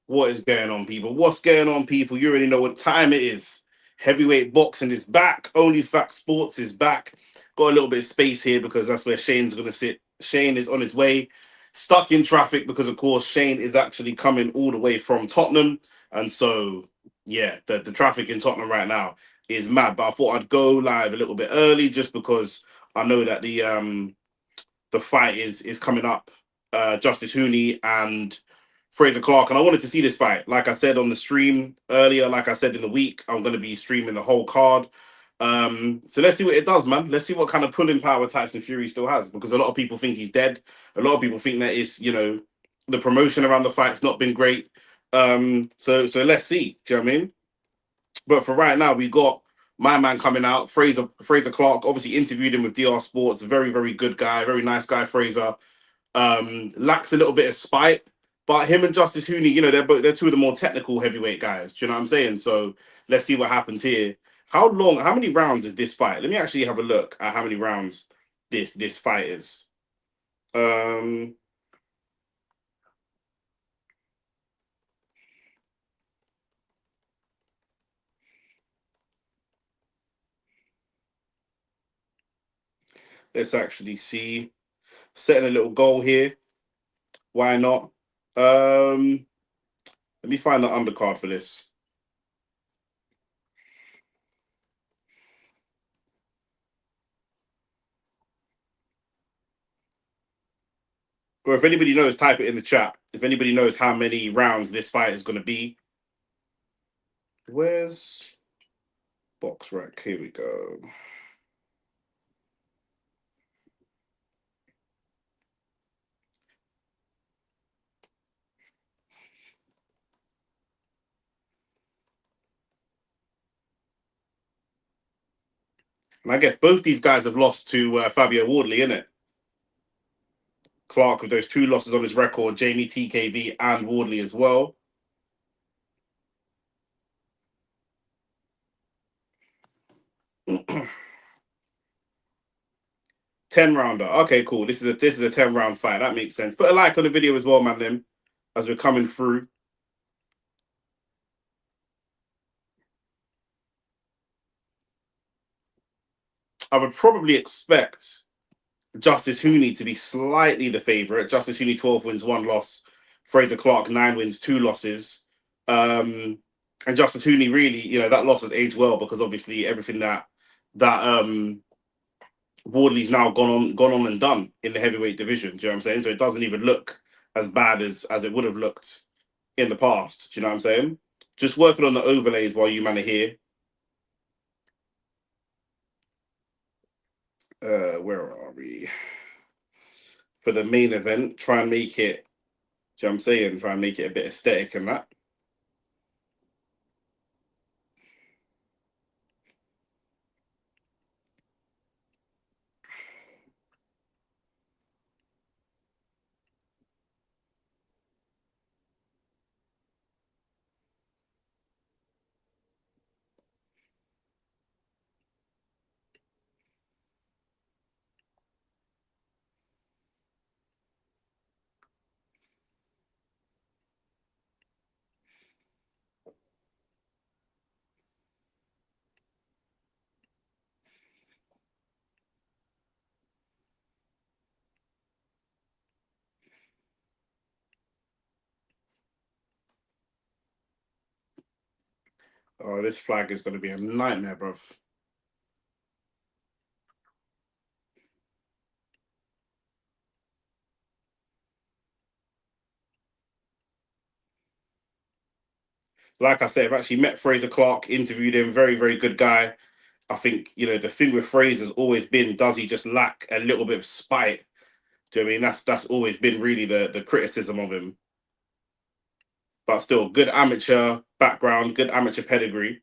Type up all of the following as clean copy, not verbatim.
What is going on, people? What's going on, people? You already know what time it is. Heavyweight boxing is back. OnlyFacts Sports is back. Got a little bit of space here because that's where Shane's going to sit. Shane is on his way, stuck in traffic because, of course, Shane is actually coming all the way from Tottenham. And so, yeah, the traffic in Tottenham right now is mad. But I thought I'd go live a little bit early just because I know that the fight is coming up. Justice Huni and Fraser Clarke, and I wanted to see this fight. Like I said on the stream earlier, like I said in the week, I'm going to be streaming the whole card. So let's see what it does, man. Let's see what kind of pulling power Tyson Fury still has, because a lot of people think he's dead. A lot of people think that it's, the promotion around the fight's not been great. So let's see. Do you know what I mean? But for right now, we got my man coming out, Fraser Clarke. Obviously interviewed him with DR Sports. Very, very good guy, very nice guy, Fraser. Lacks a little bit of spite, but him and Justice Huni, they're two of the more technical heavyweight guys. Do you know what I'm saying? So let's see what happens here. How many rounds is this fight? Let me actually have a look at how many rounds this fight is. Um, let's actually see. Setting a little goal here. Why not? Let me find the undercard for this. Or if anybody knows, type it in the chat. If anybody knows how many rounds this fight is going to be. Where's box rack? Here we go. And I guess both these guys have lost to Fabio Wardley, innit? Clarke with those two losses on his record, Jamie TKV and Wardley as well. Ten-rounder. Okay, cool. This is a 10-round fight. That makes sense. Put a like on the video as well, man, them, as we're coming through. I would probably expect Justice Huni to be slightly the favourite. Justice Huni 12 wins, 1 loss. Fraser Clarke 9 wins, 2 losses. And Justice Huni really, that loss has aged well because obviously everything that Wardley's now gone on and done in the heavyweight division. Do you know what I'm saying? So it doesn't even look as bad as it would have looked in the past. Do you know what I'm saying? Just working on the overlays while you man are here. Where are we? For the main event, try and make it. Do you know what I'm saying? Try and make it a bit aesthetic and that. Oh, this flag is going to be a nightmare, bro. Like I said, I've actually met Fraser Clarke, interviewed him, very, very good guy. I think, the thing with Fraser's always been, does he just lack a little bit of spite? Do you know what I mean? That's always been really the criticism of him. But still, good amateur background, good amateur pedigree.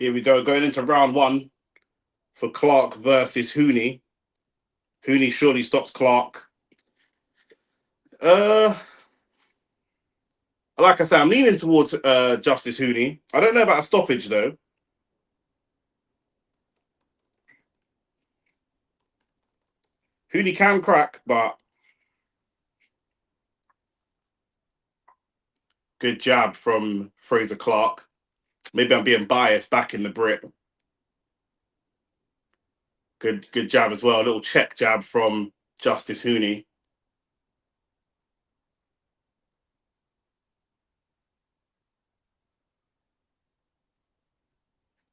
Here we go, going into round one for Clarke versus Huni. Huni surely stops Clarke. Like I said, I'm leaning towards Justice Huni. I don't know about a stoppage though. Huni can crack, but good jab from Fraser Clarke. Maybe I'm being biased back in the Brit. Good jab as well. A little check jab from Justice Huni.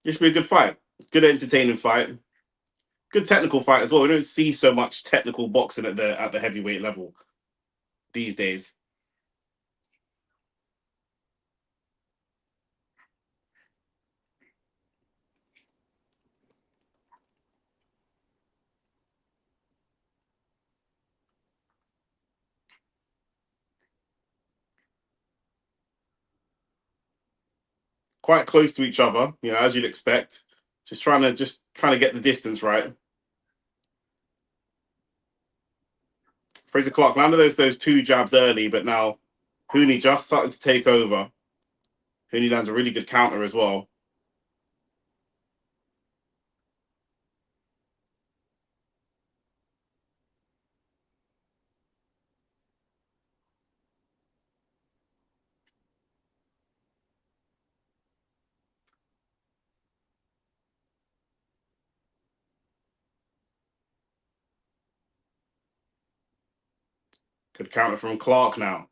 This should be a good fight. Good entertaining fight. Good technical fight as well. We don't see so much technical boxing at the heavyweight level these days. Quite close to each other, you know, as you'd expect. Just trying to get the distance right. Fraser Clarke landed those two jabs early, but now Huni just starting to take over. Huni lands a really good counter as well. Good counter from Clarke now.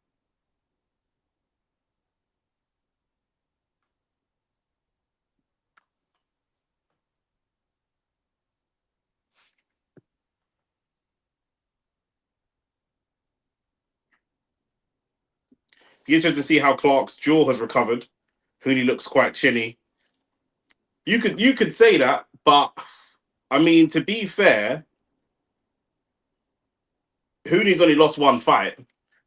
Be interested to see how Clarke's jaw has recovered. Huni looks quite chinny. You could say that, but I mean, to be fair, Huni's only lost one fight,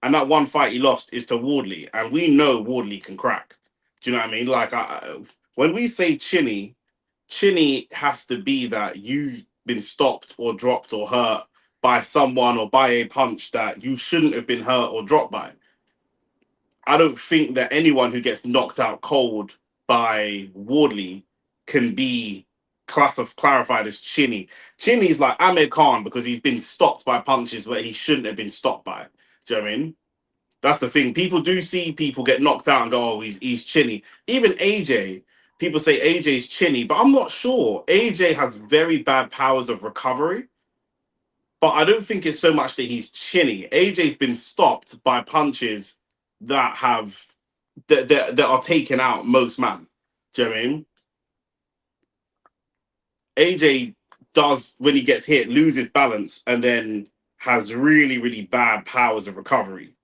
and that one fight he lost is to Wardley, and we know Wardley can crack. Do you know what I mean? Like, when we say chinny, chinny has to be that you've been stopped or dropped or hurt by someone or by a punch that you shouldn't have been hurt or dropped by. I don't think that anyone who gets knocked out cold by Wardley can be clarified as chinny. Chinny's like Amir Khan because he's been stopped by punches where he shouldn't have been stopped by. Do you know what I mean? That's the thing. People do see people get knocked out and go, "Oh, he's chinny." Even AJ, people say AJ's chinny, but I'm not sure. AJ has very bad powers of recovery, but I don't think it's so much that he's chinny. AJ's been stopped by punches that have that are taken out most man. Do you know what I mean? AJ does when he gets hit, loses balance, and then has really bad powers of recovery.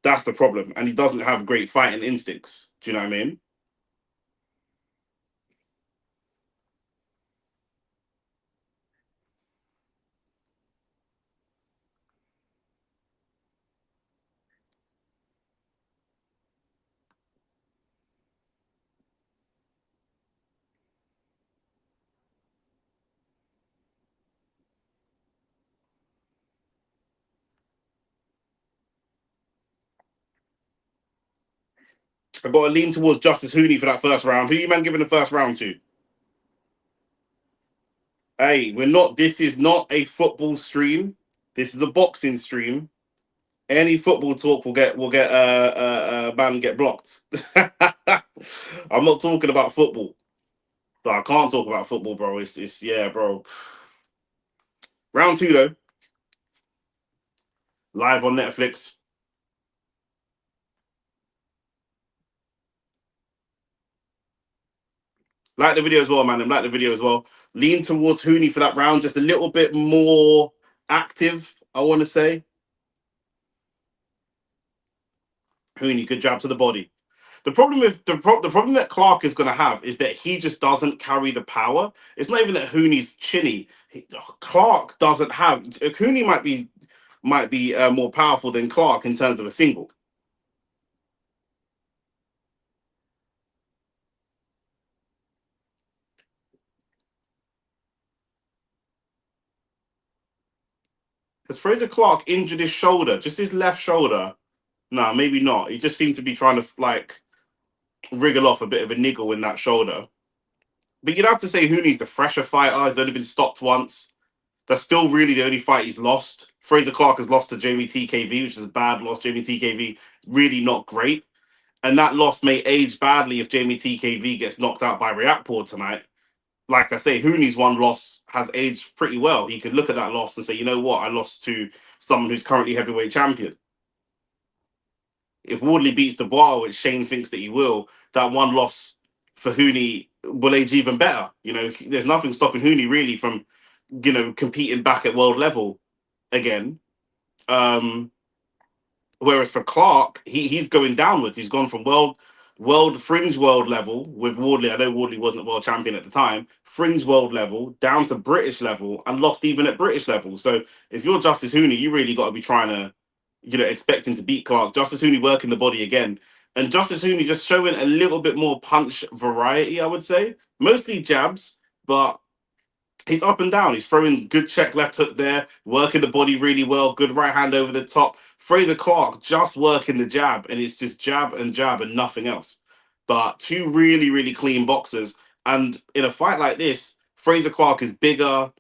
That's the problem, and he doesn't have great fighting instincts. Do you know what I mean? I've got to lean towards Justice Huni for that first round. Who you man giving the first round to? Hey, we're not. This is not a football stream. This is a boxing stream. Any football talk will get man get blocked. I'm not talking about football. But I can't talk about football, bro. It's yeah, bro. Round two though, live on Netflix. Like the video as well, man. Like the video as well. Lean towards Huni for that round, just a little bit more active. I want to say Huni, good jab to the body. The problem with the problem that Clarke is going to have is that he just doesn't carry the power. It's not even that Huni's chinny. Clarke doesn't have. Huni might be more powerful than Clarke in terms of a single. Has Fraser Clarke injured his shoulder? Just his left shoulder? No, maybe not. He just seemed to be trying to like wriggle off a bit of a niggle in that shoulder. But you'd have to say Huni's the fresher fighter. He's only been stopped once. That's still really the only fight he's lost. Fraser Clarke has lost to Jamie TKV, which is a bad loss. Jamie TKV, really not great. And that loss may age badly if Jamie TKV gets knocked out by Reactport tonight. Like I say, Huni's one loss has aged pretty well. He could look at that loss and say, you know what, I lost to someone who's currently heavyweight champion. If Wardley beats Dubois, which Shane thinks that he will, that one loss for Huni will age even better. You know, there's nothing stopping Huni really from, you know, competing back at world level again. Um, Whereas for Clarke, he's going downwards. He's gone from fringe world level with Wardley. I know Wardley wasn't a world champion at the time. Fringe world level down to British level and lost even at British level. So if you're Justice Huni, you really got to be trying to, you know, expecting to beat Clarke. Justice Huni working the body again, and Justice Huni just showing a little bit more punch variety. I would say mostly jabs, but he's up and down. He's throwing good check left hook there, working the body really well. Good right hand over the top. Fraser Clarke just working the jab, and it's just jab and nothing else. But two really, really clean boxers. And in a fight like this, Fraser Clarke is bigger,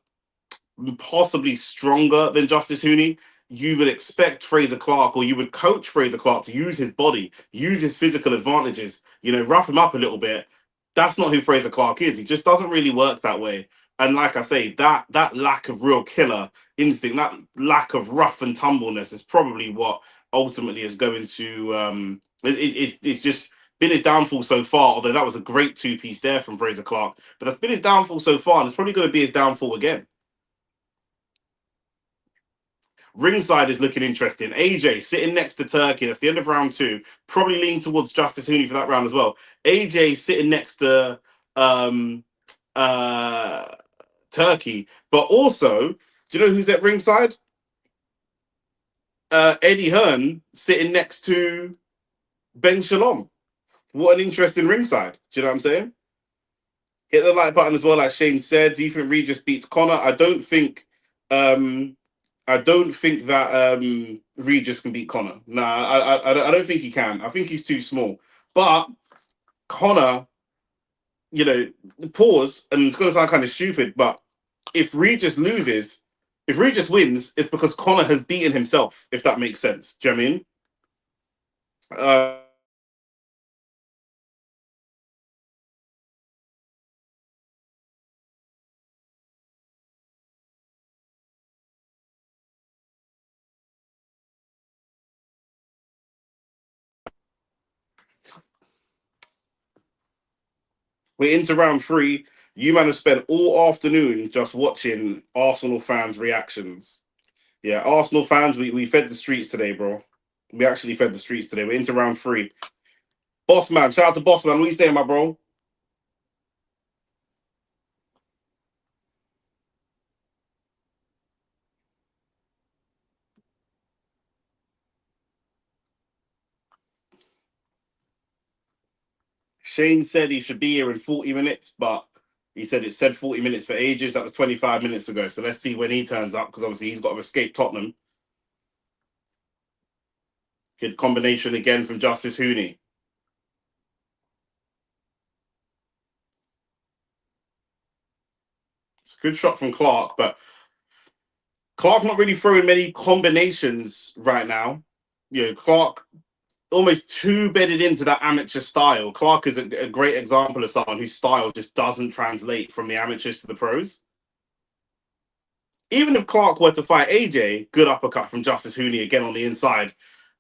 possibly stronger than Justice Huni. You would expect Fraser Clarke, or you would coach Fraser Clarke to use his body, use his physical advantages, you know, rough him up a little bit. That's not who Fraser Clarke is. He just doesn't really work that way. And like I say, that lack of real killer instinct, that lack of rough and tumbleness is probably what ultimately is going to it's just been his downfall so far. Although that was a great two-piece there from Fraser Clarke, but that's been his downfall so far, and it's probably going to be his downfall again. Ringside is looking interesting. AJ sitting next to Turkey. That's the end of round two. Probably lean towards Justice Huni for that round as well. AJ sitting next to um, uh, Turkey. But also, do you know who's at ringside? Eddie Hearn sitting next to Ben Shalom. What an interesting ringside. Do you know what I'm saying? Hit the like button as well, like Shane said. Do you think Regis beats Conor? Um, I don't think that Regis can beat Conor. Nah, I don't think he can. I think he's too small. But Conor, you know, pause, and it's going to sound kind of stupid, but if Regis loses, if Regis wins, it's because Conor has beaten himself, if that makes sense. Do you know what I mean? We're into round three. You man have spent all afternoon just watching Arsenal fans' reactions. Yeah, Arsenal fans, we fed the streets today, bro. We actually fed the streets today. We're into round three. Boss man, shout out to Boss man. What are you saying, my bro? Shane said he should be here in 40 minutes, but he said it said 40 minutes for ages. That was 25 minutes ago. So let's see when he turns up, because obviously he's got to escape Tottenham. Good combination again from Justice Huni. It's a good shot from Clarke, but Clarke not really throwing many combinations right now. You know, Clarke almost too bedded into that amateur style. Clarke is a great example of someone whose style just doesn't translate from the amateurs to the pros. Even if Clarke were to fight AJ, good uppercut from Justice Huni again on the inside.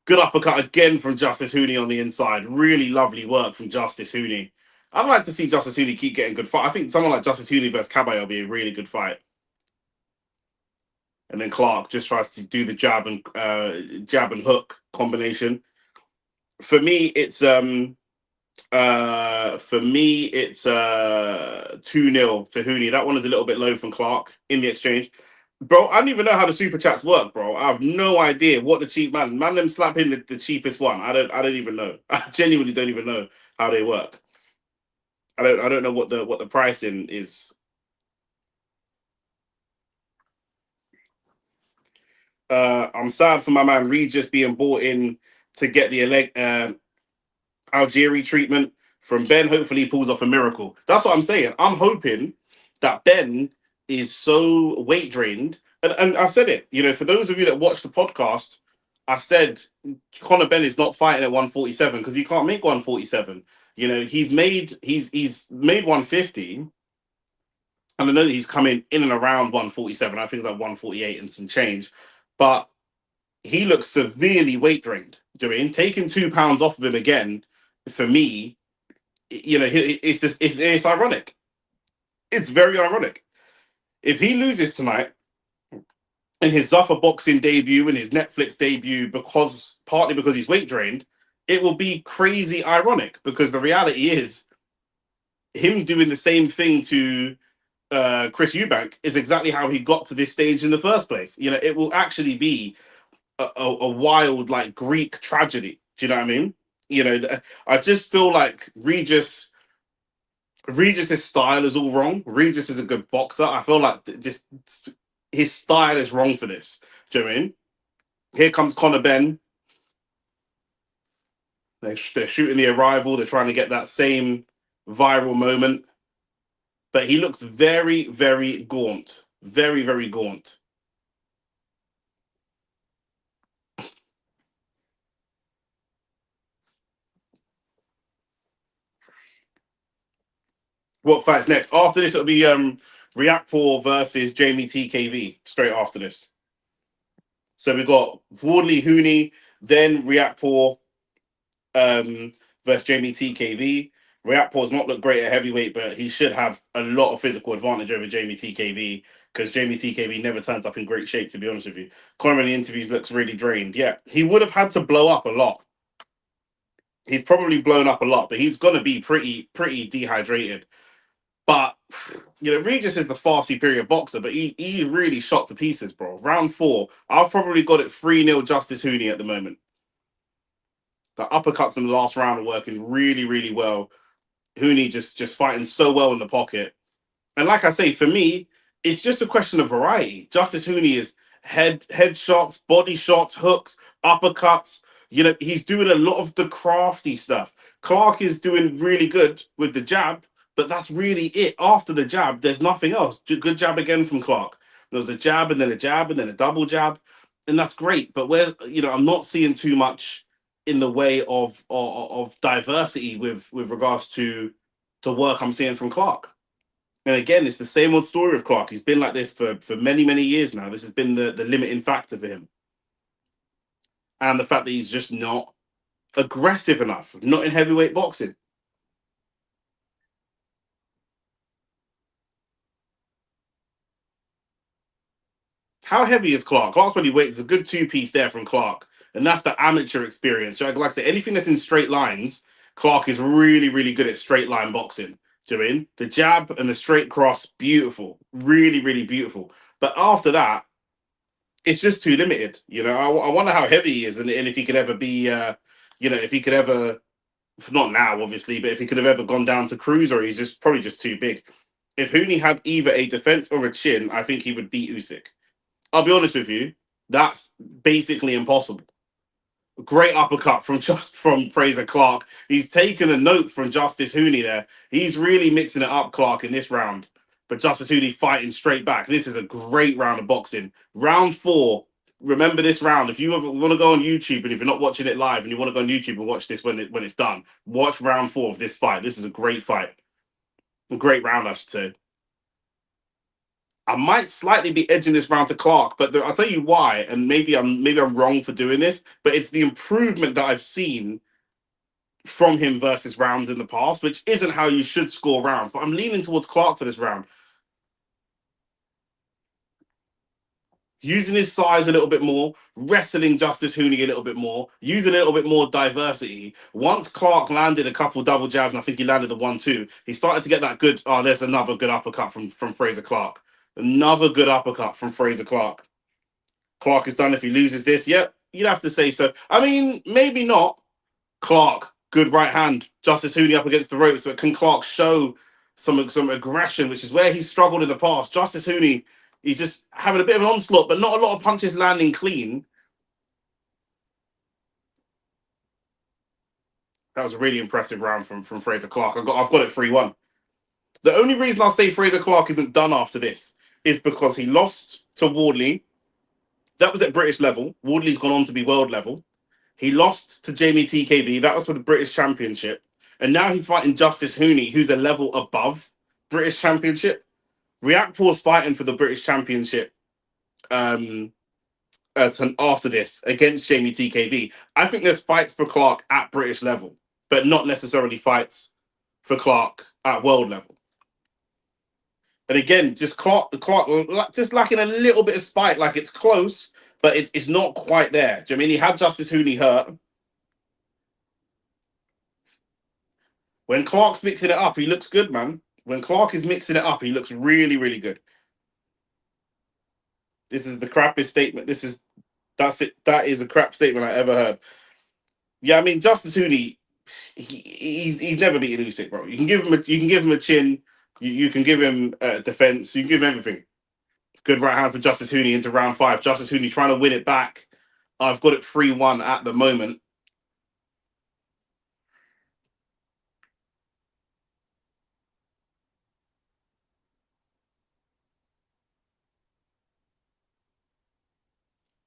Good uppercut again from Justice Huni on the inside. Really lovely work from Justice Huni. I'd like to see Justice Huni keep getting good fight. I think someone like Justice Huni versus Caballero will be a really good fight. And then Clarke just tries to do the jab and hook combination. For me, it's 2-0 to Huni. That one is a little bit low from Clarke in the exchange. Bro, I don't even know how the super chats work, bro. I have no idea what the cheap man them slap in the cheapest one. I don't even know. I genuinely don't even know how they work. I don't know what the pricing is. I'm sad for my man Regis being brought in to get the Algeria treatment from Benn. Hopefully, he pulls off a miracle. That's what I'm saying. I'm hoping that Benn is so weight drained. And I said it, for those of you that watch the podcast, I said Conor Benn is not fighting at 147 because he can't make 147. He's made 150, and I know that he's coming in and around 147. I think it's like 148 and some change, but he looks severely weight drained. Do you know what I mean? Taking 2 pounds off of him again, for me, it's just it's ironic. It's very ironic. If he loses tonight in his Zuffa boxing debut and his Netflix debut, partly because he's weight drained, it will be crazy ironic because the reality is him doing the same thing to Chris Eubank is exactly how he got to this stage in the first place. It will actually be a wild like Greek tragedy. Do you know what I mean? I just feel like Regis's style is all wrong. Regis is a good boxer. I feel like just his style is wrong for this. Do you know what I mean? Here comes Conor Benn. They're shooting the arrival. They're trying to get that same viral moment. But he looks very, very gaunt. Very, very gaunt. What fights next? After this, it'll be Riakporhe versus Jamie TKV straight after this. So we've got Wardley Huni, then Riakporhe versus Jamie TKV. Riakporhe's not looked great at heavyweight, but he should have a lot of physical advantage over Jamie TKV because Jamie TKV never turns up in great shape, to be honest with you. Conor in the interviews looks really drained. Yeah, he would have had to blow up a lot. He's probably blown up a lot, but he's going to be pretty dehydrated. But Regis is the far superior boxer, but he really shot to pieces, bro. Round 4, I've probably got it 3-0 Justice Huni at the moment. The uppercuts in the last round are working really, really well. Huni just fighting so well in the pocket. And like I say, for me, it's just a question of variety. Justice Huni is head shots, body shots, hooks, uppercuts. He's doing a lot of the crafty stuff. Clarke is doing really good with the jab, but that's really it. After the jab, there's nothing else. Good jab again from Clarke. There was a jab and then a jab and then a double jab, and that's great. But I'm not seeing too much in the way of diversity with regards to the work I'm seeing from Clarke. And again, it's the same old story of Clarke. He's been like this for many, many years now. This has been the limiting factor for him. And the fact that he's just not aggressive enough, not in heavyweight boxing. How heavy is Clarke? Clarke's body weight is a good 2-piece there from Clarke. And that's the amateur experience. Like I said, anything that's in straight lines, Clarke is really, really good at straight line boxing. Do you know what I mean? The jab and the straight cross, beautiful. Really, really beautiful. But after that, it's just too limited. I wonder how heavy he is and if he could ever be, if he could ever, not now, obviously, but if he could have ever gone down to cruise, or he's just probably just too big. If Huni had either a defense or a chin, I think he would beat Usyk. I'll be honest with you, that's basically impossible. Great uppercut from Fraser Clarke. He's taken a note from Justice Huni there. He's really mixing it up, Clarke, in this round. But Justice Huni fighting straight back. This is a great round of boxing. Round 4. Remember this round. If you want to go on YouTube and if you're not watching it live and you want to go on YouTube and watch this when it's done, watch round 4 of this fight. This is a great fight. A great round, I should say. I might slightly be edging this round to Clarke, but I'll tell you why. And maybe I'm wrong for doing this, but it's the improvement that I've seen from him versus rounds in the past, which isn't how you should score rounds. But I'm leaning towards Clarke for this round. Using his size a little bit more, wrestling Justice Huni a little bit more, using a little bit more diversity. Once Clarke landed a couple double jabs, and I think he landed the 1-2, he started to get that good. Oh, there's another good uppercut from Fraser Clarke. Another good uppercut from Fraser Clarke. Clarke is done if he loses this. Yep, you'd have to say so. I mean, maybe not. Clarke, good right hand. Justice Huni up against the ropes, but can Clarke show some aggression, which is where he's struggled in the past? Justice Huni, He's just having a bit of an onslaught, but not a lot of punches landing clean. That was a really impressive round from Fraser Clarke. I've got it 3-1. The only reason I'll say Fraser Clarke isn't done after this is because he lost to Wardley. That was at British level. Wardley's gone on to be world level. He lost to Jamie TKV. That was for the British Championship. And now he's fighting Justice Huni, who's a level above British Championship. Riakpor's fighting for the British Championship um, after this against Jamie TKV. I think there's fights for Clarke at British level, but not necessarily fights for Clarke at world level. And again, just Clarke just lacking a little bit of spite. Like it's close, but it's not quite there. Do you know what I mean he had Justice Huni hurt? When Clarke's mixing it up, he looks good, man. When Clarke is mixing it up, he looks really, really good. This is the crappiest statement. That's it. That is a crap statement I ever heard. Yeah, I mean Justice Huni, he's never beaten Usyk, bro. You can give him a chin. You can give him defense. You can give him everything. Good right hand for Justice Huni into round 5. Justice Huni trying to win it back. I've got it 3-1 at the moment.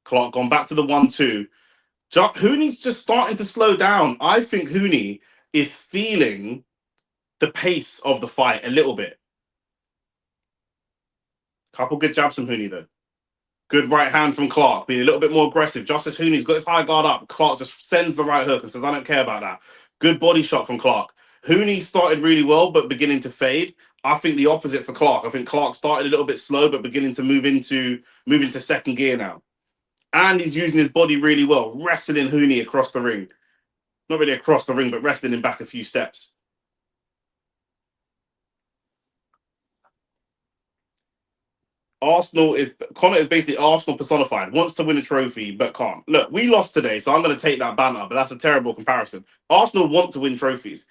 Clarke gone back to the 1-2. Huni's just starting to slow down. I think Huni is feeling the pace of the fight a little bit. Couple good jabs from Huni though. Good right hand from Clarke, being a little bit more aggressive. Justice Huni's got his high guard up. Clarke just sends the right hook and says, I don't care about that. Good body shot from Clarke. Huni started really well, but beginning to fade. I think the opposite for Clarke. I think Clarke started a little bit slow, but beginning to move into second gear now. And he's using his body really well, wrestling Huni across the ring. Not really across the ring, but wrestling him back a few steps. Conor is basically Arsenal personified. Wants to win a trophy but can't. Look, we lost today, so I'm going to take that banter. But that's a terrible comparison. Arsenal want to win trophies.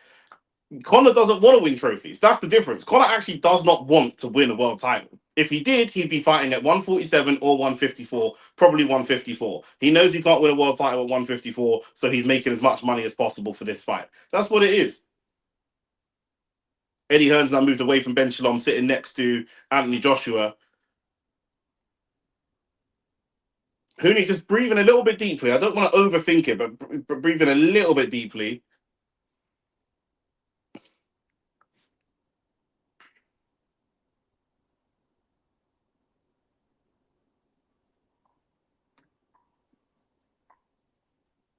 Conor doesn't want to win trophies. That's the difference. Conor actually does not want to win a world title. If he did, he'd be fighting at 147 or 154, probably 154. He knows he can't win a world title at 154, so he's making as much money as possible for this fight. That's what it is. Eddie Hearn's now moved away from Benn, sitting next to Anthony Joshua. Huni just breathing a little bit deeply. I don't want to overthink it, but breathing a little bit deeply.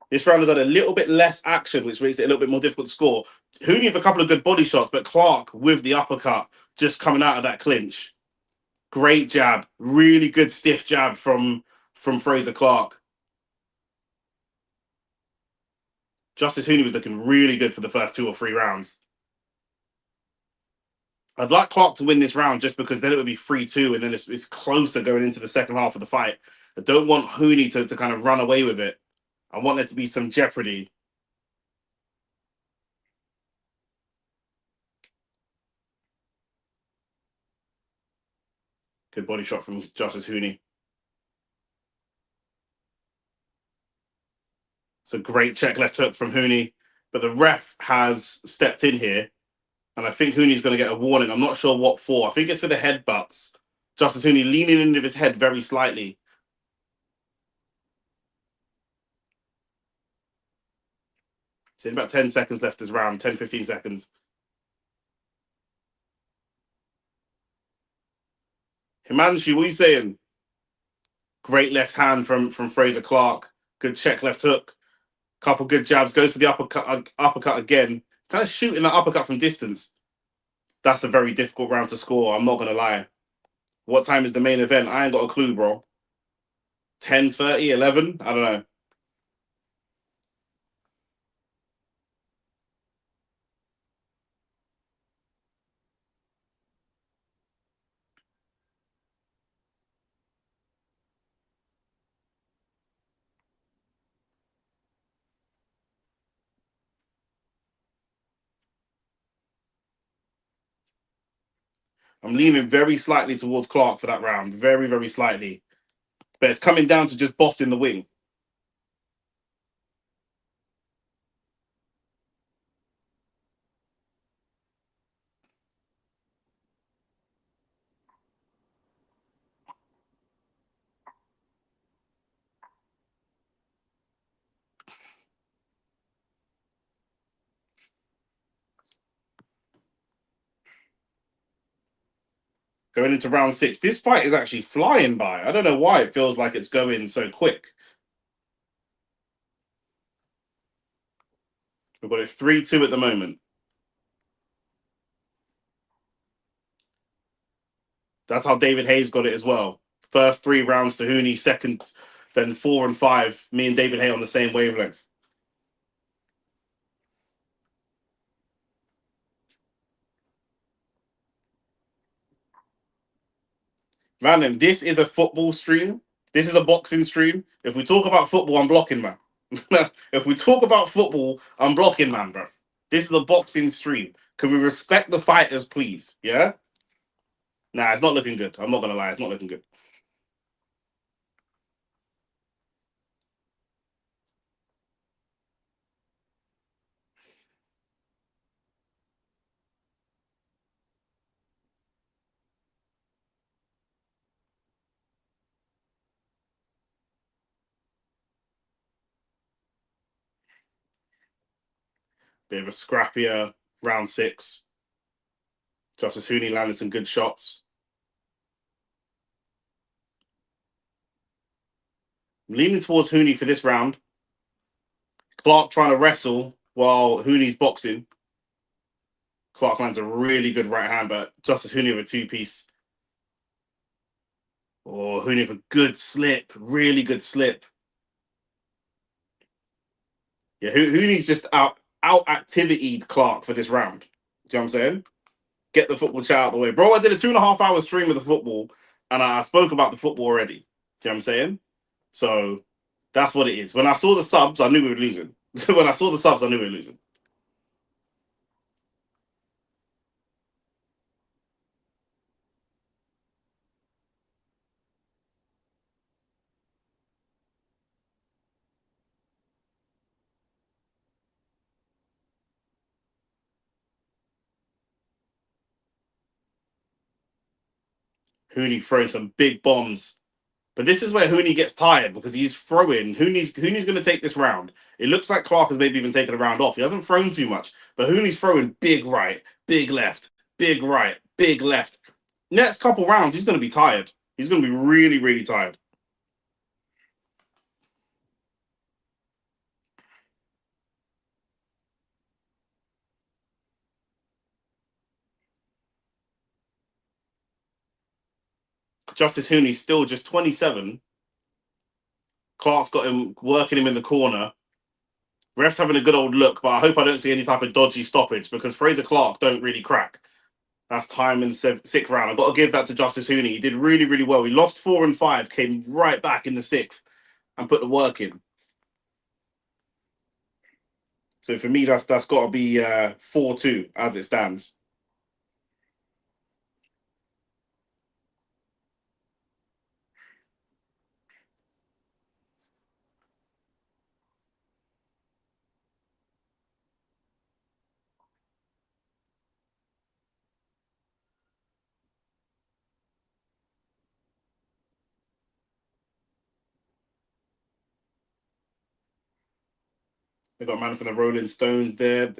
This round has had a little bit less action, which makes it a little bit more difficult to score. Huni with a couple of good body shots, but Clarke with the uppercut just coming out of that clinch. Great jab. Really good stiff jab from Fraser Clarke. Justice Huni was looking really good for the first 2 or 3 rounds. I'd like Clarke to win this round just because then it would be 3-2 and then it's closer going into the second half of the fight. I don't want Huni to kind of run away with it. I want there to be some jeopardy. Good body shot from Justice Huni. It's a great check left hook from Huni, but the ref has stepped in here, and I think Huni's going to get a warning. I'm not sure what for. I think it's for the headbutts. Justice Huni leaning into his head very slightly. So in about 10 seconds left this round, 10, 15 seconds. Himanshu, what are you saying? Great left hand from Fraser Clarke. Good check left hook. Couple good jabs. Goes for the uppercut again. Kind of shooting that uppercut from distance. That's a very difficult round to score. I'm not going to lie. What time is the main event? I ain't got a clue, bro. 10:30, 11? I don't know. I'm leaning very slightly towards Clarke for that round. Very, very slightly. But it's coming down to just bossing the wing. Going into round 6. This fight is actually flying by. I don't know why it feels like it's going so quick. We've got it 3-2 at the moment. That's how David Hayes got it as well. First 3 rounds to Huni, second, then 4 and 5. Me and David Hayes on the same wavelength. Man, this is a football stream. This is a boxing stream. If we talk about football, I'm blocking, man. If we talk about football, I'm blocking, man, bro. This is a boxing stream. Can we respect the fighters, please? Yeah? Nah, it's not looking good. I'm not going to lie. It's not looking good. Bit of a scrappier round 6. Justice Huni landed some good shots. I'm leaning towards Huni for this round. Clarke trying to wrestle while Huni's boxing. Clarke lands a really good right hand, but Justice Huni with a 2-piece. Oh, Huni with a good slip. Really good slip. Yeah, Huni's just out activitied Clarke for this round. Do you know what I'm saying? Get the football chat out of the way. Bro, I did a 2.5-hour stream of the football and I spoke about the football already. Do you know what I'm saying? So that's what it is. When I saw the subs, I knew we were losing. When I saw the subs, I knew we were losing. Huni throwing some big bombs. But this is where Huni gets tired because he's throwing. Huni's going to take this round. It looks like Clarke has maybe even taken a round off. He hasn't thrown too much, but Huni's throwing big right, big left, big right, big left. Next couple rounds, he's going to be tired. He's going to be really, really tired. Justice Huni's still just 27. Clarke's got him working him in the corner. Ref's having a good old look, but I hope I don't see any type of dodgy stoppage because Fraser Clarke don't really crack. That's time in the 6th round. I've got to give that to Justice Huni. He did really, really well. He lost 4 and 5, came right back in the 6th and put the work in. So for me, that's got to be 4-2 as it stands. They got man from the Rolling Stones there.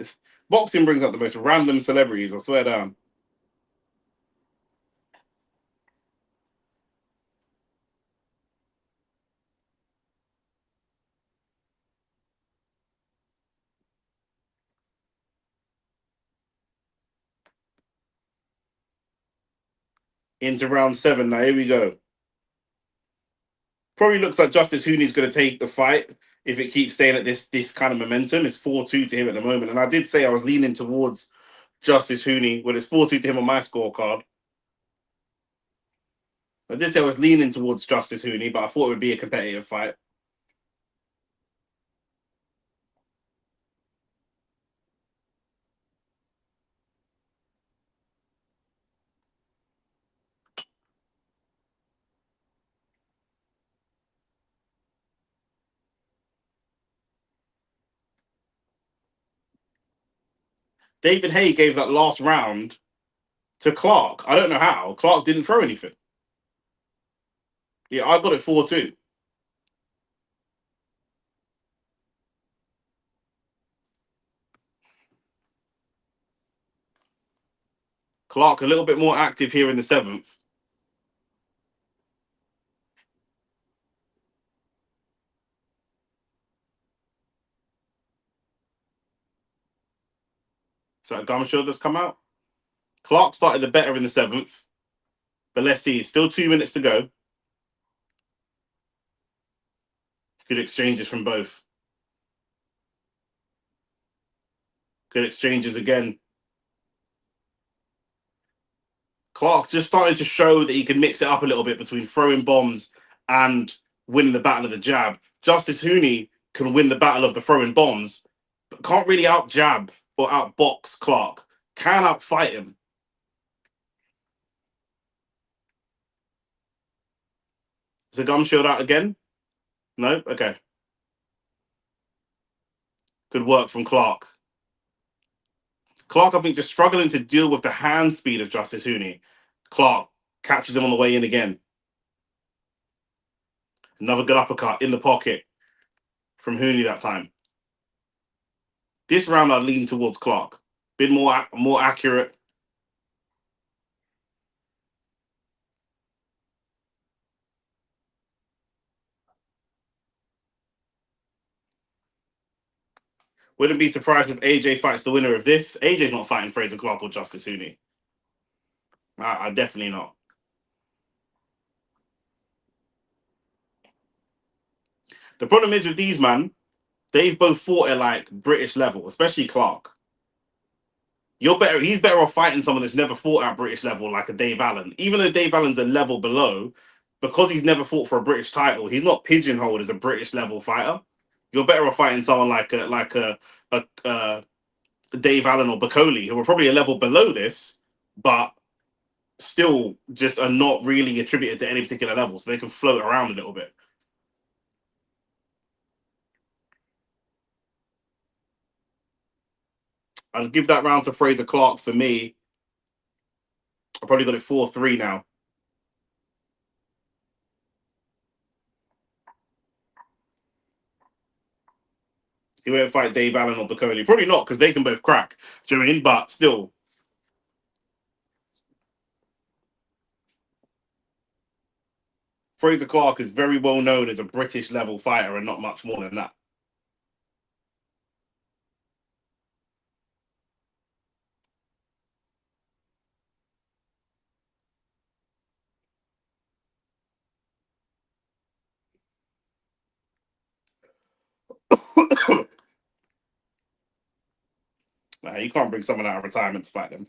Boxing brings out the most random celebrities, I swear down. Into round 7 now. Here we go. Probably looks like Justice Huni's going to take the fight if it keeps staying at this kind of momentum. It's 4-2 to him at the moment. And I did say I was leaning towards Justice Huni, but it's 4-2 to him on my scorecard. I did say I was leaning towards Justice Huni, but I thought it would be a competitive fight. David Haye gave that last round to Clarke. I don't know how. Clarke didn't throw anything. Yeah, I got it 4-2. Clarke a little bit more active here in the 7th. So Gumshoe that's come out. Clarke started the better in the 7th. But let's see. Still 2 minutes to go. Good exchanges from both. Good exchanges again. Clarke just starting to show that he can mix it up a little bit between throwing bombs and winning the battle of the jab. Justice Huni can win the battle of the throwing bombs, but can't really out jab or outbox Clarke. Can outfight him. Is the gum shield out again? No? Okay. Good work from Clarke. Clarke, I think, just struggling to deal with the hand speed of Justice Huni. Clarke catches him on the way in again. Another good uppercut in the pocket from Huni that time. This round, I'd lean towards Clarke. Bit more accurate. Wouldn't be surprised if AJ fights the winner of this. AJ's not fighting Fraser Clarke or Justice Huni. I definitely not. The problem is with these, man, they've both fought at like British level, especially Clarke. He's better off fighting someone that's never fought at British level, like a Dave Allen. Even though Dave Allen's a level below, because he's never fought for a British title, he's not pigeonholed as a British level fighter. You're better off fighting someone like a Dave Allen or Bacoli, who are probably a level below this, but still just are not really attributed to any particular level, so they can float around a little bit. I'd give that round to Fraser Clarke for me. I probably got it 4-3 now. He won't fight Dave Allen or Bacoli. Probably not, because they can both crack. Do you know what I mean? But still. Fraser Clarke is very well known as a British level fighter and not much more than that. You can't bring someone out of retirement to fight them.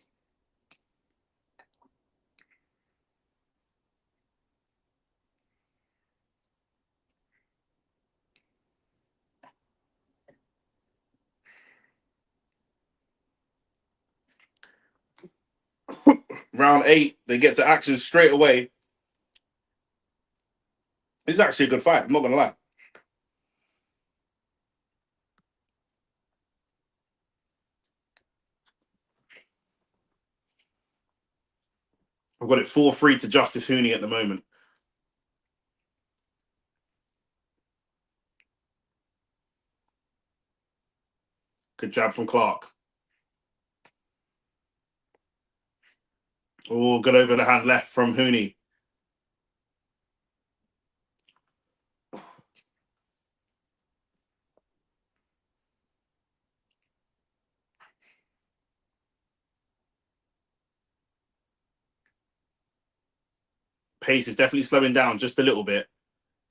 Round 8, they get to action straight away. This is actually a good fight, I'm not going to lie. I've got it 4-3 to Justice Huni at the moment. Good jab from Clarke. Oh, good over the hand left from Huni. Pace is definitely slowing down just a little bit.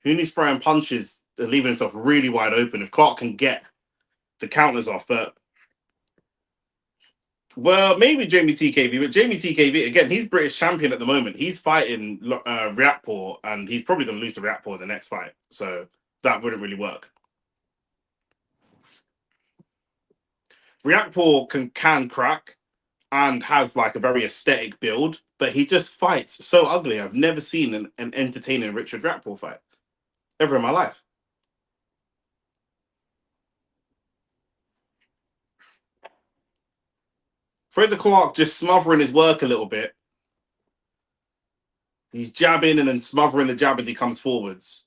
Huni's throwing punches and leaving himself really wide open. If Clarke can get the counters off, but well, maybe Jamie TKV, but Jamie TKV again, he's British champion at the moment. He's fighting Riakporhe, and he's probably going to lose to Riakporhe in the next fight, so that wouldn't really work. Riakporhe can crack and has like a very aesthetic build, but he just fights so ugly. I've never seen an entertaining Richard Riakporhe fight ever in my life. Fraser Clarke just smothering his work a little bit. He's jabbing and then smothering the jab as he comes forwards.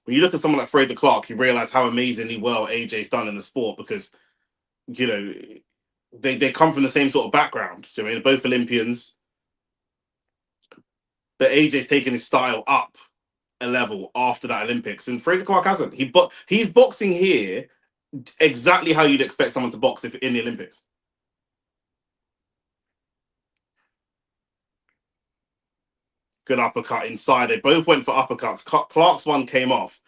When you look at someone like Fraser Clarke, you realize how amazingly well AJ's done in the sport because, you know, they come from the same sort of background. Do you know what I mean? They're both Olympians. But AJ's taken his style up a level after that Olympics, and Fraser Clarke hasn't. He's boxing here exactly how you'd expect someone to box if in the Olympics. Good uppercut inside. They both went for uppercuts. Clarke's one came off.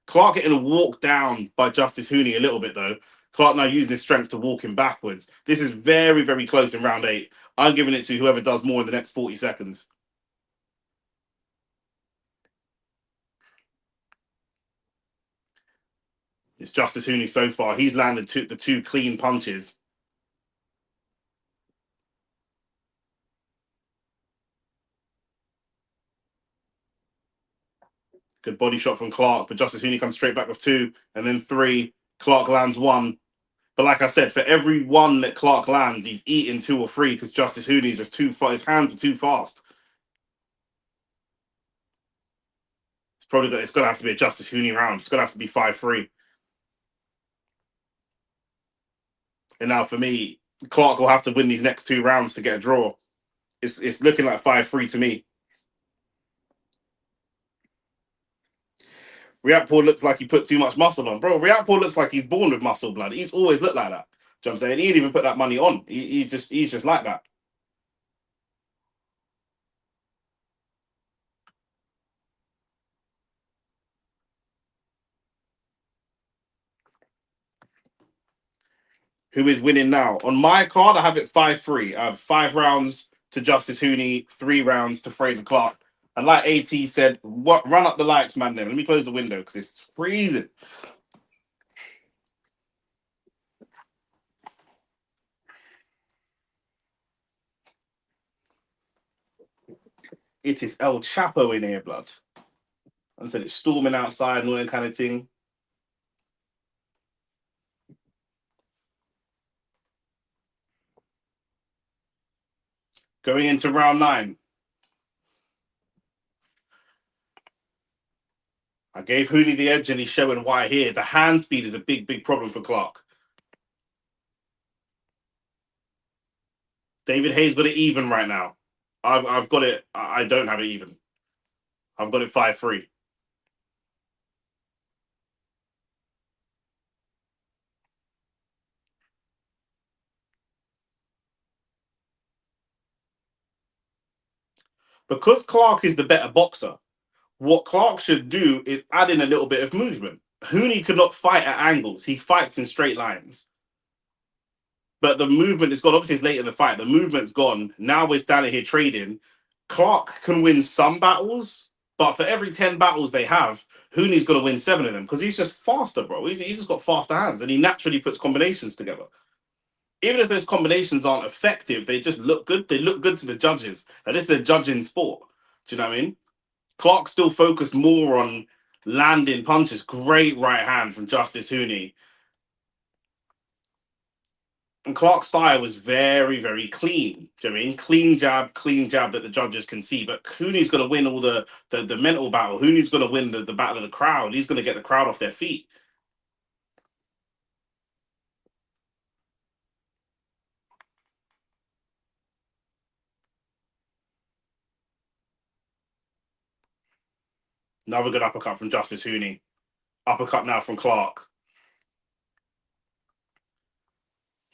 Clarke getting walked down by Justice Huni a little bit though. Clarke now using his strength to walk him backwards. This is very, very close in round 8. I'm giving it to whoever does more in the next 40 seconds. It's Justice Huni so far. He's landed the 2 clean punches. Good body shot from Clarke, but Justice Huni comes straight back with 2, and then 3. Clarke lands 1. But like I said, for every 1 that Clarke lands, he's eating 2 or 3 because Justice Huni's just too far. His hands are too fast. It's gonna have to be a Justice Huni round. It's gonna have to be 5-3. And now for me, Clarke will have to win these next 2 rounds to get a draw. It's looking like 5-3 to me. Riakporhe looks like he put too much muscle on. Bro, Riakporhe looks like he's born with muscle blood. He's always looked like that. Do you know what I'm saying? He didn't even put that money on. He's just like that. Who is winning now? On my card, I have it 5-3. I have 5 rounds to Justice Huni, 3 rounds to Fraser Clarke. And like AT said, what run up the lights, man. Let me close the window because it's freezing. It is El Chapo in here, blood. I said it's storming outside and all that kind of thing. Going into round 9. I gave Huni the edge and he's showing why here. The hand speed is a big, big problem for Clarke. David Hayes got it even right now. I've got it. I don't have it even. I've got it 5-3. Because Clarke is the better boxer, what Clarke should do is add in a little bit of movement. Huni cannot fight at angles. He fights in straight lines. But the movement is gone. Obviously, it's late in the fight. The movement's gone. Now we're standing here trading. Clarke can win some battles, but for every 10 battles they have, Huni's going to win 7 of them because he's just faster, bro. He's just got faster hands and he naturally puts combinations together. Even if those combinations aren't effective, they just look good. They look good to the judges. And this is a judging sport. Do you know what I mean? Clarke still focused more on landing punches. Great right hand from Justice Huni. And Clarke's style was very, very clean. Do you know what I mean? Clean jab that the judges can see. But Huni's going to win all the mental battle. Huni's going to win the battle of the crowd. He's going to get the crowd off their feet. Another good uppercut from Justice Huni. Uppercut now from Clarke.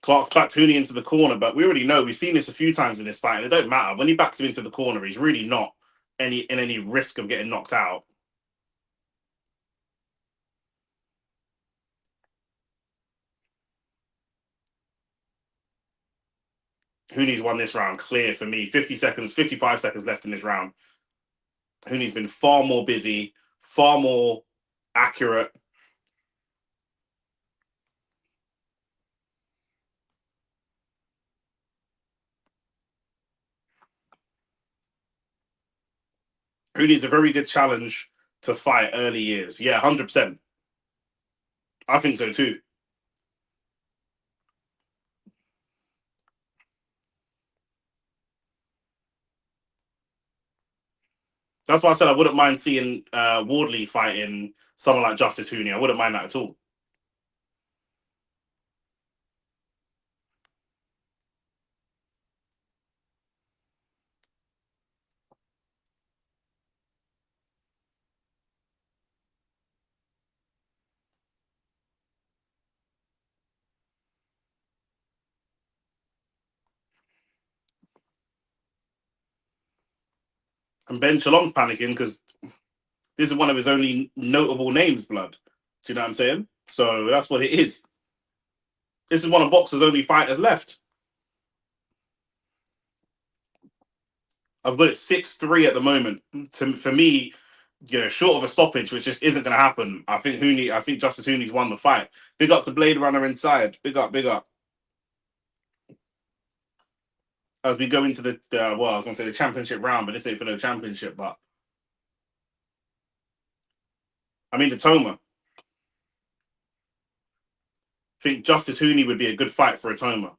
Clarke's backed Huni into the corner, but we already know, we've seen this a few times in this fight, and it don't matter. When he backs him into the corner, he's really not in any risk of getting knocked out. Huni's won this round clear for me. 55 seconds left in this round. Huni's been far more busy, far more accurate. Huni's a very good challenge to fight early years. Yeah, 100%. I think so too. That's why I said I wouldn't mind seeing Wardley fighting someone like Justice Huni. I wouldn't mind that at all. And Ben Shalom's panicking because this is one of his only notable names, blood. Do you know what I'm saying? So that's what it is. This is one of boxers' only fighters left. I've got it 6-3 at the moment. For me, short of a stoppage, which just isn't going to happen. I think Justice Huni's won the fight. Big up to Blade Runner inside. Big up, big up. As we go into the I was going to say the championship round, but this ain't for no championship. But I mean the Toma. I think Justice Huni would be a good fight for a Toma.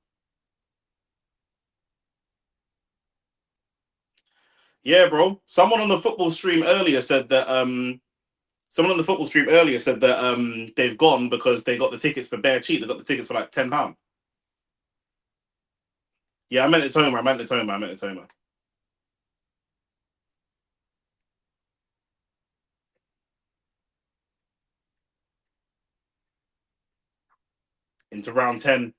Yeah, bro. Someone on the football stream earlier said that they've gone because they got the tickets for bare cheap. They got the tickets for like £10. Yeah, I meant the Toma. Into round 10.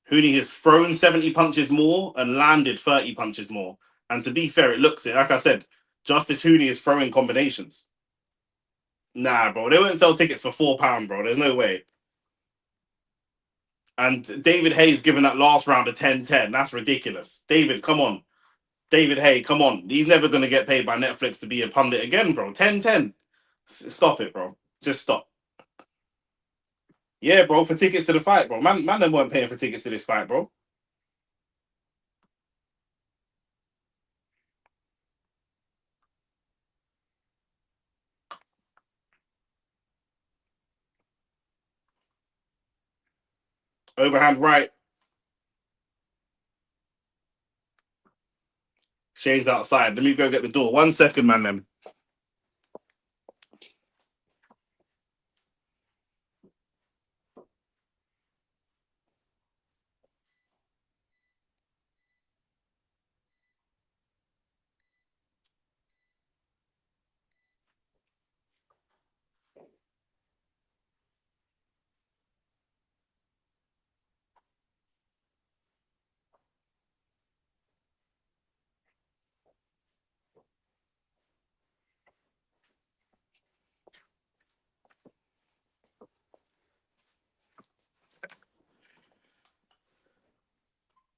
Huni has thrown 70 punches more and landed 30 punches more. And to be fair, it looks it. Like I said, Justice Huni is throwing combinations. Nah, bro. They wouldn't sell tickets for £4, bro. There's no way. And David Hayes giving that last round a 10-10. That's ridiculous. David, come on. David Hay, come on. He's never going to get paid by Netflix to be a pundit again, bro. 10-10. Stop it, bro. Just stop. Yeah, bro, for tickets to the fight, bro. Man, them weren't paying for tickets to this fight, bro. Overhand right. Shane's outside. Let me go get the door. 1 second, man, them.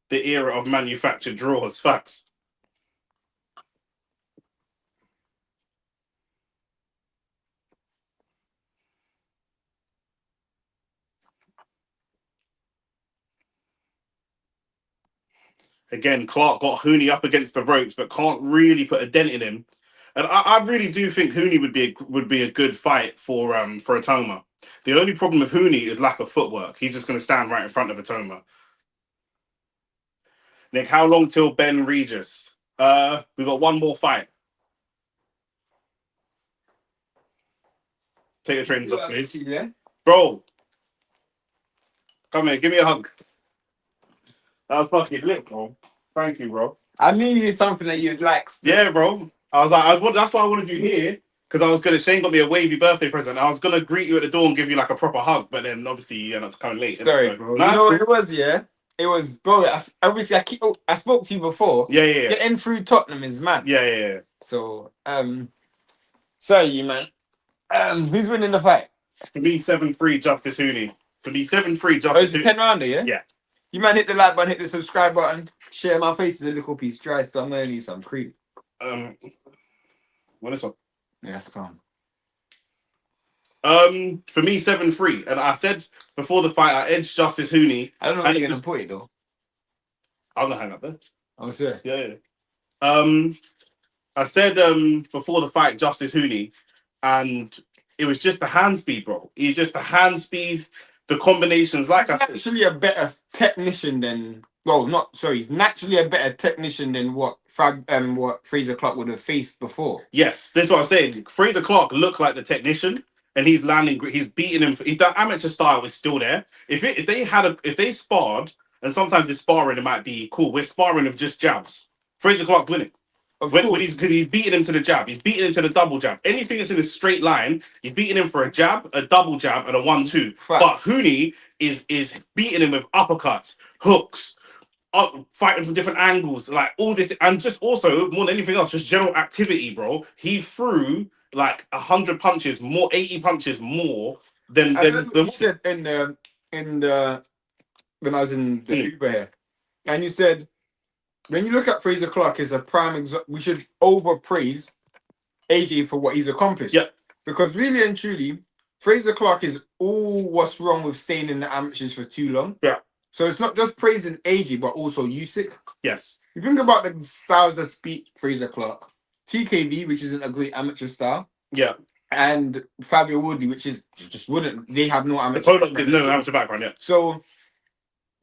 The era of manufactured draws. Facts. Again, Clarke got Huni up against the ropes, but can't really put a dent in him. And I really do think Huni would be a good fight for a Toma. The only problem with Huni is lack of footwork. He's just going to stand right in front of a Toma. Nick, how long till Benn Regis? We got one more fight. Take your trainers off, please. Yeah? Bro, come here, give me a hug. That was fucking lit, bro. Thank you, bro. I knew you something that you'd like. Yeah, bro. That's why I wanted you here. Because Shane got me a wavy birthday present. I was going to greet you at the door and give you like a proper hug. But then obviously you're not coming late. Sorry, bro. You know what it was, yeah? It was, bro, obviously I spoke to you before. Yeah. Getting through Tottenham is mad. Yeah. So, sorry, you man. Who's winning the fight? For me, 7-3 Justice Huni. For me, 7-3 Justice Huni. Pen rounder, yeah? Yeah. You man hit the like button, hit the subscribe button. Share my face is a little piece dry, so I'm gonna need some cream. What is one? Yeah, it's calm. For me, 7-3. And I said before the fight, I edged Justice Huni. I don't know how you're gonna put it though. I'm gonna hang up there. Oh, sure. Yeah. I said before the fight, Justice Huni, and it was just the hand speed, bro. It's just the hand speed, the combinations. Like I said, actually a better technician than well, not sorry, he's naturally a better technician than what what Fraser Clarke would have faced before. Yes, this is what I'm saying. Fraser Clarke looked like the technician, and he's landing. He's beating him. That amateur style is still there. If they sparred, and sometimes the sparring it might be cool. We're sparring with just jabs. Fraser Clarke's winning. Of When course. he's because he's beating him to the jab, he's beating him to the double jab. Anything that's in a straight line, he's beating him for a jab, a double jab, and a 1-2. But Facts. Huni is beating him with uppercuts, hooks, up, fighting from different angles, like all this, and just also more than anything else, just general activity, bro. He threw like 100 punches, more 80 punches more than I heard what than you said in the when I was in the Mm. Uber here, and you said when you look at Fraser Clarke as a prime example, we should overpraise AJ for what he's accomplished. Yeah. Because really and truly, Fraser Clarke is all what's wrong with staying in the amateurs for too long. Yeah. So it's not just praising AJ, but also Usyk. Yes. You think about the styles that speak Fraser Clarke, TKV, which isn't a great amateur style, Yeah. and Fabio Woodley, which is just wouldn't. They have no The amateur. Pollock did no amateur background, yeah. So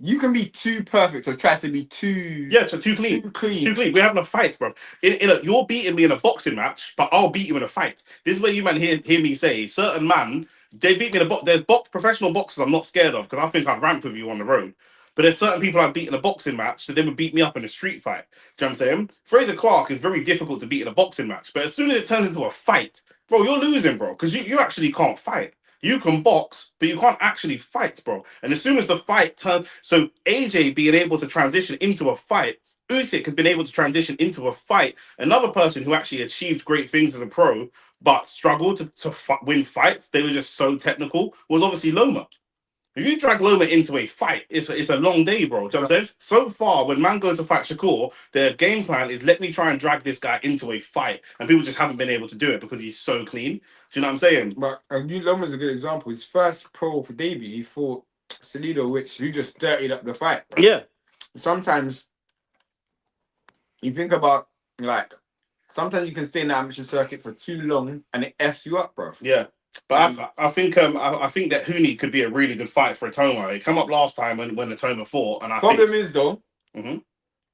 you can be too perfect or try to be too Too clean. too clean. Too clean. We're having a fight, bro. You're beating me in a boxing match, but I'll beat you in a fight. This is where you man hear me say certain man they beat me in a box. There's professional boxers I'm not scared of because I think I'd ramp with you on the road. But there's certain people I'd beat in a boxing match that they would beat me up in a street fight. Do you know what I'm saying? Fraser Clarke is very difficult to beat in a boxing match, but as soon as it turns into a fight, bro, you're losing, bro, because you actually can't fight. You can box, but you can't actually fight, bro. And as soon as the fight turns, so AJ being able to transition into a fight, Usyk has been able to transition into a fight. Another person who actually achieved great things as a pro, but struggled to win fights, they were just so technical, was obviously Loma. If you drag Loma into a fight, it's a long day, bro. Do you know what I'm saying? So far, when man go to fight Shakur, their game plan is let me try and drag this guy into a fight. And people just haven't been able to do it because he's so clean. Do you know what I'm saying? But Loma's a good example. His first pro for debut, he fought Salido, which he just dirtied up the fight. Right? Yeah. Sometimes you think about sometimes you can stay in the amateur circuit for too long and it F's you up, bro. Yeah. But I think that Huni could be a really good fight for Atoma. He come up last time when Atoma fought, and problem is though, Mhm.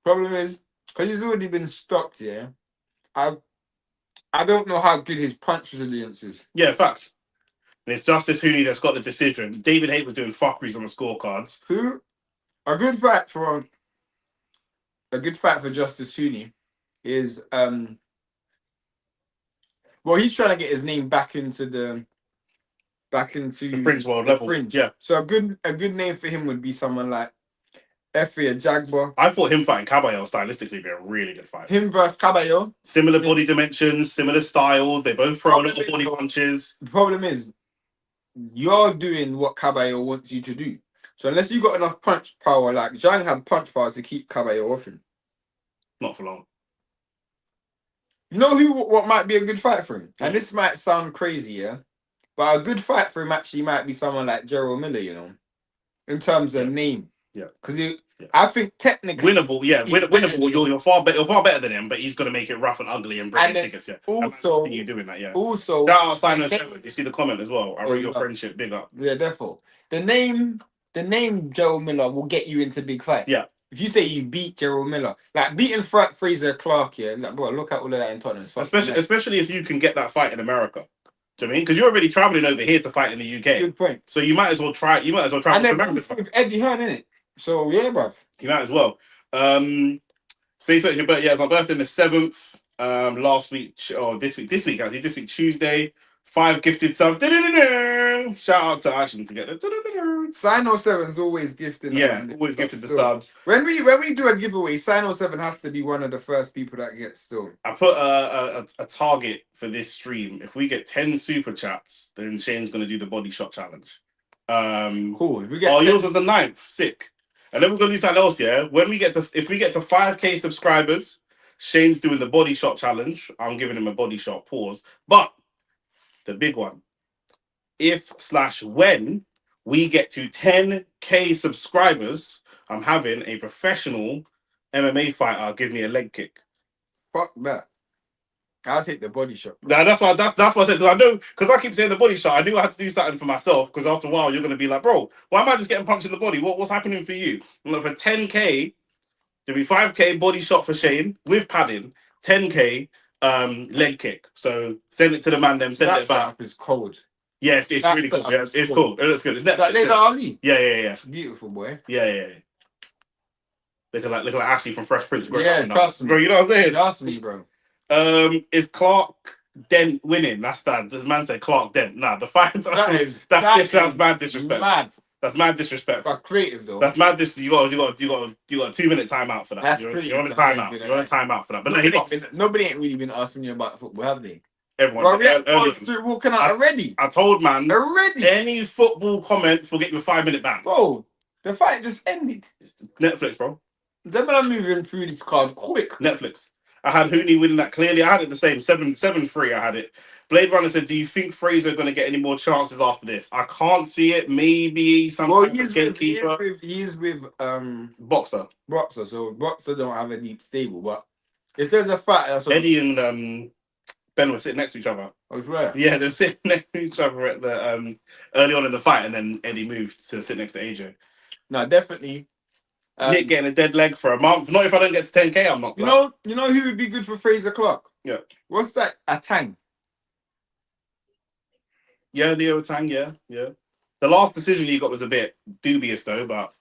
problem is because he's already been stopped. Yeah, I don't know how good his punch resilience is. Yeah, facts. And it's Justice Huni that's got the decision. David Haight was doing fuckeries on the scorecards. Who a good fight for Justice Huni is well, he's trying to get his name back into the Fringe world level. Fringe. Yeah. So a good name for him would be someone like Effie Jagba. I thought him fighting Caballero stylistically would be a really good fight. Him versus Caballero. Similar body dimensions, similar style. They both throw a lot of body punches. The problem is, you're doing what Caballero wants you to do. So unless you got enough punch power, like Zhang had punch power to keep Caballero off him. Not for long. You know what might be a good fight for him? And this might sound crazy, yeah? But a good fight for him actually might be someone like Gerald Miller, you know, in terms of name. Yeah. Because I think technically winnable, yeah, winnable. You're far better than him, but he's gonna make it rough and ugly and break tickets. Yeah. Also, you doing that, yeah. Also, shout out Simon. You see the comment as well. I wrote your friendship big up. Yeah, therefore the name Gerald Miller will get you into big fight. Yeah. If you say you beat Gerald Miller, like beating Fraser Clarke, yeah, like, bro, look at all of that in Tottenham. Especially if you can get that fight in America. Do you know what I mean? Because you're already traveling over here to fight in the UK. Good point. So you might as well try. You might as well travel and to then America. with Eddie Hearn, innit? So yeah, bruv. You might as well. So it's your birthday. Yeah, it's my birthday on the 7th. Last week or this week actually. This week Tuesday. 5 gifted subs. Shout out to Ashley to get it. Sign 07 is always gifted. Yeah, always gifted the subs. When we do a giveaway, Sign 07 has to be one of the first people that gets still. I put a target for this stream. If we get 10 super chats, then Shane's gonna do the body shot challenge. Cool. If we get yours was the 9th. Sick. And then we're gonna do something else, yeah. If we get to 5k subscribers, Shane's doing the body shot challenge. I'm giving him a body shot pause. But the big one, when we get to 10k subscribers, I'm having a professional MMA fighter give me a leg kick. Fuck that. I'll take the body shot. Nah, that's why I said, because I keep saying the body shot. I knew I had to do something for myself, because after a while you're gonna be like, bro, why am I just getting punched in the body? What's happening for you? And for 10k, there'll be 5k body shot for Shane with padding, 10k leg kick. So send it to the man. Them send it back. That is cold. Yeah, it's really cool. Yeah, it's cool. It looks good. It's Netflix. That Later Ali. Yeah. It's beautiful, boy. Yeah. Looking like Ashley from Fresh Prince. Yeah, trust me, bro. You know what I'm saying? Trust me, bro. Is Clarke Dent winning? That's that. This man said Clarke Dent. Nah, the fight. That's mad disrespect. Mad. That's mad disrespect. But creative though. That's mad disrespect. You got a 2-minute timeout for that. That's you're on a timeout. You're on a timeout for that. But nobody ain't really been asking you about football, have they? Everyone. Walking out already. I told man already. Any football comments will get you a 5-minute ban. Bro, the fight just ended. It's Netflix, bro. Them are moving through this card quick. Netflix. I had Huni winning that clearly. I had it the same 7-3. I had it. Blade Runner said, "Do you think Fraser going to get any more chances after this?" I can't see it. Maybe some. Well, he is with Boxer. So Boxer don't have a deep stable. But if there's a fight, Eddie and Benn were sitting next to each other. I swear. Yeah, they were sitting next to each other at the early on in the fight, and then Eddie moved to sit next to AJ. No, definitely. Nick getting a dead leg for a month. Not if I don't get to 10k, I'm not. You know who would be good for Fraser Clarke? Yeah. What's that? Atang. Yeah, Leo Tang. Yeah. The last decision he got was a bit dubious though, but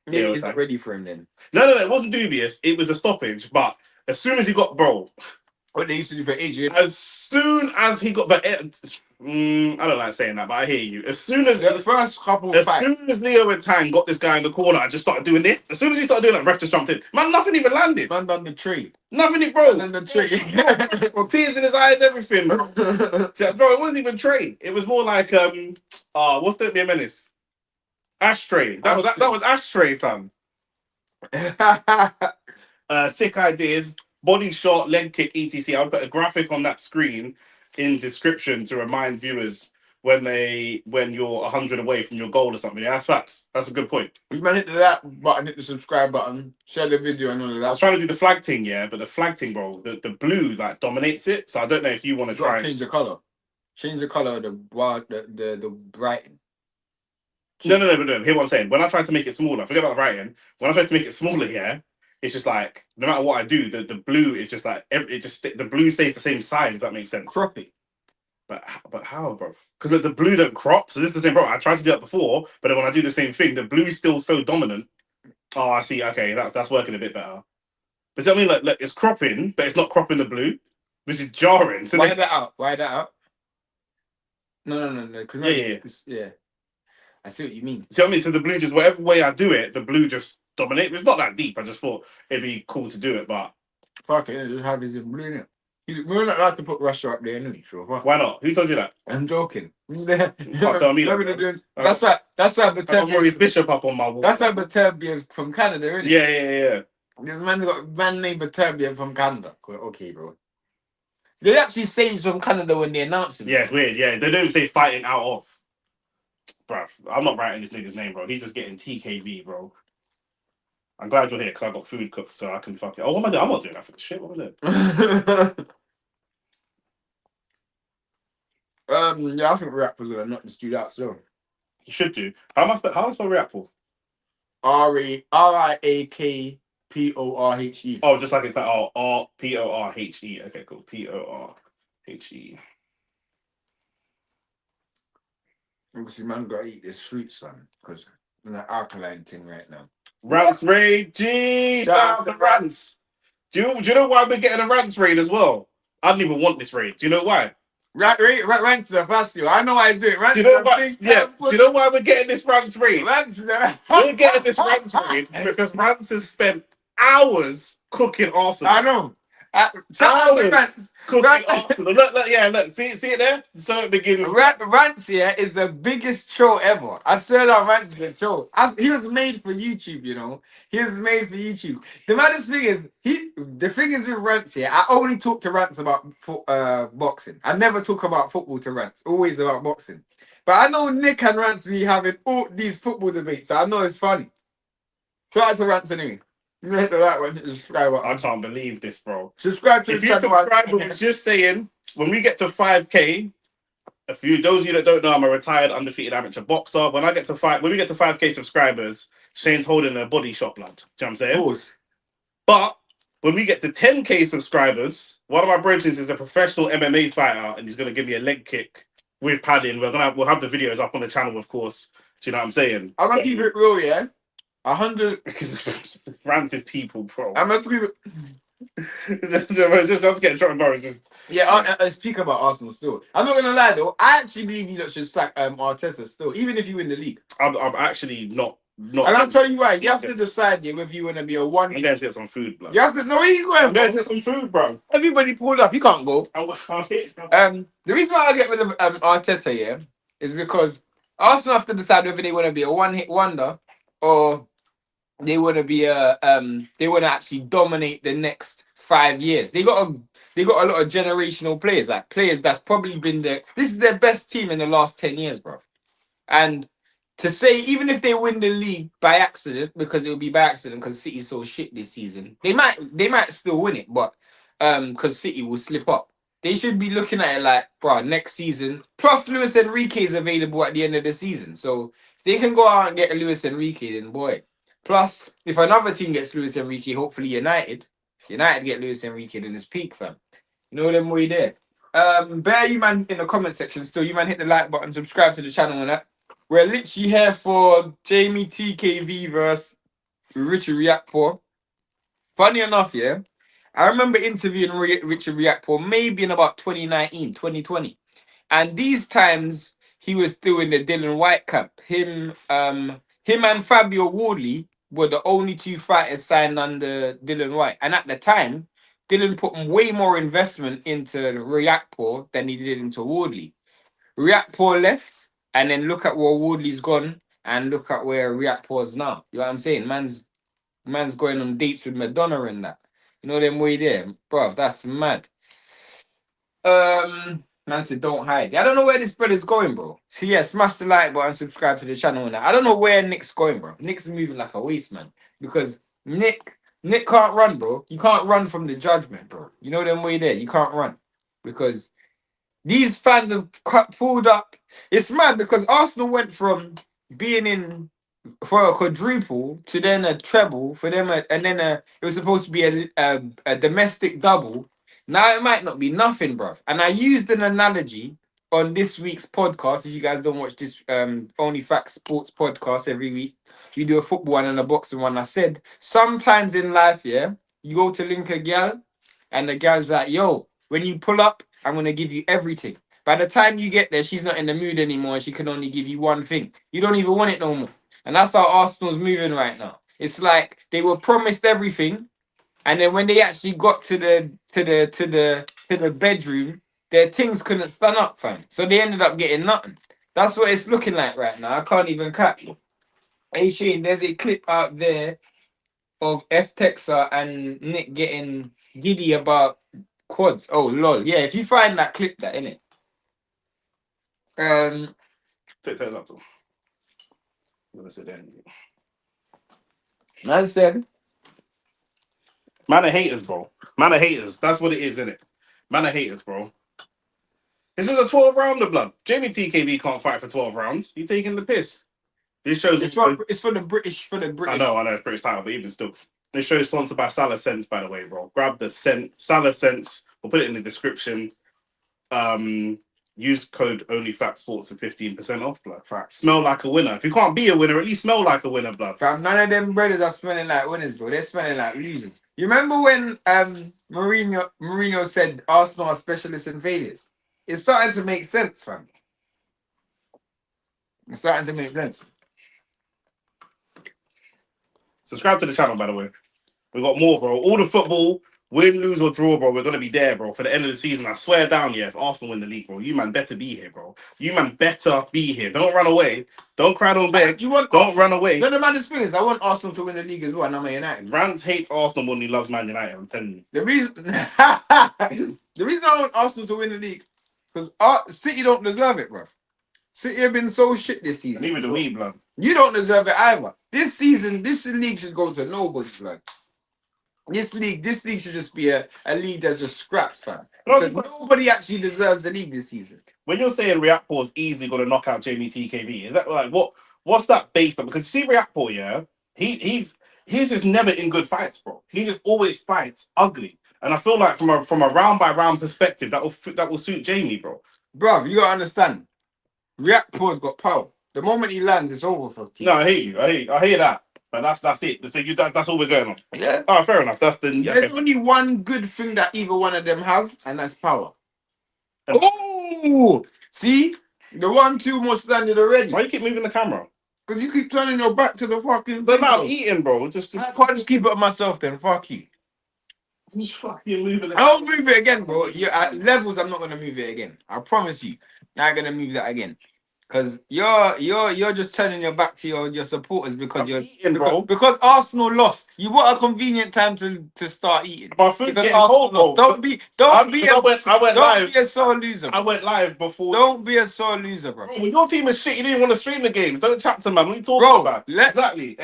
maybe he's not ready for him then. No, it wasn't dubious. It was a stoppage, but as soon as he got what they used to do for Adrian. As soon as he got, but I don't like saying that, but I hear you. As soon as the first couple of fights, soon as Leo and Tang got this guy in the corner, I just started doing this. As soon as he started doing that, ref just jumped in. Man, nothing even landed. Man done the tree. Nothing, bro. Man done the tree. Well, tears in his eyes, everything. Bro, it wasn't even trade. It was more like what's Don't Be a Menace? Ashtray. That was Ashtray, fam. Sick ideas. Body shot, leg kick, etc. I would put a graphic on that screen in description to remind viewers when you're 100 away from your goal or something. Yeah, that's facts. That's a good point. You man hit the that button, hit the subscribe button, share the video and all of that. I was trying to do the flag thing, yeah, but the flag thing, bro, the blue like dominates it. So I don't know if you want to try and change the color. Change the color of the bright. No. Hear what I'm saying. When I tried to make it smaller, forget about the writing. When I tried to make it smaller, yeah. It's just like no matter what I do, the blue is just like the blue stays the same size. If that makes sense. Crop it. But how, bro? Because the blue don't crop. So this is the same, bro. I tried to do that before, but then when I do the same thing, the blue's still so dominant. Oh, I see. Okay, that's working a bit better. But see what I mean? Like it's cropping, but it's not cropping the blue, which is jarring. So Why that out? No. Yeah. I see what you mean. See what I mean? So the blue just whatever way I do it, the blue just dominate. It's not that deep. I just thought it'd be cool to do it, but fuck it, just have his blue in it. We're not allowed to put Russia up there anyway. So why not? Who told you that? I'm joking. Can't tell me that. That's why Maurice Bishop up on my wall. That's why Baterbia's from Canada, really. Yeah. This man got man named Baterbia from Canada. Okay, bro. They actually say he's from Canada when they announce him. Yeah, it's weird. Yeah, they don't even say fighting out of. Bruv, I'm not writing this nigga's name, bro. He's just getting TKV, bro. I'm glad you're here because I got food cooked so I can fuck it. Oh, what am I doing? I'm not doing that for the shit. What am I doing? Yeah, I think React was gonna knock this dude out still. He should do. How am I spell React for? RIAKPORHE. Oh, just like it's like RPORHE. Okay, cool. PORHE. Obviously, man, gotta eat this fruits, man, because in that alkaline thing right now. Rants raid, G. Shout out to Rants. Do you know why we're getting a Rants raid as well? I don't even want this raid. Do you know why? Rants are fast, I know why I do it. Do you know why? Yeah. Do you know why we're getting this Rants raid? We're getting this Rants raid because Rants has spent hours cooking Arsenal. I know. Hours cooking Arsenal. Look, see it there? So it begins. Rants here is the biggest troll ever. I swear that Rants is a troll. He was made for YouTube, He was made for YouTube. The maddest thing is, the thing is with Rants here, I only talk to Rants about boxing. I never talk about football to Rants. Always about boxing. But I know Nick and Rants be having all these football debates, so I know it's funny. Shout out to Rants anyway. Hit the like button, hit the subscribe I button. can't believe this, bro. Subscribe to If the you channel. subscribe, but was just saying, when we get to 5K, those of you that don't know, I'm a retired undefeated amateur boxer. When we get to 5K subscribers, Shane's holding a body shop, blood. Do you know what I'm saying? Of course. But when we get to 10K subscribers, one of my brothers is a professional MMA fighter, and he's gonna give me a leg kick with padding. We'll have the videos up on the channel, of course. Do you know what I'm saying? I'm gonna keep it real, yeah. 100. Francis people, bro. I'm gonna keep it. it's just getting trouble, bro. It's just I speak about Arsenal still. I'm not gonna lie though. I actually believe you lot should sack Arteta still, even if you win the league. I'm actually not. And I'll tell you why. You have to decide whether you want to be a one. I'm going to get some food, bro. You have to know where you going. I'm going to get some food, bro. Everybody pulled up. You can't go. The reason why I get rid of Arteta, yeah, is because Arsenal have to decide whether they want to be a one-hit wonder or they want to be they want to actually dominate the next 5 years. They got a lot of generational players, like players that's probably been there. This is their best team in the last 10 years, bro. And to say, even if they win the league by accident, because it will be by accident because City's so shit this season, they might still win it, but because City will slip up. They should be looking at it like, bro, next season. Plus, Luis Enrique is available at the end of the season. So if they can go out and get a Luis Enrique, then boy. Plus, if another team gets Luis Enrique, hopefully United. If United get Luis Enrique, then it's peak, fam. You know them way there. Bear you man in the comment section still. You man hit the like button, subscribe to the channel and that. We're literally here for Jamie TKV versus Richard Riakporhe. Funny enough, yeah, I remember interviewing Richard Riakporhe maybe in about 2019, 2020. And these times he was still in the Dylan White camp. Him and Fabio Wardley were the only two fighters signed under Dylan White. And at the time, Dylan put way more investment into Riakporhe than he did into Wardley. Riakporhe left. And then look at where Wardley's gone and look at where Riakporhe's now. You know what I'm saying? Man's going on dates with Madonna and that. You know them way there. Bruv, that's mad. Man said don't hide. I don't know where this brother's going, bro. So yeah, smash the like button, subscribe to the channel and that. I don't know where Nick's going, bro. Nick's moving like a waste, man. Because Nick can't run, bro. You can't run from the judgment, bro. You know them way there. You can't run. Because these fans have pulled up. It's mad because Arsenal went from being in for a quadruple to then a treble for them, and then it was supposed to be a domestic double. Now it might not be nothing, bruv. And I used an analogy on this week's podcast. If you guys don't watch this OnlyFacts Sports podcast every week, we do a football one and a boxing one. I said sometimes in life, yeah, you go to link a gal, and the gal's like, yo, when you pull up, I'm going to give you everything. By the time you get there, she's not in the mood anymore. And she can only give you one thing. You don't even want it no more. And that's how Arsenal's moving right now. It's like they were promised everything. And then when they actually got to the bedroom, their things couldn't stand up, fam. So they ended up getting nothing. That's what it's looking like right now. I can't even cap you. Hey Shane, there's a clip out there of F Texer and Nick getting giddy about quads. Oh lol. Yeah, if you find that clip, that innit. Take that laptop. I'm gonna sit there. Man said, Man of haters, bro. Man of haters. That's what it is, innit? Man of haters, bro. This is a 12 rounder, blood. Jamie TKV can't fight for 12 rounds. You taking the piss. This shows it's for the British. I know it's British title, but even still. This show is sponsored by Salah Sense, by the way, bro. Grab the Salah Sense. We'll put it in the description. Use code OnlyFacts Sports for 15% off, blood. Fact. Smell like a winner. If you can't be a winner, at least smell like a winner, blood. Fam, none of them brothers are smelling like winners, bro. They're smelling like losers. You remember when Mourinho said Arsenal are specialists in failures? It's starting to make sense, fam. It's starting to make sense. Subscribe to the channel, by the way. We got more, bro. All the football, win, lose, or draw, bro. We're gonna be there, bro, for the end of the season. I swear down, yeah. If Arsenal win the league, bro, you man better be here, bro. You man better be here. Don't run away. Don't cry, don't beg. Don't run away. No, the maddest thing is, I want Arsenal to win the league as well, and I'm a United. Rans hates Arsenal more than he loves Man United. I'm telling you. The reason I want Arsenal to win the league because City don't deserve it, bro. City have been so shit this season. Neither do we, blood. You don't deserve it either. This season, this league should go to nobody, blood. This league should just be a league that's just scraps, fam. Because nobody actually deserves the league this season. When you're saying Reactpor's easily going to knock out Jamie TKV, is that like what's that based on? Because you see Reactpor, yeah, he's just never in good fights, bro. He just always fights ugly, and I feel like from a round by round perspective, that will suit Jamie, bro. Bro, you gotta understand. Reactpor's got power. The moment he lands, it's over for TKV. No, I hear you. I hear that. But that's it. So that's all we're going on. Yeah. Oh, fair enough. That's the. There's only one good thing that either one of them have, and that's power. Oh, see, the 1-2 more standard already. Why you keep moving the camera? Because you keep turning your back to the fucking. But I'm eating, bro. I can't just keep it on myself then. Fuck you. Just fucking moving. I won't move it again, bro. At levels, I'm not gonna move it again. I promise you. I'm gonna move that again. Because you're just turning your back to your supporters because because Arsenal lost. You want a convenient time to start eating. My food's getting cold, bro. Don't be a sore loser. I went live before. Don't be a sore loser, bro. When your team is shit, you didn't want to stream the games. Don't chat to man. What are you talking about? Exactly.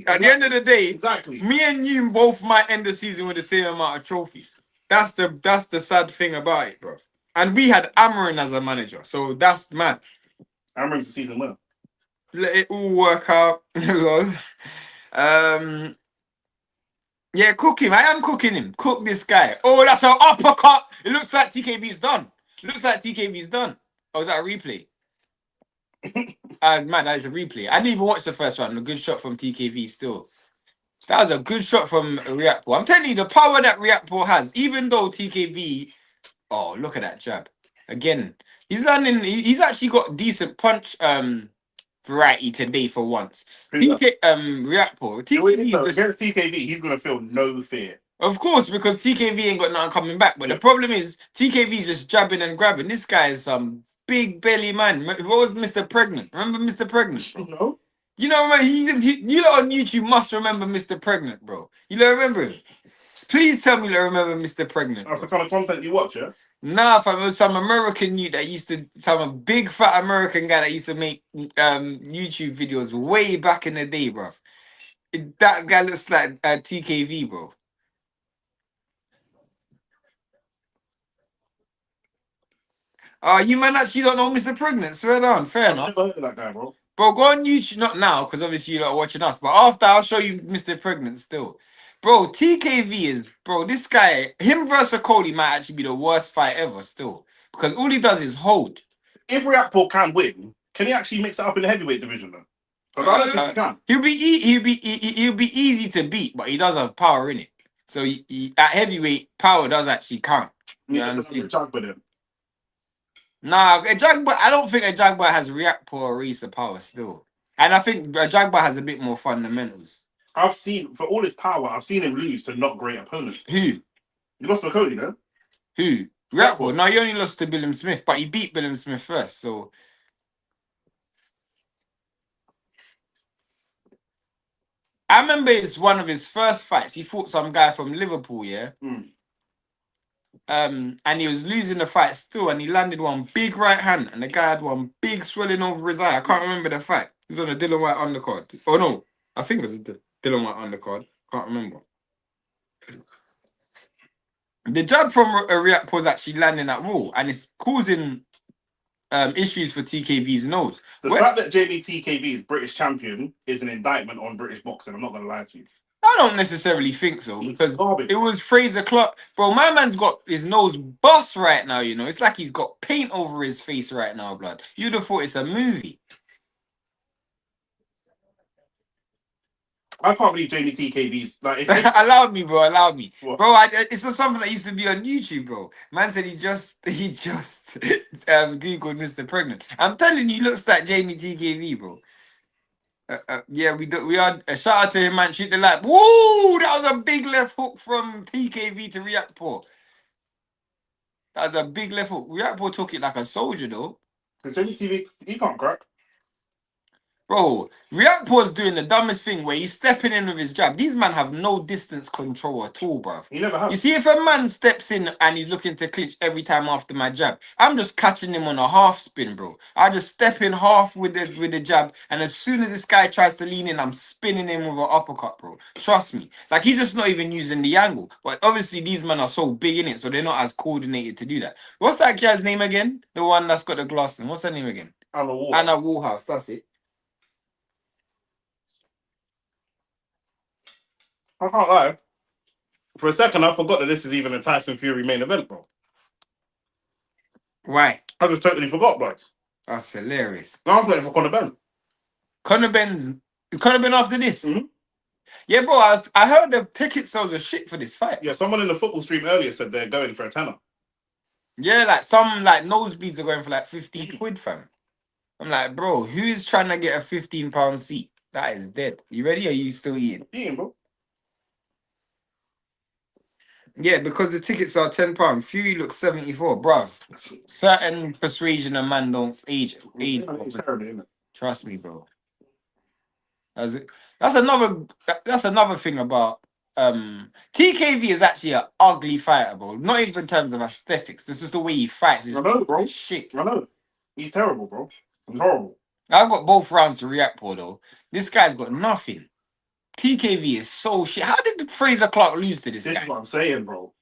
At the end of the day, exactly. Me and you both might end the season with the same amount of trophies. That's the sad thing about it, bro. And we had Amarin as a manager, so that's mad. Amarin's the season winner. Let it all work out. Yeah, cook him. I am cooking him. Cook this guy. Oh, that's an uppercut. It looks like TKV's done. Oh, is that a replay? Man, that is a replay. I didn't even watch the first round. A good shot from TKV still. That was a good shot from Reactpor. I'm telling you, the power that Reactpor has, even though TKV... Oh, look at that jab. Again, he's landing... He's actually got decent punch variety today for once. Reactpor. Against TKV, he's going to feel no fear. Of course, because TKV ain't got nothing coming back. But the problem is, TKV's just jabbing and grabbing. This guy is some big belly man. What was Mr. Pregnant? Remember Mr. Pregnant? No. You know, you lot on YouTube must remember Mr. Pregnant, bro. You don't remember him? Please tell me you remember Mr. Pregnant. That's the kind of content you watch, yeah? Nah, fam, it was some American youth that used to, some big fat American guy that used to make YouTube videos way back in the day, bro. That guy looks like TKV, bro. You man actually don't know Mr. Pregnant. Swear down, fair enough. I've never heard of that guy, bro. Bro, go on YouTube, not now, because obviously you're not watching us, but after I'll show you Mr. Pregnant still. Bro, TKV is, bro, this guy, him versus Cody might actually be the worst fight ever still. Because all he does is hold. If Reactpor can win, can he actually mix it up in the heavyweight division though? I don't think he can. He'll be easy to beat, but he does have power in it. So at heavyweight, power does actually count. Nah, a Jagba, I don't think a Jagba has Reactpor or Risa power still. And I think a Jagba has a bit more fundamentals. I've seen, for all his power, I've seen him lose to not great opponents. Who? He lost to Cody, no? Who? Reactpor? No, he only lost to Billam Smith, but he beat Billam Smith first, so... I remember it's one of his first fights. He fought some guy from Liverpool, yeah? And he was losing the fight still, and he landed one big right hand, and the guy had one big swelling over his eye. I can't remember the fight. He was on a Dylan White undercard. Oh, no. I think it was a Dylan White undercard. Can't remember. The jab from Reactpor is actually landing at Raw, and it's causing issues for TKV's nose. The fact that Jamie TKV is British champion is an indictment on British boxing. I'm not going to lie to you. I don't necessarily think so, because it was Fraser Clarke. Bro, my man's got his nose bust right now, you know. It's like he's got paint over his face right now, blood. You'd have thought it's a movie. I can't believe Jamie TKV's like. Allowed me, bro. Allowed me, what? bro. It's just something that used to be on YouTube, bro. Man said he just googled Mr. Pregnant. I'm telling you, he looks like Jamie TKV, bro. Yeah, we are. Shout out to him, man. Shoot the light. Woo! That was a big left hook from TKV to Reactpor. That was a big left hook. Reactpor took it like a soldier, though. Because Jamie TV, he can't crack. Bro, Riakpor's doing the dumbest thing where he's stepping in with his jab. These men have no distance control at all, bruv. He never has. You see, if a man steps in and he's looking to clinch every time after my jab, I'm just catching him on a half spin, bro. I just step in half with the jab, and as soon as this guy tries to lean in, I'm spinning him with an uppercut, bro. Trust me. Like, he's just not even using the angle. But obviously, these men are so big in it, so they're not as coordinated to do that. What's that guy's name again? The one that's got the glass in. What's her name again? Anna Warhouse. That's it. I can't lie. For a second, I forgot that this is even a Tyson Fury main event, bro. Why? I just totally forgot, bro. That's hilarious. Now I'm playing for Conor Benn. Is Conor Benn after this? Mhm. Yeah, bro. I heard the ticket sales are shit for this fight. Yeah, someone in the football stream earlier said they're going for a tenner. Yeah, like some like nosebleeds are going for like 15 quid, fam. I'm like, bro, who is trying to get a £15 seat? That is dead. You ready? Or are you still eating? Eating, bro. Yeah, because the tickets are £10. Fury looks 74, bruv. Certain persuasion a man don't age. It's terrible, isn't it? Trust me, bro. That's another thing about TKV is actually an ugly fighter, bro. Not even in terms of aesthetics. This is the way he fights. I know, bro. Shit. I know. He's terrible, bro. He's horrible. I've got both rounds to react for though. This guy's got nothing. TKV is so shit. How did Fraser Clarke lose to this guy? This is what I'm saying, bro.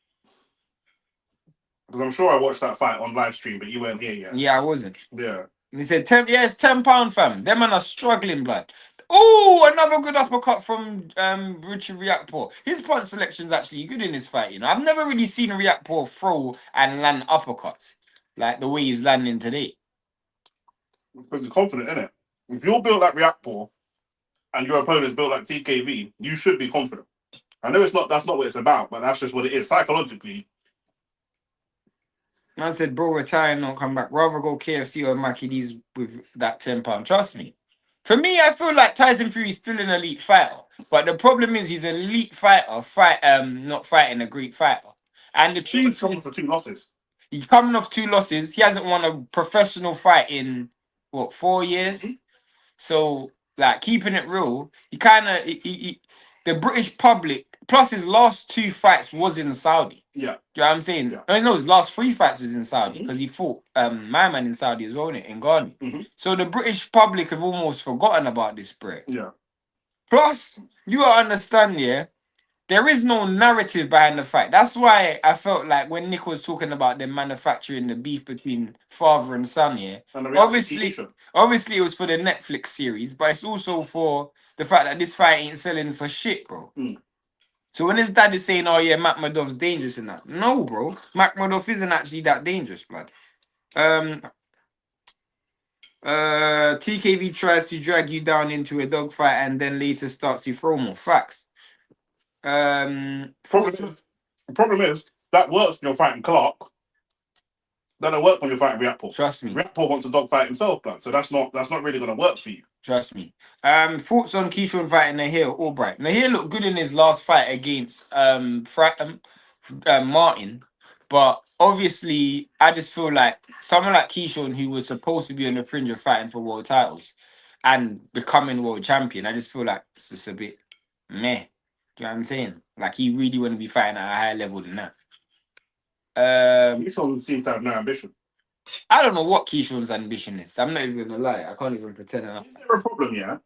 Because I'm sure I watched that fight on live stream, but you weren't here yet. Yeah, I wasn't. Yeah. And he said, it's £10, fam. Them man are struggling, blood. Oh, another good uppercut from Richard Riakporhe. His punch selection's actually good in this fight, you know. I've never really seen Riakporhe throw and land uppercuts like the way he's landing today. Because he's confident, innit? If you're built like Riakporhe and your opponent's built like TKV, you should be confident. I know that's not what it's about, but that's just what it is. Psychologically. Man said, bro, retire and not come back. Rather go KFC or Mackie D's with that £10. Trust me. For me, I feel like Tyson Fury is still an elite fighter. But the problem is he's an elite fighter, not fighting a great fighter. And the truth is, coming for 2 losses. He's coming off 2 losses. He hasn't won a professional fight in, 4 years? Mm-hmm. So, like, keeping it real, the British public, plus his last 2 fights was in Saudi. Yeah. Do you know what I'm saying? Yeah. No, his last 3 fights was in Saudi because he fought my man in Saudi as well, in Ghana. Mm-hmm. So the British public have almost forgotten about this Brit. Yeah. Plus, you gotta understand, yeah, there is no narrative behind the fight. That's why I felt like when Nick was talking about them manufacturing the beef between father and son, yeah, and obviously it was for the Netflix series, but it's also for the fact that this fight ain't selling for shit, bro. Mm. So when his dad is saying, oh yeah, Makhmudov's dangerous in that. No, bro. Makhmudov isn't actually that dangerous, blood. TKV tries to drag you down into a dogfight and then later starts to throw more. Facts. The problem is that works when you're fighting Clarke. That don't work when you're fighting Riakporhe. Trust me. Riakporhe wants a dogfight himself, blood. So that's not really gonna work for you. Trust me. Thoughts on Keyshawn fighting Nahir Albright. Nahir looked good in his last fight against Martin, but obviously I just feel like someone like Keyshawn, who was supposed to be on the fringe of fighting for world titles and becoming world champion, I just feel like it's just a bit meh. Do you know what I'm saying? Like he really want to be fighting at a higher level than that. Keyshawn seems to have no ambition. I don't know what Keyshawn's ambition is. I'm not even gonna lie. I can't even pretend. Is there a problem, yeah?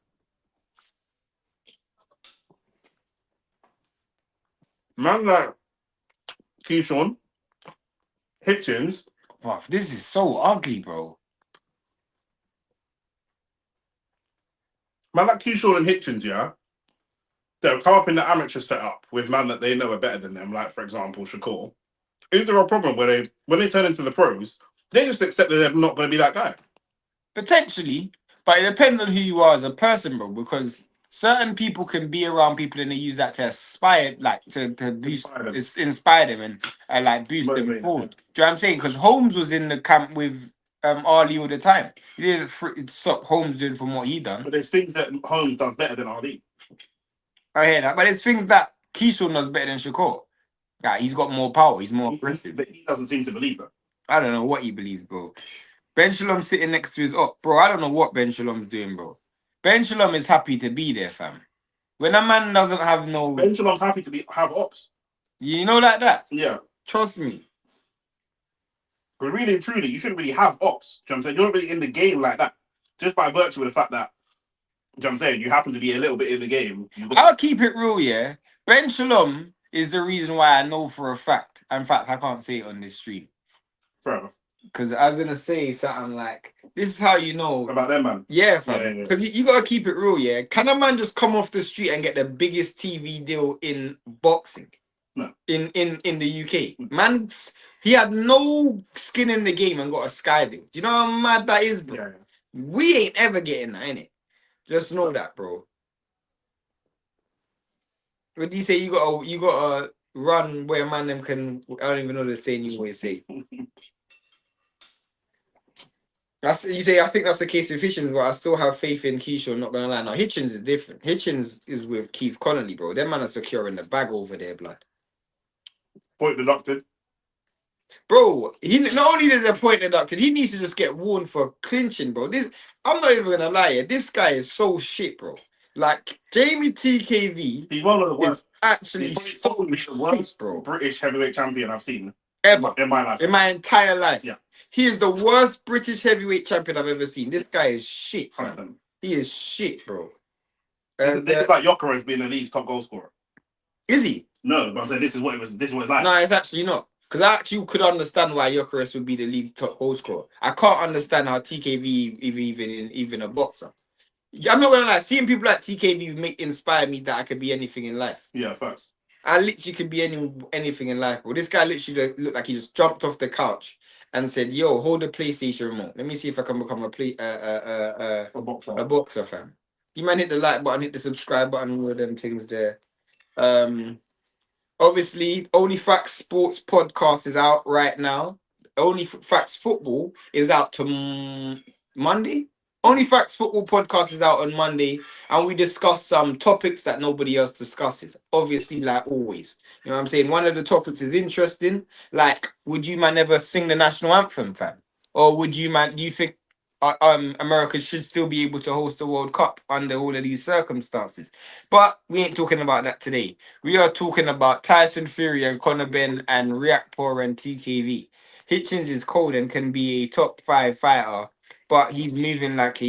Man like Keyshawn, Hitchens. Wow, this is so ugly, bro. Man like Keyshawn and Hitchens, yeah? They'll come up in the amateur setup with man that they know are better than them, like for example, Shakur. Is there a problem where when they turn into the pros, they just accept that they're not going to be that guy? Potentially, but it depends on who you are as a person, bro. Because certain people can be around people and they use that to aspire, like to boost, inspire them and like boost them forward. Do you know what I'm saying? Because Holmes was in the camp with Ali all the time. He didn't stop Holmes doing from what he done. But there's things that Holmes does better than Ali. I hear that, but there's things that Keyshawn does better than Shakur. Yeah, he's got more power. He's more aggressive. But he doesn't seem to believe that. I don't know what he believes, bro. Ben Shalom sitting next to his bro. I don't know what Ben Shalom's doing, bro. Ben Shalom is happy to be there, fam. When a man doesn't have no, Ben Shalom's happy to have ops. you know, like that. Yeah. Trust me. But really and truly, you shouldn't really have ops. Do you know what I'm saying? You're not really in the game like that. Just by virtue of the fact that, do you know what I'm saying? You happen to be a little bit in the game. I'll keep it real, yeah. Ben Shalom is the reason why I know for a fact. In fact, I can't say it on this stream. Fair enough. Because I was going to say something like, this is how you know. About them, man. Yeah, fam. Because you got to keep it real, yeah. Can a man just come off the street and get the biggest TV deal in boxing? No. In the UK? Man, he had no skin in the game and got a Sky deal. Do you know how mad that is, bro? Yeah. We ain't ever getting that, innit? Just know that, bro. What do you say? You gotta run where man them can. I don't even know the saying you always say. That's you say. I think that's the case with Hitchens, but I still have faith in Keisha. I'm not gonna lie. Now Hitchens is different. Hitchens is with Keith Connolly, bro. Them man are securing the bag over there, blood. Point deducted. Bro, he not only does a point deducted, he needs to just get warned for clinching, bro. This I'm not even gonna lie. This guy is so shit, bro. Like Jamie TKV, he's one of the worst. Actually, he's probably the worst bro. British heavyweight champion I've seen ever in my life. In my entire life. Yeah. He is the worst British heavyweight champion I've ever seen. This guy is shit, fam. He is shit, bro. They did like Gyökeres being the league's top goal scorer. Is he? No, but I'm saying this is what it was. This is what it's like. No, it's actually not. Because I actually could understand why Gyökeres would be the league top goal scorer. I can't understand how TKV even a boxer. I'm not gonna lie. Seeing people like TKV inspire me that I could be anything in life. Yeah, first. I literally could be anything in life, bro. This guy literally looked like he just jumped off the couch and said, "Yo, hold the PlayStation remote. Let me see if I can become a boxer fan." You man hit the like button, hit the subscribe button, all of them things there. Obviously, OnlyFacts Sports podcast is out right now. OnlyFacts Football is out to Monday. OnlyFacts Football podcast is out on Monday, and we discuss some topics that nobody else discusses. Obviously, like always, you know what I'm saying. One of the topics is interesting. Like, would you man ever sing the national anthem, fam? Or would you man? Do you think America should still be able to host the World Cup under all of these circumstances? But we ain't talking about that today. We are talking about Tyson Fury and Conor Benn and Riakporhe and TKV. Hitchens is cold and can be a top 5 fighter, but he's moving like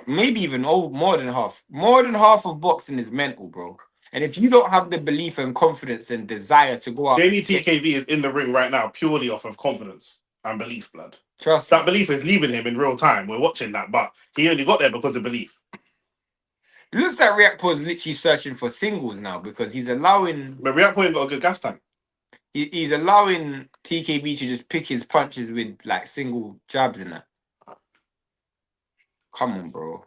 maybe even more than half. More than half of boxing is mental, bro. And if you don't have the belief and confidence and desire to go out, Jamie TKV is in the ring right now purely off of confidence and belief, blood. Trust that belief is leaving him in real time. We're watching that, but he only got there because of belief. It looks like Riakporhe is literally searching for singles now because he's allowing. But Riakporhe ain't got a good gas tank. He's allowing TKB to just pick his punches with like single jabs in that. Come on, bro.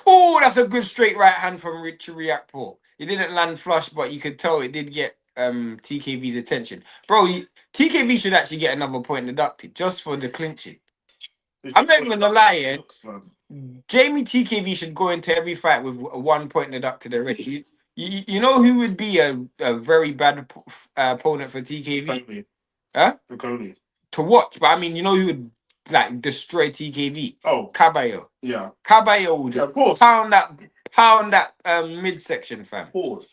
Oh, that's a good straight right hand from Riakporhe. He didn't land flush, but you could tell it did get TKV's attention. Bro, TKV should actually get another point deducted just for the clinching. I'm not even gonna lie here. Jamie TKV should go into every fight with 1 point deducted already. You know who would be a very bad opponent for TKV? Huh? To watch, but I mean, you know who would like destroy TKV? Oh, Cabello. Yeah. Cabello would just pound that midsection, fam. Pause.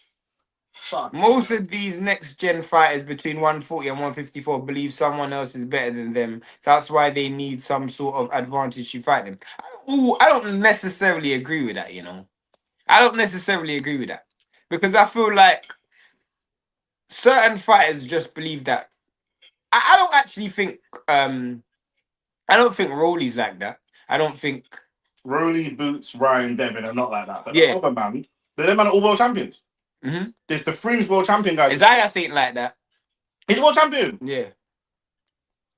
Most of these next gen fighters between 140 and 154 believe someone else is better than them. That's why they need some sort of advantage to fight them. I don't necessarily agree with that, you know. I don't necessarily agree with that. Because I feel like certain fighters just believe that. I don't actually think I don't think Rolly's like that. I don't think Rolly, Boots, Ryan, Devin are not like that. But yeah, the other man, them man are all world champions. Mm-hmm. There's the fringe world champion guys. Isaiah ain't like that. He's world champion. Yeah.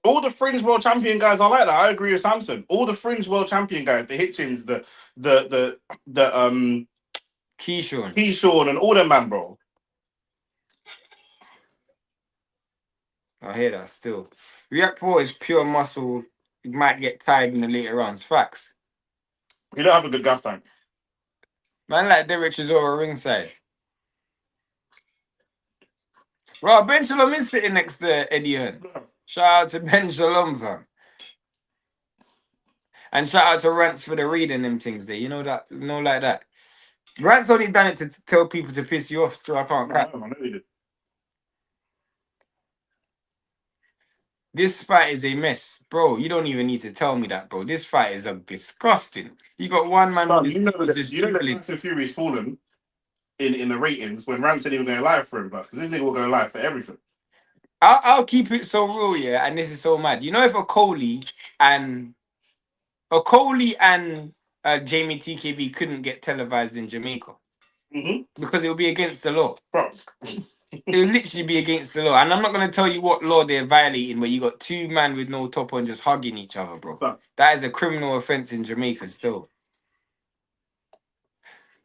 All the fringe world champion guys are like that. I agree with Samson. All the fringe world champion guys, the Hitchens, the Keyshawn and all them man, bro. I hear that still. Riakporhe is pure muscle. He might get tired in the later rounds. Facts. He don't have a good gas tank. Man like Derek Chisora ringside. Bro, Ben Shalom is sitting next to Eddie Hearn. Shout out to Ben Shalom, fam. And shout out to Rants for the reading them things there. You know that, like that. Rants only done it to tell people to piss you off, so I can't crack. I know he did. This fight is a mess, bro. You don't even need to tell me that, bro. This fight is a disgusting. You got one man. Bro, you know that Tyson Fury's fallen in the ratings when Rance ain't even going live for him, but because this nigga will go live for everything. I'll keep it so real, yeah, and this is so mad. You know, if Okoli and Jamie TKB couldn't get televised in Jamaica because it would be against the law. Bro. It would literally be against the law, and I'm not gonna tell you what law they're violating. Where you got two men with no top on just hugging each other, bro. That is a criminal offense in Jamaica still.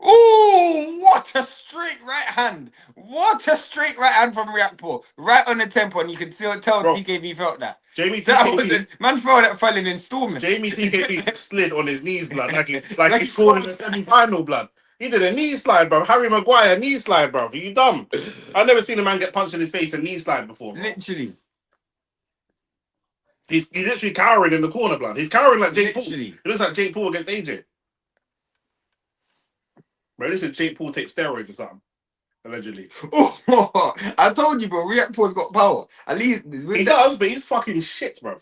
Oh, what a straight right hand! What a straight right hand from Reactpour, right on the tempo, and you can still tell TKB felt that. Jamie TKB, man felt that fell in installments. Jamie TKB slid on his knees, blood, like he scored in the semi-final, blood. He did a knee slide, bro. Harry Maguire knee slide, bro. Are you dumb? I've never seen a man get punched in his face and knee slide before, bro. Literally. He's literally cowering in the corner, blood. He's cowering like Jake Paul. He looks like Jake Paul against AJ. Bro, this is Jake Paul takes steroids or something. Allegedly. Oh, I told you, bro. Reactpour's got power. At least he does, but he's fucking shit, bro.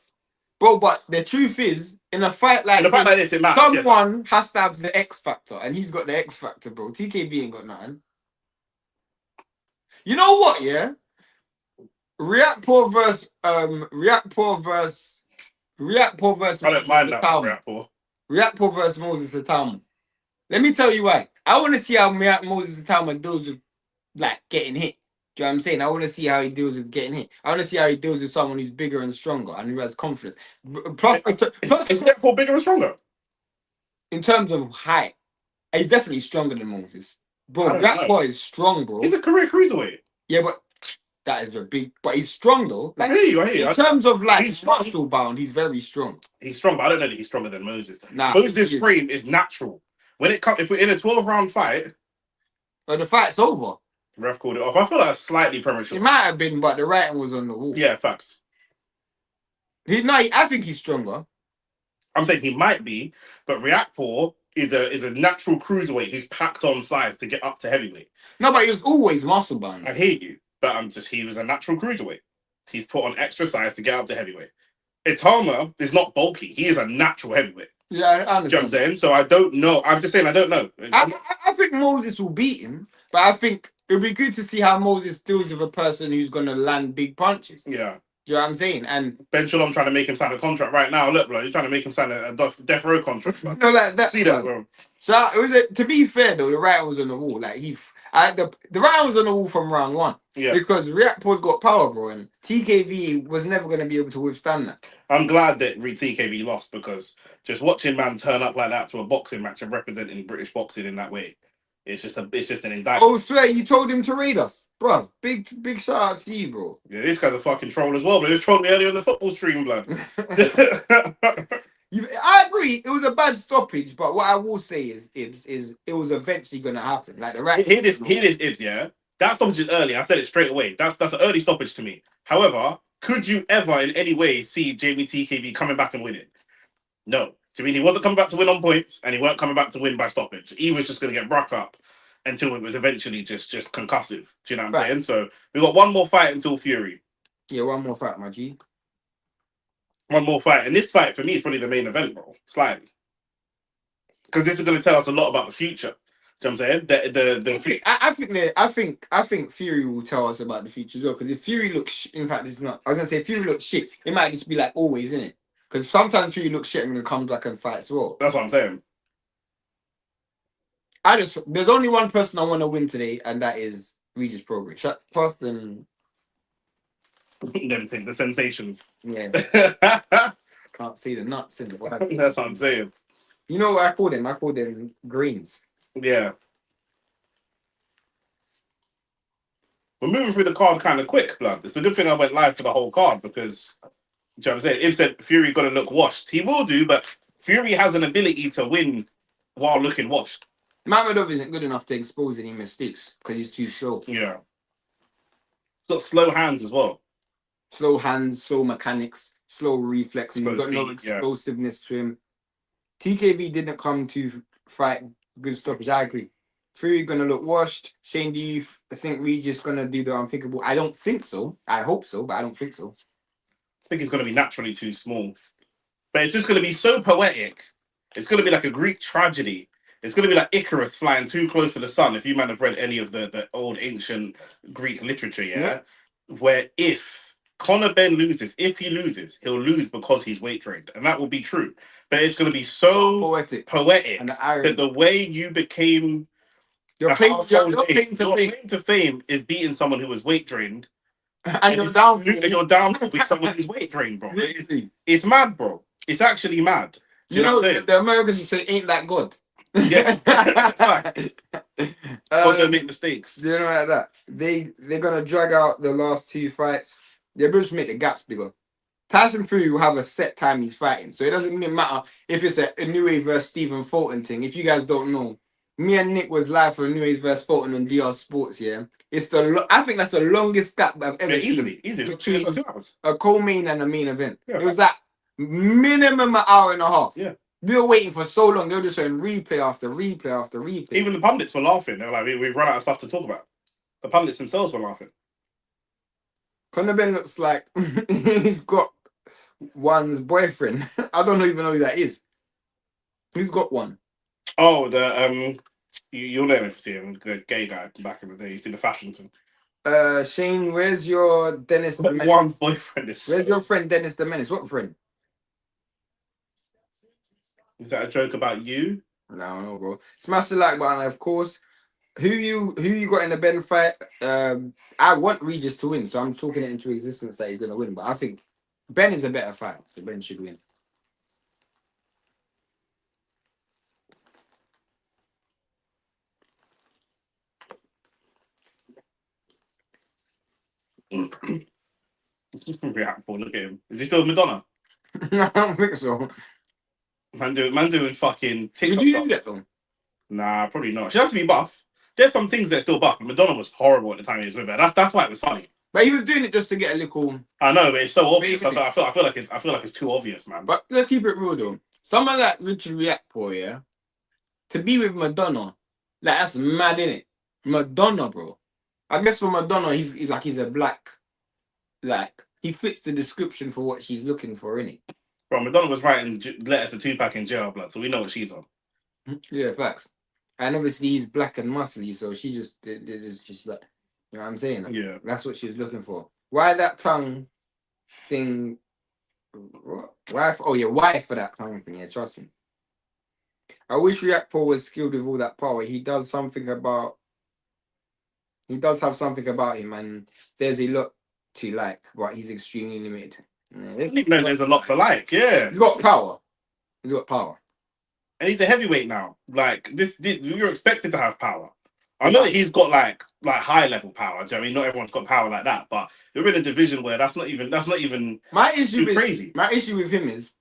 Bro, but the truth is, in a fight like this, it matters, someone has to have the X factor, and he's got the X factor, bro. TKB ain't got nothing. You know what? Yeah, Reactpour versus Reactpour versus. I don't mind that Reactpour. Reactpour versus Moses Atama. Let me tell you why. I want to see how Moses Atama deals with like getting hit. Do you know what I'm saying? I want to see how he deals with getting hit. I want to see how he deals with someone who's bigger and stronger and who has confidence. Plus, is Reactpour bigger and stronger? In terms of height, he's definitely stronger than Moses. Bro, Reactpour is strong, bro. He's a career cruiserweight. Yeah, but that is a big... But he's strong, though. Like, I hear you. In terms of, like, he's muscle bound, he's very strong. He's strong, but I don't know that he's stronger than Moses. Nah, Moses' frame is natural. When it comes... If we're in a 12-round fight... But the fight's over. Ref called it off. I feel like it's slightly premature. It might have been, but the writing was on the wall. Yeah, facts. I think he's stronger. I'm saying he might be, but Reactpour is a natural cruiserweight who's packed on size to get up to heavyweight. No, but he was always muscle bound. I hear you, but he was a natural cruiserweight. He's put on extra size to get up to heavyweight. Itama is not bulky. He is a natural heavyweight. Yeah, I understand. Do you know what I'm saying? So I don't know. I'm just saying I don't know. I think Moses will beat him, but I think it'll be good to see how Moses deals with a person who's going to land big punches. Yeah. Do you know what I'm saying? And Ben Shalom trying to make him sign a contract right now. Look, bro, he's trying to make him sign a death row contract. No, like that. See that, bro? So to be fair though, the writing was on the wall. Like the writing was on the wall from round one. Yeah. Because Reactpour's got power, bro, and TKV was never going to be able to withstand that. I'm glad that TKV lost because just watching man turn up like that to a boxing match and representing British boxing in that way, it's just an indictment. Oh, swear, you told him to raid us, bro. Big shout out to you, bro. Yeah, this guy's a fucking troll as well, but he was trolling me earlier on the football stream, blood. I agree, it was a bad stoppage, but what I will say is it was eventually going to happen. Like the right. Here this Ibs, yeah. That stoppage is early. I said it straight away. That's an early stoppage to me. However, could you ever in any way see Jamie TKV coming back and winning? No. Do you mean he wasn't coming back to win on points and he weren't coming back to win by stoppage? He was just going to get broke up until it was eventually just concussive. Do you know what I'm saying? So we got one more fight until Fury. Yeah, one more fight, my G. One more fight. And this fight for me is probably the main event, bro. Slightly. Because this is going to tell us a lot about the future. Do you know what I'm saying? I think Fury will tell us about the future as well. Because if Fury looks, in fact, it's not. I was gonna say if Fury looks shit, it might just be like always, isn't it? Because sometimes Fury looks shit and then comes back and fights well. That's what I'm saying. There's only one person I want to win today, and that is Regis Prograis. Past them. The sensations. Yeah. Can't see the nuts in the way. That's what I'm saying. You know what I call them? I call them greens. Yeah. We're moving through the card kind of quick, blood. It's a good thing I went live for the whole card because, you know what I'm saying? If said Fury got to look washed, he will do, but Fury has an ability to win while looking washed. Makhmudov isn't good enough to expose any mistakes because he's too slow. Yeah. He's got slow hands as well. Slow hands, slow mechanics, slow reflexes. He's got no explosiveness to him. TKB didn't come to fight good stoppage. I agree. Fury gonna look washed. Shane, do you think Regis gonna do the unthinkable? I don't think so. I hope so, but I don't think so. I think it's going to be naturally too small. But it's just going to be so poetic. It's going to be like a Greek tragedy. It's going to be like Icarus flying too close to the sun. If you might have read any of the old ancient Greek literature, yeah? Where if Conor Benn loses, if he loses, he'll lose because he's weight trained. And that will be true. But it's going to be so poetic. poetic And that the way you became your a claim, household your name, claim to your fame, claim to fame is beating someone who was weight trained. and you're down. And you're down with someone who's weight trained, bro. Literally. It's mad, bro. It's actually mad. Do You know know, what I'm saying? the Americans say ain't that God. Yeah. God don't make mistakes. You know, like that. They're gonna drag out the last two fights. They're just make the gaps bigger. Tyson Fury will have a set time he's fighting, so it doesn't matter if it's a Inoue versus Stephen Fulton thing. If you guys don't know, me and Nick was live for Inoue versus Fulton on DR Sports. Yeah, it's I think that's the longest gap I've ever seen Easily between 2 hours. a co-main and a main event. Yeah, it was like minimum an hour and a half. Yeah. We were waiting for so long. They were just showing replay after replay after replay. Even the pundits were laughing. They were like, we've run out of stuff to talk about. The pundits themselves were laughing. Conor Benn looks like he's got one's boyfriend. I don't even know who that is. Who's got one? Oh, you'll never see him. The gay guy back in the day. He's in the fashion thing. Shane, where's your Dennis the Menace? One's boyfriend is. Where's your friend Dennis the Menace? What friend? Is that a joke about you? No, bro. Smash the like button, of course. Who you got in the Benn fight? I want Regis to win, so I'm talking it into existence that he's gonna win. But I think Benn is a better fight, so Benn should win. Look at him. Is he still Madonna? I don't think so. Man doing fucking TikTok. Did you do that though? Nah, probably not. She has to be buff. There's some things that are still buff, but Madonna was horrible at the time he was with her. That's why it was funny. But he was doing it just to get a little. I know, but it's so obvious. I feel like it's too obvious, man. But let's keep it real though. Some of that Richard Riakpo, yeah, to be with Madonna, like that's mad, innit? Madonna, bro. I guess for Madonna, he's a black, like he fits the description for what she's looking for, innit? Bro, Madonna was writing letters to Tupac in jail, blood, so we know what she's on. Yeah, facts. And obviously he's black and muscly, so she just like, you know what I'm saying? Yeah, that's what she was looking for. Why that tongue thing? Why? Why for that tongue thing? Yeah, trust me. I wish Riakpo was skilled with all that power. He does have something about him, and there's a lot to like, but he's extremely limited. No, there's a lot to like. Yeah, he's got power. And he's a heavyweight now. Like this you're expected to have power. I know that he's got like high level power. Do you know what I mean? Not everyone's got power like that, but you're in a division where that's not even my issue too crazy. My issue with him is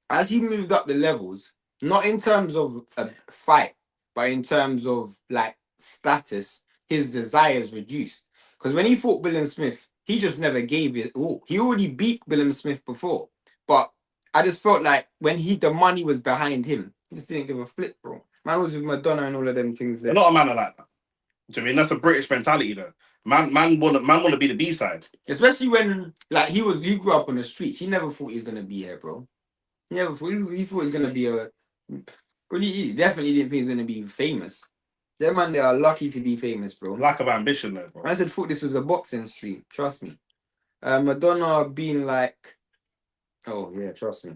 as he moved up the levels, not in terms of a fight, but in terms of like status, his desires reduced. Because when he fought Billam Smith, he just never gave it all. He already beat Billam Smith before, but I just felt like when the money was behind him, he just didn't give a flip, bro. Man was with Madonna and all of them things there. A lot of men are like that. Do you know what I mean? That's a British mentality though. Man want to be the B-side. Especially when like he grew up on the streets. He never thought he was gonna be here, bro. He never thought he thought he was gonna be he definitely didn't think he was gonna be famous. Them man, they are lucky to be famous, bro. Lack of ambition though, bro. I thought this was a boxing stream. Trust me. Madonna being like, oh yeah, trust me.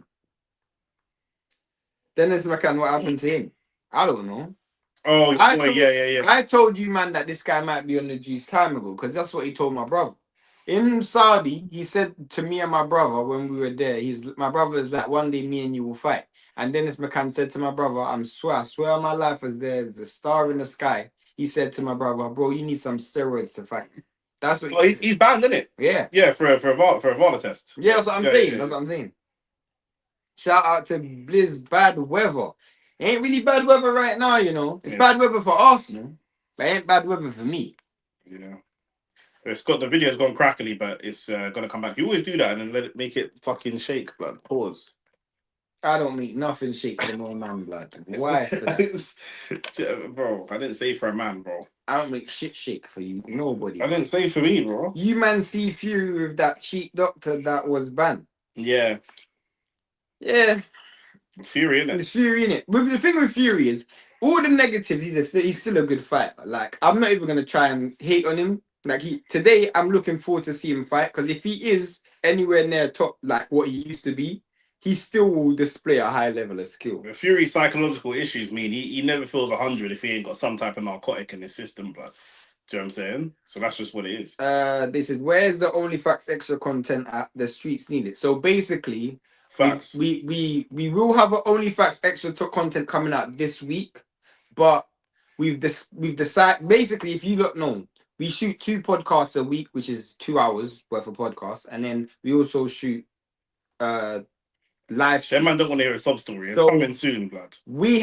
Dennis McCann, what happened to him? I don't know. Oh, yeah. I told you, man, that this guy might be on the juice time ago because that's what he told my brother. In Saudi, he said to me and my brother when we were there, my brother is like, one day me and you will fight. And Dennis McCann said to my brother, I swear on my life as there's a star in the sky. He said to my brother, bro, you need some steroids to fight. That's what he's banned, isn't it? Yeah. Yeah, for a VAR test. Yeah, that's what I'm saying. Yeah. That's what I'm saying. Shout out to Blizz Bad Weather. Ain't really bad weather right now, you know. It's bad weather for Arsenal, but ain't bad weather for me. Yeah. The video's gone crackly, but it's gonna come back. You always do that and then make it fucking shake, blood. Pause. I don't make nothing shake for no man, blood. Why for that? Bro, I didn't say for a man, bro. I don't make shit shake for you. Nobody. I didn't say for me, bro. You man see Fury with that cheap doctor that was banned. Yeah. Yeah. It's Fury, innit? It's Fury, innit? But the thing with Fury is, all the negatives, he's still a good fighter. Like, I'm not even going to try and hate on him. Like, today, I'm looking forward to see him fight. Because if he is anywhere near top, like what he used to be, he still will display a high level of skill. The Fury's psychological issues mean he never feels 100 if he ain't got some type of narcotic in his system, blood. Do you know what I'm saying? So that's just what it is. They said, where's the OnlyFacts extra content at? The streets need it. So basically, Facts. we will have an OnlyFacts extra content coming out this week, but we've decided basically, if you don't know, we shoot 2 podcasts a week, which is 2 hours worth of podcasts, and then we also shoot live streams. That man don't want to hear a sub story. It's So coming soon, blood. we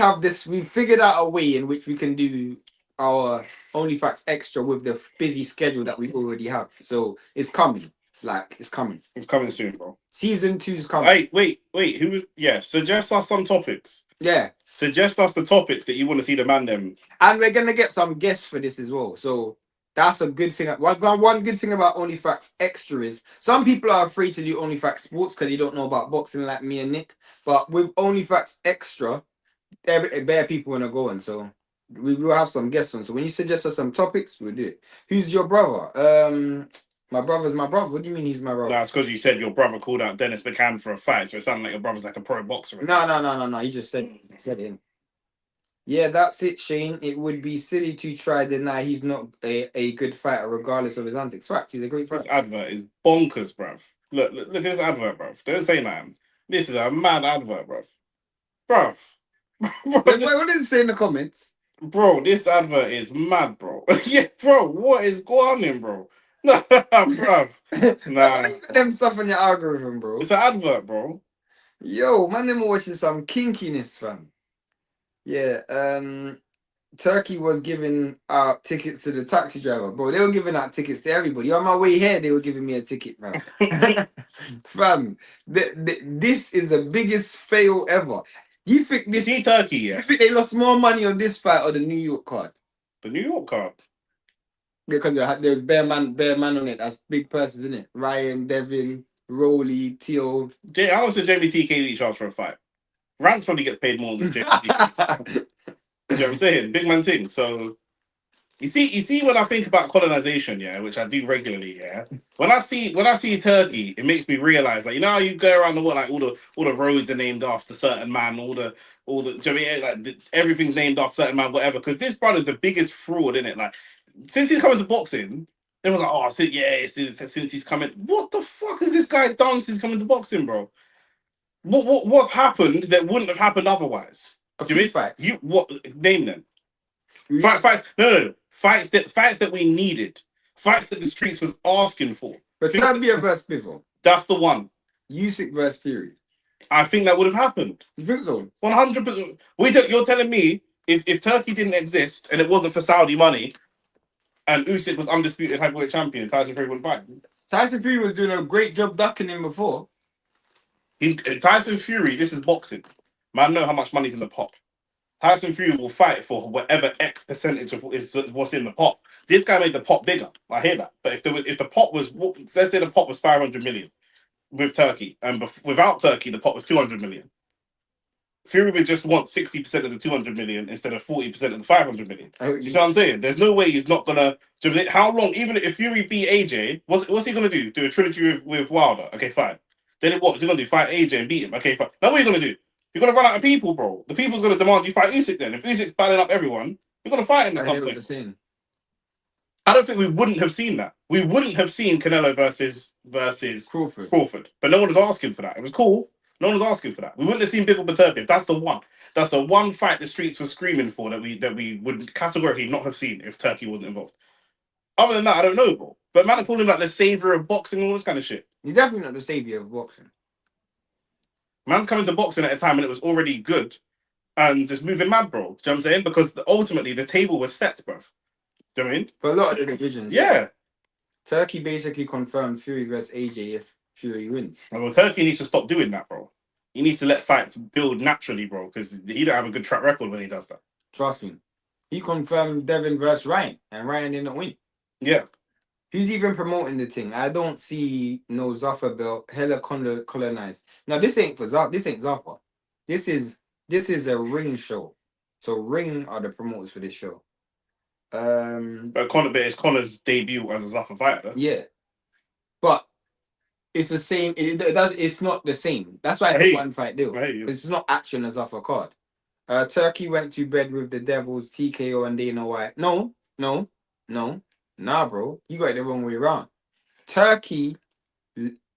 figured out a way in which we can do our OnlyFacts extra with the busy schedule that we already have. So it's coming. Like, it's coming. It's coming soon, bro. Season 2's coming. Hey, wait. Who was? Yeah, suggest us some topics. Yeah. Suggest us the topics that you want to see the man them. And we're gonna get some guests for this as well. So that's a good thing. One good thing about OnlyFacts Extra is some people are afraid to do OnlyFacts Sports because they don't know about boxing like me and Nick. But with OnlyFacts Extra, bare people wanna go on. So we will have some guests on. So when you suggest us some topics, we'll do it. Who's your brother? My brother's my brother. What do you mean he's my brother? No, it's because you said your brother called out Dennis McCann for a fight, so it sounded like your brother's like a pro boxer. No. You just said it. Yeah, that's it, Shane. It would be silly to try deny he's not a good fighter, regardless of his antics. Fact, he's a great fighter. This advert is bonkers, bruv. Look at this advert, bruv. Don't say man. This is a mad advert, bruv. Bruv. What does it say in the comments? Bro, this advert is mad, bro. Yeah, bro, what is going on, bro? Nah, bruv. Nah. You got them stuff on your algorithm, bro. It's an advert, bro. Yo, man, them watching some kinkiness, fam. Yeah, Turkey was giving out tickets to the taxi driver, bro. They were giving out tickets to everybody. On my way here, they were giving me a ticket, fam. Fam, this is the biggest fail ever. You think this? See Turkey, yeah. You think they lost more money on this fight or the New York card? The New York card. Because there's bare man on it. That's big purses, isn't it? Ryan, Devin, Rowley, Teal. How much did Jamie TKD charge for a fight? Rance probably gets paid more than Jamie TKD. You know what I'm saying? Big man thing. So you see when I think about colonization, yeah, which I do regularly, yeah. When I see Turkey, it makes me realize, like, you know how you go around the world, like all the roads are named after certain man, all the do you know what I mean? Like everything's named after certain man, whatever. Because this brother's the biggest fraud, in it. Like, since he's coming to boxing, they was like, oh, since he's coming. What the fuck has this guy done since he's coming to boxing, bro? What's happened that wouldn't have happened otherwise? Do you mean fights? Name them? Fights? No. Fights that we needed. Fights that the streets was asking for. But Serbia versus Bivol. That's the one. Usyk versus Fury. I think that would have happened. You think so? 100%. You're telling me if Turkey didn't exist and it wasn't for Saudi money, and Usyk was undisputed heavyweight champion, Tyson Fury would fight. Tyson Fury was doing a great job ducking him before. Tyson Fury. This is boxing. Man, know how much money's in the pot. Tyson Fury will fight for whatever X percentage of what's in the pot. This guy made the pot bigger. I hear that. But if the pot was, let's say the pot was 500 million with Turkey, and without Turkey, the pot was 200 million. Fury would just want 60% of the 200 million instead of 40% of the 500 million. You see what I'm saying? There's no way he's not gonna. How long? Even if Fury beat AJ, what's he gonna do? Do a trilogy with Wilder? Okay, fine. Then what's he gonna do? Fight AJ and beat him? Okay, fine. Now what are you gonna do? You're gonna run out of people, bro. The people's gonna demand you fight Usyk. Then, if Usyk's battling up everyone, you're gonna fight him at some point. I don't think we wouldn't have seen that. We wouldn't have seen Canelo versus Crawford. But no one was asking for that. It was cool. No one was asking for that. We wouldn't have seen Bivol Beterbiev. That's the one. That's the one fight the streets were screaming for that we would categorically not have seen if Turkey wasn't involved. Other than that, I don't know, bro. But man, I call him like the savior of boxing and all this kind of shit. He's definitely not the savior of boxing. Man's coming to boxing at a time when it was already good and just moving mad, bro. Do you know what I'm saying? Because ultimately the table was set, bro. Do you know what I mean? For a lot of the divisions. Yeah. Turkey basically confirmed Fury versus AJ if Fury wins. Well, Turkey needs to stop doing that, bro. he needs to let fights build naturally, bro, because he don't have a good track record when he does that. Trust me. He confirmed Devin versus Ryan, and Ryan didn't win. Yeah. Who's even promoting the thing? I don't see no Zaffa belt. Hella colonized. Now this ain't for Zaffa. This ain't Zaffa. This is a ring show. So Ring are the promoters for this show. But it's Conor's debut as a Zaffa fighter. Yeah, but it's the same. It's not the same. That's why it's a one fight deal. It's not action as Zaffa card. Turkey went to bed with the Devils, TKO, and Dana White. No. Nah, bro. You got it the wrong way around. Turkey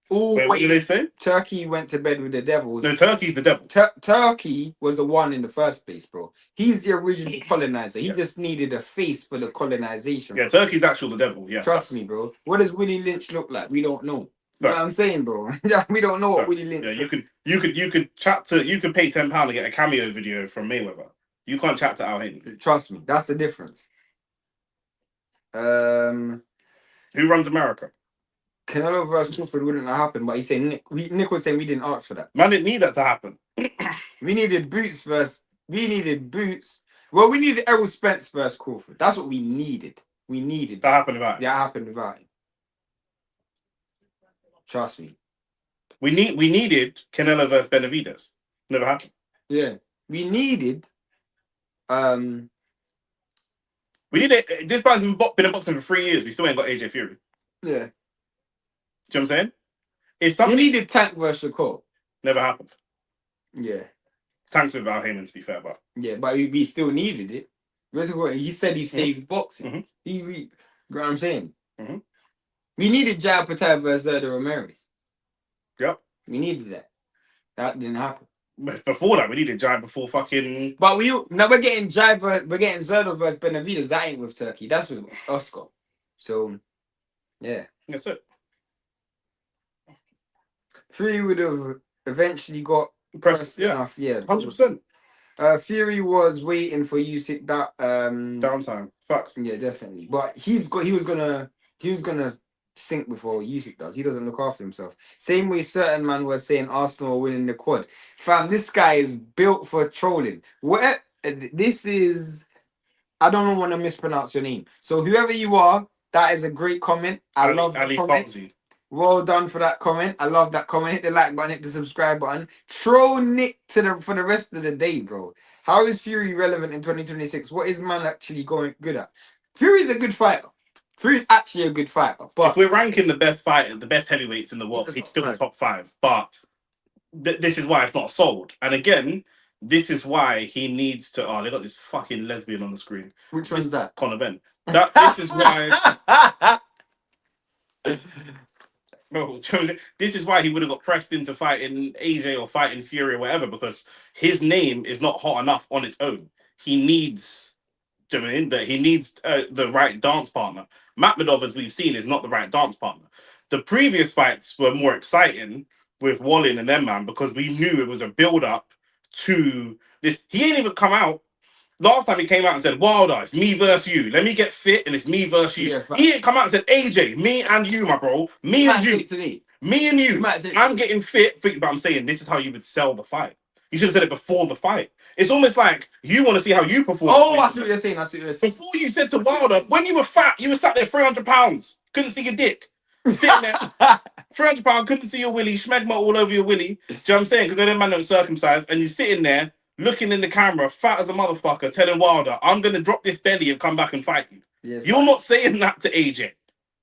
always... what did they say? Turkey went to bed with the Devils. No, Turkey's the devil. Turkey was the one in the first place, bro. He's the original colonizer. He just needed a face for the colonization. Yeah, Turkey's actual the devil, yeah. Trust me, bro. What does Willie Lynch look like? We don't know. You know what I'm saying, bro? We don't know what Willie Lynch. Yeah, you could pay £10 to get a cameo video from Mayweather. You can't chat to Al Haymon. Trust me, that's the difference. Who runs America? Canelo versus Crawford wouldn't have happened, but he's saying Nick was saying we didn't ask for that. Man didn't need that to happen. We needed Boots first. We needed Boots. Well, we needed Errol Spence versus Crawford. That's what we needed. We needed that happened without him. That happened without him. Trust me. We needed Canelo versus Benavidez. Never happened. Yeah. We needed this guy's been in boxing for 3 years. We still ain't got AJ Fury. Yeah. Do you know what I'm saying? If something we needed Tank versus Shakur. Never happened. Yeah. Tank's with Al Haymon, to be fair, but we still needed it. He said he saved boxing. Mm-hmm. You know what I'm saying? Mm-hmm. We needed Jai Patel versus Zerda Ramirez. Yep. We needed that. That didn't happen. Before that, we needed Jai before fucking. But we're getting Zerda versus Benavidez. That ain't with Turkey. That's with Oscar. So, yeah. That's it. Fury would have eventually got pressed enough. Yeah, 100%. Fury was waiting for Usyk that downtime. Facts. Yeah, definitely. But he was gonna sink before Usyk does. He doesn't look after himself. Same way certain man was saying Arsenal are winning the quad. Fam, this guy is built for trolling. This is, I don't want to mispronounce your name. So whoever you are, that is a great comment. I love the comment. Well done for that comment. I love that comment. Hit the like button, hit the subscribe button. Troll Nick for the rest of the day, bro. How is Fury relevant in 2026? What is man actually going good at? Fury's a good fighter. Fury's actually a good fighter. But if we're ranking the best heavyweights in the world, he's still in top 5. But this is why it's not sold. And again, this is why he needs to. Oh, they got this fucking lesbian on the screen. Which one's that? Conor Benn. This is why. Bro, this is why he would have got pressed into fighting AJ or fighting Fury or whatever, because his name is not hot enough on its own. He needs, do you know what I mean? That he needs the right dance partner. Makhmudov, as we've seen, is not the right dance partner. The previous fights were more exciting with Wallin and them, man, because we knew it was a build-up to this. He ain't even come out. Last time he came out and said, Wilder, it's me versus you. Let me get fit and it's me versus you. Yeah, he didn't come out and said, AJ, me and you, my bro. Me and you. Me and you. I'm getting fit. But I'm saying this is how you would sell the fight. You should have said it before the fight. It's almost like you want to see how you perform. Oh, I see what you're saying. Before you said to Wilder, when you were fat, you were sat there 300 pounds. Couldn't see your dick. Sitting there. 300 pounds, couldn't see your willy. Schmegma all over your willy. Do you know what I'm saying? Because they're man don't circumcised. And you're sitting there, looking in the camera, fat as a motherfucker, telling Wilder, I'm going to drop this belly and come back and fight you. Yeah, you're not saying that to AJ.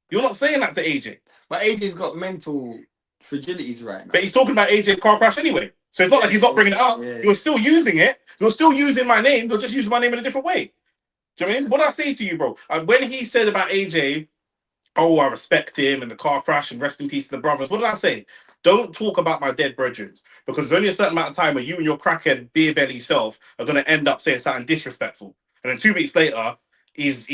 You're not saying that to AJ. But AJ's got mental fragilities right now. But he's talking about AJ's car crash anyway. So it's not like he's not bringing it up. Yeah. You're still using it. You're still using my name. You're just using my name in a different way. Do you know what I mean? What did I say to you, bro? When he said about AJ, oh, I respect him and the car crash and rest in peace to the brothers, what did I say? Don't talk about my dead brethren, because there's only a certain amount of time where you and your crackhead beer belly self are going to end up saying something disrespectful. And then 2 weeks later, he's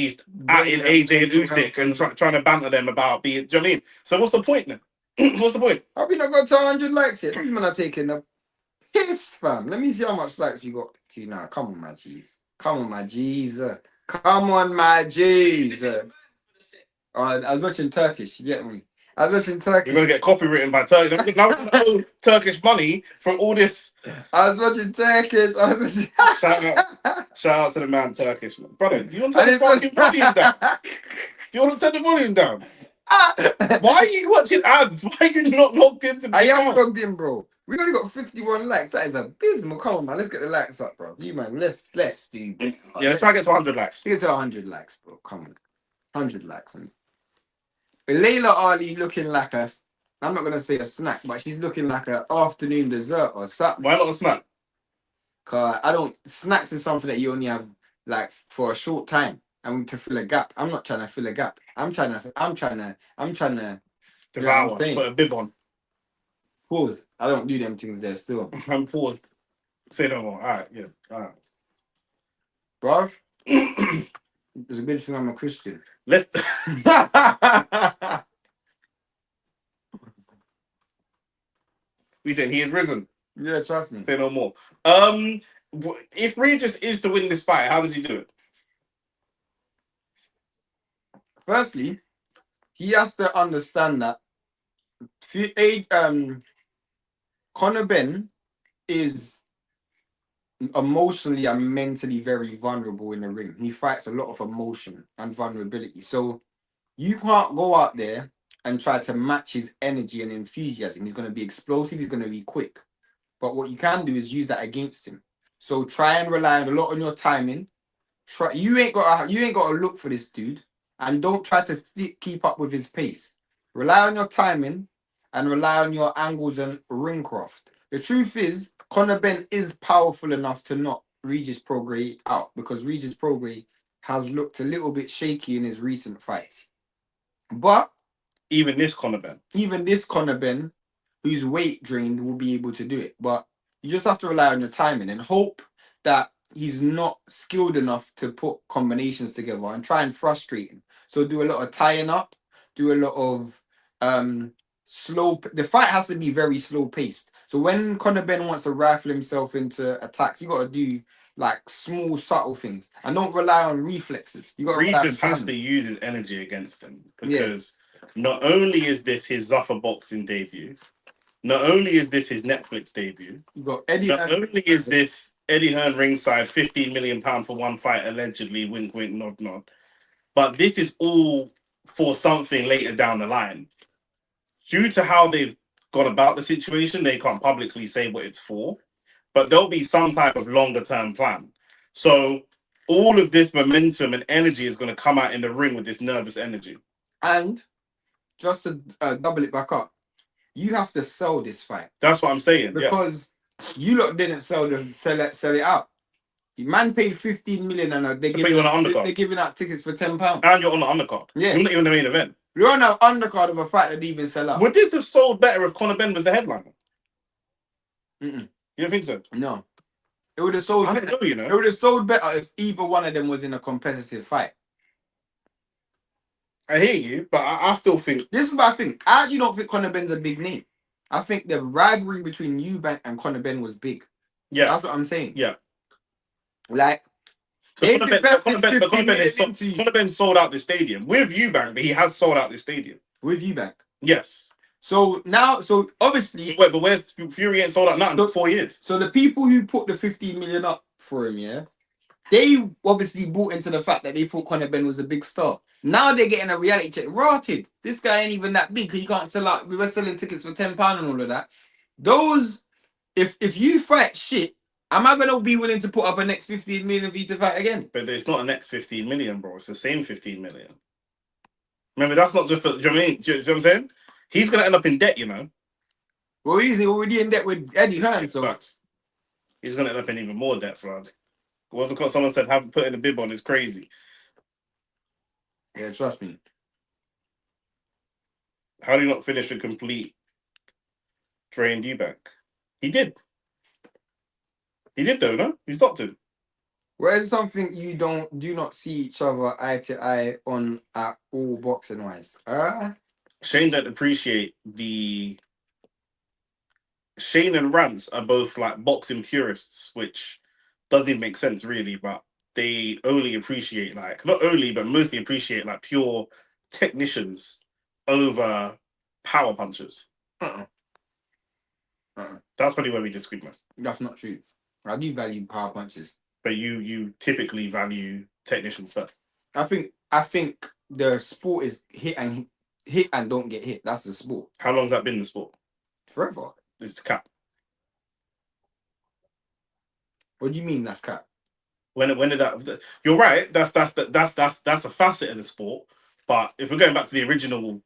at in AJ and Usyk and trying to banter them about being, do you know what I mean? So what's the point then? What's the point? Have we not got 200 likes yet? These men are taking a piss, fam. Let me see how much likes you got to now. Come on, my G's. Come on, my G's. Come on, my G's. I was watching Turkish, you get me? I was watching We're Turkish. gonna get copywritten by Turkey. Now we're gonna owe Turkish money from all this. I was watching Turkish. I was watching... Shout out to the man Turkish, man. Brother, do you want to And turn the fucking volume down? Do you want to turn the volume down? Why are you watching ads? Why are you not logged into the I am account? logged in, bro. We only got 51 likes. That is abysmal. Come on, man. Let's get the likes up, bro. You man, let's do. Yeah, let's try and get to 100 likes. Get to 100 likes, bro. Come on, 100 likes. And Layla Ali looking like a. I'm not gonna say a snack, but she's looking like an afternoon dessert or something. Why not a snack? Cause I don't. Snacks is something that you only have like for a short time and to fill a gap. I'm not trying to fill a gap. I'm trying to. Devour. Put a bib on. Pause. I don't do them things there still. I'm paused. Say no more. All right, yeah. All right. Bruv, it's a good thing I'm a Christian. Let's. We said he is risen. Yeah, trust me. Say no more. If Regis is to win this fight, how does he do it? Firstly, he has to understand that Conor Benn is emotionally and mentally very vulnerable in the ring. He fights a lot of emotion and vulnerability. So you can't go out there and try to match his energy and enthusiasm. He's going to be explosive. He's going to be quick. But what you can do is use that against him. So try and rely a lot on your timing. You ain't got to look for this dude, and don't try to keep up with his pace. Rely on your timing and rely on your angles and ring craft. The truth is, Conor Benn is powerful enough to knock Regis Prograis out because Regis Prograis has looked a little bit shaky in his recent fights. But even this Conor Benn, who's weight drained, will be able to do it. But you just have to rely on your timing and hope that he's not skilled enough to put combinations together and try and frustrate him. So do a lot of tying up, do a lot of slow. The fight has to be very slow paced. So when Conor Benn wants to rifle himself into attacks, you got to do like small, subtle things and don't rely on reflexes. You got to Regis has to use his energy against him because not only is this his Zuffer boxing debut, not only is this his Netflix debut, you got Eddie. Not only is this Eddie Hearn ringside £15 million for one fight, allegedly, wink, wink, nod, nod, but this is all for something later down the line. Due to how they've gone about the situation, they can't publicly say what it's for, but there'll be some type of longer term plan. So all of this momentum and energy is going to come out in the ring with this nervous energy. And just to double it back up, you have to sell this fight. That's what I'm saying. Because you lot didn't sell it out. Your man paid 15 million and they're giving out tickets for £10. And you're on the undercard. Yeah. You're not even the main event. You're on an undercard of a fight that didn't even sell out. Would this have sold better if Conor Benn was the headliner? Mm-mm. You don't think so? No. It would have sold I don't know, you know. It would have sold better if either one of them was in a competitive fight. I hear you, but I still think... This is what I think. I actually don't think Conor Benn's a big name. I think the rivalry between Eubank and Conor Benn was big. Yeah. That's what I'm saying. Yeah. Like, Conor Benn sold out the stadium. With Eubank, but he has sold out the stadium. With Eubank? Yes. So obviously... Wait, but where's Fury ain't sold out nothing for 4 years? So the people who put the 15 million up for him, yeah, they obviously bought into the fact that they thought Conor Benn was a big star. Now they're getting a reality check. Rotted. This guy ain't even that big because you can't sell out. We were selling tickets for £10 and all of that. Those, if you fight shit, am I going to be willing to put up a next 15 million for you to fight again? But it's not a next 15 million, bro. It's the same 15 million. Remember, that's not just for, do you know what I mean? Do you see what I'm saying? He's going to end up in debt, you know. Well, he's already in debt with Eddie Hearn, so. Facts. He's going to end up in even more debt, Flood. It wasn't because someone said, haven't put in a bib on, it's crazy. Yeah, trust me. How do you not finish a complete drained Eubank? He did. He did though, no? He stopped him. Where's something you do not see each other eye to eye on at all boxing wise? Shane don't appreciate the... Shane and Rance are both like boxing purists, which doesn't even make sense really, but they only appreciate like, not only, but mostly appreciate like pure technicians over power punchers. Uh-uh. Uh-uh. That's probably where we disagree most. That's not true. I do value power punches. But you typically value technicians first. I think the sport is hit and don't get hit. That's the sport. How long has that been the sport? Forever. It's the cap. What do you mean that's cap? When did that? You're right. That's a facet of the sport. But if we're going back to the original,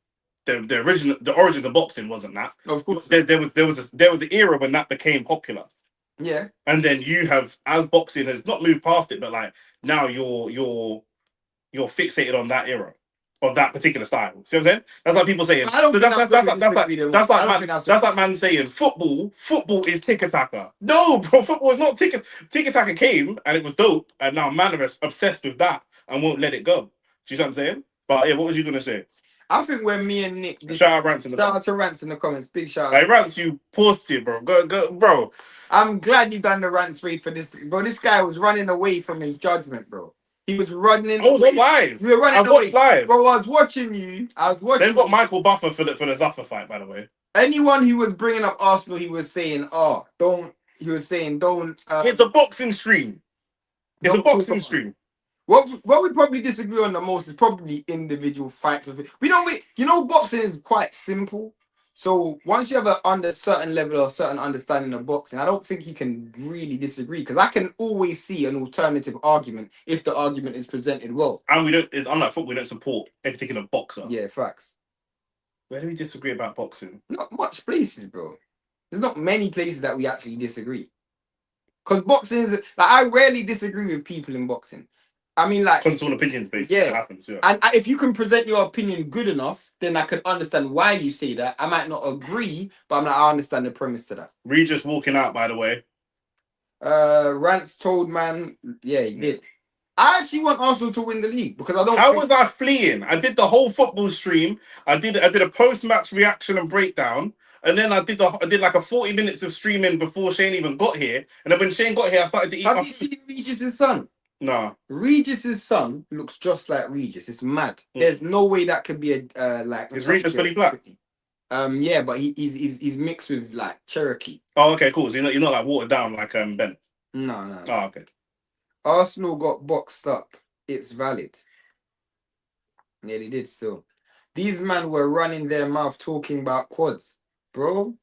the origin of boxing wasn't that. Of course. There was the era when that became popular. Yeah. And then you have, as boxing has not moved past it, but like now you're fixated on that era, on that particular style. See what I'm saying? That's like people saying. That's like man saying football is tiki-taka. No, bro, football is not tiki-taka came and it was dope, and now man are obsessed with that and won't let it go. Do you see what I'm saying? But yeah, what was you gonna say? I think when me and Nick shout out Rants in the Rants in the comments. Big shout out. Hey, Rants, you pussy, bro. Go, bro. I'm glad you done the Rants read for this, bro. This guy was running away from his judgment, bro. He was running. I was live. We were running I watched live, bro. I was watching you. They've got Michael Buffer for the Zuffer fight, by the way. Anyone who was bringing up Arsenal, he was saying, don't. It's a boxing stream. It's a boxing stream. What we probably disagree on the most is probably individual fights of it. Boxing is quite simple. So once you have a certain level or certain understanding of boxing, I don't think you can really disagree, because I can always see an alternative argument if the argument is presented well. And unlike football, we don't support a particular boxer. Yeah, facts. Where do we disagree about boxing? Not much places, bro. There's not many places that we actually disagree. Because boxing is I rarely disagree with people in boxing. I mean, like, because it's all opinions based. Yeah, it happens. Yeah. And if you can present your opinion good enough, then I can understand why you say that. I might not agree, but I understand the premise to that. Regis walking out, by the way. Rants told man, yeah, he did. I actually want Arsenal to win the league because I don't. How was I fleeing? I did the whole football stream. I did a post match reaction and breakdown. And then I did like a 40 minutes of streaming before Shane even got here. And then when Shane got here, I started to eat. Have you seen Regis' son? No. Regis' son looks just like Regis. It's mad. There's no way that could be a like. Is Regis fully black? Yeah, but he's mixed with like Cherokee. Oh, okay, cool. So you're not like watered down like Benn. No. Oh, okay. Arsenal got boxed up. It's valid. Yeah, they did still. These men were running their mouth talking about quads. Bro,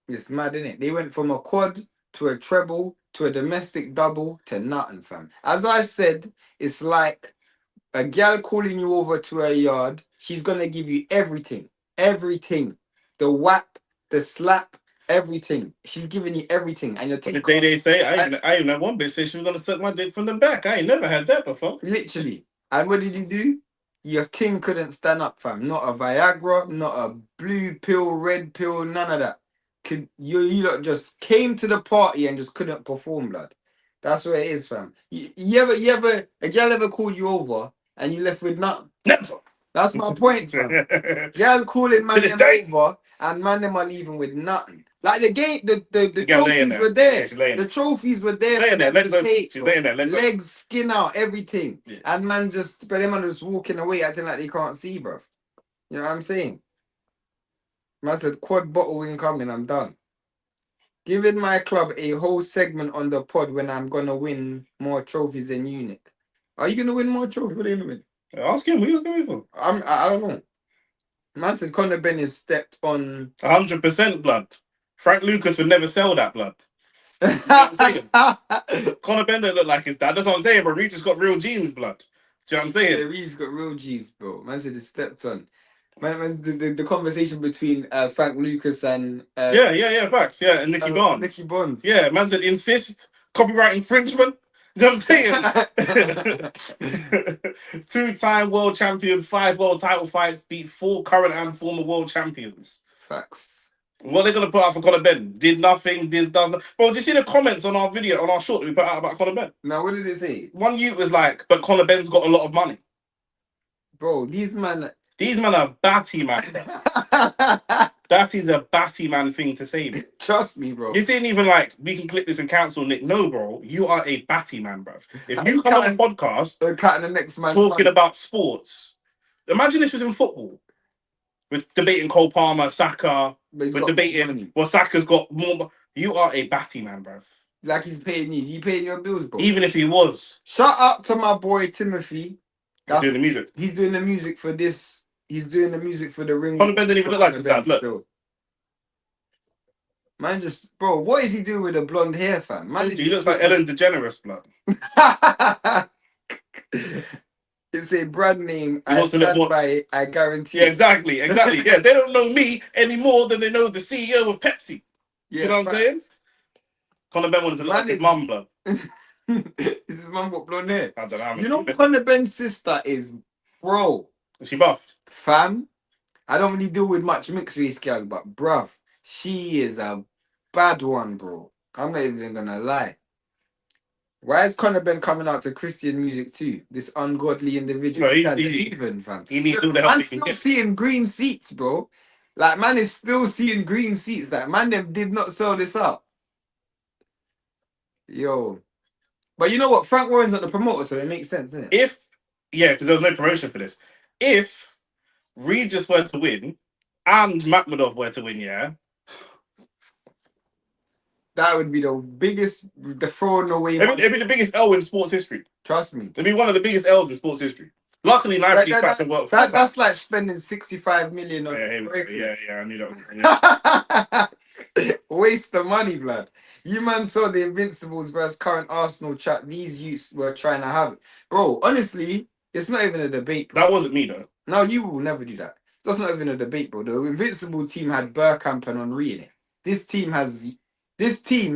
it's mad, innit? They went from a quad to a treble to a domestic double to nothing, fam. As I said, it's like a gal calling you over to her yard. She's gonna give you everything. Everything. The whap, the slap, everything. She's giving you everything. And you're taking. The day they say, I even had one bitch say she was gonna suck my dick from the back. I ain't never had that before. Literally. And what did you do? Your king couldn't stand up, fam. Not a Viagra, not a blue pill, red pill, none of that. You lot just came to the party and just couldn't perform, blood. That's what it is, fam. You ever a girl ever called you over and you left with nothing? Never. That's my point, fam. Girl calling man them over and man them are leaving with nothing. Like the game, the trophies were there. Yeah, the trophies were there. Laying there. She's laying there. Legs, skin out, everything. Yeah. And man but them man just walking away acting like they can't see, bro. You know what I'm saying? Man said quad bottle incoming, I'm done. Giving my club a whole segment on the pod when I'm gonna win more trophies than you, Nick. Are you gonna win more trophies? What are you gonna win? Ask him, what are you going for? I don't know. Man said Conor Benn is stepped on 100% blood. Frank Lucas would never sell that blood. Conor Benn don't look like his dad. That's what I'm saying, bro. Regis got real genes, blood. Do you know what I'm saying? Yeah, Regis got real genes, bro. Man said it's stepped on. Man, the conversation between Frank Lucas and facts, and Nicky Barnes. Nicky Barnes. Yeah, man said insist, copyright infringement. You know what I'm saying? 2-time world champion, 5 world title fights, beat 4 current and former world champions. Facts. What are they gonna put out for Conor Benn? Did nothing, does nothing. Bro, did you see the comments on our video, on our short that we put out about Conor Benn? Now, what did it say? One youth was like, but Conor Benn's got a lot of money. Bro, these men are batty, man. That is a batty man thing to say, bro. Trust me, bro. This ain't even like, we can clip this and cancel Nick. No, bro. You are a batty man, bro. If you come on a podcast the next man talking about sports, imagine this was in football. We're debating Cole Palmer, Saka. But he's We're got debating. money. Well, Saka's got more. You are a batty man, bruv. Like he's paying you. Is he paying your bills, bro? Even if he was. Shout out to my boy Timothy. He's doing the music. He's doing the music for this. He's doing the music for the ring. Conor Benn didn't even look like his dad. Look. Still. Man, just bro, what is he doing with the blonde hair, fam? Man, he looks like Ellen DeGeneres, blood. It's a brand name. He wants to look more... by it, I guarantee. Yeah, exactly. Yeah, they don't know me any more than they know the CEO of Pepsi. Yeah, you know what I'm saying? Conor Benn wanted to look like his mum, blood. Is his mum got blonde hair? I don't know. You know what Conor Benn's sister is, bro? Is she buff? Fam, I don't really deal with much mixed race girl, but bruv, she is a bad one, bro. I'm not even gonna lie. Why is Conor Benn coming out to Christian music too? This ungodly individual. No, fam. He needs all the help I'm he can still get. seeing green seats, bro. Like, man is still seeing green seats. Like, man, them did not sell this up. Yo. But you know what? Frank Warren's not the promoter, so it makes sense, doesn't it? Because there was no promotion for this. If Regis were to win and Makhmudov were to win, yeah, that would be the biggest, the throwing away. It'd be the biggest L in sports history. Trust me. It'd be one of the biggest L's in sports history. Luckily, neither of these fights have worked. That's like spending 65 million on I knew that. Yeah. Waste of money, blood. You man saw the Invincibles versus current Arsenal chat these youths were trying to have it. Bro, honestly, it's not even a debate, bro. That wasn't me, though. No, you will never do that. That's not even a debate, bro. The Invincible team had Bergkamp and Henry in it. This team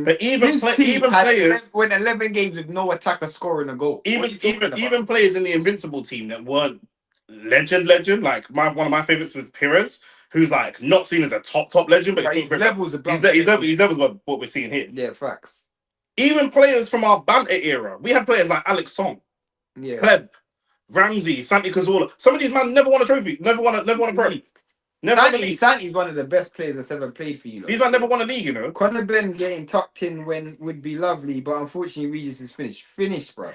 but even players went 11 games with no attacker scoring a goal. Even players in the Invincible team that weren't legend. Like one of my favorites was Pires, who's like not seen as a top legend, but his levels above. His levels what we're seeing here. Yeah, facts. Even players from our banter era, we had players like Alex Song, Pleb, Ramsey, Santi Cazorla. Some of these men never won a trophy, never won a pro. Santi's one of the best players that's ever played for you. These men never won a league, you know. Conor Benn getting tucked in would be lovely, but unfortunately Regis is finished. Finished, bro.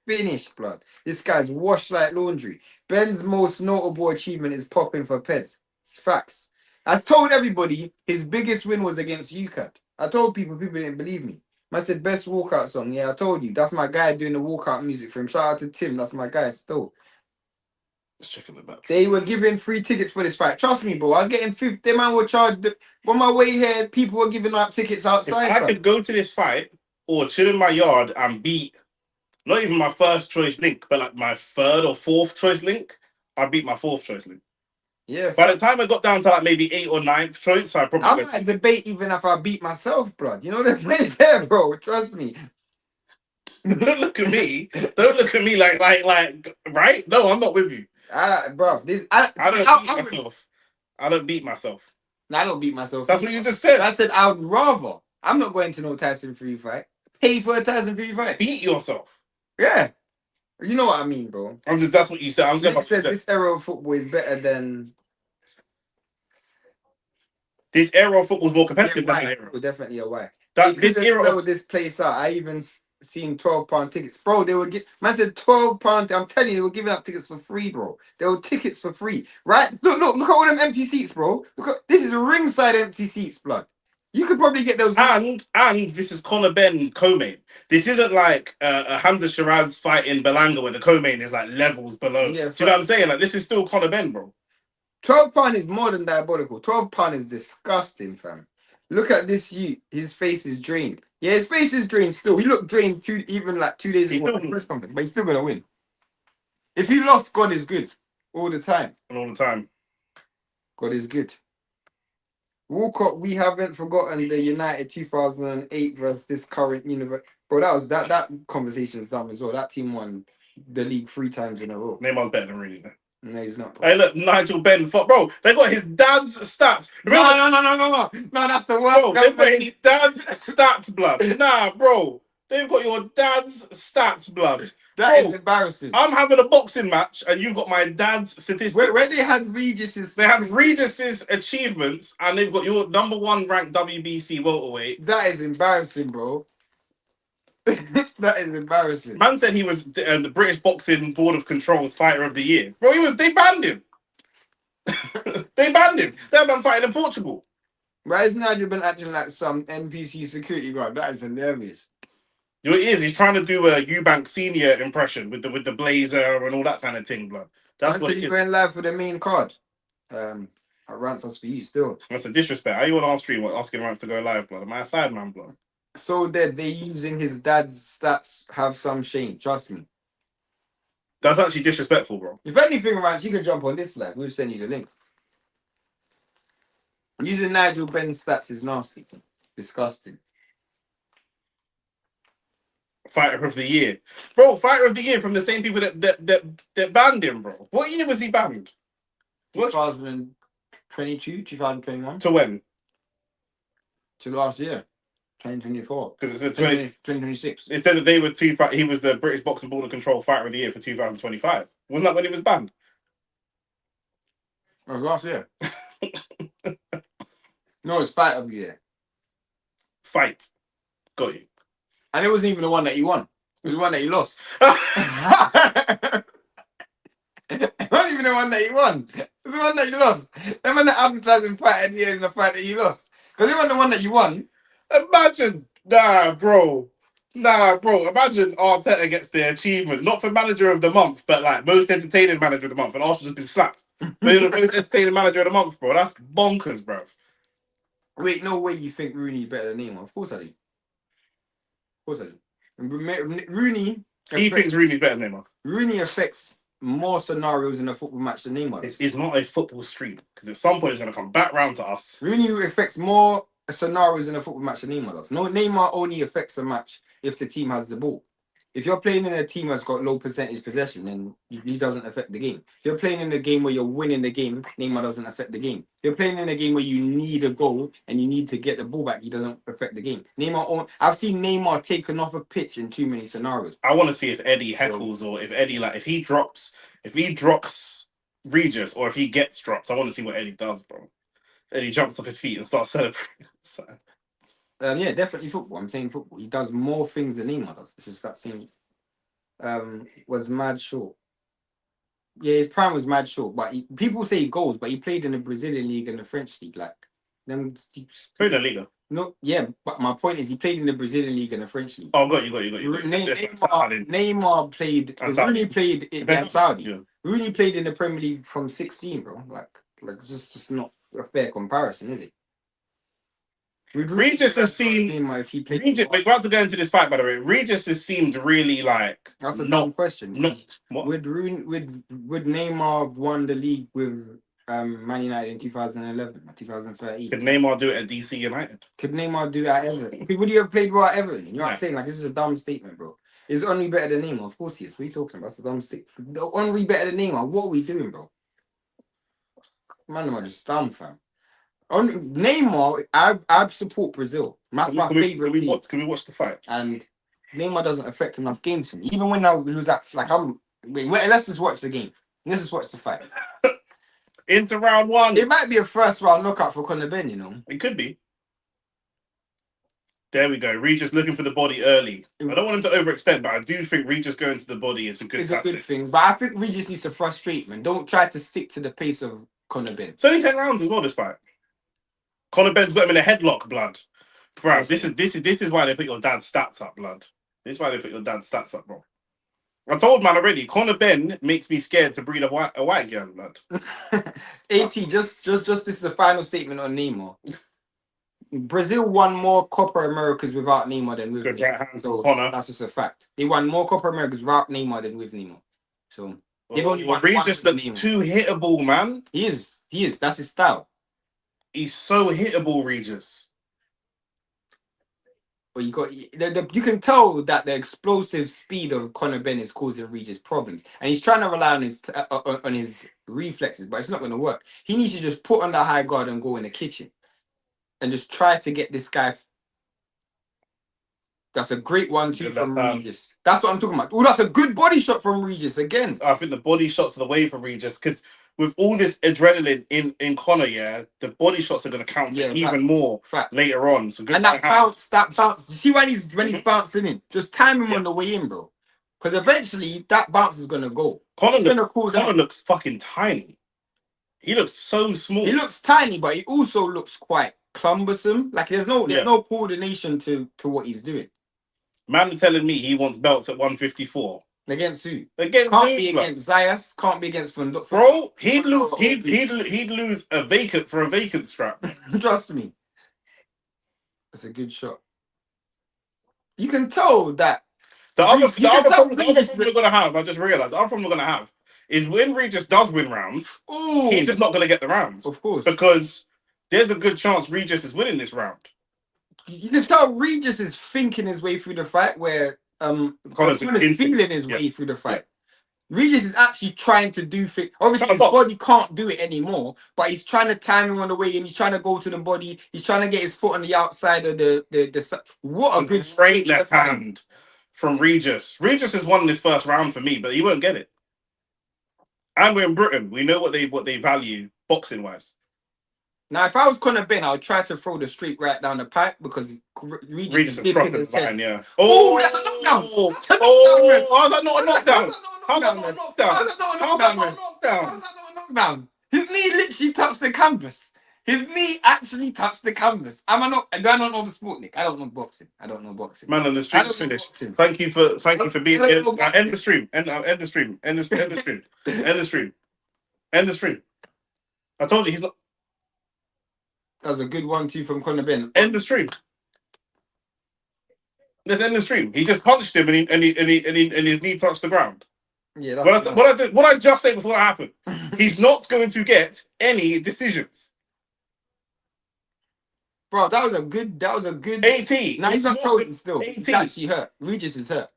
Finished, blood. This guy's washed like laundry. Ben's most notable achievement is popping for Peds. Facts. I told everybody his biggest win was against UCAD. I told people didn't believe me. Man said best walkout song. Yeah, I told you. That's my guy doing the walkout music for him. Shout out to Tim. That's my guy still. Checking the back. They were giving free tickets for this fight. Trust me, bro. I was getting 50. The man were charged. On my way here, people were giving up tickets outside. If I could go to this fight or chill in my yard and beat not even my first choice link, but like my third or fourth choice link, I beat my fourth choice link. Yeah. By the time I got down to like maybe 8th or 9th choice, I might debate even if I beat myself, blood. You know the place there, bro. Trust me. Don't look at me. Don't look at me like right? No, I'm not with you. Bro, I don't beat myself. I don't beat myself. I don't beat myself. That's what you just said. I said I would rather. I'm not going to no Tyson Fury fight. Pay for a Tyson Fury fight. Beat yourself. Yeah. You know what I mean, bro. That's what you said. I'm just going to this era of football is better than... This era of football is more competitive than that era. Definitely a why. This era of this place out. I even seen £12 tickets. Bro, they were man said £12. I'm telling you, they were giving up tickets for free, bro. They were tickets for free. Right? Look at all them empty seats, bro. This is ringside empty seats, blood. You could probably get those. And this is Conor Benn co-main. This isn't like a Hamza Shiraz fight in Belanga where the co-main is like levels below. Yeah, do you know what I'm saying? Like this is still Conor Benn, bro. £12 is more than diabolical. £12 is disgusting, fam. Look at this youth. His face is drained. Yeah, his face is drained still. He looked drained 2 days ago at the press conference, but he's still gonna win. If he lost, God is good. All the time. And all the time. God is good. Walcott, we haven't forgotten the United 2008 versus this current universe. Bro, that conversation is done as well. That team won the league 3 times in a row. Neymar's better than Rooney. No, he's not. Hey, look, Nigel Benn. Bro, they got his dad's stats. Remember? No, that's the worst. Bro, they've got his dad's stats, blood. Nah, bro. They've got your dad's stats, blood. That is embarrassing. I'm having a boxing match, and you've got my dad's statistics. Where they had Regis's... They have Regis's achievements, and they've got your #1 ranked WBC welterweight. That is embarrassing, bro. That is embarrassing. Man said he was the British Boxing Board of Control's Fighter of the Year. Bro, they banned him. They banned him. That man fighting in Portugal. Why has Nigel been acting like some NPC security guard? That is hilarious. You know, it is. He's trying to do a Eubank Senior impression with the blazer and all that kind of thing, blood. That's what Until it you is. going live for the main card. I rants us for you still. That's a disrespect. How you on our stream asking Rance to go live, blood? Am I a sideman, blood? So that they using his dad's stats have some shame. Trust me. That's actually disrespectful, bro. If anything, Rance, you can jump on this live. We'll send you the link. Using Nigel Benn's stats is nasty. Disgusting. Fighter of the year, bro. Fighter of the year from the same people that banned him, bro. What year was he banned? 2022, 2021. To when? To last year. 2024. Because it said 2026. It said that they were he was the British Boxing Border Control Fighter of the Year for 2025. Wasn't that when he was banned? It was last year. No, it's fight of the year. Fight. Got you. And it wasn't even the one that he won. It was the one that he lost. It wasn't even the one that he won. It was the one that he lost. Them when the advertising fight at the end of the fight that he lost. Because it wasn't the one that you won. Imagine. Nah, bro. Imagine Arteta gets the achievement, not for manager of the month, but like most entertaining manager of the month, and Arsenal's been slapped. But you're the most entertaining manager of the month, bro. That's bonkers, bro. Wait, no way you think Rooney's better than Neymar. Of course I do. Of course I do. Rooney... He thinks Rooney's better than Neymar. Rooney affects more scenarios in a football match than Neymar. It's not a football stream, because at some point it's going to come back round to us. Rooney affects more scenarios in a football match than Neymar does. No, Neymar only affects a match if the team has the ball. If you're playing in a team that's got low percentage possession, then he doesn't affect the game. If you're playing in a game where you're winning the game, Neymar doesn't affect the game. If you're playing in a game where you need a goal and you need to get the ball back, he doesn't affect the game. I've seen Neymar taken off a pitch in too many scenarios. I want to see if Eddie heckles or if Eddie, like, if he drops Regis or if he gets dropped. I want to see what Eddie does, bro. Eddie jumps off his feet and starts celebrating. Yeah, definitely football. I'm saying football. He does more things than Neymar does. It's just that seems was mad short. Yeah, his prime was mad short. But people say he goals, but he played in the Brazilian league and the French league. Like them. Played in the Liga. No, yeah, but my point is he played in the Brazilian league and the French league. Oh, got you. Neymar played. Rooney played in Saudi. Yeah. Rooney played in the Premier League from 16, bro. Like it's just not a fair comparison, is it? Regis has seen. Regis, we're about to go into this fight, by the way. Regis has seemed really like. That's a dumb question. What? Would Neymar have won the league with Man United in 2011, 2013? Could Neymar do it at DC United? Could Neymar do it at Everton? Would he have played well at Everton? You know what I'm saying? Like, this is a dumb statement, bro. Is Henry better than Neymar? Of course he is. What are you talking about? That's a dumb statement. Henry better than Neymar? What are we doing, bro? Man, I'm just dumb, fam. On Neymar, I support Brazil. That's my favorite team. Can we watch the fight? And Neymar doesn't affect enough games for me. Even when he was at, like, let's just watch the game. Let's just watch the fight. Into round one. It might be a first round knockout for Conor Benn, you know. It could be. There we go. Regis looking for the body early. I don't want him to overextend, but I do think Regis going to the body is a good tactic. It's a good thing. But I think Regis needs to frustrate, man. Don't try to stick to the pace of Conor Benn. It's only 10 rounds as well, this fight. Conor Benn's got him in a headlock, blood. Bro, this is why they put your dad's stats up, blood. This is why they put your dad's stats up, bro. I told man already, Conor Benn makes me scared to breed a white girl, blood. AT, just this is a final statement on Neymar. Brazil won more Copa Americas without Neymar than with Neymar. Right, so Conor. That's just a fact. They won more Copa Americas without Neymar than with Neymar. So they've only won Regis looks too hittable, man. He is. That's his style. He's so hittable, Regis. But you can tell that the explosive speed of Conor Benn is causing Regis problems, and he's trying to rely on his reflexes, but it's not going to work. He needs to just put on the high guard and go in the kitchen, and just try to get this guy. That's a great 1-2 from Regis. That's what I'm talking about. Oh, that's a good body shot from Regis again. I think the body shots are the way for Regis because with all this adrenaline in Conor, the body shots are going to count even more later on. So good. And that bounce. You see when he's bouncing in, just time him on the way in, bro. Because eventually that bounce is going to go. Conor looks fucking tiny. He looks so small. He looks tiny, but he also looks quite cumbersome. Like there's no coordination to what he's doing. Man telling me he wants belts at 154. Against who? Against can't be against Zayas. Can't be against Funduk. Bro, he'd lose a vacant for a vacant strap. Trust me. That's a good shot. You can tell that the other problem we're gonna have, I just realized the other problem we're gonna have is when Regis does win rounds, he's just not gonna get the rounds. Of course. Because there's a good chance Regis is winning this round. You can tell Regis is thinking his way through the fight where Conor's feeling his way through the fight. Regis is actually trying to do things. Obviously, his body can't do it anymore, but he's trying to time him on the way and he's trying to go to the body. He's trying to get his foot on the outside of the what a good straight left hand from Regis. Regis has won this first round for me, but he won't get it. And we're in Britain. We know what they value boxing wise. Now, if I was Conor Benn, I would try to throw the straight right down the pipe because Regis is dipping his head. Yeah. Oh, that's a knockdown. How's that not a knockdown? How's that not a knockdown? How's that not a knockdown? His knee literally touched the canvas. His knee actually touched the canvas. Do I not know the sport, Nick? I don't know boxing. Man, on the stream is finished. Thank you for being here. End the stream. End the stream. End the stream. End the stream. End the stream. I told you he's not. That was a good 1-2 from Conor Benn. End the stream. Let's end the stream. He just punched him and his knee touched the ground. Yeah, that's what I just said before that happened. He's not going to get any decisions. Bro, that was a good 18. Now he's not throwing still. 18. He's actually hurt. Regis is hurt.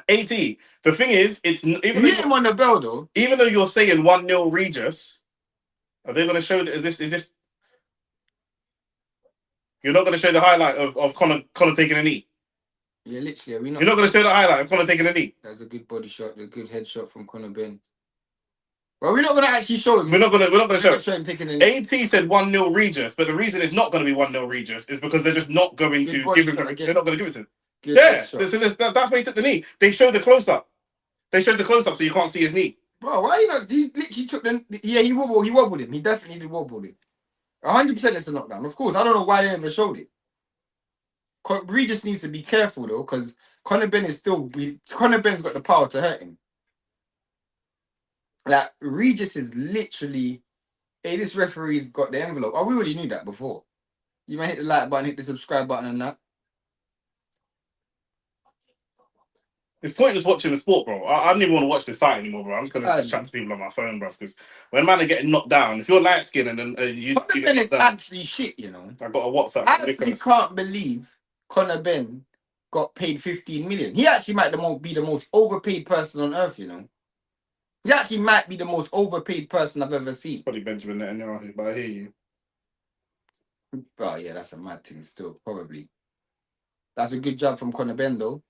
18. The thing is, it's even hit him on the bell though. Even though you're saying 1-0 Regis, are they going to show that? Is this? You're not going to show the highlight of Conor taking a knee. Yeah, literally. You're not going to show the highlight of Conor taking a knee. That's a good body shot, a good headshot from Conor Benn. Well, we're not going to actually show him. We're not going to show him taking a knee. AT said 1-0 Regis, but the reason it's not going to be 1-0 Regis is because they're just not going to give him. They're not going to give it to him. That's why he took the knee. They showed the close up. So you can't see his knee. Bro, why you not? He literally took the. Yeah, he wobbled him. He definitely did wobble him. 100% it's a knockdown. Of course, I don't know why they never showed it. Regis needs to be careful though, because Conor Benn's got the power to hurt him. Like Regis is literally, hey, this referee's got the envelope. Oh, we already knew that before. You might hit the like button, hit the subscribe button, and that. It's pointless watching the sport, bro. I don't even want to watch this fight anymore, bro. I'm just gonna chat to people on my phone, bro. Because when man are getting knocked down, if you're light skinned and then you Conor Benn is actually shit, you know. I got a WhatsApp. I actually can't believe Conor Benn got paid 15 million. He actually might be the most overpaid person on earth, you know. He actually might be the most overpaid person I've ever seen. Probably Benjamin Netanyahu, but I hear you. Oh yeah, that's a mad thing still, probably. That's a good job from Conor Benn though.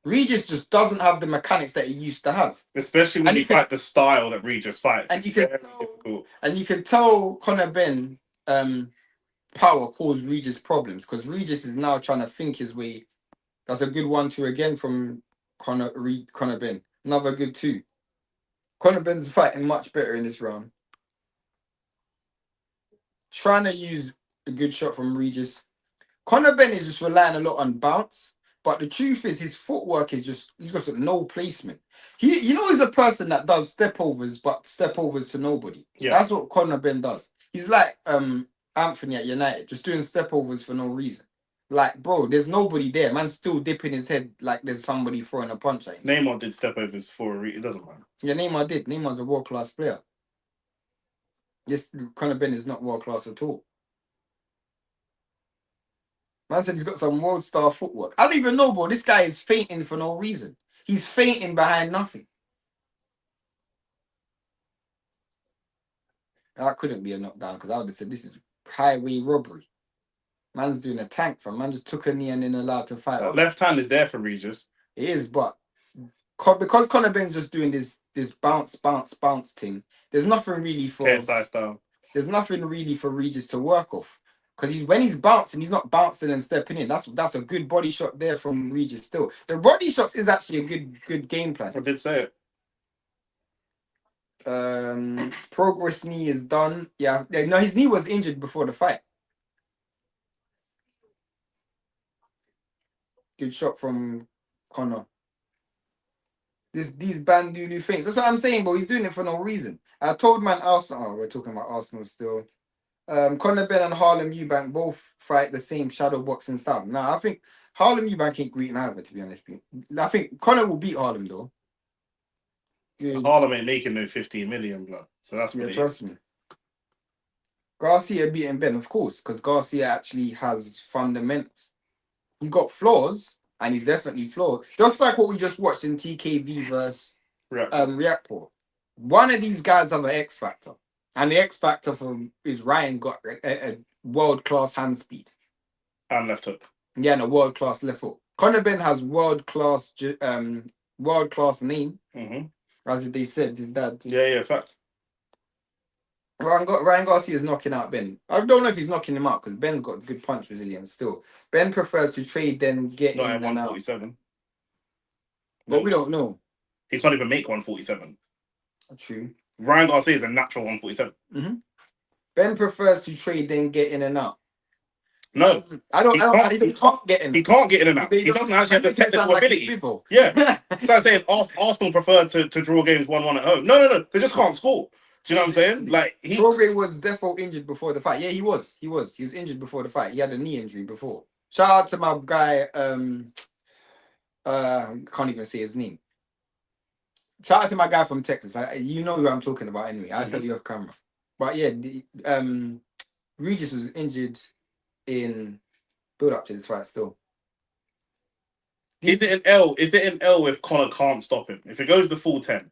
Regis just doesn't have the mechanics that he used to have. Especially when you fight the style that Regis fights. And you can tell Conor Benn power caused Regis problems because Regis is now trying to think his way. That's a good 1-2 again from Conor Benn. Another good 2. Conor Benn's fighting much better in this round. Trying to use a good shot from Regis. Conor Benn is just relying a lot on bounce. But the truth is, his footwork is he's got no placement. He's a person that does stepovers, but stepovers to nobody. Yeah. That's what Conor Benn does. He's like Anthony at United, just doing stepovers for no reason. Like, bro, there's nobody there. Man's still dipping his head like there's somebody throwing a punch at him. Neymar did stepovers for a reason. It doesn't matter. Yeah, Neymar did. Neymar's a world-class player. Yes, Conor Benn is not world-class at all. Man said he's got some world star footwork. I don't even know, bro. This guy is fainting for no reason. He's fainting behind nothing. That couldn't be a knockdown because I would have said this is highway robbery. Man's doing a tank from. Man just took a knee and then allowed to fight. Left hand is there for Regis. It is, but because Conor Benn's just doing this bounce thing, there's nothing really for KSI style. There's nothing really for Regis to work off. Because when he's bouncing, he's not bouncing and stepping in. That's a good body shot there from Regis still. The body shots is actually a good game plan. I did say it. Progress knee is done. Yeah, no, his knee was injured before the fight. Good shot from Conor. These Bandulu things. That's what I'm saying, but he's doing it for no reason. I told man Arsenal. Oh, we're talking about Arsenal still. Conor Benn and Harlem Eubank both fight the same shadow boxing style. Now, I think Harlem Eubank ain't great neither, to be honest. I think Conor will beat Harlem though. Good. Harlem ain't making no 15 million, blood. So that's what Trust me. Garcia beating Ben, of course, because Garcia actually has fundamentals. He got flaws, and he's definitely flawed. Just like what we just watched in TKV versus Reactport. One of these guys have an X factor, and the X factor for is Ryan got a world class hand speed and left hook. Yeah, and a world class left hook. Conor Benn has world class name, as they said his dad. Yeah, fact. Ryan Garcia is knocking out Ben. I don't know if he's knocking him out because Ben's got good punch resilience still. Ben prefers to trade than get not in at 147. But we don't know. He can't even make 147. True. Ryan Garcia is a natural 147. Ben prefers to trade than get in and out. No, he can't get in. He can't get in and out. He doesn't actually have the technical ability. Yeah. So I'm saying Arsenal prefer to draw games 1-1 at home. No. They just can't score. Do you know what I'm saying? Like Prograis was therefore injured before the fight. Yeah, he was. He was injured before the fight. He had a knee injury before. Shout out to my guy. Can't even say his name. Shout out to my guy from Texas. You know who I'm talking about anyway. I'll tell you off camera. But yeah, Regis was injured in build up to this fight still. Is it an L? Is it an L if Conor can't stop him? If it goes the full 10,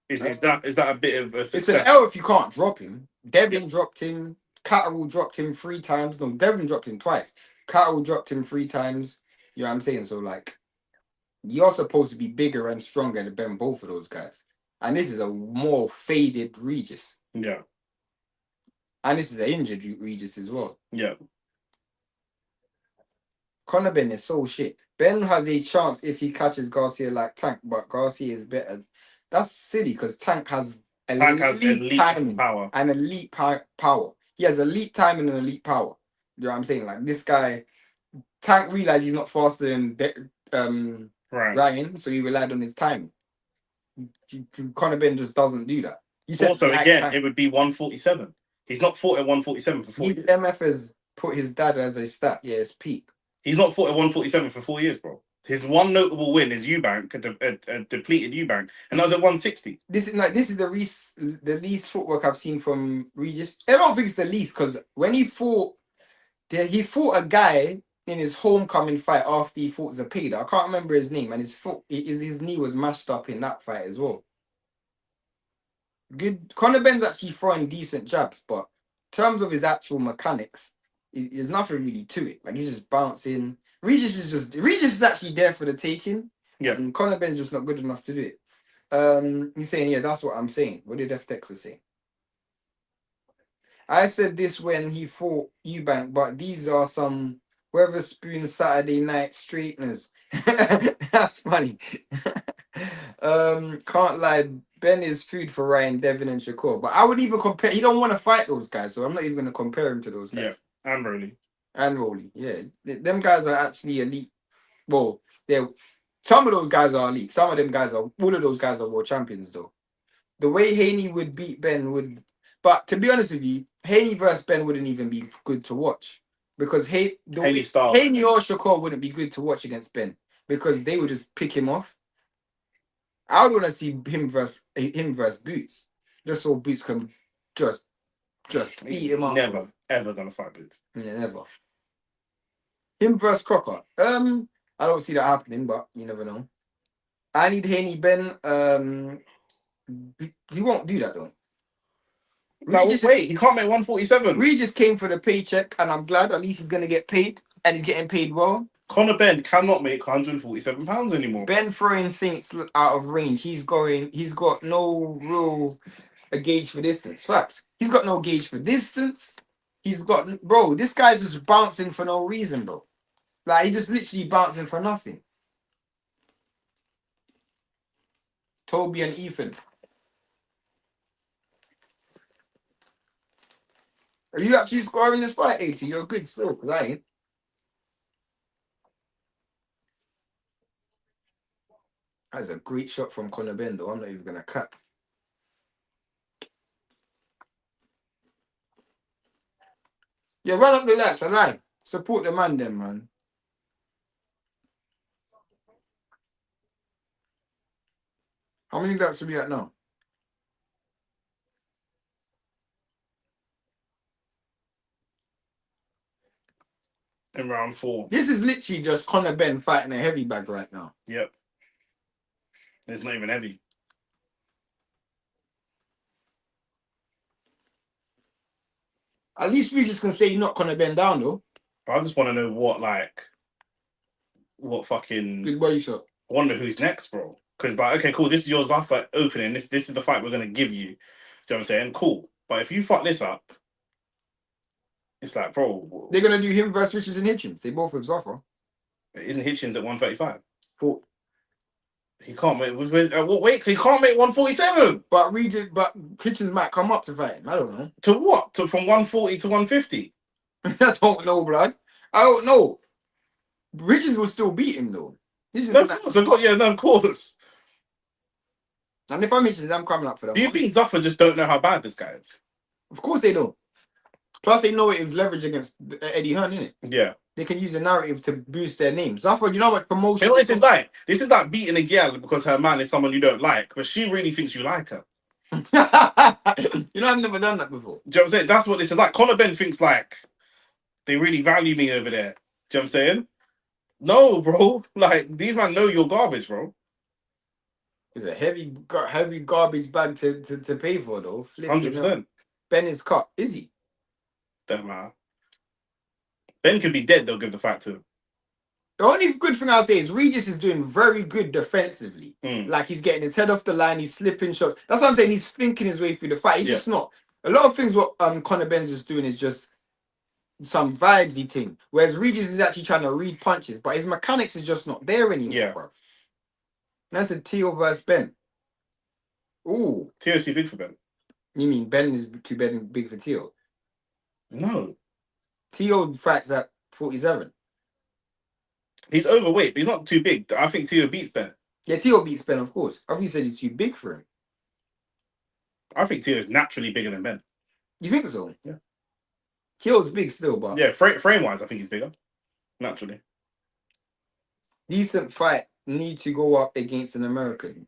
is that a bit of a success? It's an L if you can't drop him. Devin dropped him. Catterall dropped him 3 times. No, Devin dropped him twice. Catterall dropped him 3 times. You know what I'm saying? So like, you're supposed to be bigger and stronger than both of those guys. And this is a more faded Regis. Yeah. And this is an injured Regis as well. Yeah. Conor Benn is so shit. Ben has a chance if he catches Garcia like Tank, but Garcia is better. That's silly because Tank has elite timing power and elite power. He has elite timing and elite power. You know what I'm saying? Like this guy, Tank realized he's not faster than Ryan, so he relied on his timing. Conor Benn just doesn't do that. Also, again, it would be 147. He's not fought at 147 for 4 years. MF has put his dad as a stat. Yeah, it's peak. He's not fought at 147 for 4 years, bro. His one notable win is Eubank, a depleted Eubank, and that was at 160. This is the least footwork I've seen from Regis. I don't think it's the least because when he fought a guy in his homecoming fight after he fought Zepeda. I can't remember his name, and his knee was mashed up in that fight as well. Good. Conor Benn's actually throwing decent jabs, but in terms of his actual mechanics, there's nothing really to it. Like he's just bouncing. Regis is actually there for the taking. Yeah. And Conor Benn's just not good enough to do it. He's saying, yeah, that's what I'm saying. What did FTexer say? I said this when he fought Eubank, but these are some Weatherspoon Saturday night straighteners. That's funny. Can't lie, Ben is food for Ryan, Devin, and Shakur. But I wouldn't even compare. He don't want to fight those guys, so I'm not even going to compare him to those guys. Yeah, and Rolly. And Rolly, yeah. Them guys are actually elite. Well, some of those guys are elite. Some of them guys are. All of those guys are world champions, though. The way Haney would beat Ben would. But to be honest with you, Haney versus Ben wouldn't even be good to watch. Because Haney or Shakur wouldn't be good to watch against Ben. Because they would just pick him off. I would want to see him versus Boots. Just so Boots can just beat him up. Never, ever gonna fight Boots. Yeah, never. Him versus Crocker. I don't see that happening, but you never know. I need Haney Ben. He won't do that though. He can't make 147. Regis came for the paycheck, and I'm glad at least he's gonna get paid, and he's getting paid well. Conor Benn cannot make £147 anymore. Ben throwing things out of range. He's got no real gauge for distance. Facts. He's got no gauge for distance. This guy's just bouncing for no reason, bro. Like he's just literally bouncing for nothing. Toby and Ethan. Are you actually scoring this fight, 80? You're good still, because I ain't. That's a great shot from Conor Benn, though. I'm not even going to cut. Yeah, run up the laps, I lie. Support the man, then, man. How many laps are we at now? In round 4. This is literally just Conor Benn fighting a heavy bag right now. Yep. It's not even heavy. At least Regis can say you knock Conor Benn down, though. I just want to know what fucking... Good body shot. I wonder who's next, bro. Because, like, okay, cool, this is your Zaffa opening. This is the fight we're going to give you. Do you know what I'm saying? Cool. But if you fuck this up, it's like, bro... They're going to do him versus Richards and Hitchens. They both have Zaffa. Isn't Hitchens at 135? For He can't make... At what weight? He can't make 147! But Hitchens might come up to fight him. I don't know. To what? From 140 to 150? I don't know, blood. I don't know. Richards will still beat him, though. No, of course. And if I'm Hitchens, I'm coming up for them. Do you think Zaffa just don't know how bad this guy is? Of course they don't. Plus, they know it was leverage against Eddie Hearn, innit? Yeah. They can use the narrative to boost their name. Zaffa, you know what promotion? You know what this is like? This is like beating a girl because her man is someone you don't like, but she really thinks you like her. You know, I've never done that before. Do you know what I'm saying? That's what this is like. Conor Benn thinks like they really value me over there. Do you know what I'm saying? No, bro. Like, these man know you're garbage, bro. It's a heavy garbage bag to pay for, though. 100%. Ben is cut. Is he? Don't matter. Ben could be dead, they'll give the fight to him. The only good thing I'll say is Regis is doing very good defensively. Like, he's getting his head off the line, he's slipping shots. That's what I'm saying. He's thinking his way through the fight. He's just not. A lot of things what Conor Benn's just doing is just some vibesy thing. Whereas Regis is actually trying to read punches, but his mechanics is just not there anymore, bro. That's a Teo versus Ben. Ooh. Teo's too big for Ben. You mean Ben is too big for Teo? No. Teo fights at 47. He's overweight, but he's not too big. I think Teo beats Ben. Yeah, Teo beats Ben, of course. I think you said he's too big for him. I think Teo's naturally bigger than Ben. You think so? Yeah. Teo's big still, but... Yeah, frame-wise, I think he's bigger. Naturally. Decent fight. Need to go up against an American.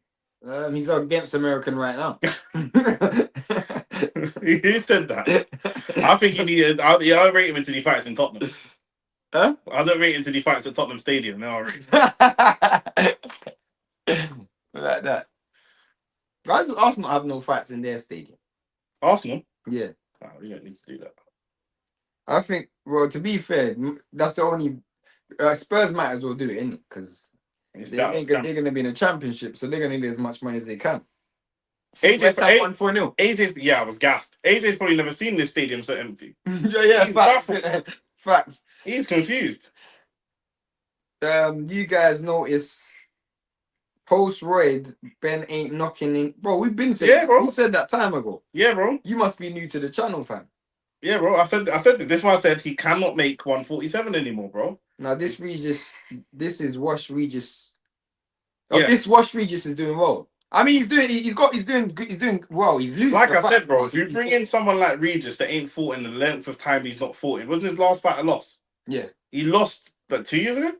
He's against American right now. Who said that? I think he needed... I don't rate him until he fights in Tottenham. Huh? I don't rate him until he fights at Tottenham Stadium. No, I rate like that. Why does Arsenal have no fights in their stadium? Arsenal? Yeah. Oh, you don't need to do that. I think, well, to be fair, that's the only... Spurs might as well do it, innit? Because they're going to be in a championship, so they're going to need as much money as they can. AJ's 1-4-0. AJ's, yeah, I was gassed. AJ's probably never seen this stadium so empty. Yeah, facts. He's confused. You guys notice post Royd, Ben ain't knocking in. Bro, we've been saying, yeah, bro. We said that time ago. Yeah, bro. You must be new to the channel, fam. Yeah, bro. I said this. This is why I said he cannot make 147 anymore, bro. Now this is Wash Regis. This Wash Regis is doing well. I mean, he's doing well. He's losing. Like I said, bro, if you bring in someone like Regis that ain't fought in the length of time he's not fought in, wasn't his last fight a loss? Yeah. He lost, 2 years ago?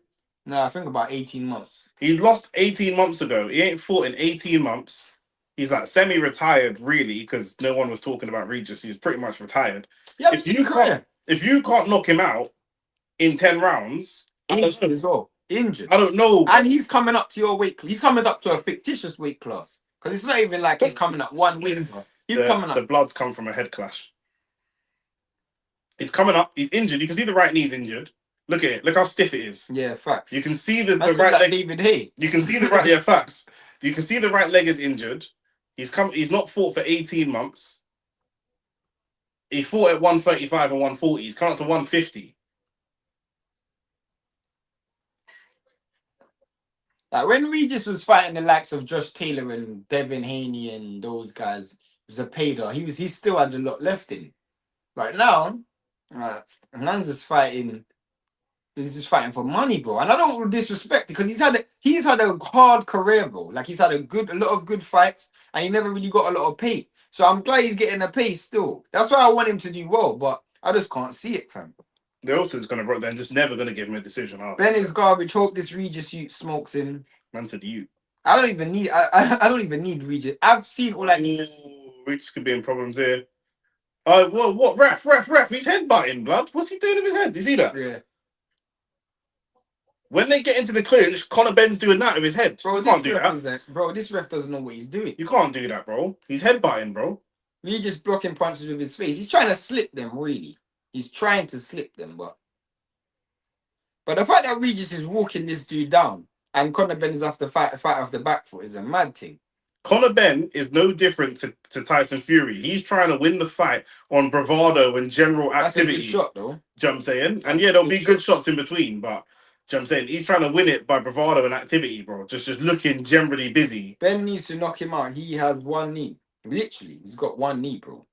No, I think about 18 months. He lost 18 months ago. He ain't fought in 18 months. He's like semi-retired, really, because no one was talking about Regis. He's pretty much retired. Yeah, if you can't knock him out in 10 rounds, injured as well. Injured. I don't know. And he's coming up to your weight. He's coming up to a fictitious weight class. Because it's not even like he's coming up one weight. He's coming up. The blood's come from a head clash. He's coming up. He's injured. You can see the right knee's injured. Look at it. Look how stiff it is. Yeah, facts. You can see the right leg. David Hay. You can see the right. Yeah, facts. You can see the right leg is injured. He's not fought for 18 months. He fought at 135 and 140. He's come up to 150. Like when Regis was fighting the likes of Josh Taylor and Devin Haney and those guys, Zapata, he still had a lot left in. Right now, man's just fighting. He's just fighting for money, bro. And I don't disrespect it because he's had a hard career, bro. Like he's had a lot of good fights, and he never really got a lot of pay. So I'm glad he's getting a pay still. That's why I want him to do well, but I just can't see it, fam. They're also just gonna vote. They're just never gonna give him a decision. Benn is garbage. Hope this Regis smokes him. Man said you. I don't even need. I don't even need Regis. I've seen all I need. Regis could be in problems here. Well, what ref? He's headbutting, blood. What's he doing with his head? Do you see that? Yeah. When they get into the clinch, Conor Benn's doing that with his head. Bro, you can't do that. Bro, this ref doesn't know what he's doing. You can't do that, bro. He's headbutting, bro. He's just blocking punches with his face. He's trying to slip them, really. He's trying to slip them, but the fact that Regis is walking this dude down and Conor Benn is after fight off the back foot is a mad thing. Conor Benn is no different to Tyson Fury. He's trying to win the fight on bravado and general activity. That's a good shot, though. Do you know what I'm saying? And yeah, there'll be good shots in between, but do you know what I'm saying? He's trying to win it by bravado and activity, bro. Just looking generally busy. Benn needs to knock him out. He has one knee. Literally, he's got one knee, bro.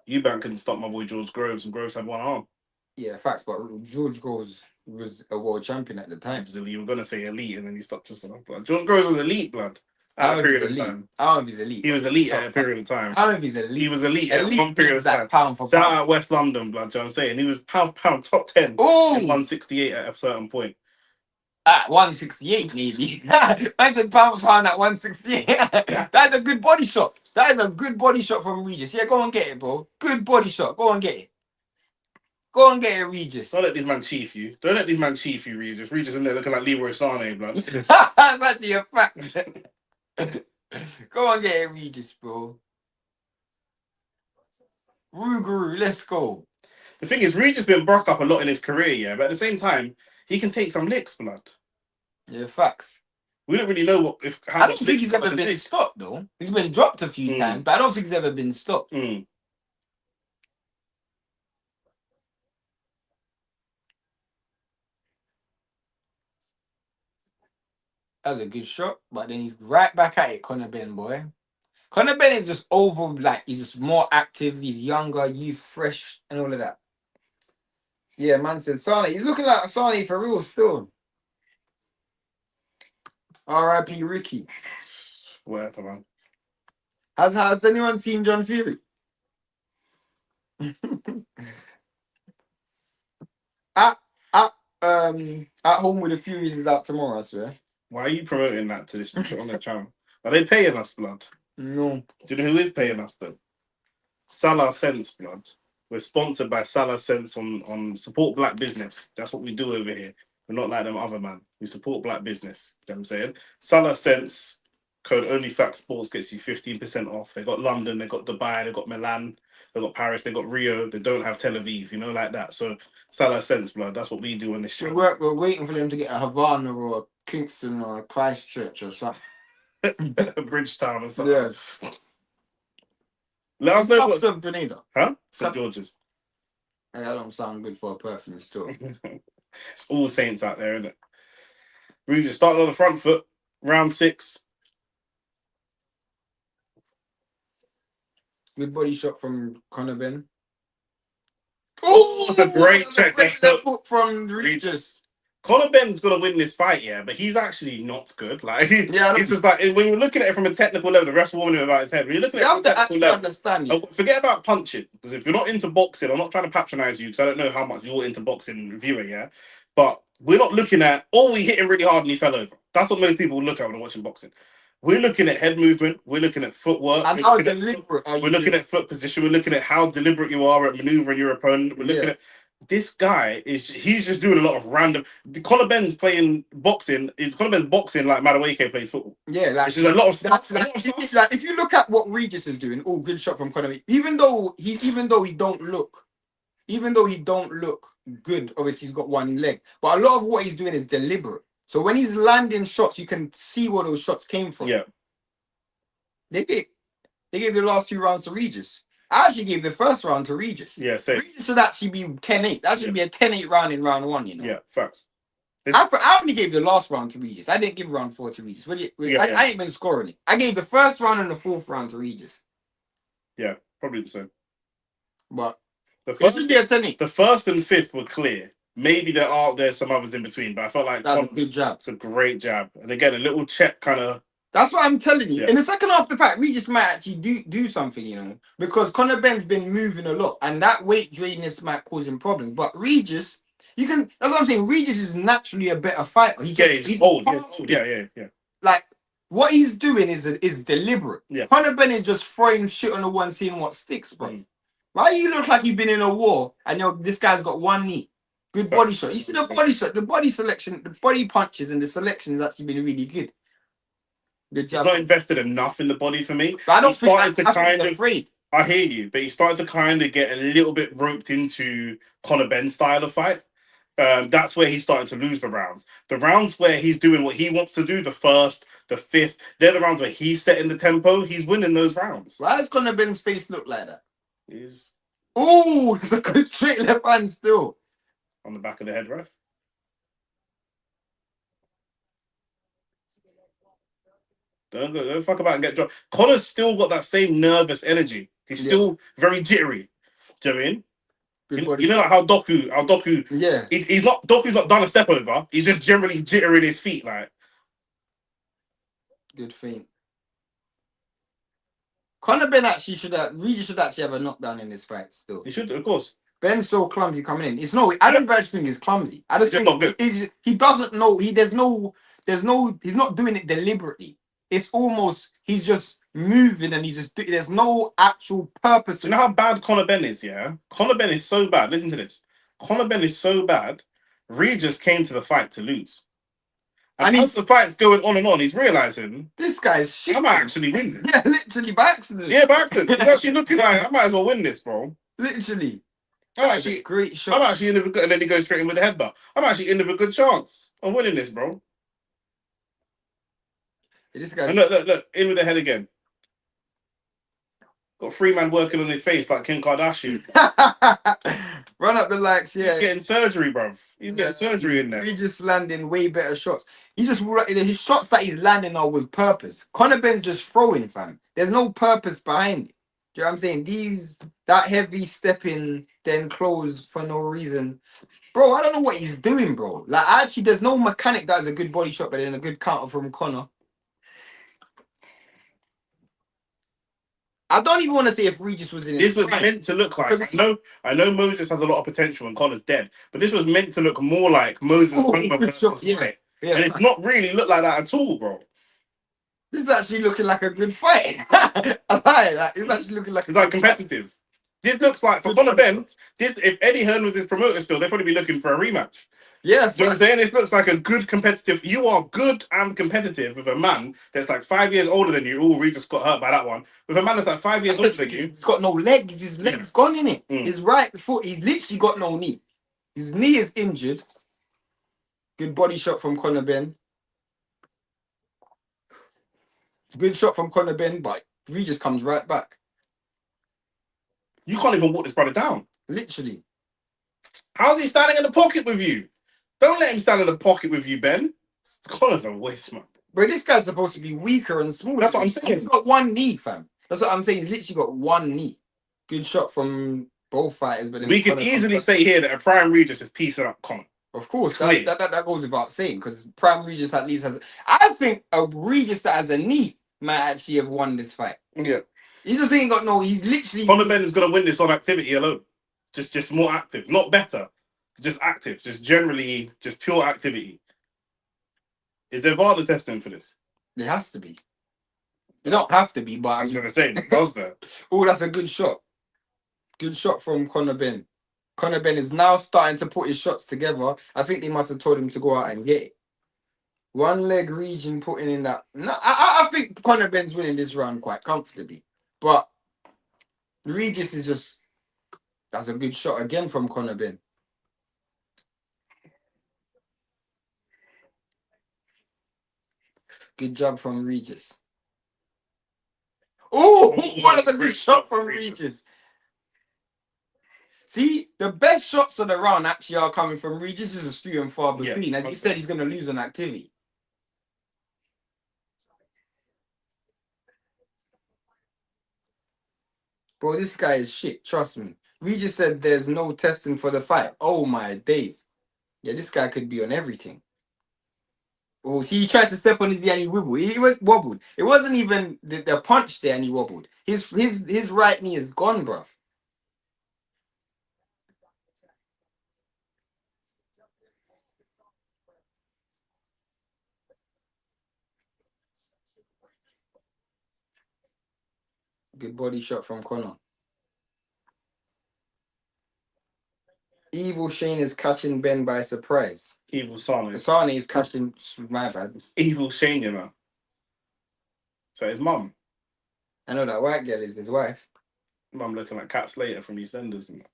Eubank couldn't stop my boy George Groves, and Groves had one arm. Yeah, facts, but George Groves was a world champion at the time. You were going to say elite, and then you stopped yourself. But George Groves was elite, blood. At a period of time. I don't know if he's elite. He was elite at a period of time. I don't know if he's elite. He was elite at one period of time. Pound for Shout pound. out West London, blood. Do you know what I'm saying? He was pound top 10 Ooh. in 168 at a certain point. At 168, maybe. I said pound for pound at 168. That's a good body shot. That is a good body shot from Regis. Yeah, go and get it, bro. Good body shot. Go and get it. Go and get it, Regis. Don't let these man chief you. Don't let these man chief you, Regis. Regis in there looking like Leroy Sane, blood. That's actually a fact. Go and get it, Regis, bro. Ruguru, let's go. The thing is, Regis been broke up a lot in his career, yeah, but at the same time, he can take some licks, blood. Yeah, facts. We don't really know I don't think he's ever been stopped, though. He's been dropped a few times, but I don't think he's ever been stopped. That was a good shot, but then he's right back at it, Conor Benn, boy. Conor Benn is just he's just more active, he's younger, youth, fresh, and all of that. Yeah, man said Sane. He's looking like Sane for real still. R.I.P. Ricky. Whatever, man. Has anyone seen John Fury? At Home with the Furies is out tomorrow, I swear. Why are you promoting that to this on the channel? Are they paying us, blood? No. Do you know who is paying us, though? Salah Sense, blood. We're sponsored by Salah Sense on support black business. That's what we do over here. We're not like them other man. We support black business. You know what I'm saying? Salah Sense, code OnlyFacts Sports gets you 15% off. They got London, they got Dubai, they got Milan, they got Paris, they got Rio. They don't have Tel Aviv, you know, like that. So Salah Sense, blood. That's what we do on this show. We're waiting for them to get a Havana or a Kingston or a Christchurch or something. Bridgetown or something. Yeah. Let us know what's of Grenada. Huh? St. George's. Hey, that don't sound good for a perfume store. It's all saints out there, isn't it? We just started on the front foot, round 6. Good body shot from Conor Benn. Oh, that's a great check. Foot from Regis. Conor Benn's gonna win this fight, yeah, but he's actually not good. Like, yeah, he's just like when you're looking at it from a technical level, the ref's warning him about his head. When you're looking at it from a technical level, understand. Forget about punching, because if you're not into boxing, I'm not trying to patronize you, because I don't know how much you're into boxing, viewer, yeah. But we're not looking at, we hit him really hard and he fell over. That's what most people look at when they're watching boxing. We're looking at head movement. We're looking at footwork. And how deliberate are you? We're looking at foot position. We're looking at how deliberate you are at maneuvering your opponent. We're looking at this guy he's just doing a lot of random. Conor Benn's playing boxing. Conor Benn's boxing like Madueke plays football. Yeah, like it's just a lot of stuff. Like if you look at what Regis is doing, good shot from Conor. Even though he don't look good, obviously he's got one leg. But a lot of what he's doing is deliberate. So when he's landing shots, you can see where those shots came from. Yeah. They gave the last 2 rounds to Regis. I actually gave the first round to Regis. Yeah, same. Regis should actually be 10-8. That should be a 10-8 round in round 1, you know? Yeah, facts. I only gave the last round to Regis. I didn't give round 4 to Regis. I ain't been scoring it. I gave the first round and the 4th round to Regis. Yeah, probably the same. But The it should be a 10. the first and fifth were clear. Maybe there's some others in between, but I felt like That's a good jab. It's a great jab. And again, a little check kind of. That's what I'm telling you. Yeah. In the second half of the fight, Regis might actually do something, you know, because Conor Benn's been moving a lot, and that weight drainness might cause him problems. But Regis, that's what I'm saying. Regis is naturally a better fighter. He's old. Yeah. Like what he's doing is deliberate. Yeah. Conor Benn is just throwing shit on the one, seeing what sticks, bro. Why you look like you've been in a war and this guy's got one knee? Good body shot. You see the body shot, the body selection, the body punches, and the selection has actually been really good. Good job. He's not invested enough in the body for me. But I don't think he's afraid. I hear you, but he's starting to kind of get a little bit roped into Conor Benn's style of fight. That's where he's starting to lose the rounds. The rounds where he's doing what he wants to do, the first, the fifth, they're the rounds where he's setting the tempo. He's winning those rounds. Why does Conor Benn's face look like that? Oh, there's a good straight left hand still. On the back of the head, right? Don't fuck about and get dropped. Conor's still got that same nervous energy. He's still very jittery. Do you know what I mean? You know like how Doku, yeah. Doku's not done a step over. He's just generally jittering his feet, like. Good feint. Conor Benn Regis should actually have a knockdown in this fight still. He should, of course. Ben's so clumsy coming in. I don't think he's clumsy. I just think he doesn't know. He's not doing it deliberately. It's almost he's just moving and there's no actual purpose. Do you know how bad Conor Benn is? Yeah, Conor Benn is so bad. Listen to this. Conor Benn is so bad. Regis came to the fight to lose, and as the fight's going on and on, he's realizing this guy's shit. I might actually win this. Yeah, literally by accident. Yeah, by accident. He's actually looking like I might as well win this, bro. Literally. Great shot. I'm actually in with a good, and then he goes straight in with the headbutt. I'm actually in with a good chance of winning this, bro. This guy. And look, in with the head again. Got 3 man working on his face like Kim Kardashian. Run up the likes, yeah. He's getting surgery, bro. He's getting surgery in there. He's just landing way better shots. His shots that he's landing are with purpose. Conor Benn's just throwing, fam. There's no purpose behind it. Do you know what I'm saying? That heavy stepping, then close for no reason. Bro, I don't know what he's doing, bro. Like, actually, there's no mechanic that is a good body shot, but then a good counter from Conor. I don't even want to say if Regis was in it. This was meant to look like. I know Moses has a lot of potential and Conor's dead, but this was meant to look more like Moses. Yeah. And it's not really looked like that at all, bro. This is actually looking like a good fight. It's actually looking like competitive. This looks like for Conor Benn. If Eddie Hearn was his promoter still, they'd probably be looking for a rematch. Yeah, you know what I'm saying? This looks like a good competitive. You are good and competitive with a man that's like 5 years older than you. Oh, Regis got hurt by that one. With a man that's like 5 years older than you. He's got no leg. His leg's gone in it. His right foot. He's literally got no knee. His knee is injured. Good body shot from Conor Benn. Good shot from Conor Benn, but Regis comes right back. You can't even walk this brother down. Literally. How's he standing in the pocket with you? Don't let him stand in the pocket with you, Ben. Conor's a waste, man. Bro, this guy's supposed to be weaker and smaller. That's what I'm saying. He's got one knee, fam. That's what I'm saying. He's literally got one knee. Good shot from both fighters. But we can easily say here that a prime Regis is piecing up Conor. Of course, that goes without saying, because prime Regis at least has... I think a Regis that has a knee might actually have won this fight. Yeah. He's just ain't got no... He's literally... Conor Benn is going to win this on activity alone. Just more active. Not better. Just active, just generally, just pure activity. Is there VAR testing for this? There has to be. They don't have to be, but I was going to say, does there? Oh, that's a good shot. Good shot from Conor Benn. Conor Benn is now starting to put his shots together. I think they must have told him to go out and get it. One leg region putting in that. No, I think Conor Benn's winning this round quite comfortably. But Regis is just... That's a good shot again from Conor Benn. Good job from Regis. Oh, what a good shot from Regis. See, the best shots of the round actually are coming from Regis. This is few and far between. As you said, he's going to lose on activity. Bro, this guy is shit. Trust me. Regis said there's no testing for the fight. Oh my days. Yeah, this guy could be on everything. Oh, see, he tried to step on his knee and he wobbled. He was wobbled. It wasn't even the punch there and he wobbled. His right knee is gone, bruv. Good body shot from Conor. Evil Shane is catching Benn by surprise. Evil Sane. Sane is catching my bad. Evil Shane, you know. So his mum. I know that white girl is his wife. Mum looking like Cat Slater from EastEnders. And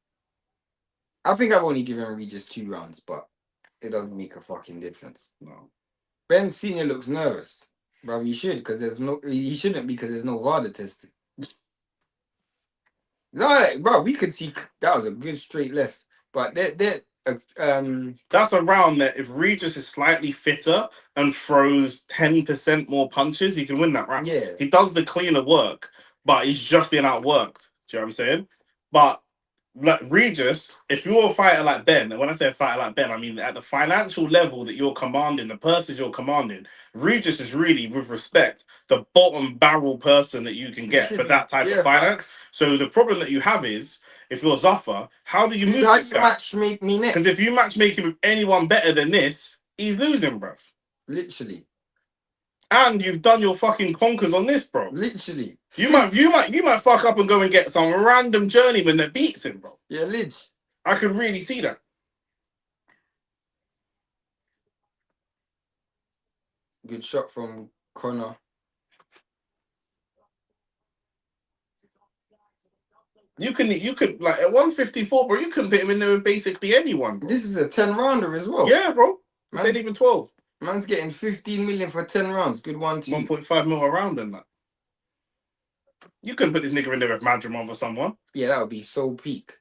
I think I've only given Regis 2 rounds, but it doesn't make a fucking difference. no. Ben Senior looks nervous. Bro, he should, because he shouldn't because there's no VAR testing. No, like, bro, we could see that was a good straight left. But that's a round that if Regis is slightly fitter and throws 10% more punches, he can win that round. Yeah. He does the cleaner work, but he's just being outworked. Do you know what I'm saying? But like Regis, if you're a fighter like Ben, and when I say a fighter like Ben, I mean at the financial level that you're commanding, the purses you're commanding, Regis is really, with respect, the bottom barrel person that you can get for that type of finance. So the problem that you have is, if you're Zuffer, how do you move this guy? Match make me next? Because if you matchmake him with anyone better than this, he's losing, bruv. Literally. And you've done your fucking conkers on this, bro. Literally. You might fuck up and go and get some random journeyman that beats him, bro. Yeah, Lidge. I could really see that. Good shot from Conor. You can like at 154, bro. You can put him in there with basically anyone, bro. This is a 10-rounder as well. Yeah, bro. It's not even 12. Man's getting 15 million for 10 rounds. Good one, too. 1.5 mil a round and that. You couldn't put this nigga in there with Madrimov or someone. Yeah, that would be so peak.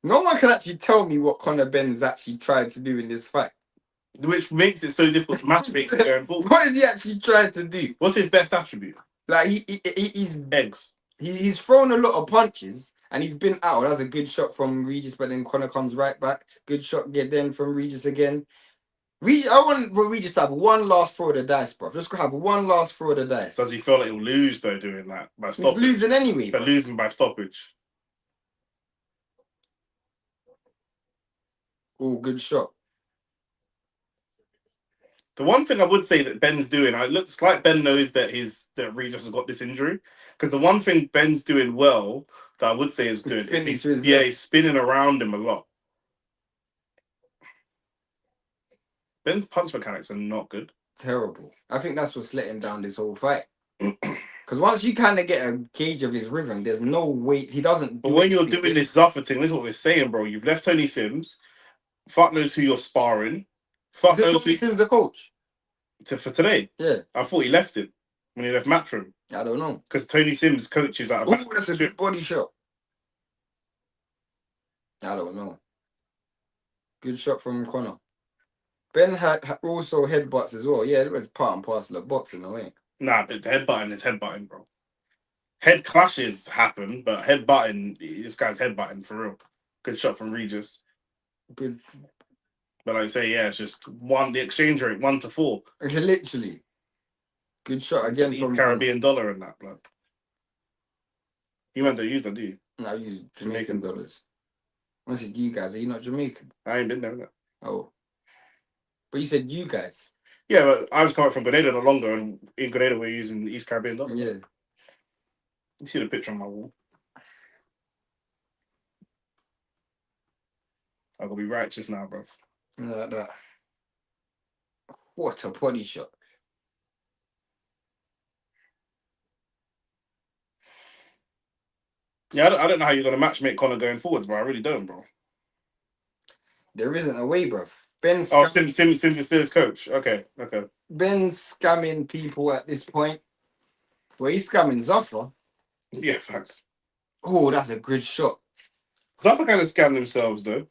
No one can actually tell me what Conor Benn's actually tried to do in this fight. Which makes it so difficult to matchmake going forward. What has he actually tried to do? What's his best attribute? Like, he's eggs. He's thrown a lot of punches and he's been out. That's a good shot from Regis, but then Conor comes right back. Good shot then from Regis again. I want Regis to have one last throw of the dice, bro. Just have one last throw of the dice. Does he feel like he'll lose though doing that by stoppage? He's losing anyway. But losing by stoppage. Oh, good shot. The one thing I would say that Ben's doing, it looks like Ben knows that Regis has got this injury. Because the one thing Ben's doing well that I would say is good is he's spinning around him a lot. Ben's punch mechanics are not good. Terrible. I think that's what's let him down this whole fight. Because once you kind of get a gauge of his rhythm, there's no way he doesn't. But when you're doing this Zuffer thing, this is what we're saying, bro. You've left Tony Sims. Fuck knows who you're sparring. Fuck knows who Sims the coach. For today. Yeah. I thought he left him when he left Matchroom. I don't know. Because Tony Sims coaches at a Oh, that's a good body shot. I don't know. Good shot from Conor. Ben had also headbutts as well. Yeah, it was part and parcel of boxing, no way. Nah, but headbutting is headbutting, bro. Head clashes happen, but headbutting, this guy's headbutting for real. Good shot from Regis. Good. But like I say, yeah, it's just the exchange rate, 1 to 4. Literally. Good shot again from Caribbean dollar and that, blood. You won't use that, do you? No, I use Jamaican dollars. I said you guys, are you not Jamaican? I ain't been there, no. Oh. But you said you guys. Yeah, but I was coming from Grenada no longer, and in Grenada we're using East Caribbean dollars. Yeah. You see the picture on my wall. I'm gonna be righteous now, bro. Like that. What a body shot. Yeah, I don't know how you're gonna matchmake Conor going forwards, bro. I really don't, bro. There isn't a way, bro. Ben's Sims is still his coach. Okay. Ben's scamming people at this point. Well, he's scamming Zuffer. Yeah, facts. Oh, that's a good shot. Zuffer kind of scammed themselves, though.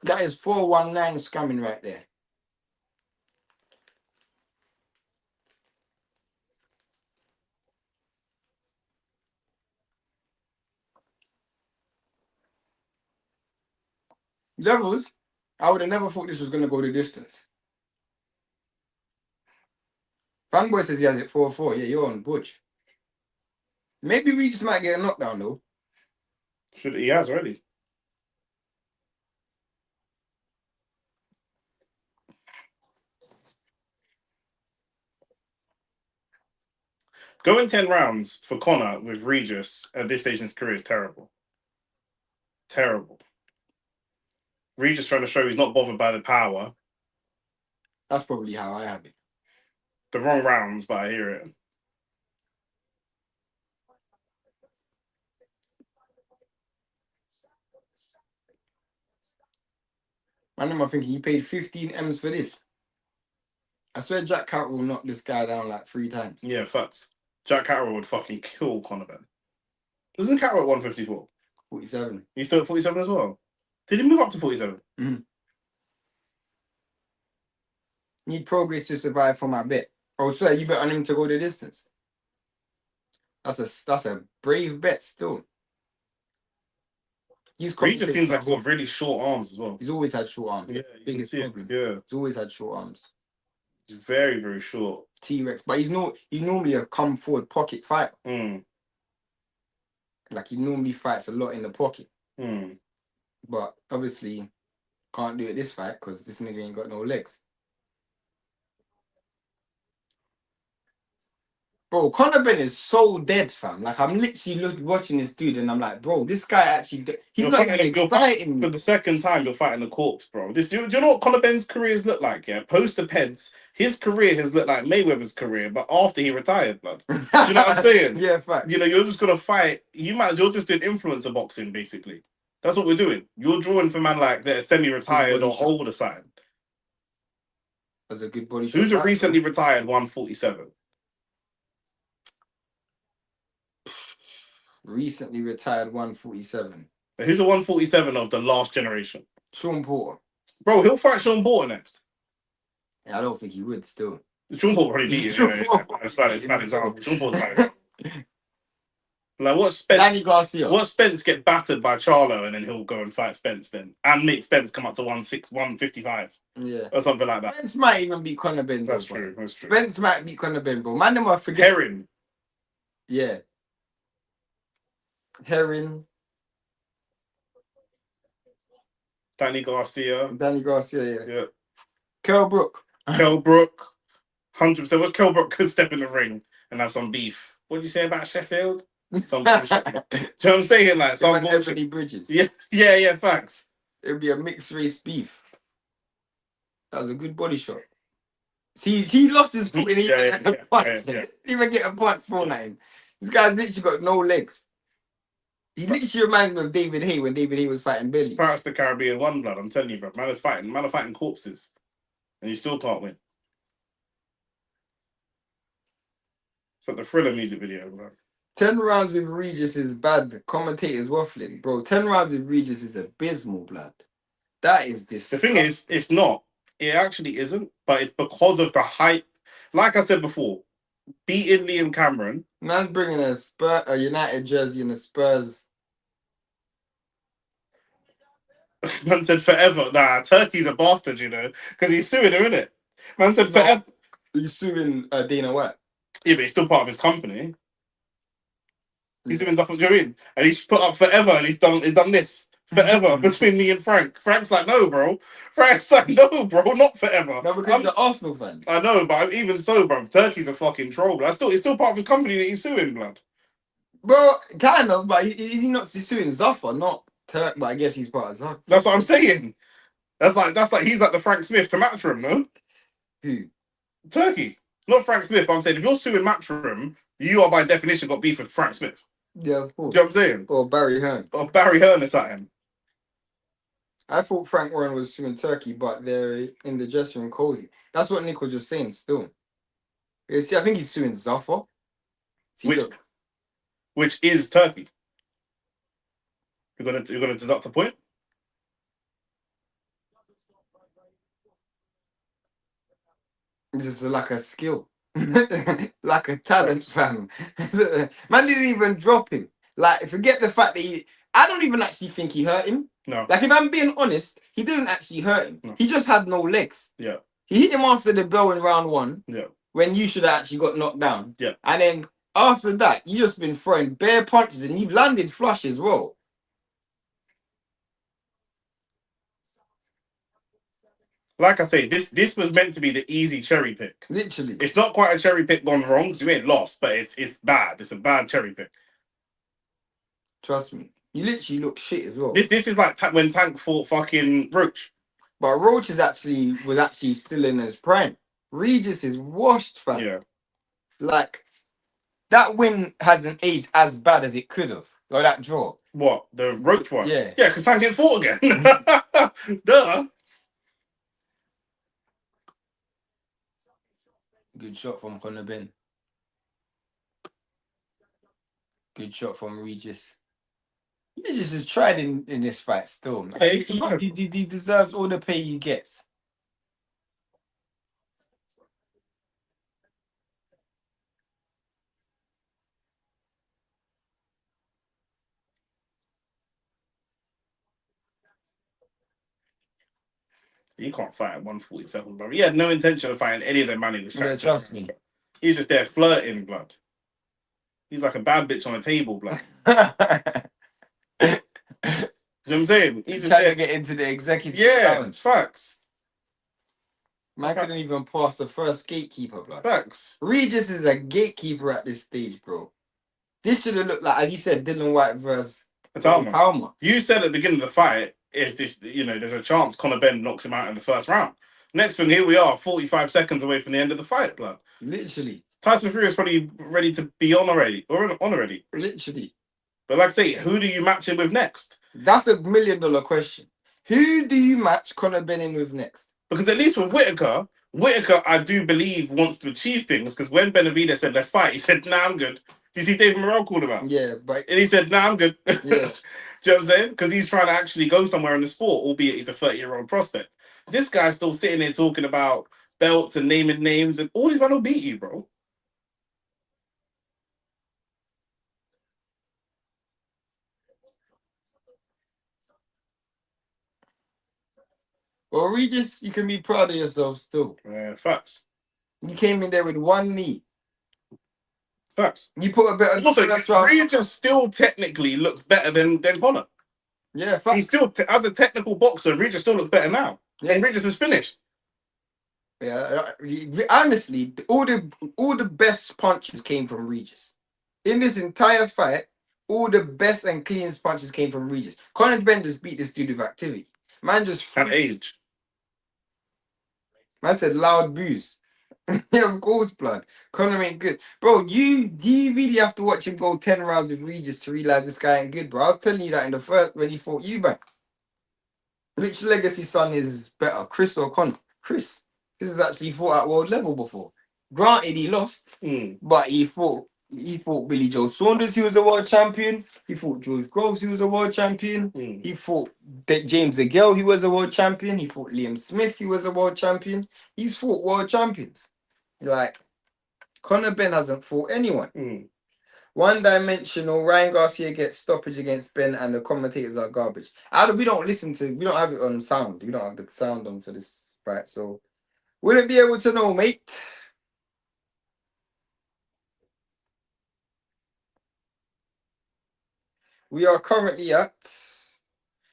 That is 419 scamming right there. Levels, I would have never thought this was going to go the distance. Fanboy says he has it 4-4. Yeah, you're on Butch. Maybe Regis might get a knockdown, though. He has already. Going 10 rounds for Conor with Regis at this stage in his career is terrible. Terrible. Regis trying to show he's not bothered by the power. That's probably how I have it. The wrong rounds, but I hear it. Man, am I thinking he paid 15 M's for this? I swear Jack Carroll knocked this guy down like 3 times. Yeah, facts. Jack Carroll would fucking kill Conor Benn. Isn't Carroll at 154? 47. He's still at 47 as well. Did he move up to 47? Mm-hmm. Need Prograis to survive for my bet. Oh, sir, you bet on him to go the distance. That's a brave bet still. Regis seems like he's got really short arms as well. He's always had short arms. Yeah, biggest problem. Yeah, he's always had short arms. He's very, very short. T-Rex, but he's normally a come forward pocket fighter. Like he normally fights a lot in the pocket. But obviously can't do it this fight because this nigga ain't got no legs. Bro, Conor Benn is so dead, fam. Like, I'm literally watching this dude and I'm like, bro, this guy actually... He's not even exciting me. For the second time, you're fighting a corpse, bro. Do you know what Conor Benn's careers look like, yeah? Post the Peds, his career has looked like Mayweather's career, but after he retired, blood. Do you know what I'm saying? Yeah, fact. You know, you're just going to fight... You might as well just doing influencer boxing, basically. That's what we're doing. You're drawing for man like they're semi-retired or older side. That's a good body shot. Who's a recently retired 147? Recently retired 147. Who's the 147 of the last generation? Sean Porter. Bro, he'll fight Sean Porter next. Yeah, I don't think he would still. Sean Porter probably beat him. Sean Porter's bad. Like, what Spence? Danny Garcia. What Spence get battered by Charlo and then he'll go and fight Spence then? And make Spence come up to 155. Yeah. Or something like that. Spence might even beat Conor Benn. That's true. Spence might beat Conor Benn, bro. Man, them I forget. Herring. Yeah. Herring. Danny Garcia. Yeah. Kell Brook. 100%. What's Kell Brook could step in the ring and have some beef? What do you say about Sheffield? Some bullshit. Do you know what I'm saying? Like some bullshit. Ebony Bridges. Yeah, facts. It would be a mixed race beef. That was a good body shot. See, he lost his foot and he didn't even get a punch thrown at him. This guy's literally got no legs. He literally reminds me of David Hay when David Hay was fighting Billy. Pirates of the Caribbean 1, blood. I'm telling you, bro. Man are fighting corpses. And you still can't win. It's like the Thriller music video, bro. 10 rounds with Regis is bad. The commentator's waffling. Bro, 10 rounds with Regis is abysmal, blood. That is this. The thing is, it's not. It actually isn't. But it's because of the hype. Like I said before, beating Liam Cameron. Man's bringing a United jersey and the Spurs. Man said forever. Nah, Turkey's a bastard, you know, because he's suing him, innit? Man said forever. He's suing Dana White. Yeah, but he's still part of his company. He's doing stuff, do you know what I mean? And he's put up forever, and he's done this forever between me and Frank. Frank's like, no, bro. Frank's like, no, bro, not forever. No, because he's an Arsenal fan. I know, but even so, bro, Turkey's a fucking troll. But it's still part of his company that he's suing, blood. Bro, kind of, but he's not suing Zafar, not Turk, but I guess he's part of Zafar. That's what I'm saying. That's like he's like the Frank Smith to Matchroom, no? Who? Turkey. Not Frank Smith, but I'm saying if you're suing Matchroom, you are by definition got beef with Frank Smith. Yeah, of course. Do you know what I'm saying? Or Barry Hearn. Or Barry Hearn is at him. I thought Frank Warren was suing Turkey, but they're in the dressing room cozy. That's what Nick was just saying still. You see, I think he's suing Zafar. Which is Turkey. You're gonna deduct a point? Just like a skill. Like a talent, fam. Man didn't even drop him. Like, forget the fact that I don't even actually think he hurt him. No. Like, if I'm being honest, he didn't actually hurt him. No. He just had no legs. Yeah. He hit him after the bell in round 1. Yeah. When you should have actually got knocked down. Yeah. And then after that, you just been throwing bare punches and you've landed flush as well. Like I say, this was meant to be the easy cherry pick. Literally. It's not quite a cherry pick gone wrong because you ain't lost, but it's bad. It's a bad cherry pick. Trust me. You literally look shit as well. This is like when Tank fought fucking Roach. But Roach was actually still in his prime. Regis is washed, fam. Yeah. Like, that win hasn't aged as bad as it could have. Or that draw. What? The Roach one? Yeah. Yeah, because Tank didn't fought again. Duh. Good shot from Conor Benn. Good shot from Regis. Regis is tried in this fight still. Yeah, he deserves all the pay he gets. You can't fight at 147, bro. He had no intention of fighting any of them man in the Yeah, trust me. He's just there flirting, blood. He's like a bad bitch on a table, blood. You know what I'm saying? He's trying to get into the executive challenge. Facts. Man couldn't even pass the first gatekeeper, blood. Facts. Regis is a gatekeeper at this stage, bro. This should have looked like, as you said, Dylan White versus Palmer. You said at the beginning of the fight, is this, there's a chance Conor Benn knocks him out in the first round. Next thing, here we are, 45 seconds away from the end of the fight, blood. Literally. Tyson Fury is probably ready to be on already. Literally. But like I say, who do you match him with next? That's $1 million question. Who do you match Conor Benn in with next? Because at least with Whittaker, I do believe wants to achieve things. Because when Benavidez said, let's fight, he said, nah, I'm good. Do you see David Morrell called him out? Yeah, but... And he said, nah, I'm good. Yeah. Do you know what I'm saying? Because he's trying to actually go somewhere in the sport, albeit he's a 30-year-old prospect. This guy's still sitting there talking about belts and naming names, and all these men will beat you, bro. Well, Regis, you can be proud of yourself still. Facts. You came in there with one knee. Facts. You put a bit of... Also, Regis still technically looks better than Conor. Yeah, facts. He's still, as a technical boxer, Regis still looks better now. Yeah. And Regis is finished. Yeah, honestly, all the best punches came from Regis. In this entire fight, all the best and cleanest punches came from Regis. Conor Benn just beat this dude with activity. Man just... And age. Man said loud boos. Yeah, of course, blood. Conor ain't good. Bro, do you really have to watch him go 10 rounds with Regis to realize this guy ain't good, bro? I was telling you that in the first, when he fought you, man. Which legacy son is better, Chris or Conor? Chris. This has actually fought at world level before. Granted, he lost, but he fought Billy Joe Saunders, he was a world champion. He fought George Groves, he was a world champion. He fought James DeGale, he was a world champion. He fought Liam Smith, he was a world champion. He's fought world champions. Like, Conor Benn hasn't fought anyone. One-dimensional, Ryan Garcia gets stoppage against Benn and the commentators are garbage. We don't have it on sound. We don't have the sound on for this fight, so wouldn't be able to know, mate. We are currently at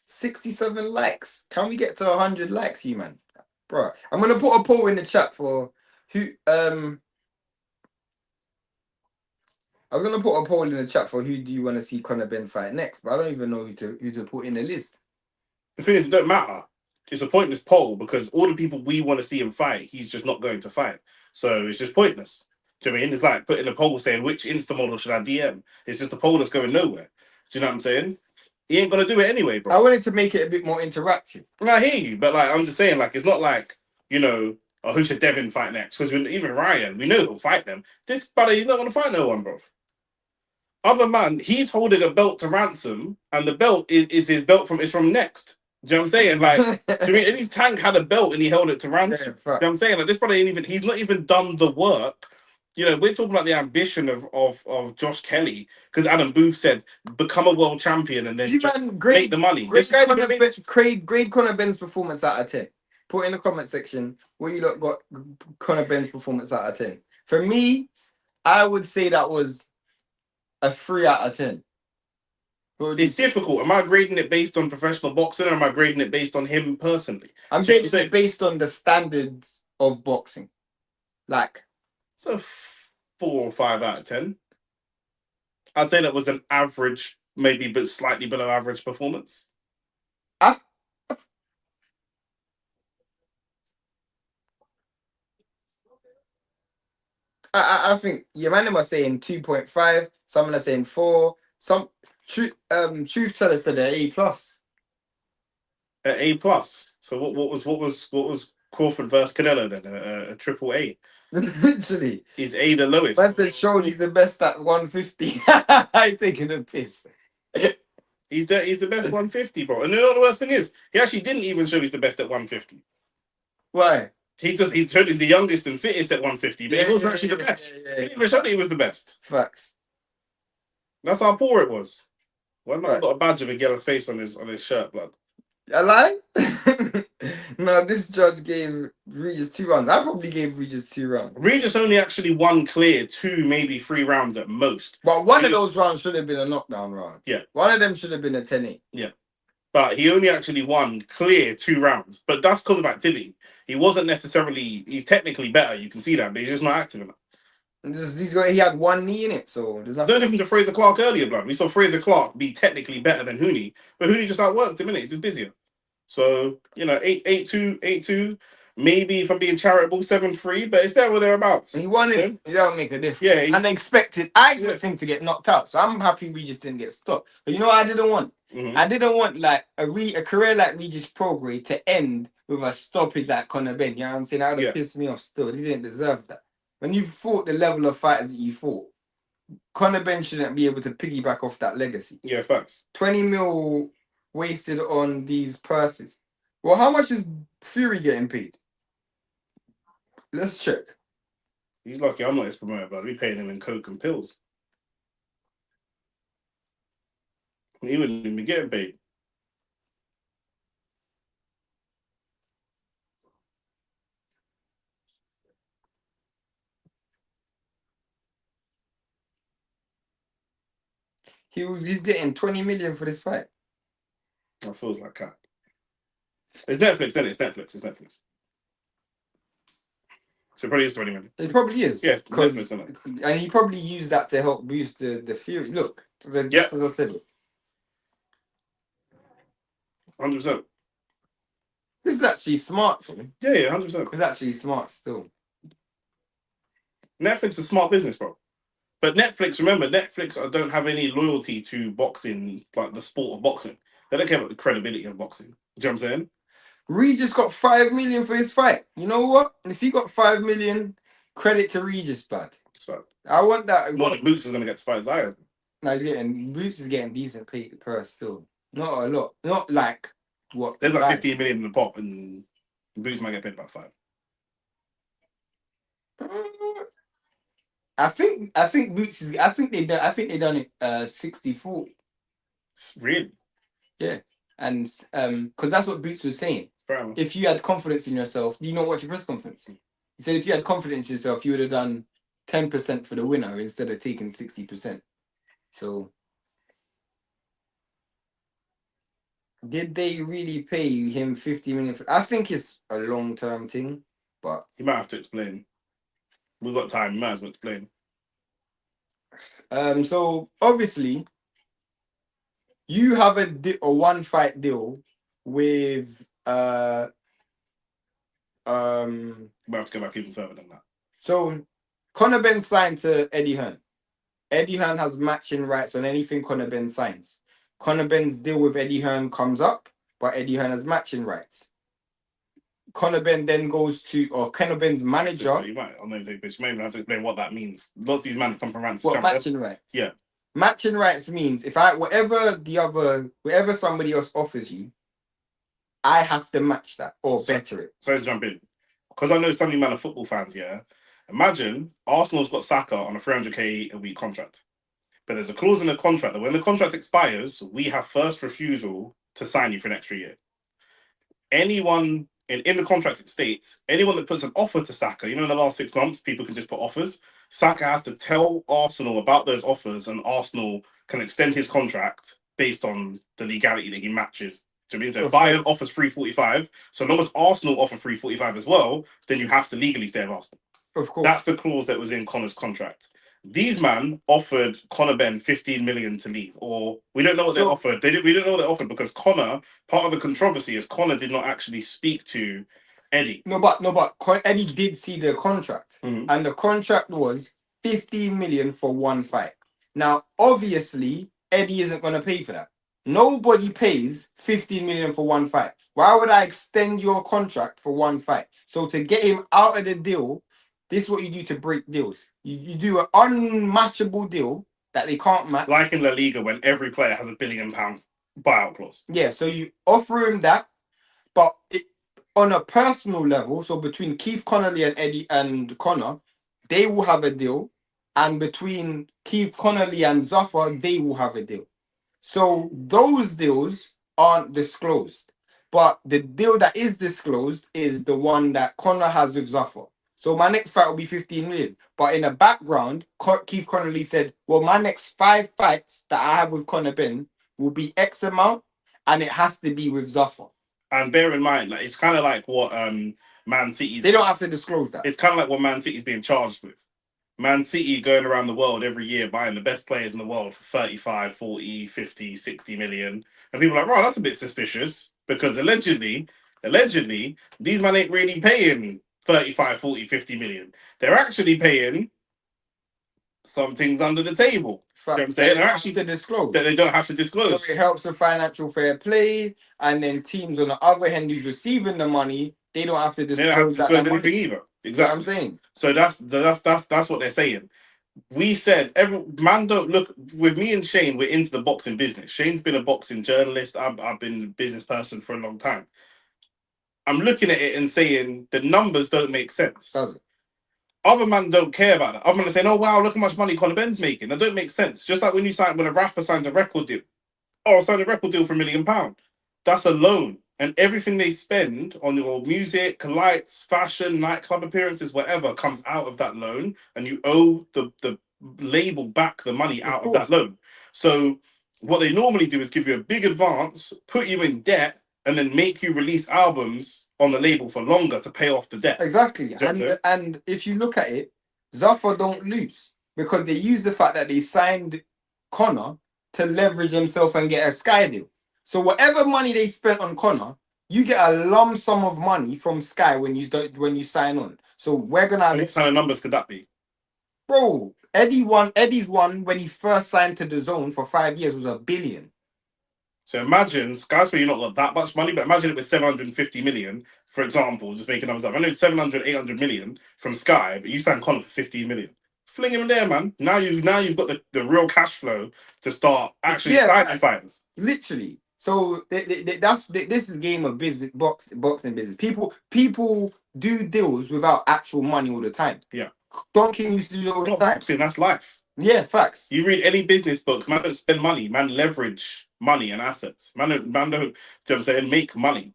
67 likes. Can we get to 100 likes, you man? Bro, I'm gonna put a poll in the chat for who I was gonna put a poll in the chat for who do you want to see Conor Benn fight next, but I don't even know who to put in the list. The thing is, it don't matter. It's a pointless poll because all the people we want to see him fight, he's just not going to fight. So it's just pointless. Do you know what I mean? It's like putting a poll saying which Insta model should I DM? It's just a poll that's going nowhere. Do you know what I'm saying? He ain't gonna do it anyway, bro. I wanted to make it a bit more interactive. I hear you, but like I'm just saying, like it's not like who should Devin fight next? Because even Ryan, we know he'll fight them. This brother, he's not gonna fight no one, bro. Other man, he's holding a belt to ransom, and the belt is his belt from next. Do you know what I'm saying? Like, do you mean, and his Tank had a belt and he held it to ransom. Yeah, You know what I'm saying? Like, this brother ain't even, he's not even done the work. You know, we're talking about the ambition of Josh Kelly, because Adam Booth said, become a world champion and then You just man, make the money. This guy didn't make... grade Conor Benn's performance out of 10. Put in the comment section what you lot got Conor Benn's performance out of 10. For me, I would say that was a 3 out of 10. It's difficult. Am I grading it based on professional boxing, or am I grading it based on him personally? I'm grading it based on the standards of boxing. Like, it's a 4 or 5 out of 10. I'd say that was an average, maybe but slightly below average performance. I think your man are saying 2.5. Some are saying 4. Some truth teller said an A plus. An A plus. So what was Crawford versus Canelo then? A triple A. Literally. Is A the lowest? Man said Shorty's the best at 150. I'm taking a piss. He's the best 150, bro. And you know what the worst thing is? He actually didn't even show he's the best at 150. Why? He showed he's the youngest and fittest at 150, but he wasn't actually the best. He didn't even show that he was the best. Facts. That's how poor it was. Well, I've got a badge of a girl's face on his shirt, blood. A lie? No, this judge gave Regis 2 rounds. I probably gave Regis 2 rounds. Regis only actually won clear 2, maybe 3 rounds at most. But one of those rounds should have been a knockdown round. Yeah. One of them should have been a 10-8. Yeah. But he only actually won clear 2 rounds. But that's because of activity. He wasn't necessarily... He's technically better, you can see that, but he's just not active enough. He had 1 knee in it, so there's nothing... No different to Fraser Clarke earlier, blood. We saw Fraser Clarke be technically better than Huni, but Huni just outworked him, innit? He's just busier. So, you know, 8-2, 8-2. Maybe if I'm being charitable, 7-3, but it's there or thereabouts. He won it. It don't make a difference. Yeah. And I expect him to get knocked out. So I'm happy Regis didn't get stopped. But you know what I didn't want? Mm-hmm. I didn't want like a career like Regis Prograis to end with a stoppage like Conor Benn. You know what I'm saying? That would have pissed me off still. He didn't deserve that. When you fought the level of fighters that you fought, Conor Benn shouldn't be able to piggyback off that legacy. Yeah, facts. 20 mil wasted on these purses. Well, how much is Fury getting paid? Let's check. He's lucky I'm not his promoter, but we paying him in coke and pills. He wouldn't even be getting paid. He's getting 20 million for this fight. That feels like cat. It's Netflix, isn't it? It's Netflix. So it probably is 20 million. It probably is. Yes, Netflix, isn't it? And he probably used that to help boost the Fury. Look, just as I said. 100%. This is actually smart. Yeah, 100%. It's actually smart still. Netflix is a smart business, bro. But Netflix, remember, Netflix don't have any loyalty to boxing, like the sport of boxing. They don't care about the credibility of boxing. Do you know what I'm saying? Regis got 5 million for this fight. You know what? If he got 5 million, credit to Regis, bud. So, I want that. What, the Boots is going to get to fight Zaya? No, Boots is getting decent paid purse still. Not a lot. Not like what. There's like 15 million in the pot, and Boots might get paid about 5. I think Boots is. I think they done it 60-40. Really? Yeah, and because that's what Boots was saying. If you had confidence in yourself, do you not watch your press conference? He said if you had confidence in yourself, you would have done 10% for the winner instead of taking 60%. So, did they really pay him 50 million? I think it's a long-term thing, but he might have to explain. We've got time. We might as well explain. So obviously, you have a 1-fight deal with We'll have to go back even further than that. So Conor Benn signed to Eddie Hearn. Eddie Hearn has matching rights on anything Conor Benn signs. Conor Benn's deal with Eddie Hearn comes up, but Eddie Hearn has matching rights. Conor Benn then goes to, or Conor Benn's manager. You might, I don't know, but you may have to explain what that means. Lots of these men come from rants. What, matching rights? Yeah. Matching rights means if whatever somebody else offers you, I have to match that or better it. Sorry to jump in. Because I know some of you man are football fans, yeah? Imagine Arsenal's got Saka on a 300k a week contract. But there's a clause in the contract that when the contract expires, we have first refusal to sign you for an extra year. Anyone in the contract it states, anyone that puts an offer to Saka, in the last 6 months, people can just put offers. Saka has to tell Arsenal about those offers, and Arsenal can extend his contract based on the legality that he matches. So it means that Bayern offers 345. So long as Arsenal offer 345 as well, then you have to legally stay at Arsenal. Of course. That's the clause that was in Conor's contract. These man offered Conor Benn 15 million to leave, or we don't know what they offered. We don't know what they offered because Conor, part of the controversy is Conor did not actually speak to Eddie. No, but Eddie did see the contract, and the contract was 15 million for one fight. Now, obviously, Eddie isn't going to pay for that. Nobody pays 15 million for one fight. Why would I extend your contract for one fight? So to get him out of the deal, this is what you do to break deals. You do an unmatchable deal that they can't match. Like in La Liga, when every player has £1 billion buyout clause. Yeah, so you offer him that, but on a personal level, so between Keith Connolly and Eddie and Conor, they will have a deal. And between Keith Connolly and Zafar, they will have a deal. So those deals aren't disclosed. But the deal that is disclosed is the one that Conor has with Zafar. So my next fight will be 15 million. But in the background, Keith Connolly said, well, my next 5 fights that I have with Conor Benn will be X amount, and it has to be with Zafar. And bear in mind, like it's kind of like what Man City's... They don't have to disclose that. It's kind of like what Man City's being charged with. Man City going around the world every year buying the best players in the world for 35, 40, 50, 60 million. And people are like, right, that's a bit suspicious. Because allegedly, these men ain't really paying 35, 40, 50 million. They're actually paying some things under the table. You know what I'm saying? They're actually to disclose. That they don't have to disclose. So it helps with financial fair play, and then teams on the other hand who's receiving the money, they don't have to disclose, they don't have to disclose anything either. Exactly. You know what I'm saying? So that's what they're saying. We said man don't look with me and Shane, we're into the boxing business. Shane's been a boxing journalist. I've been a business person for a long time. I'm looking at it and saying the numbers don't make sense. Does it? Other men don't care about that. Other men are saying, oh wow, look how much money Conor Benn's making. That don't make sense. Just like when a rapper signs a record deal. Oh, I signed a record deal for £1 million. That's a loan. And everything they spend on your music, lights, fashion, nightclub appearances, whatever, comes out of that loan. And you owe the label back the money out of that loan. So what they normally do is give you a big advance, put you in debt, and then make you release albums on the label for longer to pay off the debt. Exactly. And if you look at it, Zafar don't lose because they use the fact that they signed Conor to leverage himself and get a Sky deal. So whatever money they spent on Conor, you get a lump sum of money from Sky when you sign on. So we're gonna have... What kind of numbers could that be? Bro, Eddie's one when he first signed to the Zone for 5 years was $1 billion. So imagine, Sky's probably not got that much money, but imagine it was 750 million, for example, just making numbers up. I know it's 700, 800 million from Sky, but you signed Conor for 15 million. Fling him there, man. Now you've got the real cash flow to start actually signing fighters. Literally. So this is a game of business, boxing business. People do deals without actual money all the time. Yeah. Donkey used to do all the time. Boxing, that's life. Yeah, facts. You read any business books, man don't spend money, man leverage money and assets. Man don't, you know what I'm saying, make money.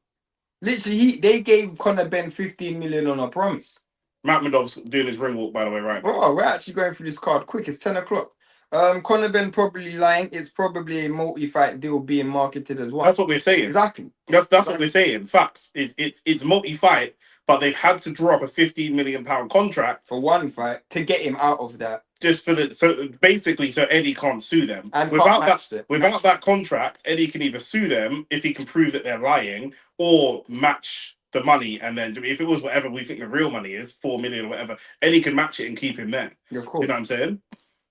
Literally, they gave Conor Benn 15 million on a promise. Makhmudov's doing his ring walk, by the way, right now. Bro, we're actually going through this card quick. It's 10 o'clock. Conor Benn probably lying. It's probably a multi-fight deal being marketed as well. That's what we're saying. Exactly. That's what we're saying. Facts. It's multi-fight, but they've had to draw up a £15 million contract for one fight to get him out of that. Just for so Eddie can't sue them. And without that contract, Eddie can either sue them if he can prove that they're lying, or match the money. And then if it was whatever we think the real money is, 4 million or whatever, Eddie can match it and keep him there. Of course. You know what I'm saying?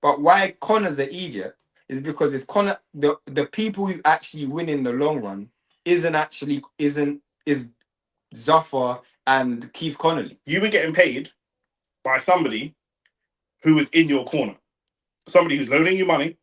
But why Conor's an idiot is because if Conor, the people who actually win in the long run is Zafar and Keith Connolly. You were getting paid by somebody who was in your corner, somebody who's loaning you money,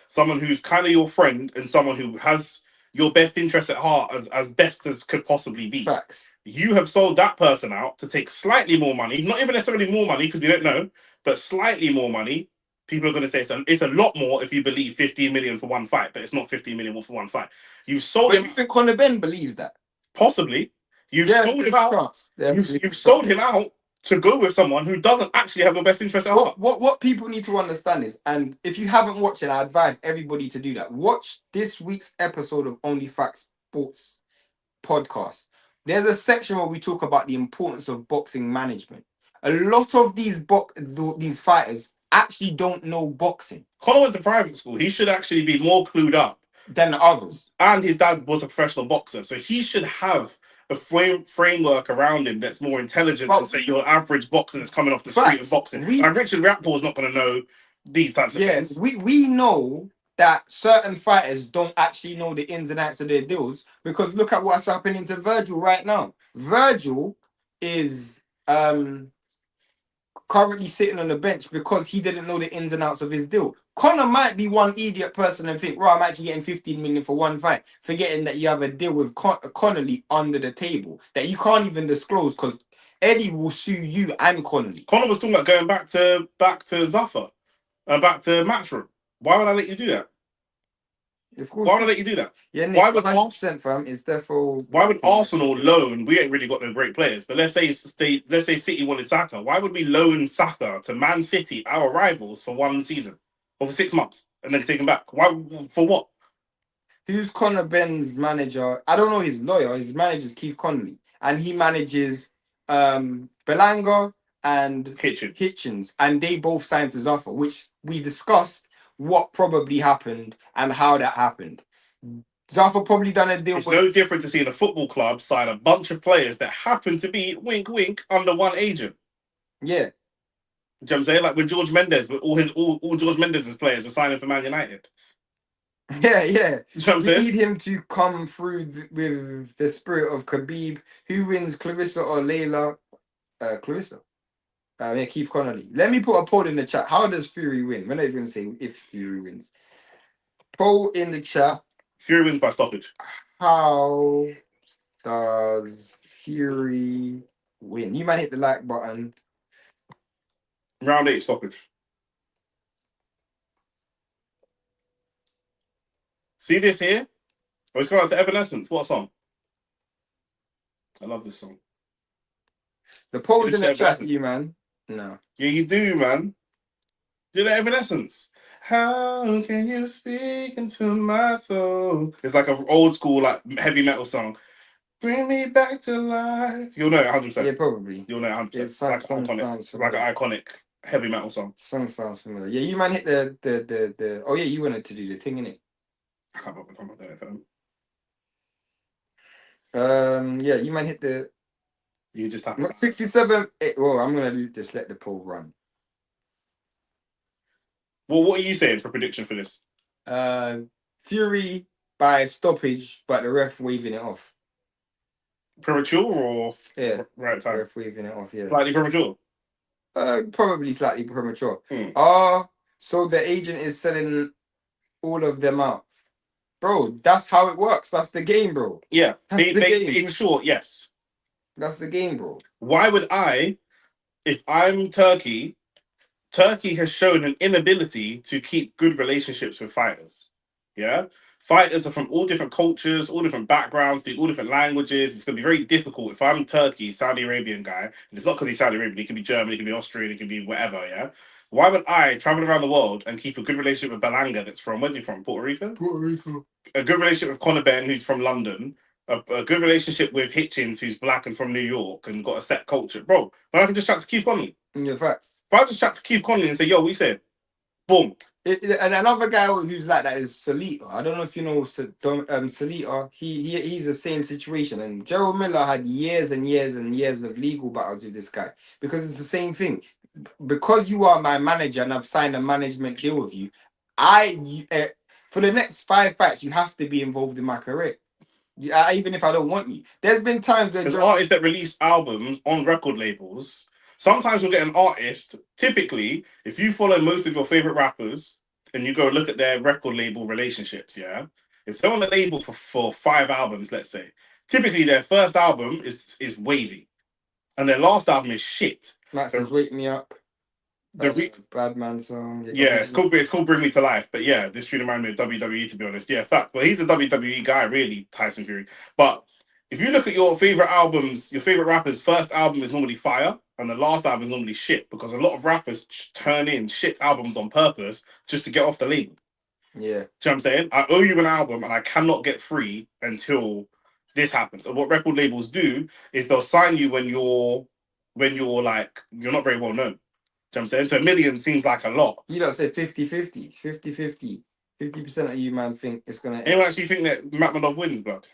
someone who's kind of your friend, and someone who has your best interest at heart as best as could possibly be. Facts. You have sold that person out to take slightly more money, not even necessarily more money because we don't know, but slightly more money. People are going to say it's a lot more if you believe 15 million for one fight, but it's not 15 million for one fight. You've sold But him you think Conor Benn believes that? possibly. You've Yeah, sold him big out. chance. There's You've big sold chance. him out to go with someone who doesn't actually have your best interest at heart. What people need to understand is, and if you haven't watched it, I advise everybody to do that. Watch this week's episode of OnlyFacts Sports podcast. There's a section where we talk about the importance of boxing management. A lot of these fighters actually don't know boxing Conor went to private school. He should actually be more clued up than the others. And his dad was a professional boxer, so he should have a framework around him that's more intelligent than say your average boxer that's coming off the street of boxing. And Richard Rappaport is not going to know these types of things. We know that certain fighters don't actually know the ins and outs of their deals, because look at what's happening to Virgil right now. Virgil is currently sitting on the bench because he didn't know the ins and outs of his deal. Conor might be one idiot person and think, right, I'm actually getting 15 million for one fight, forgetting that you have a deal with Connolly under the table that you can't even disclose because Eddie will sue you and Connolly. Conor was talking about going back to Zuffer and back to Matchroom. Why would I let you do that? Why would I let you do that? Yeah, Nick, why would 100%, fam? It's therefore. Why would Arsenal loan? We ain't really got no great players, but let's say City wanted Saka. Why would we loan Saka to Man City, our rivals, for one season or for 6 months and then take him back? Why? For what? Who's Conor Benn's manager? I don't know his lawyer. His manager is Keith Connolly, and he manages Belanga and Hitchens, and they both signed to Zuffer, which we discussed what probably happened and how that happened. Zuffer probably done a deal. It's no different to seeing a football club sign a bunch of players that happen to be wink wink under one agent. Yeah. Do you know what I'm saying? Like with George Mendes, with all George Mendes' players were signing for Man United. Yeah. You know what I'm saying? We need him to come through with the spirit of Khabib. Who wins, Clarissa or Layla? Clarissa. Yeah, Keith Connolly. Let me put a poll in the chat. How does Fury win? We're not even going to say if Fury wins. Poll in the chat. Fury wins by stoppage. How does Fury win? You might hit the like button. Round 8 stoppage. See this here? Oh, it's going out to Evanescence. What song? I love this song. The poll's in the chat, you man. No. Yeah, you do, man. You're the Evanescence. How can you speak into my soul? It's like an old school, like heavy metal song. Bring me back to life. You'll know it 100%. Yeah, probably. You'll know it 100%. It's like iconic. It's like an iconic heavy metal song. Song sounds familiar. Yeah, you man hit the. Oh yeah, you wanted to do the thing, innit? I can't remember that film. Yeah, you man hit the. You just have 67. Well, I'm gonna just let the poll run. Well, what are you saying for prediction for this? Fury by stoppage, but the ref waving it off. Premature or right time? Ref waving it off. Yeah, slightly premature. Probably slightly premature. So the agent is selling all of them out, bro. That's how it works. That's the game, bro. Yeah, in short, yes. That's the game, bro. Why would I, if I'm Turkey? Turkey has shown an inability to keep good relationships with fighters. Yeah? Fighters are from all different cultures, all different backgrounds, speak all different languages. It's going to be very difficult. If I'm Turkey, Saudi Arabian guy, and it's not because he's Saudi Arabian, he can be German, he can be Austrian, he can be whatever, yeah? Why would I travel around the world and keep a good relationship with Belanga that's from, where's he from, Puerto Rico? Puerto Rico. A good relationship with Conor Benn, who's from London. A good relationship with Hitchens, who's black and from New York and got a set culture. Bro, but I can just chat to Keith Connolly. Yeah, facts. If I just chat to Keith Connolly and say, yo, what you saying? Boom. And another guy who's like that is Salita. I don't know if you know Salita. He's the same situation. And Gerald Miller had years and years and years of legal battles with this guy because it's the same thing. Because you are my manager and I've signed a management deal with you, for the next 5 fights, you have to be involved in my career. Even if I don't want you. There's been times where there's artists that release albums on record labels. Sometimes we'll get an artist. Typically, if you follow most of your favorite rappers and you go look at their record label relationships, yeah, If they're on the label for 5 albums, let's say, typically their first album is wavy, and their last album is shit. Max says, "Wake Me Up." The Bad man song. yeah, it's called Bring Me to Life. But yeah, this tune reminded me of WWE, to be honest. Yeah, fact. Well, he's a WWE guy, really, Tyson Fury. But if you look at your favorite albums, your favorite rappers' first album is normally fire, and the last album is normally shit, because a lot of rappers turn in shit albums on purpose just to get off the label. Yeah. Do you know what I'm saying? I owe you an album, and I cannot get free until this happens. And what record labels do is they'll sign you when you're like you're not very well known. Do you know what I'm saying? So a million seems like a lot. You don't say 50-50. 50-50. 50% of you, man, think it's going to... Anyone actually think that Makhmudov wins, blood?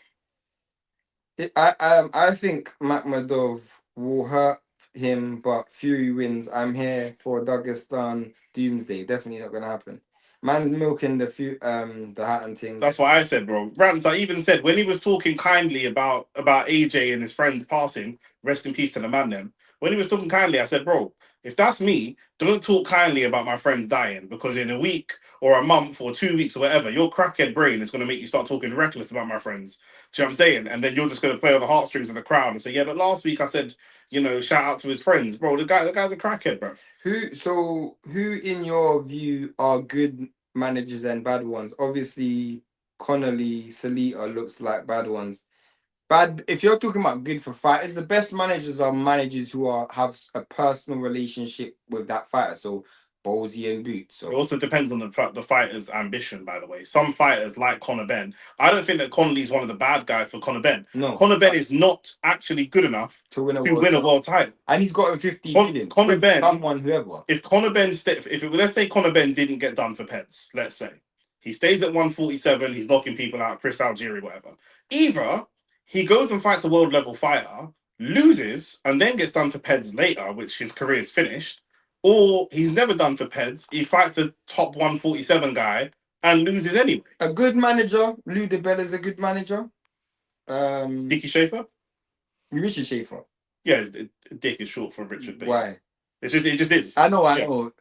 I think Makhmudov will hurt him, but Fury wins. I'm here for Dagestan Doomsday. Definitely not going to happen. Man's milking the hat and thing. That's what I said, bro. Rants, I even said, when he was talking kindly about AJ and his friends passing, rest in peace to the man then. When he was talking kindly, I said, bro, if that's me, don't talk kindly about my friends dying, because in a week or a month or 2 weeks or whatever, your crackhead brain is going to make you start talking reckless about my friends. Do you know what I'm saying? And then you're just going to play on the heartstrings of the crowd and say, yeah, but last week I said, you know, shout out to his friends. Bro, the guy's a crackhead, bro. Who in your view are good managers and bad ones? Obviously, Connolly, Salita looks like bad ones. Bad. If you're talking about good for fighters, the best managers are managers who have a personal relationship with that fighter. So Ballsy and Boots. So it also depends on the fighter's ambition, by the way. Some fighters like Conor Benn. I don't think that Connolly's one of the bad guys for Conor Benn. No, Conor Benn is not actually good enough to win a world title, and he's gotten 50 million. Conor Benn, someone whoever. If Conor Benn, let's say Conor Benn didn't get done for Peds, let's say he stays at 147, he's knocking people out, Chris Algieri, whatever. Either he goes and fights a world level fighter, loses, and then gets done for Peds later, which his career is finished. Or he's never done for Peds. He fights a top 147 guy and loses anyway. A good manager, Lou DeBell is a good manager. Dickie Schaefer? Richard Schaefer. Yeah, Dick is short for Richard. Why? It just is. I know.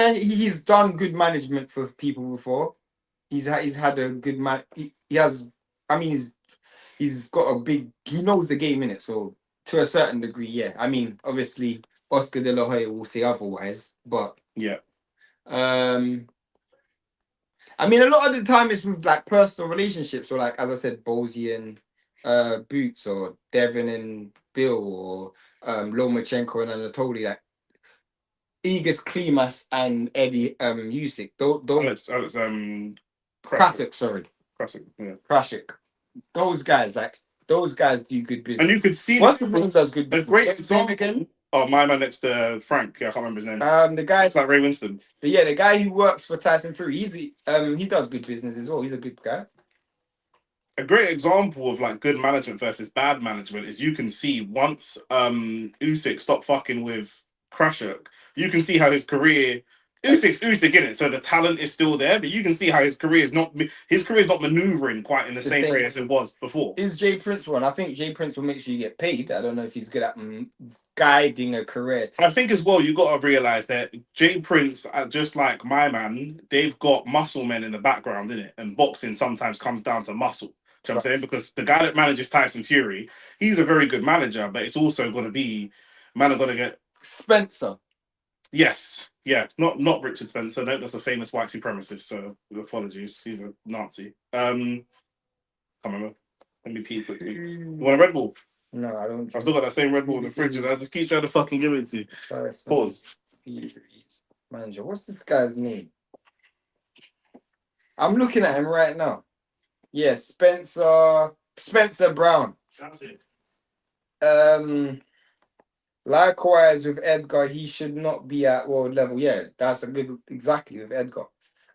He's done good management for people before. He's had a good man. He has. I mean, he's got a big. He knows the game in it. So to a certain degree, yeah. I mean, obviously, Oscar De La Hoya will say otherwise, but yeah. I mean, a lot of the time it's with like personal relationships, or like as I said, Ballsy and Boots, or Devin and Bill, or Lomachenko and Anatoly, like Igor Klimas and Eddie Usyk. Those Krasik, sorry. Krasik, yeah. Krasik. Those guys do good business. And you could see what's the thing does good business. A great example again. Oh, my man next to Frank. Yeah, I can't remember his name. The guy. It's like Ray Winston. But yeah, the guy who works for Tyson Fury, he does good business as well. He's a good guy. A great example of like good management versus bad management is you can see once Usyk stopped fucking with Krasik, you can see how his career. Usyk's Usyk in it, so the talent is still there, but you can see how his career is not maneuvering quite in the same way as it was before. Is Jay Prince one? I think Jay Prince will make sure you get paid. I don't know if he's good at guiding a career. I think as well, you got to realize that Jay Prince, just like my man, they've got muscle men in the background, innit? And boxing sometimes comes down to muscle. Do you know what I'm saying? Because the guy that manages Tyson Fury, he's a very good manager, but it's also going to be, man, are going to get Spencer. Yes, yeah, not Richard Spencer. No, that's a famous white supremacist. So apologies, he's a Nazi. Can't remember. Let me pee quickly. You want a Red Bull? No, I don't. I've still got that same Red Bull in the fridge, and I just keep trying to fucking give it to you. Pause. Manager, what's this guy's name? I'm looking at him right now. Yeah, Spencer Brown. That's it. Likewise with Edgar, he should not be at world level. Yeah, that's a good exactly with Edgar.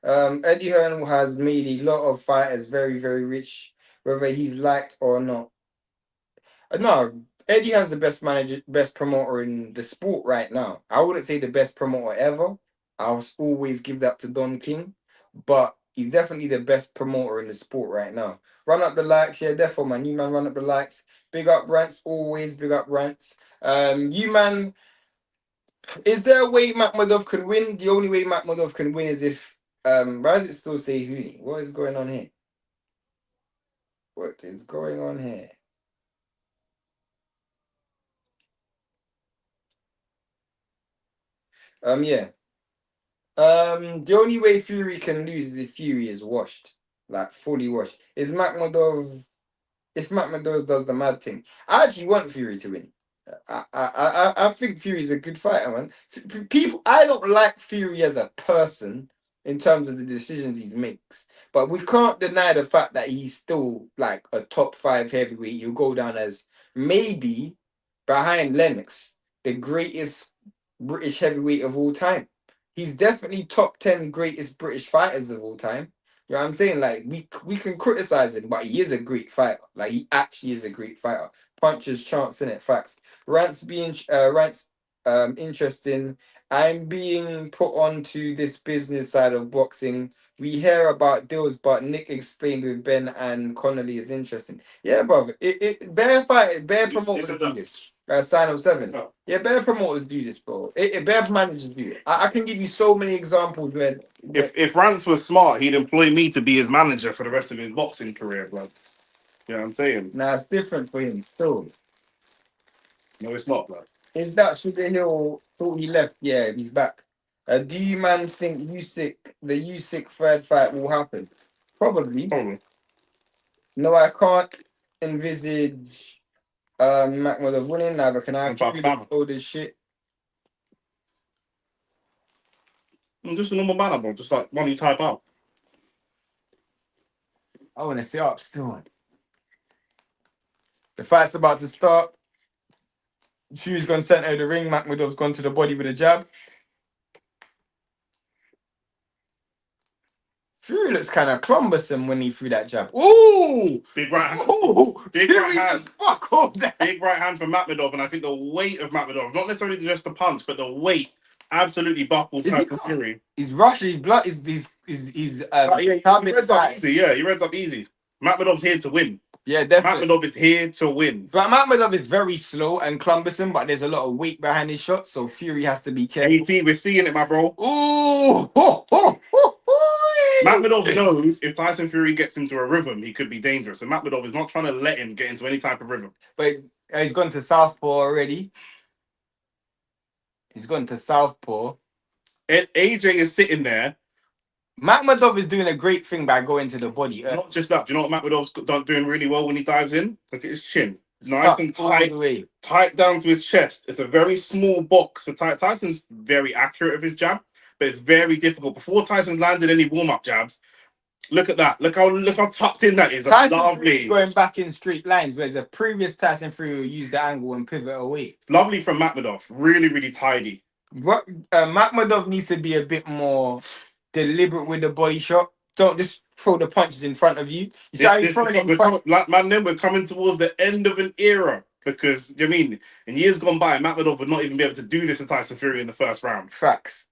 Eddie Hearn has made a lot of fighters very, very rich, whether he's liked or not. No, Eddie Hearn's the best manager, best promoter in the sport right now. I wouldn't say the best promoter ever. I'll always give that to Don King, but he's definitely the best promoter in the sport right now. Run up the likes, yeah, therefore, man. You man, run up the likes. Big up Rants, always big up Rants. You man, is there a way Makhmudov can win? The only way Makhmudov can win is if Why does it still say Huni? What is going on here? What is going on here? Yeah. The only way Fury can lose is if Fury is washed, like fully washed. Is Makhmudov? If Makhmudov does the mad thing, I actually want Fury to win. I think Fury's a good fighter, man. People, I don't like Fury as a person in terms of the decisions he makes, but we can't deny the fact that he's still like a top 5 heavyweight. He'll go down as maybe behind Lennox, the greatest British heavyweight of all time. He's definitely top 10 greatest British fighters of all time. You know what I'm saying? Like we can criticize him, but he is a great fighter. Like he actually is a great fighter. Punches, chance in it, facts. Rants interesting. I'm being put onto this business side of boxing. We hear about deals, but Nick explained with Ben and Connolly is interesting. Yeah, brother. Bear promoters do this. Sign of 7. Oh. Yeah, bear promoters do this, bro. Bear managers do it. I can give you so many examples where If Rance was smart, he'd employ me to be his manager for the rest of his boxing career, bro. You know what I'm saying? nah, it's different for him. Still, No, it's not, bro. is that Sugar Hill thought he left? Yeah, he's back. Do you man think the Usyk third fight will happen? Probably. Probably. No, I can't envisage Makhmudov winning now, but can I actually all this shit? Just a normal banner, bro. Just like one you type out. I want to sit up still. The fight's about to start. Fury's gone center of the ring. Makhmudov's gone to the body with a jab. Fury looks kind of clumbersome when he threw that jab. Ooh! Big right hand. Ooh! Big Fury right hand. just fuck all that. Big right hand from Makhmudov, and I think the weight of Makhmudov, not necessarily just the punch, but the weight absolutely buckled Tyson Fury. He's rushing. His blood is he reds up easy. Yeah, he reds up easy. Makhmudov's here to win. Yeah, definitely. Makhmudov is here to win. But Makhmudov is very slow and clumbersome, but there's a lot of weight behind his shots, so Fury has to be careful. AT, we're seeing it, my bro. Ooh! Ho, ho, ho, ho. Makhmudov knows if Tyson Fury gets into a rhythm, he could be dangerous. And Makhmudov is not trying to let him get into any type of rhythm. But he's gone to southpaw already. He's gone to southpaw. AJ is sitting there. Makhmudov is doing a great thing by going to the body. Not just that. Do you know what Makhmudov's doing really well when he dives in? Look at his chin. Nice and tight, tight down to his chest. It's a very small box. So Tyson's very accurate of his jab, but it's very difficult. Before Tyson's landed any warm-up jabs, look at that. Look how tucked in that is. Tyson lovely. Fury's going back in straight lines, whereas the previous Tyson Fury will use the angle and pivot away. It's lovely from Makhmudov. Really, really tidy. Makhmudov needs to be a bit more deliberate with the body shot. Don't just throw the punches in front of you. We're coming towards the end of an era because I mean, in years gone by, Makhmudov would not even be able to do this to Tyson Fury in the first round. Facts.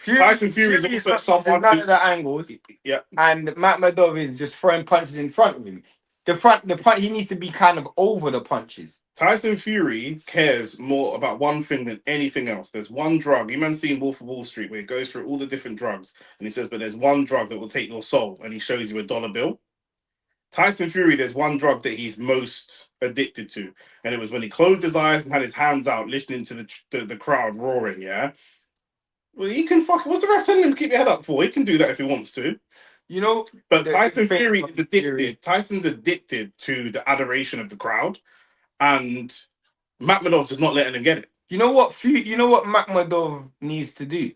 Tyson Fury is also someone none of the angles. Yeah, and Makhmudov is just throwing punches in front of him. The punch, he needs to be kind of over the punches. Tyson Fury cares more about one thing than anything else. There's one drug. You man seen Wolf of Wall Street where he goes through all the different drugs and he says, but there's one drug that will take your soul, and he shows you a dollar bill. Tyson Fury, there's one drug that he's most addicted to, and it was when he closed his eyes and had his hands out, listening to the crowd roaring. Yeah, well, he can fuck. What's the ref telling him to keep your head up for? He can do that if he wants to. You know, but Tyson Fury is addicted. Tyson's addicted to the adoration of the crowd, and Makhmudov just not letting him get it. You know what? Makhmudov needs to do.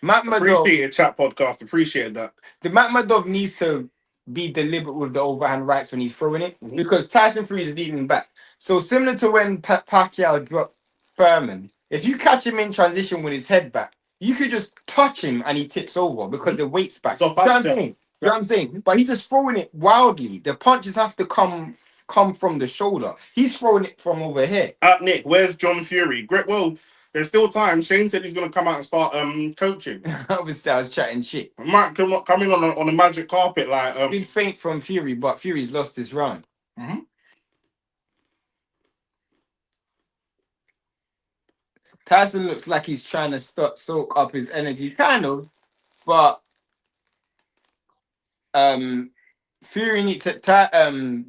Appreciated chat podcast. Appreciated that. The Makhmudov needs to be deliberate with the overhand rights when he's throwing it, because Tyson Fury is leading back. So similar to when Pacquiao dropped Furman, if you catch him in transition with his head back, you could just touch him and he tips over because the weight's back. You know what I'm saying? But he's just throwing it wildly. The punches have to come from the shoulder. He's throwing it from over here. Nick, where's John Fury? Great. Well, there's still time. Shane said he's going to come out and start coaching. Obviously, I was chatting shit. Might coming on a magic carpet like. Been faint from Fury, but Fury's lost this round. Mm-hmm. Tyson looks like he's trying to soak up his energy, kind of, but Fury need to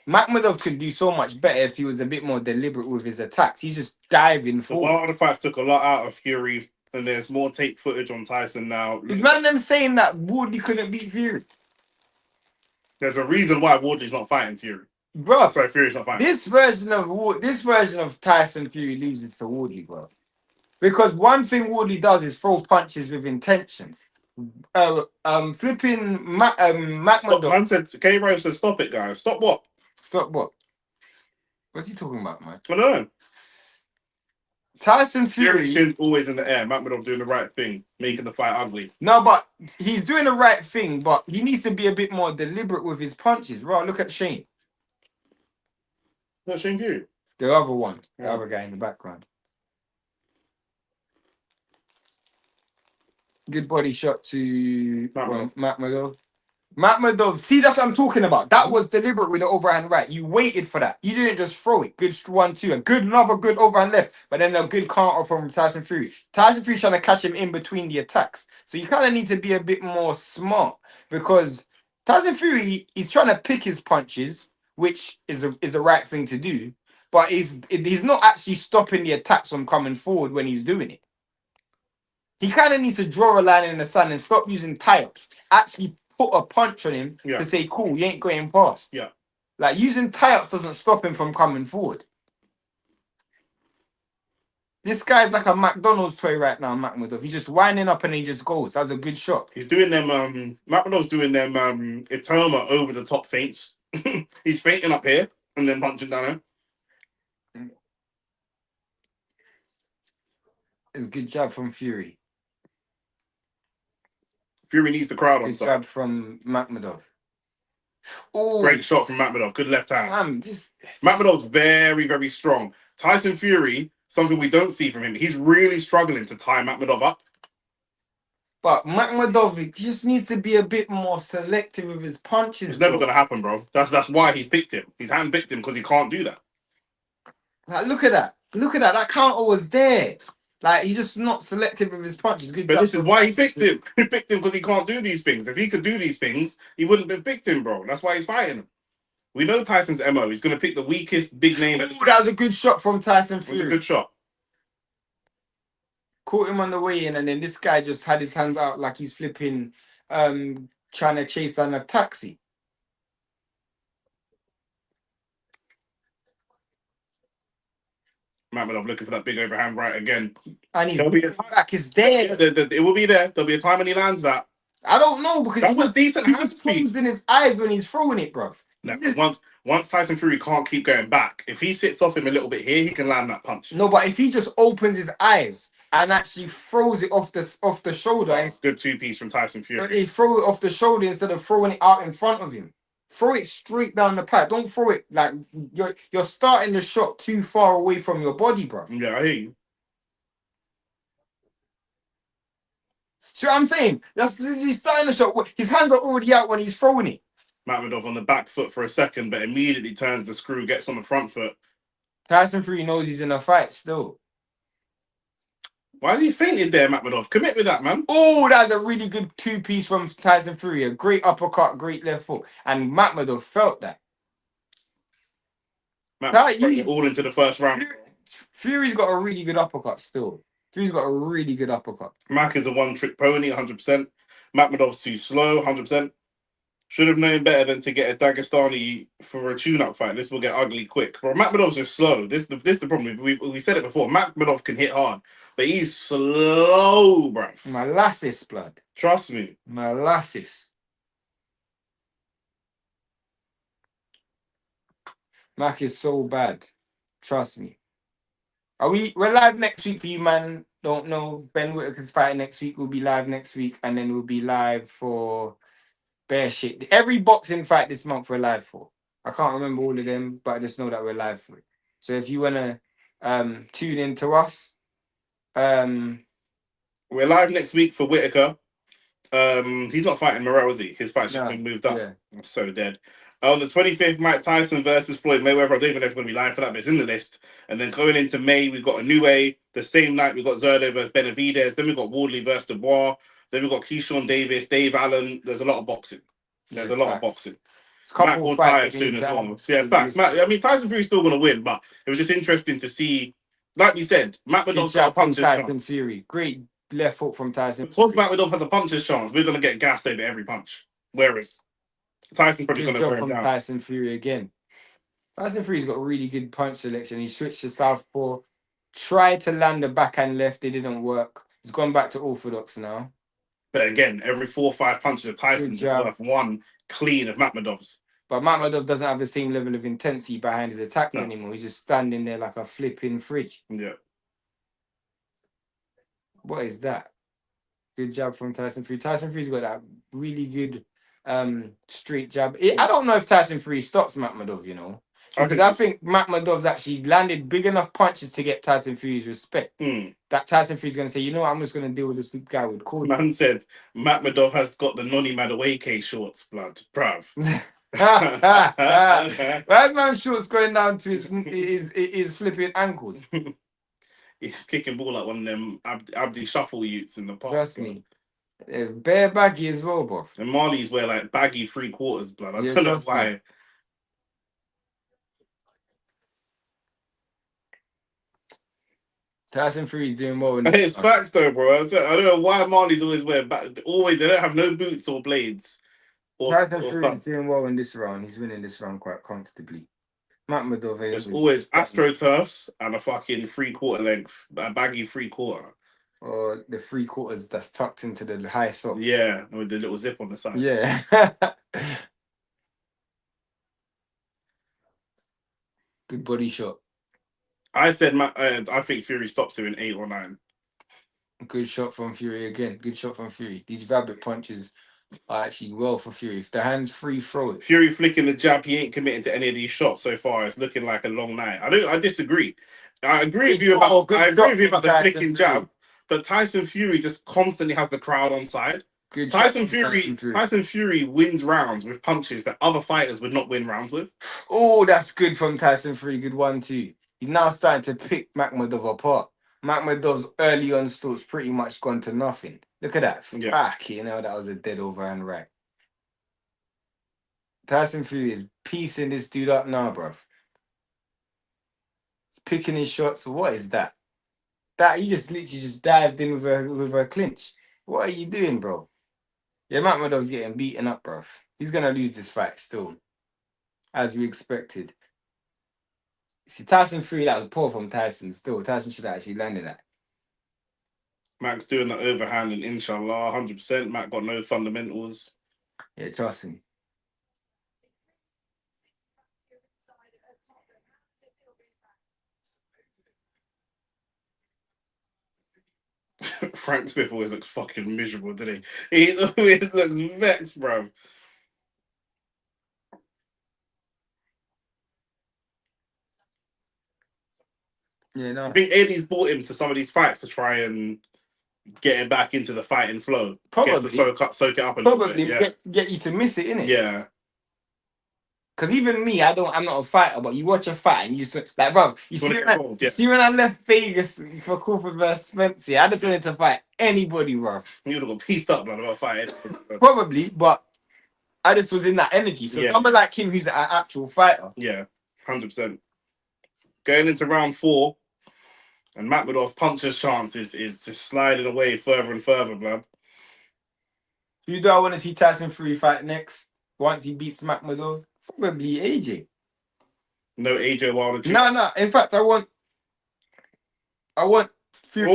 Makhmudov could do so much better if he was a bit more deliberate with his attacks. He's just diving The forward. Wilder fights took a lot out of Fury, and there's more tape footage on Tyson now. Is man them saying that Woodley couldn't beat Fury? There's a reason why Woodley's not fighting Fury. Bro, Sorry, Fury's not fighting. this version of Tyson Fury loses to Woodley, bro. Because one thing Woodley does is throw punches with intentions. Flipping Makhmudov. Man said, K-Rose said, stop it, guys. Stop what? Stop what? What's he talking about, man? I don't know. Tyson Fury. Fury's always in the air. Makhmudov doing the right thing, making the fight ugly. No, but he's doing the right thing, but he needs to be a bit more deliberate with his punches. Right, look at Shane. Not Shane Fury. The other one. The other guy in the background. Good body shot to Makhmudov. Makhmudov, see, that's what I'm talking about. That was deliberate with the overhand right. You waited for that. You didn't just throw it. Good 1-2. Another good overhand left, but then a good counter from Tyson Fury. Tyson Fury trying to catch him in between the attacks. So you kind of need to be a bit more smart because Tyson Fury, he's trying to pick his punches, which is the right thing to do, but he's not actually stopping the attacks from coming forward when he's doing it. He kind of needs to draw a line in the sand and stop using tie-ups. Actually put a punch on him to say, cool, you ain't going past. Yeah. Like, using tie-ups doesn't stop him from coming forward. This guy's like a McDonald's toy right now, Makhmudov. He's just winding up and he just goes. That was a good shot. He's doing them, Makhmudov's doing them Itoma over the top feints. He's feinting up here and then punching down here. It's a good job from Fury. Fury needs the crowd on good side. Good job from Makhmudov. Oh, great shot from Makhmudov. Good left hand. This Makhmudov's very, very strong. Tyson Fury, something we don't see from him. He's really struggling to tie Makhmudov up. But Makhmudov just needs to be a bit more selective with his punches. It's never going to happen, bro. That's why he's picked him. He's handpicked him because he can't do that. Like, look at that. Look at that. That counter was there. Like, he's just not selective with his punches. Good. But this is why he picked him. He picked him because he can't do these things. If he could do these things, he wouldn't have picked him, bro. That's why he's fighting him. We know Tyson's MO. He's going to pick the weakest big name. Ooh, that was a good shot from Tyson Fury. It was a good shot. Caught him on the way in, and then this guy just had his hands out like he's flipping, trying to chase down a taxi. Makhmudov looking for that big overhand right again. And his back is there. It will be there. There'll be a time when he lands that. I don't know because that was decent hand speed in his eyes when he's throwing it, bro. No, once Tyson Fury can't keep going back, if he sits off him a little bit here, he can land that punch. No, but if he just opens his eyes and actually throws it off the shoulder, good two-piece from Tyson Fury. He throw it off the shoulder instead of throwing it out in front of him. Throw it straight down the pipe. Don't throw it like you're starting the shot too far away from your body, bro. Yeah, I hear you. See what I'm saying? That's literally starting the shot. His hands are already out when he's throwing it. Makhmudov on the back foot for a second, but immediately turns the screw, gets on the front foot. Tyson Fury knows he's in a fight still. Why has he fainted there, Makhmudov? Commit with that, man. Oh, that's a really good two-piece from Tyson Fury. A great uppercut, great left foot. And Makhmudov felt that. Makhmudov all into the first round. Fury's got a really good uppercut still. Fury's got a really good uppercut. Mac is a one-trick pony, 100%. Makhmudov's too slow, 100%. Should have known better than to get a Dagestani for a tune-up fight. This will get ugly quick. Bro, Makhmudov's just slow. This is the problem. We said it before. Makhmudov can hit hard, but he's slow, bro. Molasses, blood. Trust me. Molasses. Mac is so bad. Trust me. We're live next week for you, man. Don't know. Ben Whittaker's fighting next week. We'll be live next week, and then we'll be live for bare shit. Every boxing fight this month we're live for. I can't remember all of them, but I just know that we're live for it. So if you wanna tune in to us, we're live next week for Whittaker. He's not fighting Morrell, is he? His fight's just been moved up. Yeah. I'm so dead. On the 25th, Mike Tyson versus Floyd Mayweather. I don't even know if we're going to be live for that, but it's in the list. And then going into May, we've got a new A. The same night, we've got Zerdo versus Benavidez. Then we've got Wardley versus Dubois. Then we've got Keyshawn Davis, Dave Allen. There's a lot of boxing. There's Yeah, a lot of facts. boxing. Matt Couple will fights tire that we soon need as to well. add Yeah, to the facts. list. Matt, I mean, Tyson Fury's still going to win, but it was just interesting to see. Like you said, Matt Good Makhmudov's got a jab from puncher's Tyson chance. Fury. Great left hook from Tyson Because Fury. Makhmudov has a puncher's chance, we're going to get gassed over every punch. Whereas Tyson's probably Good going to job wear him from down. Tyson Fury again. Tyson Fury's got really good punch selection. He switched to southpaw, tried to land the backhand left. It didn't work. He's gone back to orthodox now. But again, every 4 or 5 punches of Tyson's is worth one clean of Makhmudov's. But Makhmudov doesn't have the same level of intensity behind his attacks anymore. He's just standing there like a flipping fridge. Yeah. What is that? Good jab from Tyson Fury. Tyson Fury's got that really good straight jab. I don't know if Tyson Fury stops Makhmudov, you know. Because I think Makhmudov's actually landed big enough punches to get Tyson Fury's respect. That Tyson Fury's going to say, you know what, I'm just going to deal with this guy with cool. Man said Makhmudov has got the Noni Madueke shorts, blood. Bruv. Where's man shorts going down to his flipping ankles? He's kicking ball like one of them Abdi Shuffle youths in the park. Trust me. Bare baggy as well, bruv. And Marlies wear like baggy 3/4, blood. I don't know why. Me. Tyson Fury's doing well. It's facts though, bro. I don't know why Marlies always wear always. They don't have no boots or blades. Tyson Fury's doing well in this round. He's winning this round quite comfortably. Makhmudov. There's always AstroTurfs and a fucking 3/4 length, a baggy 3/4. Or the 3/4 that's tucked into the high sock. Yeah, with the little zip on the side. Yeah. Good body shot. I said, I think Fury stops him in 8 or 9. Good shot from Fury again. Good shot from Fury. These rabbit punches are actually well for Fury. If the hand's free, throw it. Fury flicking the jab, he ain't committing to any of these shots so far. It's looking like a long night. I disagree. I agree with you about the flicking jab, but Tyson Fury just constantly has the crowd on side. Tyson Fury wins rounds with punches that other fighters would not win rounds with. Oh, that's good from Tyson Fury. Good 1-2. He's now starting to pick Makhmudov apart. Makhmudov's early onslaughts pretty much gone to nothing. Look at that. Fuck, you know, that was a dead overhand right. Tyson Fury is piecing this dude up now, bruv. He's picking his shots. What is that? That he just literally just dived in with a clinch. What are you doing, bro? Yeah, Makhmudov's getting beaten up, bruv. He's gonna lose this fight still, as we expected. See, Tyson Fury, that was poor from Tyson still. Tyson should have actually landed that. Mac's doing the overhand and inshallah, 100%. Mac got no fundamentals. Yeah, trust me. Frank Smith always looks fucking miserable, doesn't he? He always looks vexed, bruv. Yeah, no. I think Eddie's brought him to some of these fights to try and get him back into the fighting flow. Probably. Soak it up a Probably little bit, get you to miss it, innit? Yeah. Because even me, I'm not a fighter, but you watch a fight and you just like, bro, you see when I left Vegas for Crawford versus Spencer, I just wanted to fight anybody, bro. You would have got pieced up, man, about fighting. Probably, but I just was in that energy. So someone like him who's an actual fighter. Yeah, 100%. Going into round 4, and Makhmudov's puncher's chance is just sliding away further and further, man. Who do I want to see Tyson Fury fight next once he beats Makhmudov? Probably AJ. No AJ Wilder. No. In fact, I want Fury.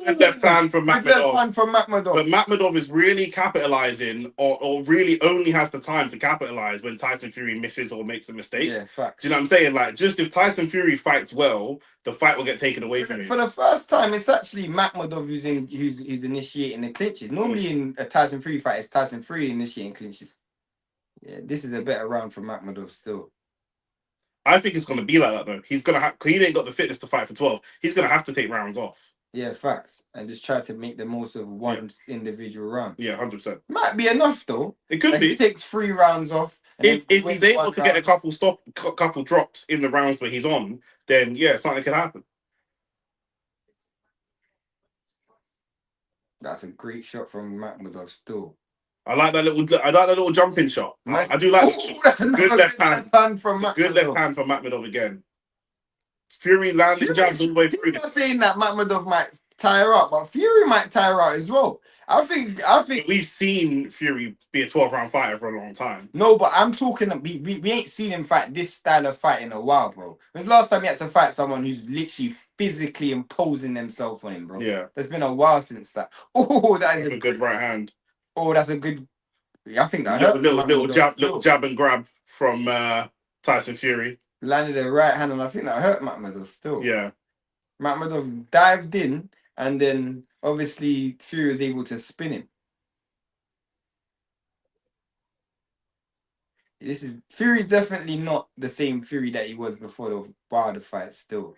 Good left hand from Makhmudov. But Makhmudov is really capitalizing, or really only has the time to capitalize when Tyson Fury misses or makes a mistake. Yeah, facts. Do you know what I'm saying? Like, just if Tyson Fury fights well, the fight will get taken away from him. For the first time, it's actually Makhmudov who's initiating the clinches. Normally in a Tyson Fury fight, it's Tyson Fury initiating clinches. Yeah, this is a better round for Makhmudov still. I think it's going to be like that, though. He's going to have... He ain't got the fitness to fight for 12. He's going to have to take rounds off. Yeah, facts. And just try to make the most of one individual round. Yeah, 100%. Might be enough, though. It could be. He takes 3 rounds off. If he's able to get a couple drops in the rounds where he's on, then, yeah, something could happen. That's a great shot from Makhmudov still. I like that little jumping shot. I do like that. That's Good another left hand from Makhmudov. Good left hand from Makhmudov again. Fury landing jabs all the way through. People are saying that Makhmudov might tire out, but Fury might tire out as well. I think we've seen Fury be a 12-round fighter for a long time. No, but I'm talking. We ain't seen him fight this style of fight in a while, bro. When's the last time he had to fight someone who's literally physically imposing themselves on him, bro? Yeah, there's been a while since that. Oh, that is a good right hand. Oh, that's a good. I think that hurt. Little jab and grab from Tyson Fury. Landed a right hand, and I think that hurt Makhmudov still. Yeah, Makhmudov dived in, and then obviously Fury was able to spin him. Fury's definitely not the same Fury that he was before the Wilder fight still.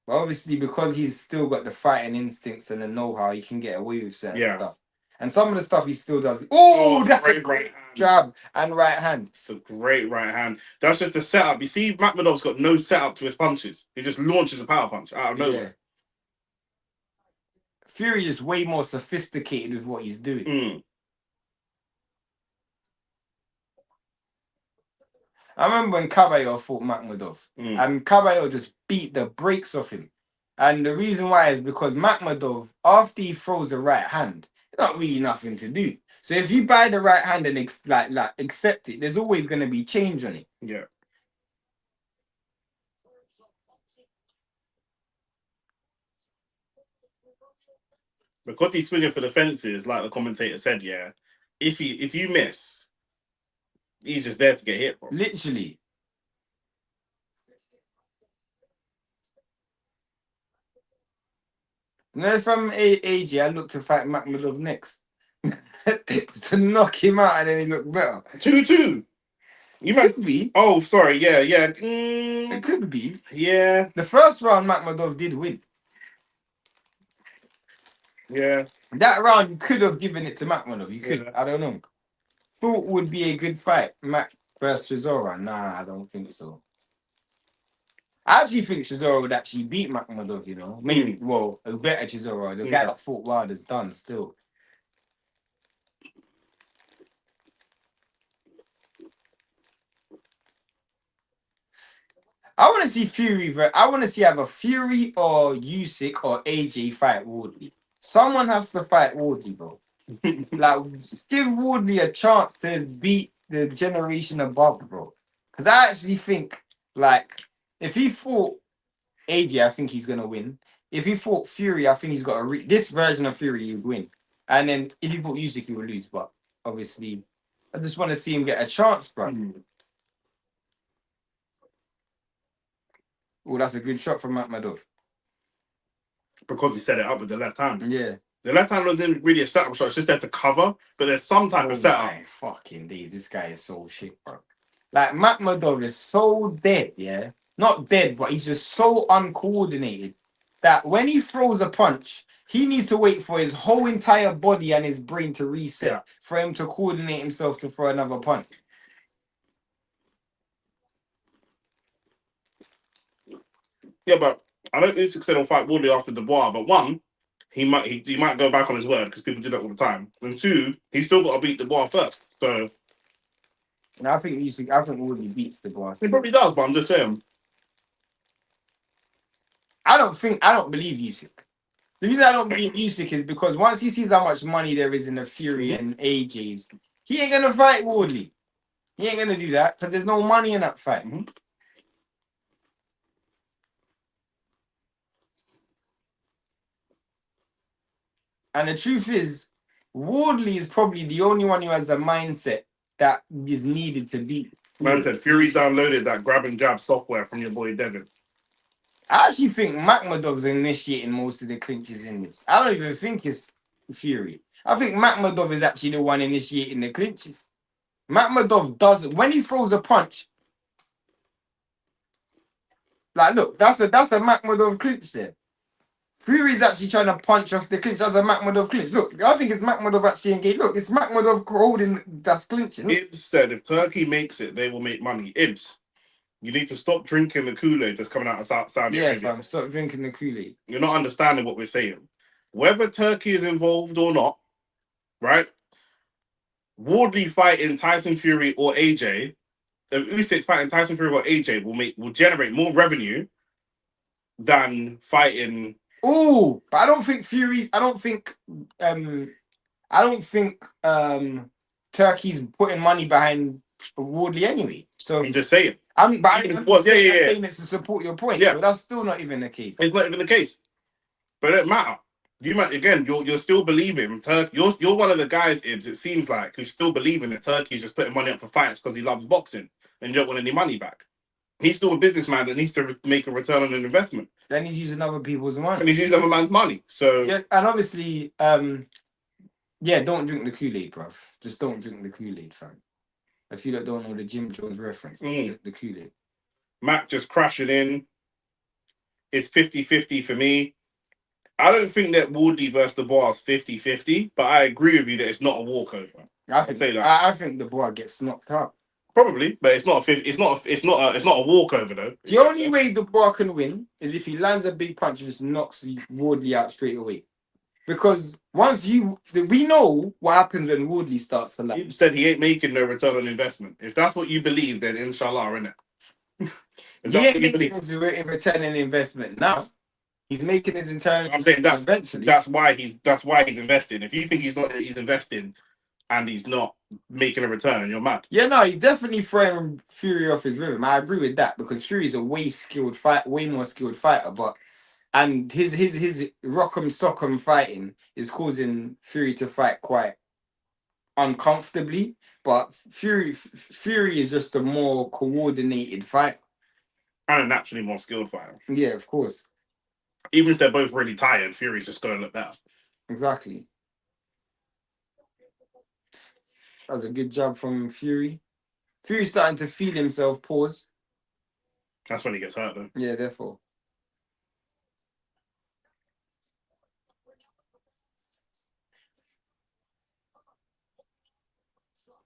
But obviously because he's still got the fighting instincts and the know-how, he can get away with certain stuff. And some of the stuff he still does. Oh, that's a great jab and right hand. It's a great right hand. That's just the setup. You see, Makhmudov's got no setup to his punches. He just launches a power punch out of nowhere. Yeah. Fury is way more sophisticated with what he's doing. I remember when Caballero fought Makhmudov, and Caballero just beat the brakes off him. And the reason why is because Makhmudov, after he throws the right hand, there's not really nothing to do. So if you buy the right hand and accept it, there's always going to be change on it. Yeah. Because he's swinging for the fences, like the commentator said, yeah. If you miss, he's just there to get hit, bro. Literally. No, if I'm AJ, I look to fight Makhmudov next. To knock him out and then he look better. 2-2. You might be. Oh, sorry. Yeah. It could be. Yeah. The first round, Makhmudov did win. Yeah. That round, you could have given it to Makhmudov. You could. Yeah. I don't know. Thought would be a good fight. Mac versus Chisora. Nah, I don't think so. I actually think Chisora would actually beat Makhmudov, you know. Maybe, well, a better Chisora. The guy that fought Wilder's done still. I want to see Fury. I want to see either Fury or Usyk or AJ fight Wardley. Someone has to fight Wardley, bro. Like, give Wardley a chance to beat the generation above, bro. Because I actually think, like, if he fought AJ, I think he's gonna win. If he fought Fury, I think he's got this version of Fury, he would win. And then if he fought Usyk, he would lose. But obviously, I just want to see him get a chance, bro. Oh, that's a good shot from Makhmudov. Because he set it up with the left hand. Yeah. The left hand wasn't really a setup shot. It's just there to cover. But there's some type of setup. Fucking days. This guy is so shit, bro. Like, Makhmudov is so dead, yeah? Not dead, but he's just so uncoordinated that when he throws a punch, he needs to wait for his whole entire body and his brain to reset for him to coordinate himself to throw another punch. Yeah, but I don't think Usyk said he'll fight Wardley after Dubois. But one, he might go back on his word because people do that all the time. And two, he's still got to beat Dubois first. So, I think Wardley beats Dubois. He probably does, but I'm just saying. I don't believe Usyk. The reason I don't believe Usyk is because once he sees how much money there is in the Fury and AJ's, he ain't gonna fight Wardley. He ain't gonna do that because there's no money in that fight. And the truth is, Wardley is probably the only one who has the mindset that is needed to beat. Man said Fury's downloaded that grab and jab software from your boy Devin. I actually think Makhmudov's initiating most of the clinches in this. I don't even think it's Fury. I think Makhmudov is actually the one initiating the clinches. Makhmudov does it when he throws a punch. Like, look, that's a Makhmudov clinch there. Fury's actually trying to punch off the clinch. That's a Makhmudov clinch. Look, I think it's Makhmudov actually engaged. Look, it's Makhmudov holding that's clinching. Look. Ibs said if Turkey makes it, they will make money. Ibs, you need to stop drinking the Kool-Aid that's coming out of Saudi Arabia. Yeah, fam, stop drinking the Kool-Aid. You're not understanding what we're saying. Whether Turkey is involved or not, right? Wardley fighting Tyson Fury or AJ, Usyk fighting Tyson Fury or AJ will generate more revenue than fighting. Oh, but I don't think Fury. I don't think Turkey's putting money behind Wardley anyway. So I'm just saying. I'm saying it to support your point. Yeah. But that's still not even the case. It's not even the case. But it don't matter. You might again. You're still believing Turkey. You're one of the guys, Ibs. It seems like who's still believing that Turkey's just putting money up for fights because he loves boxing and you don't want any money back. He's still a businessman that needs to make a return on an investment. Then he's using other people's money. And he's using other man's money. So yeah, and obviously, don't drink the Kool-Aid, bruv. Just don't drink the Kool-Aid, fam. If you don't know the Jim Jones reference, don't drink the Kool-Aid. Mac just crashing in. It's 50-50 for me. I don't think that Wardley versus the bar is 50-50, but I agree with you that it's not a walkover. I think the bar gets knocked out. Probably, but it's not a walkover though. The only way the bar can win is if he lands a big punch and just knocks Wardley out straight away. Because we know what happens when Wardley starts to land. He said he ain't making no return on investment. If that's what you believe, then inshallah, innit? He ain't making his return on investment now. He's making his internal. I'm saying eventually. That's why he's investing. If you think he's investing and he's not making a return, you're mad. Yeah, no, he's definitely throwing Fury off his rhythm. I agree with that because Fury's a way more skilled fighter, and his rock'em sock'em fighting is causing Fury to fight quite uncomfortably. But Fury is just a more coordinated fighter. And a naturally more skilled fighter. Yeah, of course. Even if they're both really tired, Fury's just going to look better. Exactly. That was a good job from Fury. Fury's starting to feel himself. Pause. That's when he gets hurt, though. Yeah, therefore.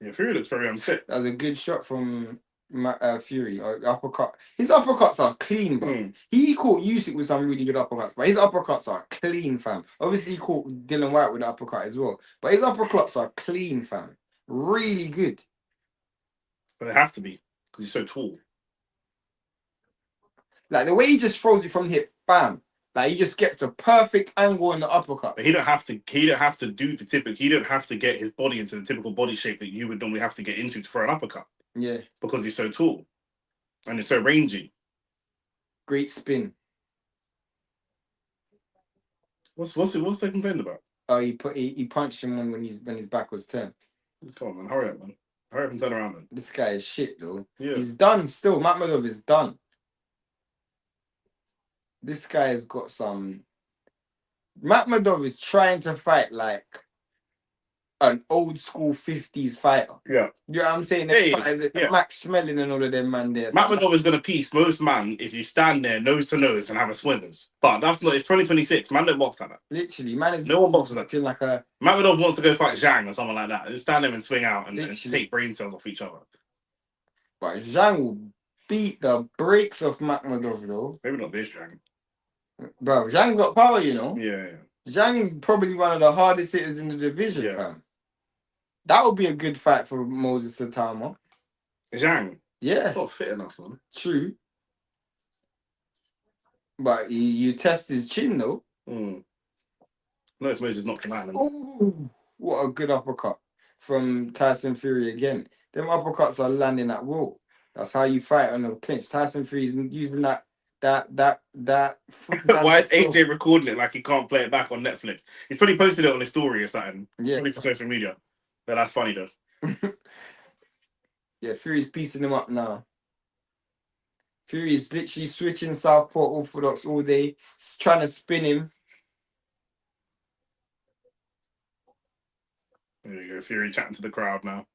Yeah, Fury looks very unfit. That was a good shot from Fury. Uppercut. His uppercuts are clean, bro. He caught Usyk with some really good uppercuts, but his uppercuts are clean, fam. Obviously, he caught Dylan White with the uppercut as well, but his uppercuts are clean, fam. Really good. But they have to be because he's so tall. Like the way he just throws it from hip, bam. Like he just gets the perfect angle in the uppercut. But he don't have to do the typical. He don't have to get his body into the typical body shape that you would normally have to get into to throw an uppercut. Yeah, because he's so tall and he's so rangy. Great spin. What's they complaining about? Oh, he punched him when his back was turned. Come on, man, hurry up, man. Hurry up and turn around, man. This guy is shit, though. Yeah. He's done still. Makhmudov is done. This guy has got some. Makhmudov is trying to fight like an old school 50s fighter. Yeah. You know what I'm saying? Max Schmeling and all of them, man, there. Makhmudov is going to piece most man if you stand there nose to nose and have a swingers. But that's not, it's 2026. Man don't box like that. Literally, man is no one boxes like a. Makhmudov wants to go fight Zhang or someone like that. Just stand there and swing out and take brain cells off each other. But Zhang will beat the brakes off Makhmudov, though. Maybe not this Zhang. Bro, Zhang got power, you know? Yeah. Zhang's probably one of the hardest hitters in the division, fam. That would be a good fight for Moses Satama. Zhang? Yeah. He's not fit enough, man. True. But you test his chin, though. No, if Moses knocked him out. Oh, what a good uppercut from Tyson Fury again. Them uppercuts are landing at will. That's how you fight on a clinch. Tyson Fury's using that. Why is AJ recording it like he can't play it back on Netflix? He's probably posted it on his story or something. Yeah. Probably for social media. But that's funny though. Yeah, Fury's piecing him up now. Fury's literally switching southpaw orthodox all day, trying to spin him. There you go, Fury chatting to the crowd now.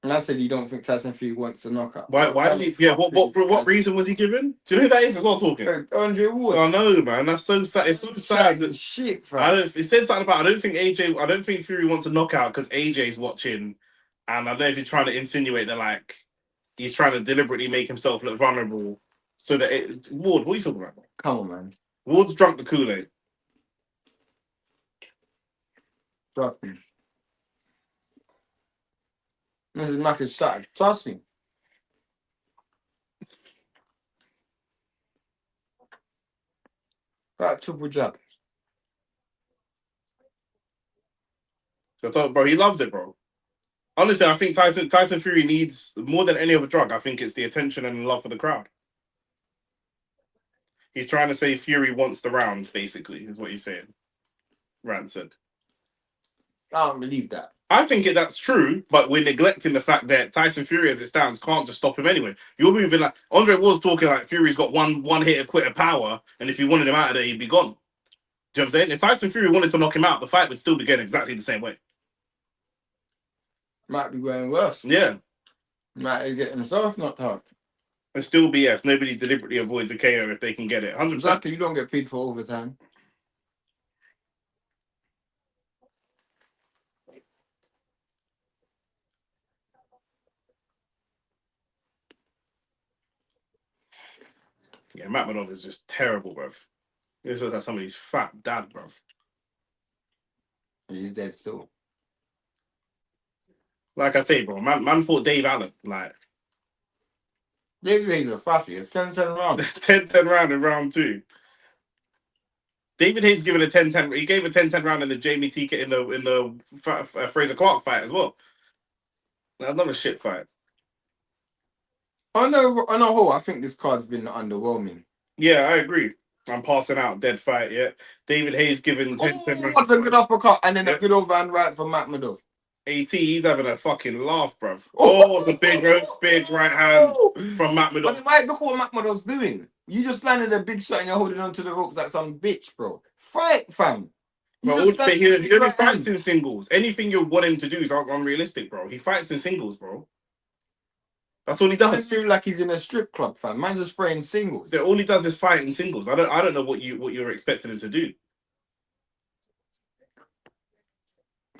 And I said you don't think Tyson Fury wants a knockout. Why did he? Yeah, what reason was he given? Do you know who that is as well talking? Andre Ward. Oh no, man, that's so sad. It's so sad that shit, fam. I don't. It said something about. I don't think Fury wants a knockout because AJ's watching, and I don't know if he's trying to insinuate that like he's trying to deliberately make himself look vulnerable so that Ward. What are you talking about? Come on, man. Ward's drunk the Kool-Aid. Trust me. Mrs. Mack is sad. Trust me. That triple jab. Bro, he loves it, bro. Honestly, I think Tyson Fury needs more than any other drug. I think it's the attention and the love for the crowd. He's trying to say Fury wants the rounds, basically, is what he's saying. Rancid. I don't believe that. I think that's true, but we're neglecting the fact that Tyson Fury, as it stands, can't just stop him anyway. You're moving like Andre was talking like Fury's got one hitter quitter power, and if you wanted him out of there, he'd be gone. Do you know what I'm saying? If Tyson Fury wanted to knock him out, the fight would still be going exactly the same way. Might be going worse. Yeah. Might get himself knocked out. And still BS. Nobody deliberately avoids a KO if they can get it. 100%. Exactly. You don't get paid for overtime. Yeah, Makhmudov is just terrible, bruv. He looks like somebody's fat dad, bruv. He's dead still. Like I say, bro, man fought Dave Allen. Like, Dave Hayes a fatty. It's 10-10 round. 10-10 round in round 2. David Hayes given a 10-10. He gave a 10-10 round in the Jamie TK in the Fraser Clarke fight as well. That's not a shit fight. On a whole, I think this card's been underwhelming. Yeah, I agree. I'm passing out. Dead fight, yeah. David Hayes given 10-10 round. What a good uppercut and then a good overhand right from Makhmudov. AT, he's having a fucking laugh, bruv. Oh, the big right hand from Makhmudov. But right, look what Makhmudov's doing. You just landed a big shot and you're holding onto the ropes like some bitch, bro. Fight, fam. He only fights in singles. Anything you want him to do is unrealistic, bro. He fights in singles, bro. That's all he does. It seems like he's in a strip club, fam. Man just throwing singles. All he does is fight in singles. I don't know what you're expecting him to do.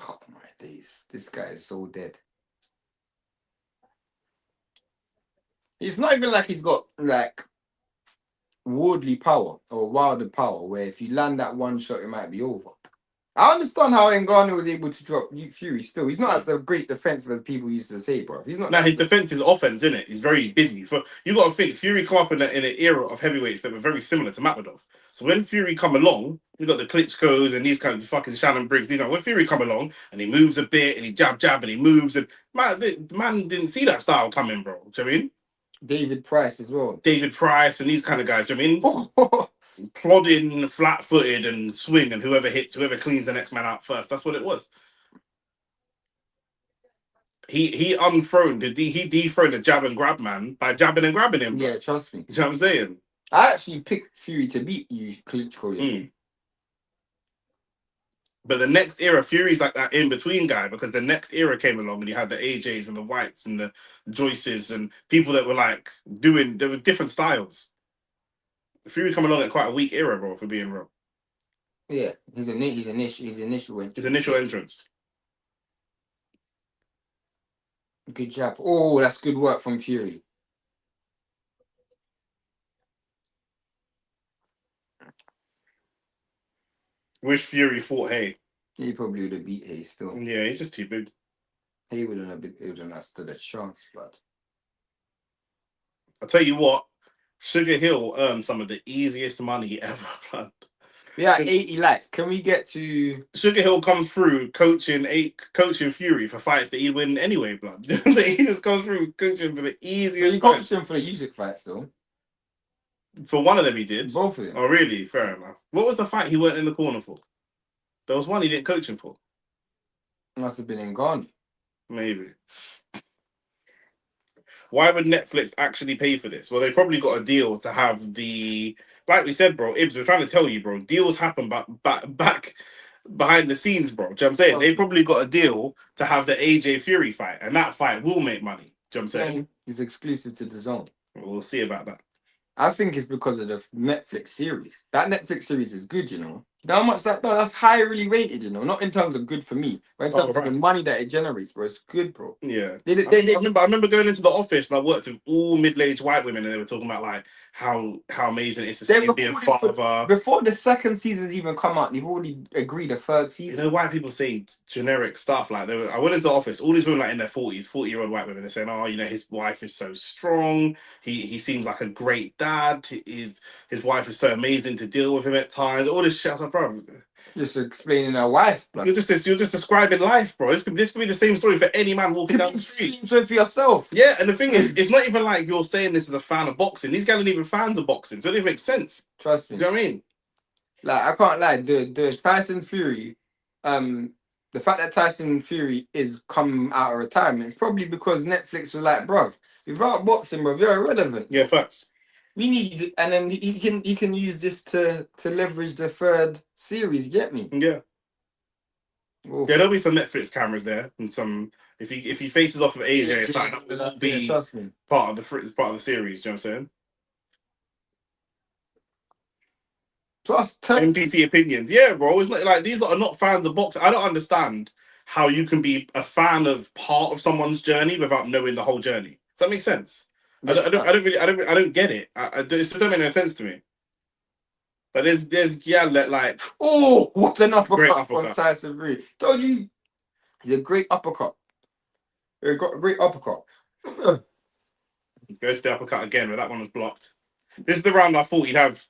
Oh my days. This guy is so dead. It's not even like he's got like Wardley power or Wilder power where if you land that one shot, it might be over. I understand how Ngannou was able to drop Fury still. He's not as a great defensive as people used to say, bro. He's not. Now his defense is offense, isn't it? He's very busy. You got to think Fury come up in an era of heavyweights that were very similar to Makhmudov. So when Fury come along, you got the Klitschko's and these kind of fucking Shannon Briggs. When Fury come along and he moves a bit and he jab and he moves and the man didn't see that style coming, bro. Do you know what I mean? David Price as well. David Price and these kind of guys. Do you know what I mean? Plodding, flat-footed, and swing, and whoever cleans the next man out first. That's what it was. He unthroned. He dethroned the jab and grab man by jabbing and grabbing him. Bro. Yeah, trust me. You know what I'm saying? I actually picked Fury to beat you, Klitschko. But the next era, Fury's like that in-between guy because the next era came along and you had the AJs and the Whites and the Joyces and people that were like there were different styles. Fury coming along at quite a weak era, bro, for being real. Yeah, his initial entrance. Good job. Oh, that's good work from Fury. Wish Fury fought Hay. He probably would have beat Hay still. Yeah, he's just too big. He wouldn't have stood a chance, but I'll tell you what, Sugar Hill earned some of the easiest money ever, blood. We are 80 likes. Can we get to Sugar Hill comes through coaching Fury for fights that he'd win anyway, blood. He just comes through coaching for the easiest. He coached him for the Usyk fights though. For one of them he did. Both of them. Oh really? Fair enough. What was the fight he weren't in the corner for? There was one he didn't coach him for. Must have been in Ghana. Maybe. Why would Netflix actually pay for this? Well, they probably got a deal to have like we said, bro. Ibs, we're trying to tell you, bro. Deals happen back behind the scenes, bro. Do you know what I'm saying? They probably got a deal to have the AJ Fury fight, and that fight will make money. Do you know what I'm saying? He's exclusive to the zone. We'll see about that. I think it's because of the Netflix series. That Netflix series is good, you know. How much that's highly rated, you know. Not in terms of good for me, but in terms of the money that it generates, bro. It's good, bro. Yeah. I remember going into the office and I worked with all middle-aged white women and they were talking about like how amazing it is to see him be a father. Before the second season's even come out, they've already agreed a third season. You know, white people say generic stuff like I went into the office, all these women like in their 40s, 40-year-old white women, they're saying, oh, you know, his wife is so strong. He seems like a great dad. His wife is so amazing to deal with him at times. All this shit. I was like, bro, just explaining her wife, bro. You're just describing life, bro. This could be the same story for any man walking down the street. Same for yourself. Yeah, and the thing is, it's not even like you're saying this as a fan of boxing. These guys aren't even fans of boxing, so it doesn't make sense. Trust me. You know what I mean? Like, I can't lie. The Tyson Fury, the fact that Tyson Fury is come out of retirement, it's probably because Netflix was like, bruv, without boxing, bruv, you're irrelevant. Yeah, facts. We need you to, and then he can use this to leverage the third series. Get me? Yeah. Oof. Yeah, there'll be some Netflix cameras there, and some if he faces off of AJ, it's like that will be trust me. part of the series. Do you know what I'm saying? Trust NPC opinions, yeah, bro. It's not like these lot are not fans of boxing. I don't understand how you can be a fan of part of someone's journey without knowing the whole journey. Does that make sense? I don't get it. It just don't make no sense to me. But there's like oh, what an uppercut from Tyson Fury. Told you, he's a great uppercut. He got a great uppercut. Goes to the uppercut again, but that one was blocked. This is the round I thought he'd have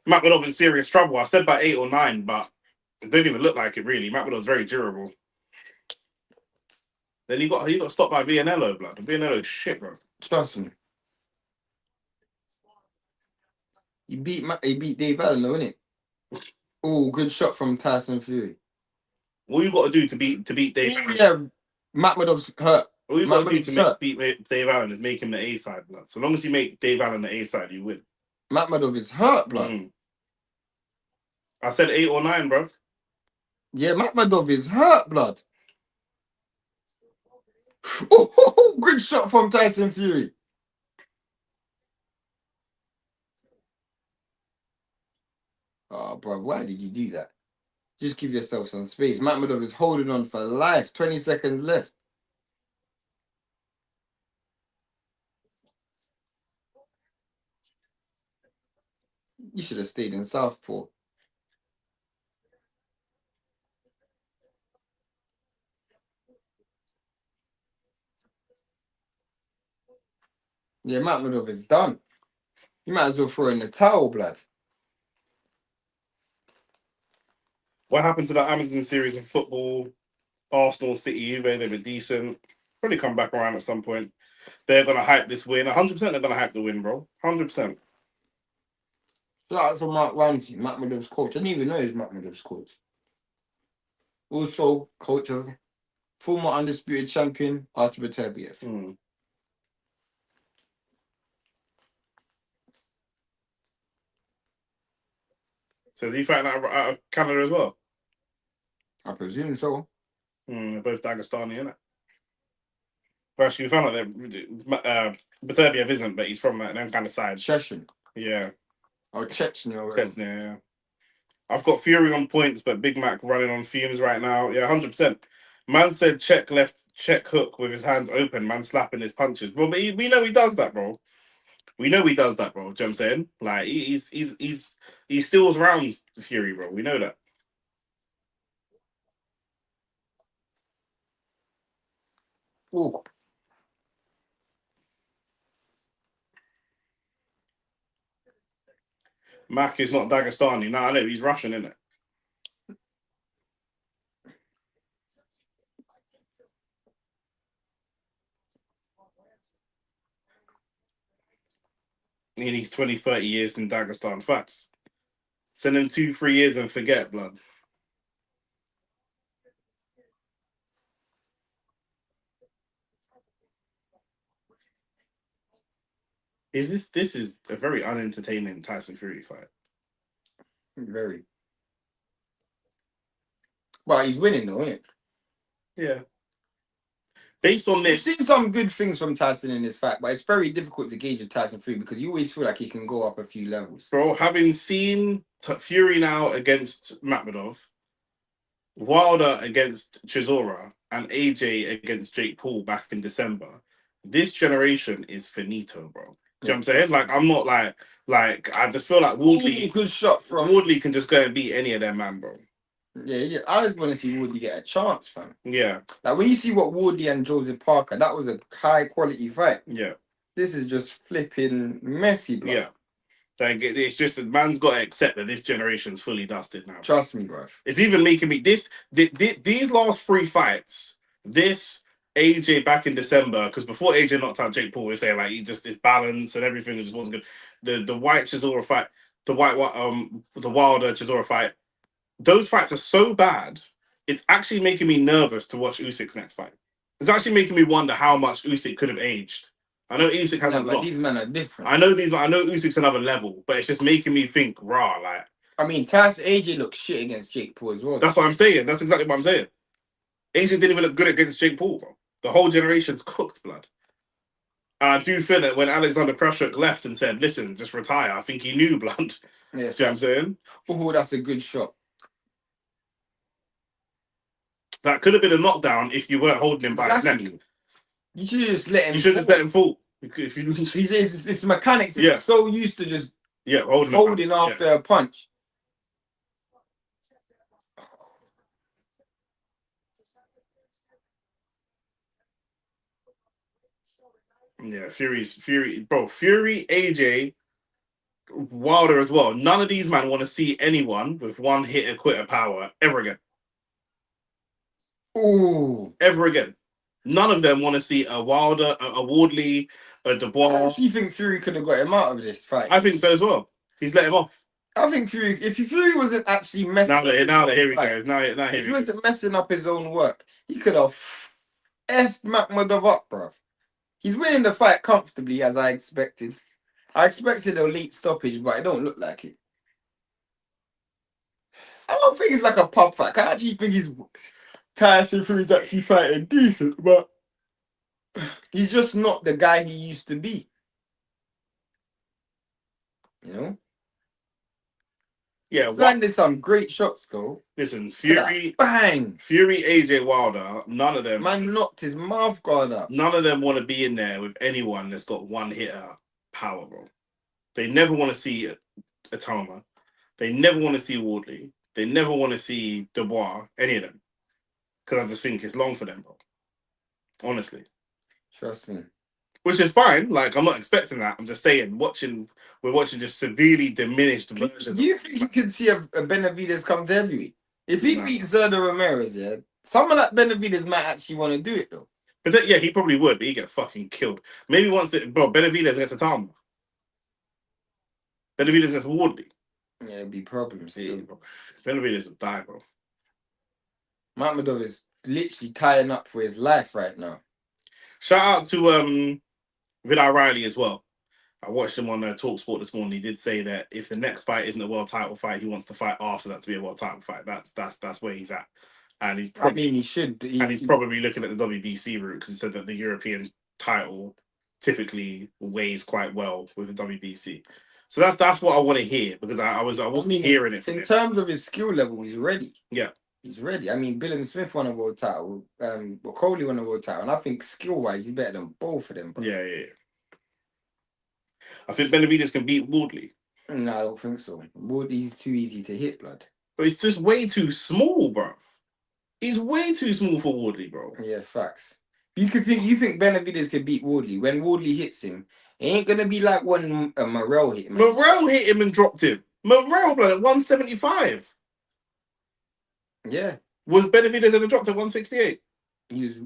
Makhmudov in serious trouble. I said about 8 or 9, but it didn't even look like it really. Makhmudov's very durable. Then he got stopped by Vianello, blood. Vianello's shit, bro. Trust me. He beat Dave Allen, though, innit? Oh, good shot from Tyson Fury. All you got to do to beat Dave Allen. Yeah, Makhmudov's hurt. All you got to do to beat Dave Allen is make him the A side, blood. So long as you make Dave Allen the A side, you win. Makhmudov is hurt, blood. I said 8 or 9, bro. Yeah, Makhmudov is hurt, blood. Oh, good shot from Tyson Fury. Oh, bro, why did you do that? Just give yourself some space. Makhmudov is holding on for life. 20 seconds left. You should have stayed in Southpaw. Yeah, Makhmudov is done. You might as well throw in the towel, blood. What happened to that Amazon series of football? Arsenal, City, Juve, they were decent. Probably come back around at some point. They're going to hype this win. 100% they're going to hype the win, bro. 100%. Shout out to Mark Ramsey, Makhmudov's coach. I didn't even know he was Makhmudov's coach. Also, coach of former undisputed champion, Artur Beterbiev. So is he fighting out of Canada as well? I presume so. They're both Dagestani, innit? Actually, we found out that Beterbiev isn't, but he's from them kind of side. Chechen. Yeah. Or Chechnya. Chechnya, yeah. I've got Fury on points, but Big Mac running on fumes right now. Yeah, 100%. Man said check hook with his hands open. Man slapping his punches, bro. But we know he does that, bro. We know he does that, bro. Do you know what I'm saying? Like he steals rounds, Fury, bro. We know that. Ooh. Mac is not Dagestani. No, I know he's Russian, isn't it? He needs 20, 30 years in Dagestan. Facts. Send him 2, 3 years and forget, blood. This is a very unentertaining Tyson Fury fight. Very. Well, he's winning though, isn't it? Yeah. Based on I've this, seen some good things from Tyson in this fight, but it's very difficult to gauge with Tyson Fury because you always feel like he can go up a few levels. bro, having seen Fury now against Makhmudov, Wilder against Chisora, and AJ against Jake Paul back in December, this generation is finito, bro. Do you know what I'm saying? Like, I'm not like I just feel like Woodley, Good shot from Woodley can just go and beat any of them, man, bro. Yeah. I just want to see Woodley get a chance, fam. Yeah, Like when you see what Woodley and Joseph Parker, that was a high quality fight. yeah, This is just flipping messy, bro. yeah. Like, it's just that man's got to accept that this generation's fully dusted now. Trust me, bro. It's even making me these last three fights. This AJ back in December, because before AJ knocked out Jake Paul, we were saying like he just his balance and everything just wasn't good. The White Chisora fight, the Wilder Chisora fight, those fights are so bad. It's actually making me nervous to watch Usyk's next fight. It's actually making me wonder how much Usyk could have aged. I know Usyk hasn't lost. These men are different. I know Usyk's another level, but it's just making me think, raw, like. I mean, AJ looks shit against Jake Paul as well. That's what I'm saying. That's exactly what I'm saying. AJ didn't even look good against Jake Paul, bro. The whole generation's cooked, blood. And I do feel that when Alexander Krashuk left and said, listen, just retire, I think he knew, blood. Yeah, Do you know what I'm saying? Oh, that's a good shot. That could have been a knockdown if you weren't holding him by his neck. You should have just let him. You should have just let him fall. If you, his mechanics is so used to just holding after a punch. Yeah, Fury, AJ, Wilder as well. None of these men want to see anyone with one hitter quitter power ever again. Ooh, ever again. None of them want to see a Wilder, a Wardley, a Dubois. I actually think Fury could have got him out of this fight. I think so as well. He's let him off. I think Fury, if Fury wasn't actually messing now that here he goes. Now if he wasn't messing up his own work, he could have F'd Makhmudov up, bruv. He's winning the fight comfortably, as I expected. I expected a late stoppage, but it don't look like it. I don't think it's like a pub fight. I actually think Tyson Fury's actually fighting decent, but he's just not the guy he used to be. You know? Yeah, he's landed some great shots though. Listen, Fury, bang, Fury, AJ Wilder, none of them. Man knocked his mouth guard up. None of them want to be in there with anyone that's got one hitter power, bro. They never want to see Atama. They never want to see Wardley. They never want to see Dubois. Any of them, because I just think it's long for them, bro. Honestly, trust me. Which is fine. Like, I'm not expecting that. I'm just saying, we're watching just severely diminished versions. Do you think you could see a Benavidez come to heavyweight? If he beats Zerda Ramirez, yeah, someone like Benavidez might actually want to do it though. But he probably would, but he'd get fucking killed. Maybe once Benavidez against Atama. Benavidez against Wardley. Yeah, it'd be problems. Yeah, bro. Benavidez would die, bro. Makhmudov is literally tying up for his life right now. Shout out to Vidal Riley as well. I watched him on TalkSport this morning. He did say that if the next fight isn't a world title fight, he wants to fight after that to be a world title fight. That's where he's at, and he's probably, he should. He's probably looking at the WBC route because he said that the European title typically weighs quite well with the WBC. So that's what I want to hear because I wasn't hearing it from him. In terms of his skill level, he's ready. Yeah. He's ready. I mean, Bill and Smith won a world title. Coley won a world title. And I think skill-wise, he's better than both of them. Bro. Yeah. I think Benavidez can beat Wardley. No, I don't think so. Wardley's too easy to hit, blood. But he's just way too small, bro. He's way too small for Wardley, bro. Yeah, facts. You think Benavidez can beat Wardley. When Wardley hits him, it ain't going to be like when Morrell hit him. Morrell hit him and dropped him. Morrell, blood, at 175. Yeah. Was Benavidez ever dropped at 168? He was.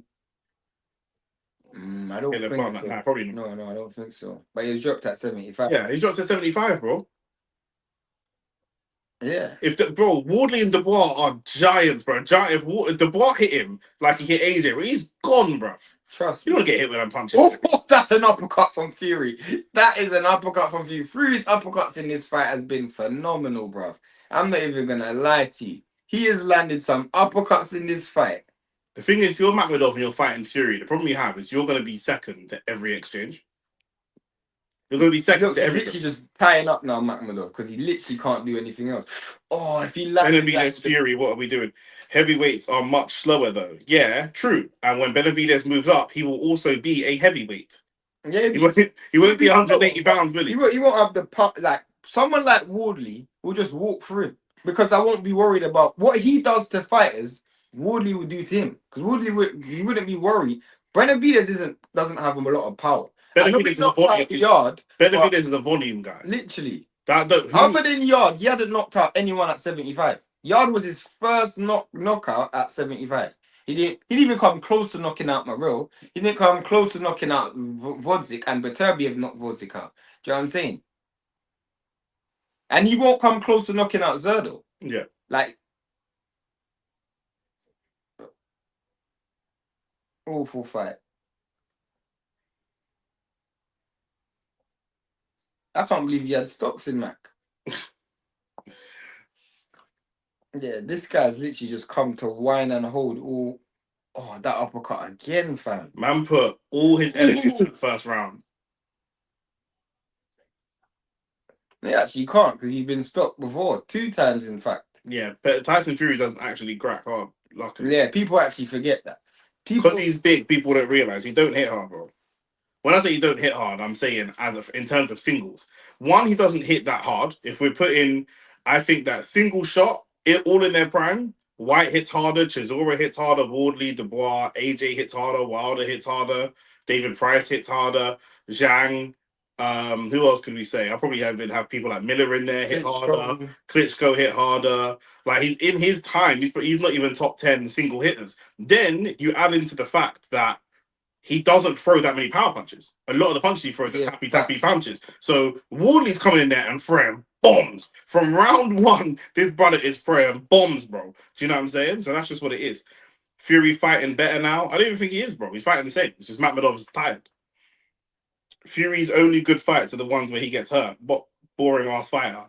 I don't think so. Nah, probably not. No, I don't think so. But he was dropped at 75. Yeah, he dropped at 75, bro. Yeah. Wardley and Dubois are giants, bro. If Dubois hit him like he hit AJ, bro, he's gone, bro. Trust me. You don't get hit with them punches. Oh, that's an uppercut from Fury. That is an uppercut from Fury. Fury's uppercuts in this fight has been phenomenal, bro. I'm not even going to lie to you. He has landed some uppercuts in this fight. The thing is, if you're Makhmudov and you're fighting Fury, the problem you have is you're going to be second to every exchange. You're going to be second Look, to he's everything. literally just tying up now, Makhmudov, because he literally can't do anything else. Oh, if he lands Benavidez Fury, what are we doing? Heavyweights are much slower though. Yeah, true. And when Benavidez moves up, he will also be a heavyweight. Yeah, He won't be 180 pounds, will he? He won't have the like someone like Wardley will just walk through him because I won't be worried about what he does to fighters. Wardley would do to him because he wouldn't be worried. Benavidez doesn't have him a lot of power. Benavidez is a volume guy. Literally. Other than Yard, he hadn't knocked out anyone at 75. Yard was his first knockout at 75. He didn't even come close to knocking out Morel. He didn't come close to knocking out Vodzik, and Beterbiev knocked Vodzik out. Do you know what I'm saying? And he won't come close to knocking out Zerdo. Yeah. Like, awful fight. I can't believe he had stocks in Mac. Yeah, this guy's literally just come to whine and hold all. Oh, that uppercut again, fam. Man put all his energy into the first round. They actually can't because he's been stopped before, 2 times in fact. Yeah, but Tyson Fury doesn't actually crack hard. Luckily. Yeah, people actually forget that. Because he's big, people don't realize he don't hit hard, bro. When I say he don't hit hard, I'm saying in terms of singles. One, he doesn't hit that hard. If we're putting, I think that single shot, all in their prime. White hits harder, Chisora hits harder, Wardley, Dubois, AJ hits harder, Wilder hits harder, David Price hits harder, Zhang. Who else could we say? I probably have people like Miller in there hit harder, Klitschko hit harder. Like he's in his time, he's not even top 10 single hitters. Then you add into the fact that he doesn't throw that many power punches. A lot of the punches he throws are happy tappy punches. So Wardley's coming in there and throwing bombs. From round 1, this brother is throwing bombs, bro. Do you know what I'm saying? So that's just what it is. Fury fighting better now. I don't even think he is, bro. He's fighting the same. It's just Makhmudov's tired. Fury's only good fights are the ones where he gets hurt. But boring ass fighter.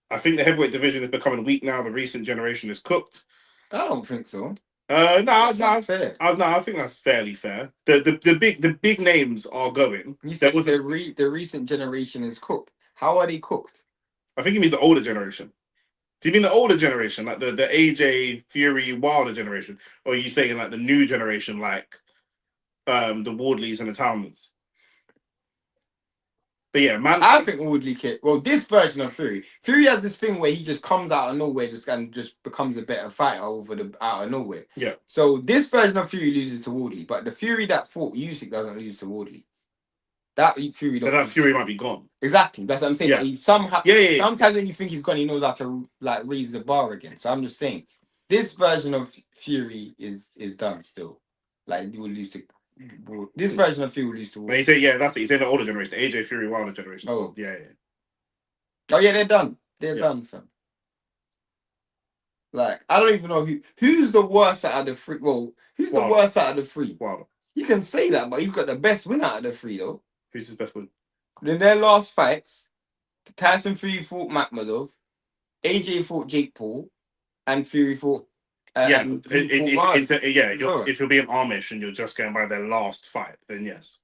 I think the heavyweight division is becoming weak now. The recent generation is cooked. I don't think so. No, I think that's fairly fair. The big names are going. You said the recent generation is cooked. How are they cooked? I think he means the older generation. Do you mean the older generation, like the AJ Fury Wilder generation, or are you saying like the new generation, like the Wardleys and the Talmans? But yeah, man, I think Wardley kick. Well, this version of Fury has this thing where he just comes out of nowhere, just becomes a better fighter out of nowhere. Yeah. So this version of Fury loses to Wardley, but the Fury that fought Usyk doesn't lose to Wardley. That Fury might be gone. Exactly. That's what I'm saying. Yeah. But he sometimes when you think he's gone, he knows how to like raise the bar again. So I'm just saying, this version of Fury is done still. Like he will lose to. This version of Fury will lose to. But he said, yeah, that's it. He's in the older generation, the AJ Fury Wilder generation. Oh yeah. Oh yeah, they're done. They're done, fam. Like I don't even know who's the worst out of the three. Well, who's the worst out of the three? Wilder. You can say that, but he's got the best win out of the three, though. Who's his best win? In their last fights, Tyson Fury fought Makhmudov, AJ fought Jake Paul, and Fury fought. If you're being Amish and you're just going by their last fight, then yes.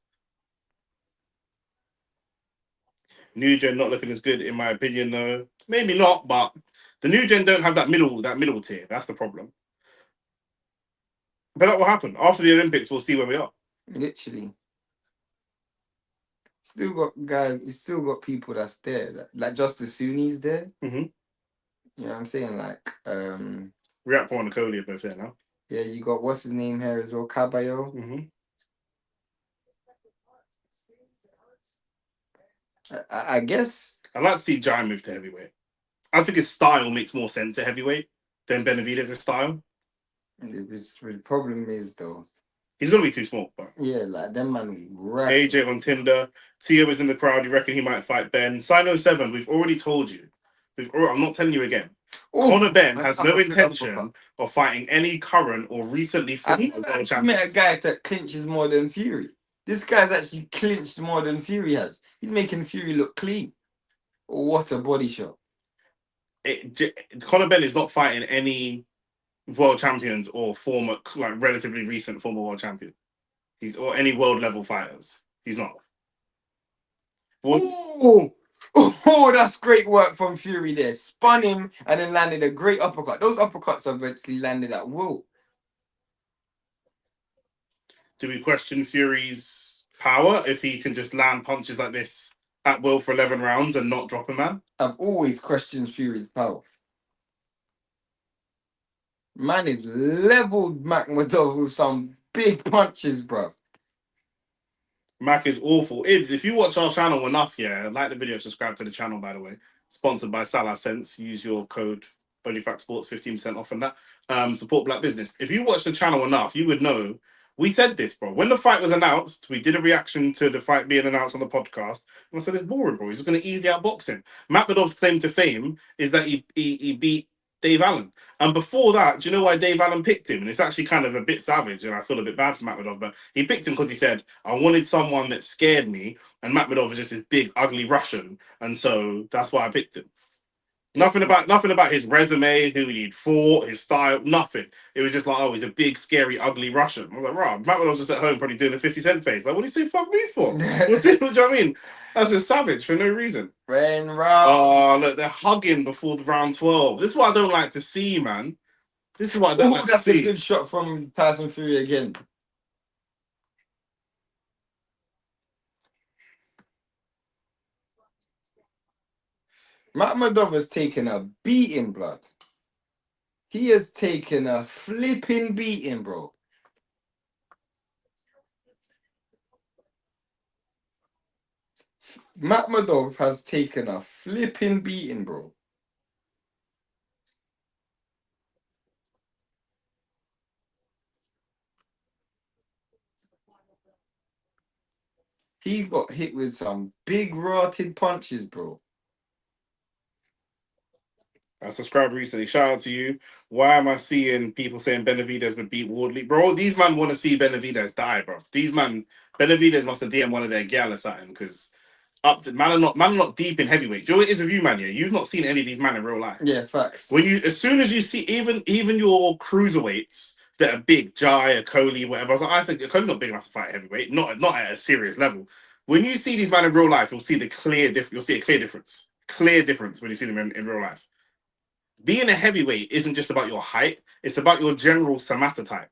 New gen not looking as good in my opinion, though. Maybe not, but the new gen don't have that middle tier. That's the problem. But that will happen after the Olympics. We'll see where we are. Literally. Still got people that's there. Like Justice Suni's there. Mm-hmm. You know what I'm saying? Like Riakpo and Nicole are both there now. Yeah, you got what's his name here as well, Caballo. Mm-hmm. I guess I'd like to see Jai move to heavyweight. I think his style makes more sense at heavyweight than Benavidez's style. The problem is though, he's gonna be too small. But yeah, like them man. AJ on Tinder. Tio is in the crowd. You reckon he might fight Benn? Sino 7. We've already told you. I'm not telling you again. Conor Benn has no intention of fighting any current or recently fought world champions. I met a guy that clinches more than Fury. This guy's actually clinched more than Fury has. He's making Fury look clean. Oh, what a body shot. Conor Benn is not fighting any world champions or former, like relatively recent former world champion. He's or any world level fighters. He's not. Oh, oh, that's great work from Fury there. Spun him and then landed a great uppercut. Those uppercuts have actually landed at will. Do we question Fury's power if he can just land punches like this at will for 11 rounds and not drop a man? I've always questioned Fury's power. Man is leveled Makhmudov with some big punches, bro. Mac is awful. Ibs, if you watch our channel enough, yeah, like the video, subscribe to the channel, by the way. Sponsored by Salah Sense. Use your code OnlyFacts Sports, 15% off on that. Support black business. If you watch the channel enough, you would know we said this, bro. When the fight was announced, we did a reaction to the fight being announced on the podcast. And I said, it's boring, bro. He's just going to easily outbox him. Makhmudov's claim to fame is that he beat Dave Allen. And before that, do you know why Dave Allen picked him? And it's actually kind of a bit savage, and I feel a bit bad for Makhmudov, but he picked him because he said, I wanted someone that scared me, and Makhmudov is just this big, ugly Russian, and so that's why I picked him. Nothing about his resume, who he'd fought, his style, nothing. It was just like, oh, he's a big, scary, ugly Russian. I was like, right, Makhmudov's just at home probably doing the 50 Cent face. Like, what do you say fuck me for? What's it, what do you know what I mean? That's just savage for no reason. Oh, look, they're hugging before the round 12. This is what I don't like to see, man. This is what I don't like to see. That's a good shot from Tyson Fury again. Makhmudov has taken a beating, blood. He has taken a flipping beating, bro. Makhmudov has taken a flipping beating, bro. He got hit with some big rotted punches, bro. I subscribed recently. Shout out to you. Why am I seeing people saying Benavidez would beat Wardley? Bro, these man want to see Benavidez die, bro. Benavidez must have DM one of their gal or something, because man are not deep in heavyweight. Do you know what it is with you, man? Yeah, you've not seen any of these men in real life. Yeah, facts. As soon as you see even your cruiserweights that are big, Jai, Coley, whatever. I think Coley's not big enough to fight heavyweight, not at a serious level. When you see these men in real life, you'll see a clear difference. Clear difference when you see them in real life. Being a heavyweight isn't just about your height, it's about your general somatotype.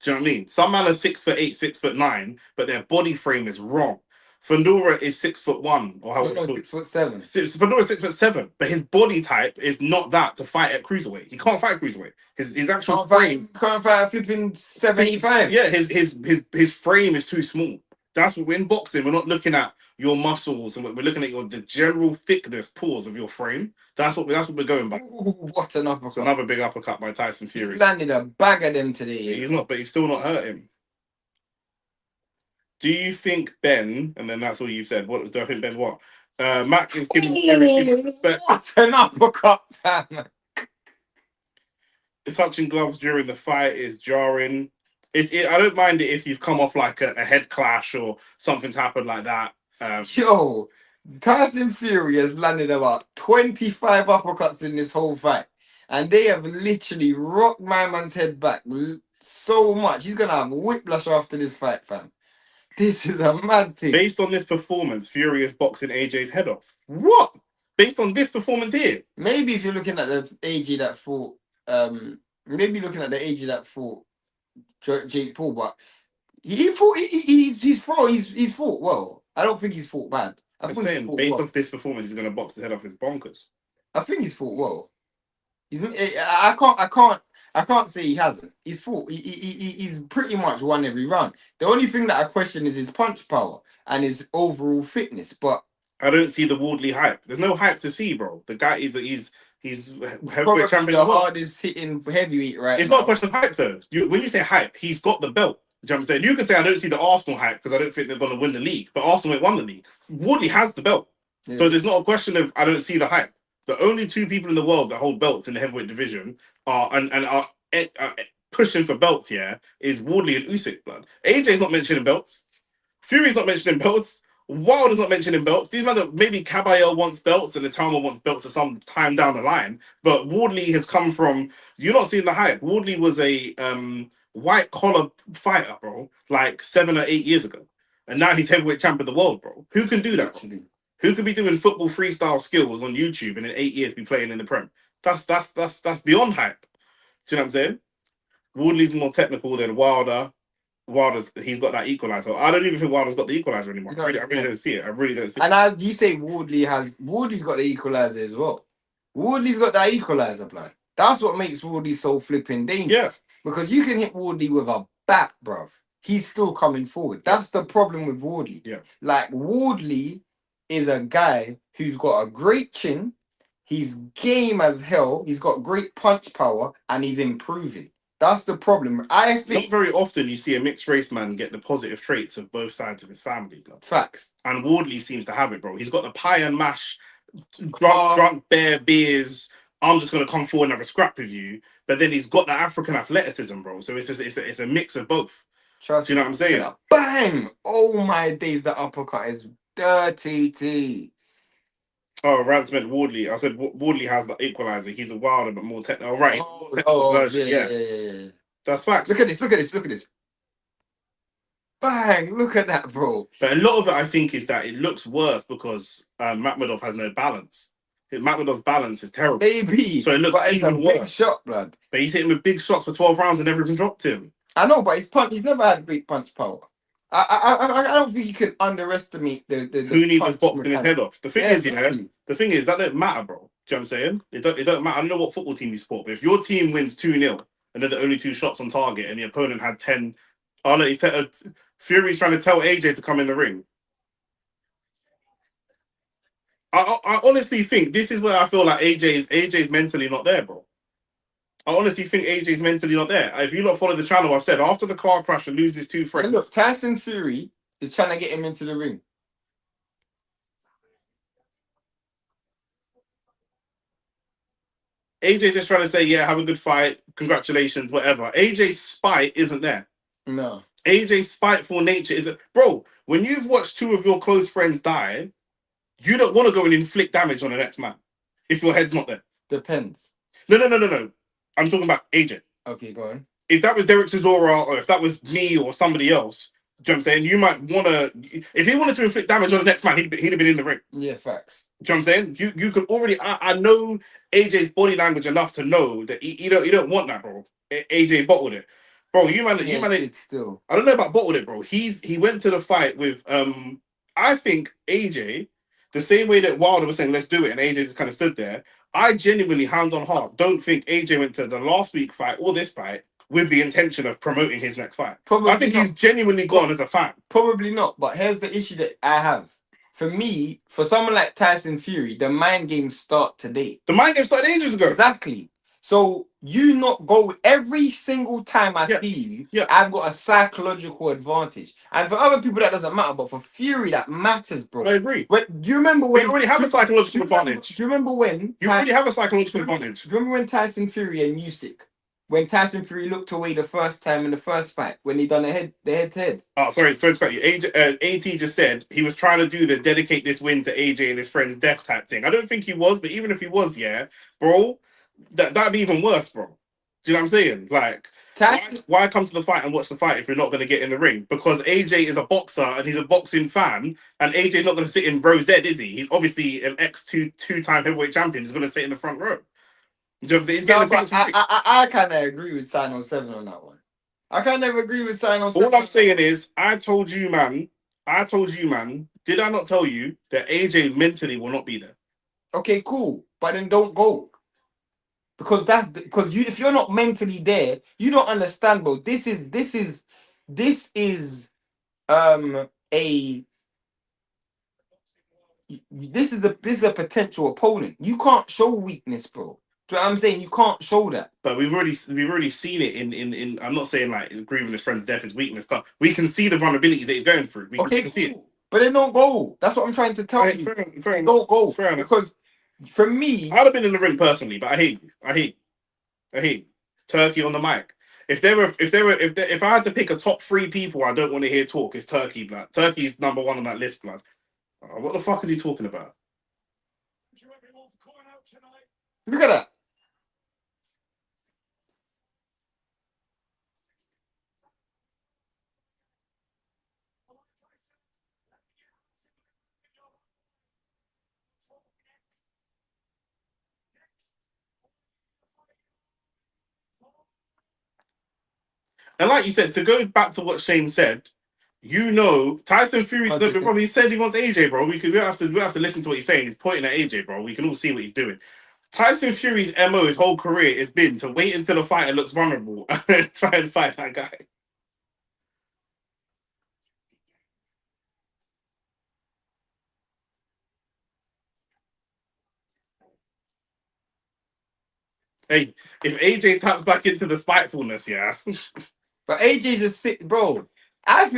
Do you know what I mean? Some men are 6'8", 6'9", but their body frame is wrong. Fundora is 6'1", or how 6'7". Fundora is 6'7", but his body type is not that to fight at cruiserweight. He can't fight cruiserweight. His actual frame can't fight at flipping 75. Yeah, his frame is too small. That's what we're in boxing. We're not looking at your muscles, and we're looking at the general thickness, pores of your frame. That's what we're going by. Ooh, what an uppercut! It's another big uppercut by Tyson Fury. He's landed a bag of them today. He's not, but he's still not hurt him. Do you think Benn? And then that's all you've said. What do I think Benn? What? Mac is giving Fury respect. What an uppercut, fam! Touching gloves during the fight is jarring. I don't mind it if you've come off like a head clash or something's happened like that. Yo, Tyson Fury has landed about 25 uppercuts in this whole fight, and they have literally rocked my man's head back so much. He's gonna have whiplash after this fight, fam. This is a mad thing. Based on this performance, Fury is boxing AJ's head off. What? Based on this performance here? Maybe if you're looking at the AJ that fought, maybe looking at the AJ that fought Jake Paul, but he's fought well. I don't think he's fought bad. I'm saying based off this performance, he's gonna box his head off his bonkers. I think he's fought well. I can't say he hasn't. He's fought. He's pretty much won every round. The only thing that I question is his punch power and his overall fitness. But I don't see the Wardley hype. There's no hype to see, bro. The guy he's heavyweight champion. The hardest hitting heavyweight right It's now. not a question of hype though. When you say hype, he's got the belt. Do you know what I'm saying? You can say I don't see the Arsenal hype because I don't think they're going to win the league. But Arsenal ain't won the league. Wardley has the belt. Yeah. So there's not a question of I don't see the hype. The only two people in the world that hold belts in the heavyweight division are pushing for belts here is Wardley and Usyk, blood. AJ's not mentioning belts. Fury's not mentioning belts. Wilder's not mentioning belts. These men that maybe Caballero wants belts and the Tama wants belts at some time down the line. But Wardley has come from. You're not seeing the hype. Wardley was a white collar fighter, bro, like 7 or 8 years ago, and now he's heavyweight champ of the world, bro. Who can do that? Literally. Who could be doing football freestyle skills on YouTube and in 8 years be playing in the Prem? That's beyond hype. Do you know what I'm saying? Wardley's more technical than Wilder. Wilder's he's got that equalizer. I don't even think Wilder's got the equalizer anymore. I really don't see it. I really don't see it. And you say Wardley's got the equalizer as well. Wardley's got that equalizer, blood. That's what makes Wardley so flipping dangerous. Yeah. Because you can hit Wardley with a bat, bruv. He's still coming forward. That's the problem with Wardley. Yeah. Like, Wardley is a guy who's got a great chin. He's game as hell. He's got great punch power, and he's improving. That's the problem. I think not very often you see a mixed race man get the positive traits of both sides of his family, blood. Facts. And Wardley seems to have it, bro. He's got the pie and mash, drunk bear beers. I'm just gonna come forward and have a scrap with you. But then he's got the African athleticism, bro. So it's just it's a mix of both. Trust Do you know what I'm saying? Bang! Oh my days, the uppercut is dirty T. Oh, Rance meant Wardley. I said Wardley has the equalizer. He's a wilder but more technical. Oh, right. Version. Yeah. That's facts. Look at this. Bang! Look at that, bro. But a lot of it, I think, is that it looks worse because Makhmudov has no balance. Makhmudov's balance is terrible. Maybe. So it looks even worse. Big shot, blood. But he's hitting with big shots for 12 rounds and everything dropped him. I know, but he's never had great punch power. I don't think you can underestimate the Huni was boxing his head off. The thing is, exactly. The thing is that don't matter, bro. Do you know what I'm saying? It don't matter. I don't know what football team you support, but if your team wins 2-0 and they're the only 2 shots on target and the opponent had 10, oh no, Fury's trying to tell AJ to come in the ring. I honestly think this is where I feel like AJ's mentally not there, bro. I honestly think AJ's mentally not there. If you not follow the channel, I've said after the car crash and lose his 2 friends. And look, Tyson Fury is trying to get him into the ring. AJ's just trying to say, yeah, have a good fight, congratulations, whatever. AJ's spite isn't there. No. AJ's spiteful nature isn't. Bro, when you've watched 2 of your close friends die, you don't want to go and inflict damage on the next man if your head's not there. Depends. No. I'm talking about AJ. Okay, go on. If that was Derek Chisora or if that was me or somebody else, do you know what I'm saying? You might want to. If he wanted to inflict damage on the next man, he'd have been in the ring. Yeah, facts. Do you know what I'm saying? You could already. I know AJ's body language enough to know that he don't want that, bro. AJ bottled it, bro. You man. It's still. I don't know about bottled it, bro. He went to the fight with I think AJ the same way that Wilder was saying let's do it, and AJ just kind of stood there. I genuinely, hand on heart, don't think AJ went to the last week fight or this fight with the intention of promoting his next fight. Probably I think he's genuinely gone as a fan. Probably not, but here's the issue that I have. For me, for someone like Tyson Fury, the mind games start today. The mind game started ages ago. Exactly. So you not go every single time I see you, I've got a psychological advantage. And for other people that doesn't matter, but for Fury that matters, bro. I agree. But do you remember when you already have a psychological advantage? Do you remember when you already have a psychological advantage? Do you remember when Tyson Fury and Usyk? When Tyson Fury looked away the first time in the first fight, when he done the head to head. Oh, sorry to cut you. AT just said he was trying to do the dedicate this win to AJ and his friend's death type thing. I don't think he was, but even if he was, bro, that'd be even worse, bro. Do you know what I'm saying? Like, why come to the fight and watch the fight if you're not going to get in the ring? Because AJ is a boxer and he's a boxing fan, and AJ's not going to sit in row Z, is he? He's obviously an two-time heavyweight champion. He's going to sit in the front row. You know what I'm saying? I kind of agree with Sign 07 on that one. I kind of agree with Sign 07. All I'm saying is, I told you, man. Did I not tell you that AJ mentally will not be there? Okay, cool. But then don't go. Because if you're not mentally there, you don't understand, bro. This is a potential opponent. You can't show weakness, bro. Do you know what I'm saying? You can't show that. But we've already seen it in I'm not saying like grieving his friend's death is weakness, but we can see the vulnerabilities that he's going through. We can see it. But then don't go. That's what I'm trying to tell you. Fair don't go. Fair enough. Because for me, I'd have been in the ring personally, but I hate Turkey on the mic. If I had to pick a top 3 people I don't want to hear talk, it's Turkey, blood. Turkey's number 1 on that list, blood. What the fuck is he talking about? Look at that. And like you said, to go back to what Shane said, you know, Tyson Fury, bro, he said he wants AJ, bro. We don't have to listen to what he's saying. He's pointing at AJ, bro. We can all see what he's doing. Tyson Fury's MO his whole career has been to wait until the fighter looks vulnerable and try and fight that guy. Hey, if AJ taps back into the spitefulness, yeah. But AJ's a sick, bro. I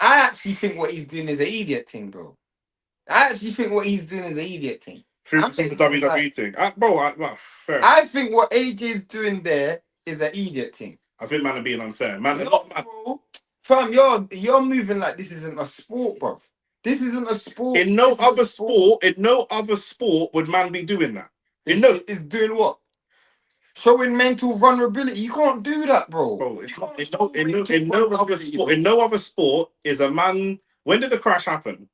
actually think what he's doing is an idiot thing, bro. I actually think what he's doing is an idiot thing. Through the WWE thing. Fair. I think what AJ's doing there is an idiot thing. I think man are being unfair. Man, bro. Fam, you're moving like this isn't a sport, bro. This isn't a sport. In no other sport would man be doing that. Is doing what? Showing mental vulnerability. You can't do that, bro. In no other sport is a man. When did the crash happen?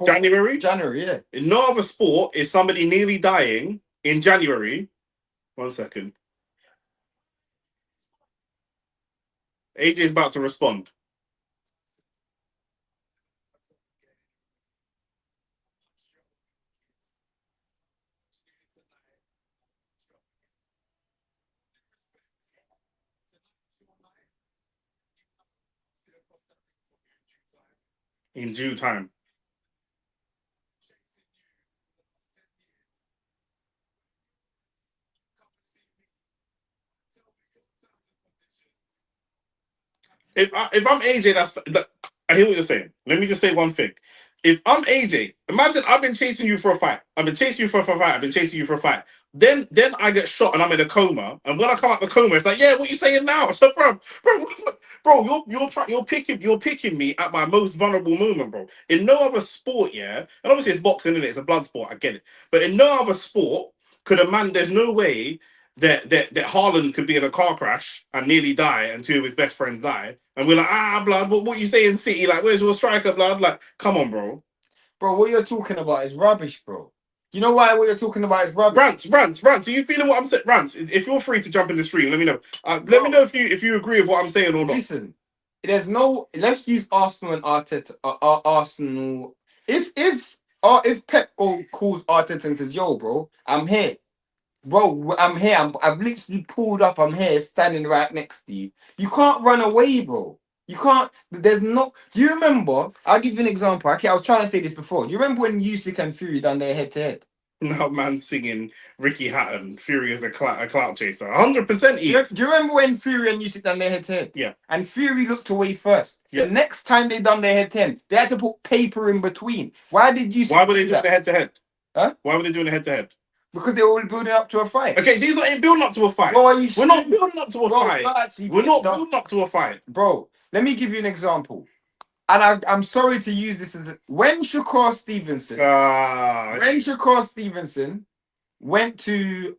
January, yeah. In no other sport is somebody nearly dying in January. 1 second. AJ is about to respond. In due time. If I'm AJ, I hear what you're saying. Let me just say one thing. If I'm AJ, imagine I've been chasing you for a fight. I've been chasing you for a fight. Then I get shot and I'm in a coma. And when I come out the coma, it's like, yeah, what you saying now? So, bro, you're picking me at my most vulnerable moment, bro. In no other sport, yeah, and obviously it's boxing, isn't it? It's a blood sport. I get it. But in no other sport could a man. There's no way that Haaland could be in a car crash and nearly die, and two of his best friends die, and we're like, blood. What you say in City? Like, where's your striker, blood? Like, come on, bro. Bro, what you're talking about is rubbish, bro. You know why what you're talking about is rubbish? Rants. Are you feeling what I'm saying? Rants. If you're free to jump in the stream, let me know. Let me know if you agree with what I'm saying or not. Listen, there's no. Let's use Arsenal and Arteta. Arsenal. If Pep calls Arteta and says, "Yo, bro, I'm here." Bro, I'm here. I've literally pulled up. I'm here, standing right next to you. You can't run away, bro. You can't. There's no. Do you remember? I'll give you an example. Okay, I was trying to say this before. Do you remember when Usyk and Fury done their head-to-head? Now, man, singing Ricky Hatton, Fury is a clout chaser. 100%. Do you remember when Fury and Usyk done their head-to-head? Yeah. And Fury looked away first. Yeah. The next time they done their head-to-head, they had to put paper in between. Why were they doing the head-to-head? Huh? Why were they doing the head-to-head? Because they were building up to a fight. Okay, these ain't building up to a fight. Bro, we're not building up to a fight. We're not building up to a fight. Bro, let me give you an example. And I'm sorry to use this as when Shakur Stevenson went to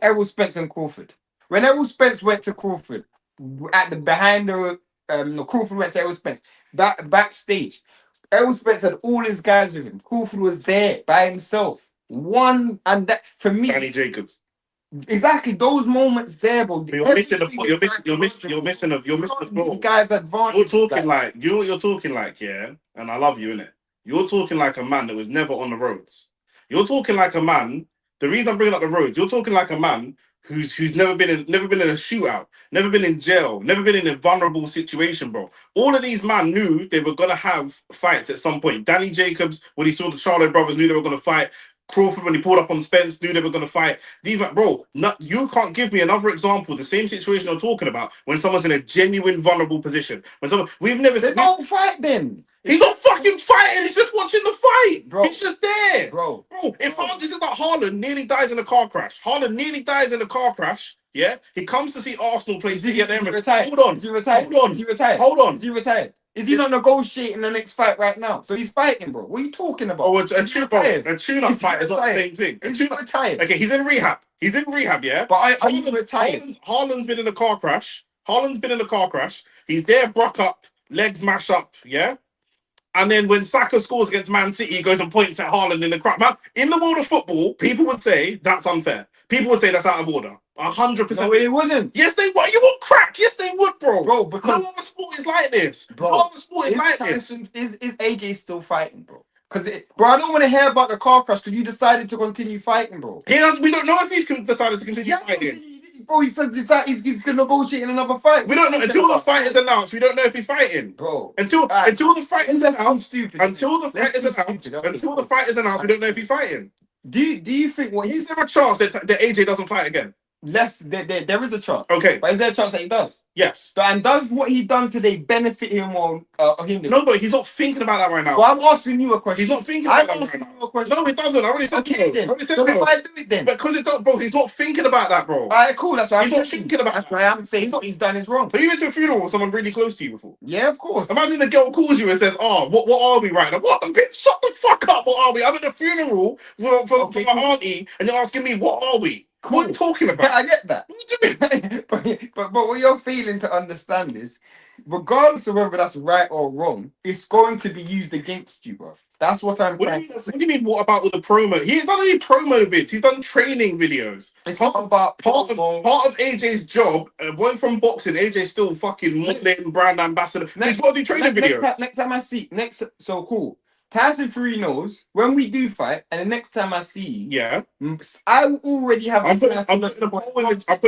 Errol Spence and Crawford. When Errol Spence went to Crawford, Crawford went to Errol Spence backstage. Errol Spence had all his guys with him. Crawford was there by himself. And that for me, Danny Jacobs. Exactly those moments there, bro. You're missing a bro. Guys advantage. You're talking like you're talking like, yeah, and I love you, innit? You're talking like a man that was never on the roads. You're talking like a man. The reason I'm bringing up the roads, you're talking like a man who's never been in a shootout, never been in jail, never been in a vulnerable situation, bro. All of these men knew they were gonna have fights at some point. Danny Jacobs, when he saw the Charlo brothers, knew they were gonna fight. Crawford, when he pulled up on Spence, knew they were going to fight. These, bro, you can't give me another example. The same situation you're talking about when someone's in a genuine vulnerable position. When someone we've never seen. Don't fight then. He's not fucking fighting. He's just watching the fight. Bro. He's just there. Bro. If this is like Haaland nearly dies in a car crash. Haaland nearly dies in a car crash. Yeah, he comes to see Arsenal play City at the Emirates. Hold on. Is he retired? Hold on. Is he retired? Hold on. Is he retired? Is he not negotiating the next fight right now? So he's fighting, bro. What are you talking about? Oh, a tune-up fight is not the same thing. Is he retired? Okay, he's in rehab. He's in rehab, yeah. But are you retired? Haaland's been in a car crash. He's there, broke up, legs mash up, yeah. And then when Saka scores against Man City, he goes and points at Haaland in the crowd. Man, in the world of football, people would say that's unfair. People would say that's out of order. 100%. No, they wouldn't. Yes, they would. You would crack. Yes, they would, bro. Bro, because no other sport is like this. Bro, no other sport is like this. Is AJ still fighting, bro? Bro, I don't want to hear about the car crash because you decided to continue fighting, bro. We don't know if he's decided to continue fighting. Bro, he said he's negotiating another fight. We don't know until the fight is announced. We don't know if he's fighting, bro. Until the fight is announced. Until the fight is announced, we don't know if he's fighting. Do you think is there a chance that AJ doesn't fight again? There is a chance. Okay, but is there a chance that he does? Yes. And does what he done today benefit him or him? No, but he's not thinking about that right now. Well, I'm asking you a question. He's not thinking about that right now. No, it doesn't. I already said then. So why do it then? Because it don't, bro. He's not thinking about that, bro. Alright, cool. That's why he's not thinking about. That's why I'm saying what he's done is wrong. Have you been to a funeral with someone really close to you before? Yeah, of course. Imagine the girl calls you and says, "Oh, what are we right now? What the bitch? Shut the fuck up! What are we? I'm at the funeral for my auntie, and you're asking me what are we?" Cool. What are you talking about? I get that. What do you mean? but what you're feeling to understand is, regardless of whether that's right or wrong, it's going to be used against you, bruv. That's what I'm trying to say. What do you mean, what about all the promo? He ain't done any promo vids. He's done training videos. It's not about part of AJ's job. Away from boxing, AJ's still fucking Muslim brand ambassador. He's got to do training videos. Next time I see, so cool. Tyson Fury knows when we do fight, and the next time I see you, yeah, I already have. I'm putting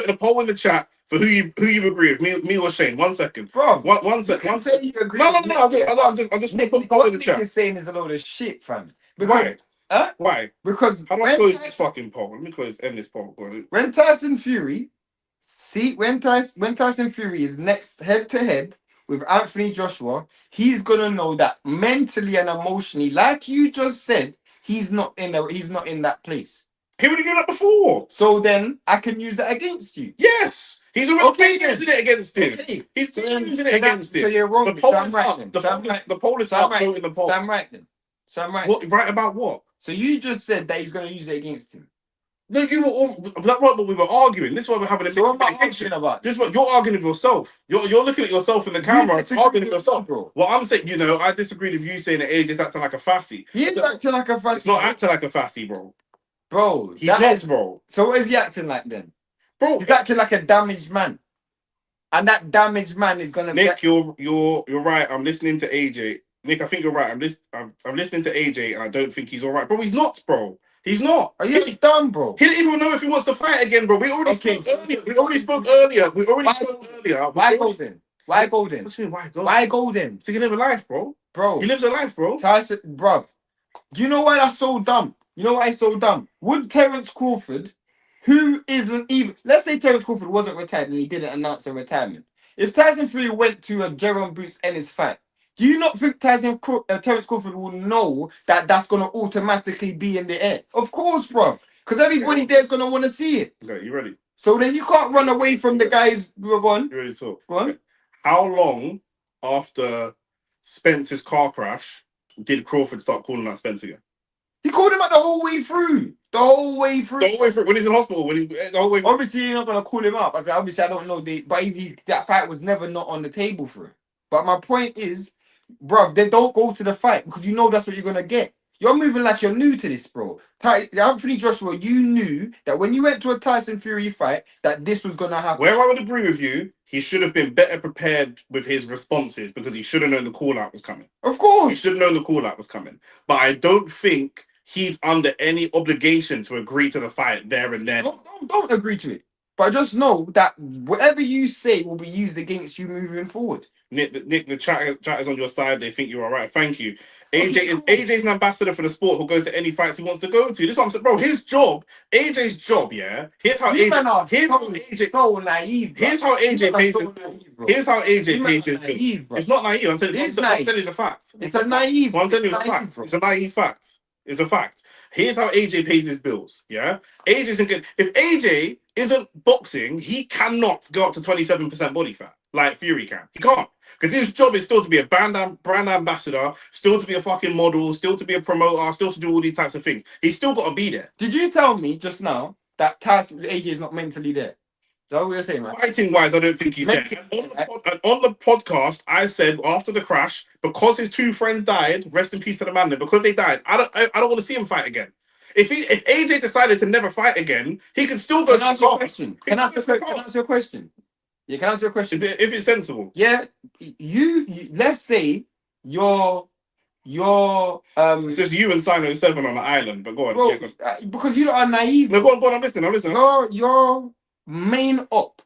a poll in the chat for who you agree with, me or Shane. 1 second, bro. One second. One second. You agree? No. I'm just putting a poll in the chat. What you're saying is a load of shit, fam. Why? Huh? Why? Because how do I close this fucking poll? Let me end this poll. When Tyson Fury is next head to head with Anthony Joshua, he's gonna know that mentally and emotionally, like you just said, he's not in that place. He already did that before. So then I can use that against you. Yes. He's already using it against him. Okay. He's using it against him. So you're wrong. The poll is up. The poll is up. Vote in the poll. So I'm right then. What, right about what? So you just said that he's gonna use it against him. No, you were all. That's what we were arguing. This is why we're having a. So what am I arguing about? This is what you're arguing with yourself. You're looking at yourself in the camera, arguing with yourself, bro. Well, I'm saying, I disagree with you saying that AJ's acting like a fassy. He is acting like a fassy. It's not acting like a fassy, bro. Bro, he's not, bro. So what is he acting like then? Bro, he's acting like a damaged man, and that damaged man is gonna. Nick, you're right. I'm listening to AJ. Nick, I think you're right. I'm listening to AJ, and I don't think he's all right, bro. He's not, bro. He's not. Are you done, bro? He didn't even know if he wants to fight again, bro. We already spoke earlier. Why Golden? Why Golden? What do you mean, why Golden? Why Golden? So he can live a life, bro. He lives a life, bro. Tyson, bruv. Do you know why that's so dumb? You know why it's so dumb? Would Terence Crawford, who isn't even... Let's say Terence Crawford wasn't retired and he didn't announce a retirement. If Tyson Fury went to a Jerome Boots Ennis fight, do you not think Terence Crawford will know that that's going to automatically be in the air? Of course, bruv. Because everybody there's going to want to see it. Okay, you ready? So then you can't run away from the guys. Go on. You ready to talk? Go on. Okay. How long after Spence's car crash did Crawford start calling out Spence again? He called him out the whole way through. The whole way through. When he's in hospital. The whole way through. Obviously, you're not going to call him up. Obviously, I don't know. But that fight was never not on the table for him. But my point is, bruv, they don't go to the fight because you know that's what you're going to get. You're moving like you're new to this, bro. Anthony Joshua, you knew that when you went to a Tyson Fury fight, that this was going to happen. Where I would agree with you, he should have been better prepared with his responses because he should have known the call-out was coming. Of course. He should have known the call-out was coming. But I don't think he's under any obligation to agree to the fight there and then. Don't agree to it. But just know that whatever you say will be used against you moving forward. Nick, the chat is on your side. They think you're all right. Thank you. AJ's an ambassador for the sport. Who'll go to any fights he wants to go to. This is what I'm saying, bro. AJ's job. Yeah. Here's how AJ. So naive. Here's how AJ pays his. Here's how AJ pays his bill. It's not naive. I'm telling you. It's a fact. It's a naive. I'm telling you, it's a fact. It's a naive fact. It's a fact. Here's how AJ pays his bills. Yeah. AJ's good. If AJ isn't boxing, he cannot go up to 27% body fat like Fury can. He can't. Because his job is still to be a brand ambassador, still to be a fucking model, still to be a promoter, still to do all these types of things. He's still got to be there. Did you tell me just now that AJ is not mentally there? Is that what you're saying, right? Fighting wise, I don't think he's there. On the podcast, I said after the crash, because his two friends died, rest in peace to the man, because they died, I don't want to see him fight again. If AJ decided to never fight again, he could still go. Can I ask you a question? Can I answer your question? Yeah, can I ask you a question? If it's sensible. Yeah, you let's say you're it's just you and Sino 7 on the island, but go on. Bro, yeah, go on. Because you are naive. No, go on, I'm listening. Your main op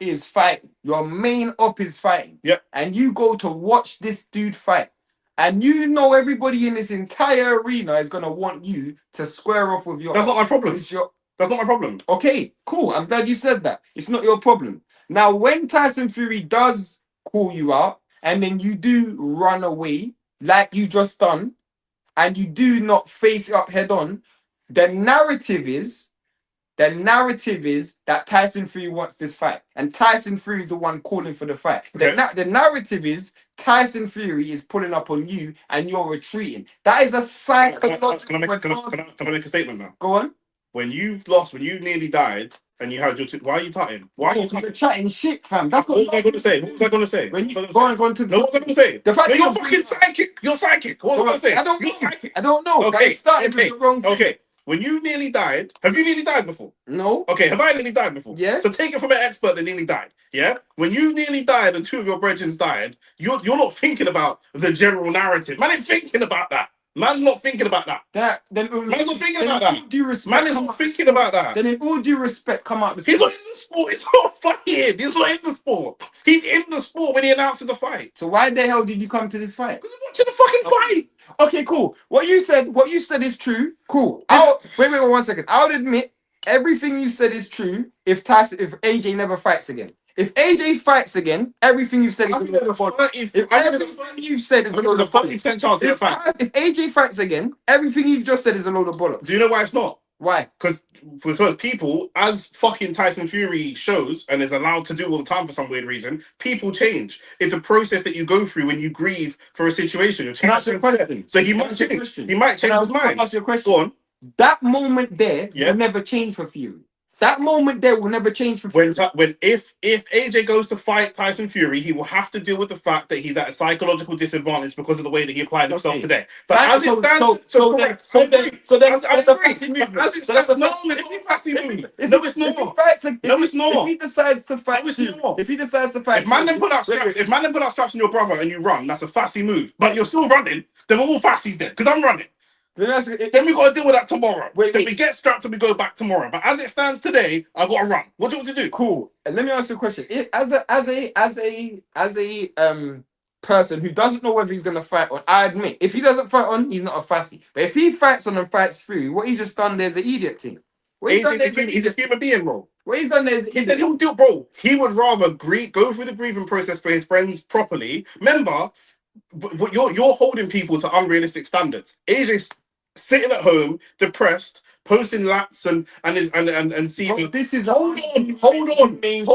is fighting. Your main op is fighting. Yep. And you go to watch this dude fight. And you know everybody in this entire arena is gonna want you to square off with your. That's not my problem. That's not my problem. Okay, cool. I'm glad you said that. It's not your problem. Now, when Tyson Fury does call you out, and then you do run away, like you just done, and you do not face it up head on, the narrative is that Tyson Fury wants this fight, and Tyson Fury is the one calling for the fight. Okay. The narrative is Tyson Fury is pulling up on you, and you're retreating. That is a psychological. Can I make a statement now? Go on. When you nearly died, and you had your why are you tutting? Why are you chatting shit, fam? That's what was I going to say? What was I going to say? When you go on what was I going to say? The fact you're fucking psychic. You're psychic. What was I going to say? I don't know. Psychic. I don't know. Okay. Started with the wrong thing. Okay. When you nearly died, have you nearly died before? No. Okay, have I nearly died before? Yeah. So take it from an expert that nearly died. Yeah. When you nearly died and two of your brethren died, you're not thinking about the general narrative. Man ain't thinking about that. Man's not thinking about that. Man's not thinking about that. Man is not thinking about that. Then in all due respect, come out. He's not in the sport. It's not fighting. He's not in the sport. He's in the sport when he announces a fight. So why the hell did you come to this fight? Because I'm watching the fucking fight. Okay, cool. What you said is true. Cool. Wait, 1 second. I would admit everything you said is true if AJ never fights again. If AJ fights again, everything you've said is going to fall. Everything you've said is a load of 30% chance he'll fight. If AJ fights again, everything you've just said is a load of bollocks. Do you know why it's not? Why? Because people, as fucking Tyson Fury shows and is allowed to do all the time for some weird reason, people change. It's a process that you go through when you grieve for a situation. Can I ask you a question? So he might change. He might change his mind. Ask you a question. Go on. That moment there will never change for Fury. That moment there will never change for Fury. If AJ goes to fight Tyson Fury, he will have to deal with the fact that he's at a psychological disadvantage because of the way that he applied himself today. But as it stands, that's a fascinating move. No, it's not. No, it's not. If he decides to fight, if man then put out straps on your brother and you run, that's a fussy move. But you're still running. Then we're all fussies then, because I'm running. Then we got to deal with that tomorrow. Then we get strapped and we go back tomorrow. But as it stands today, I got to run. What do you want to do? Cool. And let me ask you a question. As a person who doesn't know whether he's gonna fight on, I admit, if he doesn't fight on, he's not a fussy. But if he fights on and fights through, what he's just done there's an idiot thing. He's a human being, bro. What he's done there's then he'll do, bro. He would rather go through the grieving process for his friends properly. Remember, you're holding people to unrealistic standards. AJ's sitting at home, depressed, posting lats and seeing. This is hold on. He's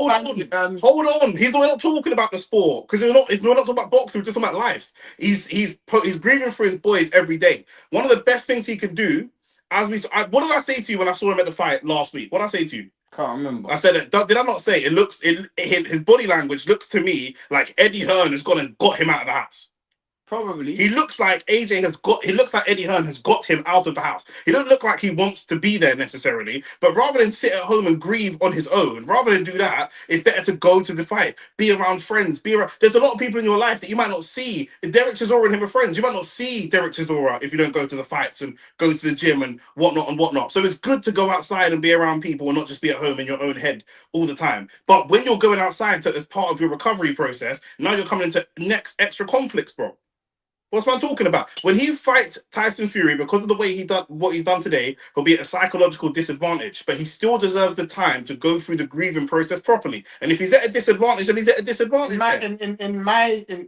not talking about the sport because we're not talking about boxing. We're just talking about life. He's grieving for his boys every day. One of the best things he can do, what did I say to you when I saw him at the fight last week? What did I say to you? Can't remember. I said, did I not say his body language looks to me like Eddie Hearn has gone and got him out of the house. Probably. He looks like AJ has got. He looks like Eddie Hearn has got him out of the house. He don't look like he wants to be there necessarily. But rather than sit at home and grieve on his own, rather than do that, it's better to go to the fight, be around friends, be around. There's a lot of people in your life that you might not see. Derek Chisora and him are friends. You might not see Derek Chisora if you don't go to the fights and go to the gym and whatnot and whatnot. So it's good to go outside and be around people and not just be at home in your own head all the time. But when you're going outside as part of your recovery process, now you're coming into next extra conflicts, bro. What's man talking about? When he fights Tyson Fury, because of the way he done what he's done today, he'll be at a psychological disadvantage. But he still deserves the time to go through the grieving process properly. And if he's at a disadvantage, then he's at a disadvantage.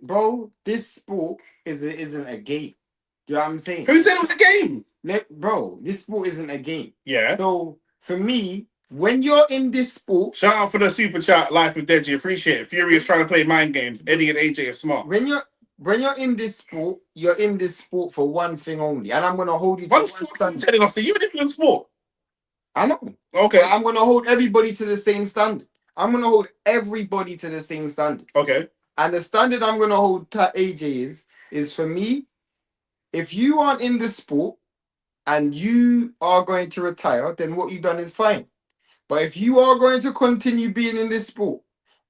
Bro, this sport isn't a game. Do you know what I'm saying? Who said it was a game? Bro, this sport isn't a game. Yeah. So for me, when you're in this sport, shout out for the super chat, Life with Deji. Appreciate it. Fury is trying to play mind games. Eddie and AJ are smart. When you're in this sport, you're in this sport for one thing only, and I'm gonna hold you to one standard. Telling us that you're a different sport. I know. Okay. But I'm gonna hold everybody to the same standard. I'm gonna hold everybody to the same standard. Okay. And the standard I'm gonna hold AJ is for me, if you aren't in the sport and you are going to retire, then what you've done is fine. But if you are going to continue being in this sport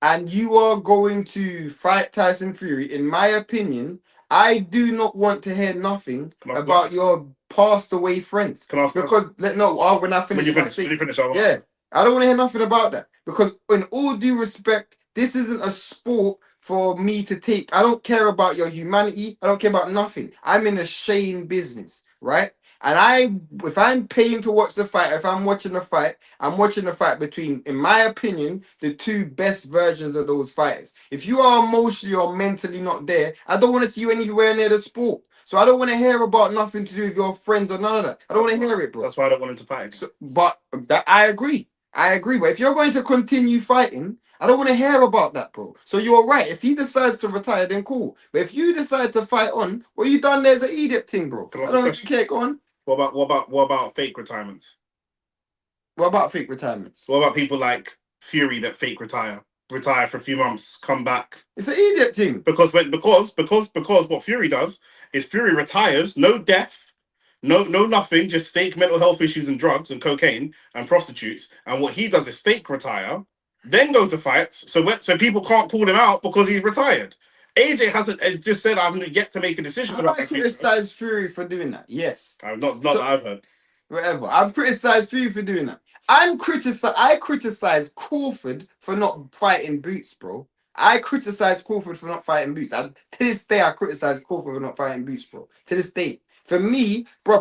and you are going to fight Tyson Fury, in my opinion, I do not want to hear nothing about your passed away friends. When I finish, yeah, I don't want to hear nothing about that. Because in all due respect, this isn't a sport for me to take. I don't care about your humanity. I don't care about nothing. I'm in a Shane business, right? And if I'm paying to watch the fight, if I'm watching the fight, I'm watching the fight between, in my opinion, the two best versions of those fighters. If you are emotionally or mentally not there, I don't want to see you anywhere near the sport. So I don't want to hear about nothing to do with your friends or none of that. I don't want to hear it, bro. That's why I don't want him to fight. But I agree. But if you're going to continue fighting, I don't want to hear about that, bro. So you're right. If he decides to retire, then cool. But if you decide to fight on, what you done there's an idiot thing, bro. I don't care. Go on. What about fake retirements? What about fake retirements? What about people like Fury that fake retire for a few months, come back? It's an idiot thing. Because what Fury does is Fury retires, no death, no nothing, just fake mental health issues and drugs and cocaine and prostitutes. And what he does is fake retire, then go to fights, so people can't call him out because he's retired. AJ has just said, I've yet to make a decision. I criticized Fury for doing that. Yes. Not that I've heard. Whatever. I've criticized Fury for doing that. I criticize Crawford for not fighting Boots, bro. I criticize Crawford for not fighting Boots. To this day, I criticize Crawford for not fighting Boots, bro. To this day. For me, bro,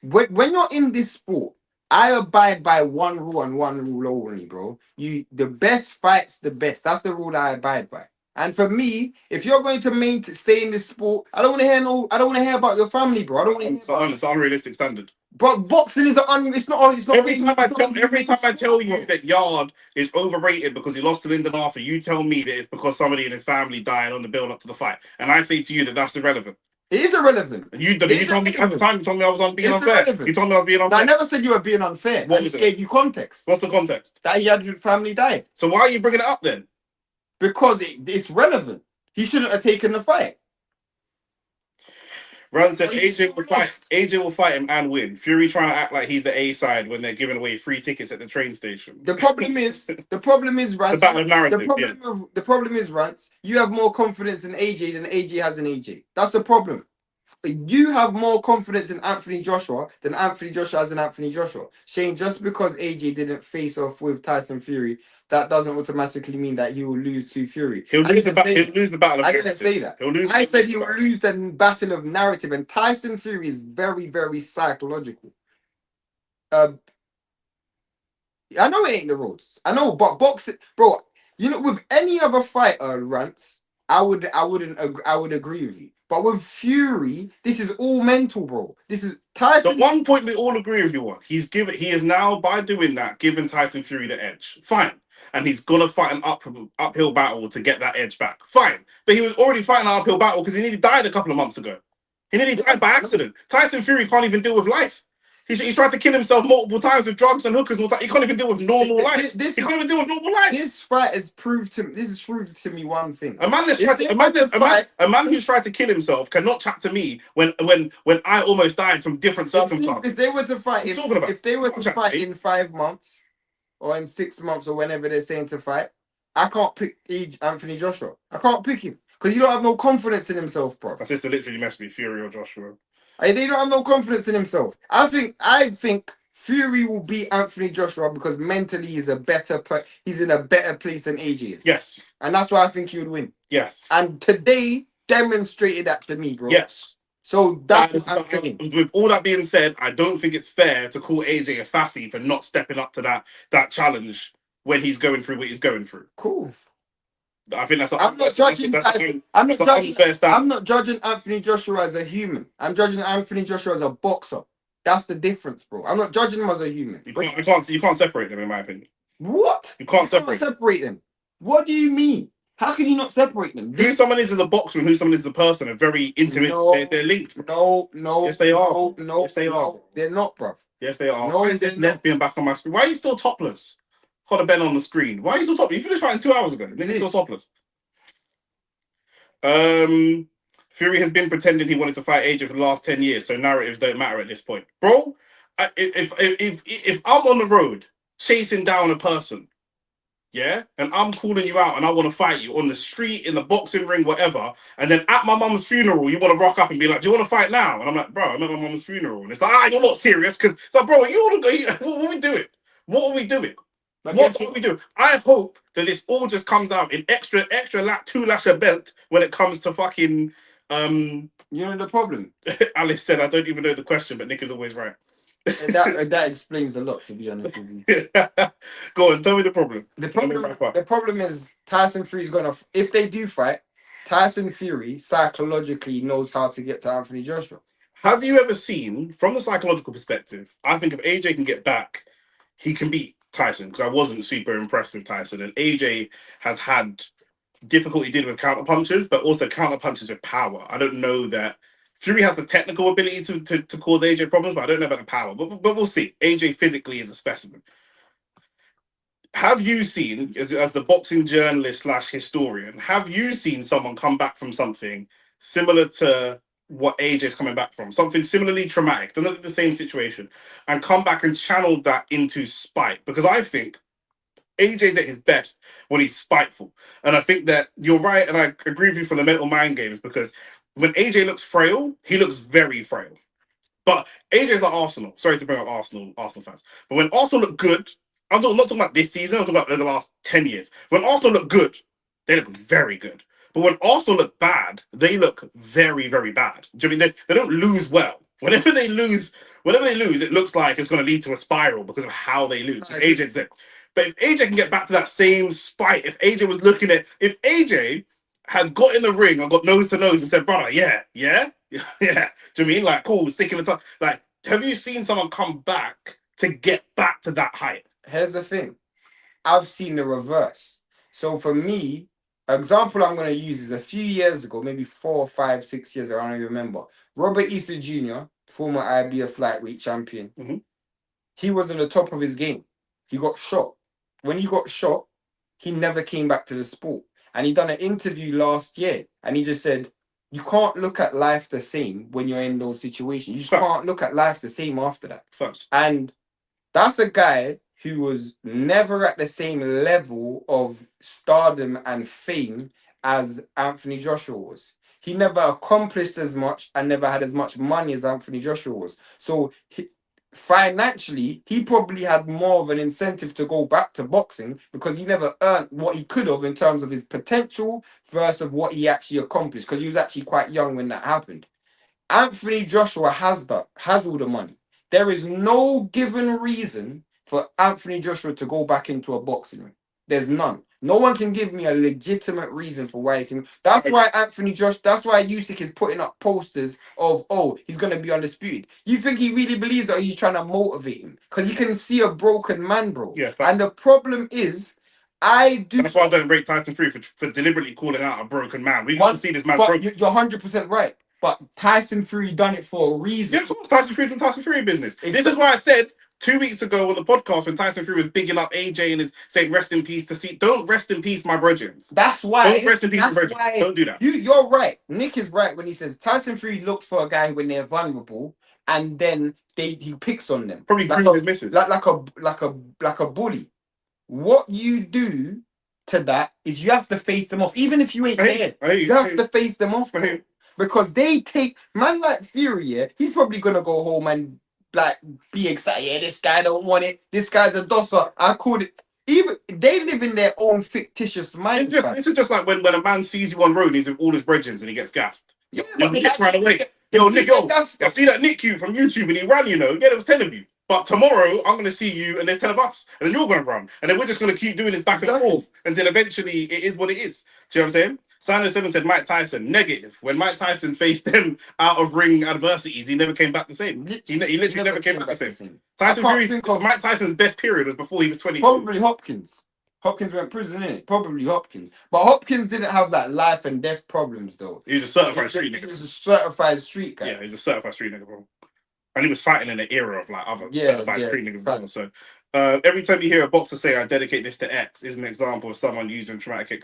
when you're in this sport, I abide by one rule and one rule only, bro. The best fights the best. That's the rule I abide by. And for me, if you're going to stay in this sport, I don't want to hear about your family, bro. I don't want to hear. It's an unrealistic standard. But boxing is it's not. Every time I tell you that Yard is overrated because he lost to Lyndon Arthur, you tell me that it's because somebody in his family died on the build up to the fight, and I say to you that that's irrelevant. It is irrelevant. You told me at the time. You told me I was being unfair. You told me I was being unfair. I never said you were being unfair. I just gave you context. What's the context? That he had family died. So why are you bringing it up then? Because it's relevant. He shouldn't have taken the fight. Ron said AJ will fight him and win. Fury trying to act like he's the A side when they're giving away free tickets at the train station. The problem is, Rance. The battle of narrative. The problem is, Rance, you have more confidence in AJ than AJ has in AJ. That's the problem. You have more confidence in Anthony Joshua than Anthony Joshua has in Anthony Joshua. Shane, just because AJ didn't face off with Tyson Fury, that doesn't automatically mean that he will lose to Fury. He'll lose the battle of narrative. I didn't say that. I said he will lose the battle of narrative, and Tyson Fury is very, very psychological. I know it ain't the roads. I know, but boxing, bro. You know, with any other fighter, Rance, I would agree with you. But with Fury, this is all mental, bro. This is Tyson. The one point we all agree with you on, he is now, by doing that, giving Tyson Fury the edge. Fine. And he's gonna fight an uphill battle to get that edge back. Fine. But he was already fighting an uphill battle because he nearly died a couple of months ago. He nearly died by accident. Tyson Fury can't even deal with life. He's tried to kill himself multiple times with drugs and hookers. He can't even deal with normal life. This He can't even deal with normal life. This fight has proved to me. This has proved to me one thing. A man who's tried to kill himself cannot chat to me when I almost died from different circumstances. If they were to fight, if they were to fight in 5 months or in 6 months or whenever they're saying to fight, I can't pick Anthony Joshua. I can't pick him because you don't have no confidence in himself, bro. My sister literally messed me, Fury or Joshua. They don't have no confidence in himself. I think Fury will beat Anthony Joshua because mentally he's in a better place than AJ is. Yes. And that's why I think he would win. Yes. And today demonstrated that to me, bro. Yes. So that's what I'm saying. With all that being said, I don't think it's fair to call AJ a fassy for not stepping up to that challenge when he's going through what he's going through. Cool. I think that's. I'm not judging. I'm not judging Anthony Joshua as a human. I'm judging Anthony Joshua as a boxer. That's the difference, bro. I'm not judging him as a human. You can't separate them, in my opinion. What? You can't separate them. What do you mean? How can you not separate them? Who someone is as a boxer and who someone is as a person are very intimate. No, they're linked. No. Yes, they are. No, yes, they are. They're not, bro. Yes, they are. No, why is this lesbian back on my screen? Why are you still topless? Got a Benn on the screen. Why are you still topless? You finished fighting 2 hours ago. You're still topless. Fury has been pretending he wanted to fight AJ for the last 10 years, so narratives don't matter at this point. Bro, if I'm on the road chasing down a person, yeah, and I'm calling you out and I want to fight you on the street, in the boxing ring, whatever, and then at my mum's funeral, you want to rock up and be like, do you want to fight now? And I'm like, bro, I'm at my mum's funeral. And it's like, you're not serious, because it's like, bro, what are we doing? What are we doing? What we do? I hope that this all just comes out in extra 2 lasher belt when it comes to fucking. You know the problem. Alice said, "I don't even know the question, but Nick is always right." that explains a lot, to be honest with you. Go on, tell me the problem. The problem is Tyson Fury's gonna. If they do fight, Tyson Fury psychologically knows how to get to Anthony Joshua. Have you ever seen, from the psychological perspective? I think if AJ can get back, he can beat Tyson, because I wasn't super impressed with Tyson, and AJ has had difficulty dealing with counter punches, but also counter punches with power. I don't know that Fury has the technical ability to cause AJ problems, but I don't know about the power. But we'll see. AJ physically is a specimen. Have you seen, as the boxing journalist / historian, have you seen someone come back from something similar to what AJ is coming back from, something similarly traumatic, doesn't look the same situation, and come back and channel that into spite? Because I think AJ's at his best when he's spiteful, and I think that you're right, and I agree with you for the mental mind games, because when AJ looks frail, he looks very frail. But AJ's like Arsenal. Sorry to bring up Arsenal fans, but when Arsenal look good, I'm not talking about this season, I'm talking about the last 10 years. When Arsenal look good, they look very good. But when Arsenal look bad, they look very, very bad. Do you mean they don't lose well? Whenever they lose, it looks like it's going to lead to a spiral because of how they lose. AJ's there. But if AJ can get back to that same spite, if AJ had got in the ring and got nose to nose and said, brother, yeah. Do you mean like, cool, sticking the tongue? Like, have you seen someone come back to get back to that height? Here's the thing. I've seen the reverse. So for me, example I'm going to use is a few years ago, maybe 4, 5, 6 years ago, I don't even remember. Robert Easter Jr., former IBF lightweight champion, he was on the top of his game. He got shot. When he got shot, he never came back to the sport. And he done an interview last year, and he just said, you can't look at life the same when you're in those situations. You just can't look at life the same after that. Facts. And that's a guy who was never at the same level of stardom and fame as Anthony Joshua was. He never accomplished as much and never had as much money as Anthony Joshua was. So financially, he probably had more of an incentive to go back to boxing because he never earned what he could have in terms of his potential versus what he actually accomplished, because he was actually quite young when that happened. Anthony Joshua has all the money. There is no given reason for Anthony Joshua to go back into a boxing ring. There's none. No one can give me a legitimate reason for why he can. That's why Usyk is putting up posters of, he's going to be undisputed. You think he really believes that he's trying to motivate him? Because you can see a broken man, bro. Yeah, and the problem is, That's why I don't rate Tyson Fury for deliberately calling out a broken man. We can see this man broken. You're 100% right. But Tyson Fury done it for a reason. Yeah, of course, Tyson Fury's in Tyson Fury business. This is why I said 2 weeks ago on the podcast when Tyson Fury was bigging up AJ and is saying rest in peace to see. Don't rest in peace, my brethren. That's why. Don't rest in peace, my brethren. Don't do that. You're right. Nick is right when he says Tyson Fury looks for a guy when they're vulnerable, and then he picks on them. Probably like his missus. Like a bully. What you do to that is you have to face them off, even if you ain't dead. You have to face them off, because they take man like Fury. Yeah, he's probably gonna go home and like be excited. Yeah, this guy don't want it. This guy's a dosser. I called it. Even they live in their own fictitious mind. This is just like when a man sees you on road and he's with all his brethren and he gets gassed. Yeah, Nick ran away. Yo, Nick, I see that Nick you from YouTube and he ran, you know. Yeah, there was 10 of you. But tomorrow I'm going to see you and there's 10 of us. And then you're going to run. And then we're just going to keep doing this back and forth until eventually it is what it is. Do you know what I'm saying? Sino7 said Mike Tyson, negative. When Mike Tyson faced them out of ring adversities, he never came back the same. He literally never came back the same. Mike Tyson's best period was before he was 22. Probably Hopkins. Hopkins went to prison, innit? Probably Hopkins. But Hopkins didn't have that life and death problems, though. He's a certified street nigga. He's a certified street guy. Yeah, he's a certified street nigga, bro. And he was fighting in the era of like other certified street niggas, bro. So every time you hear a boxer say, I dedicate this to X, is an example of someone using a traumatic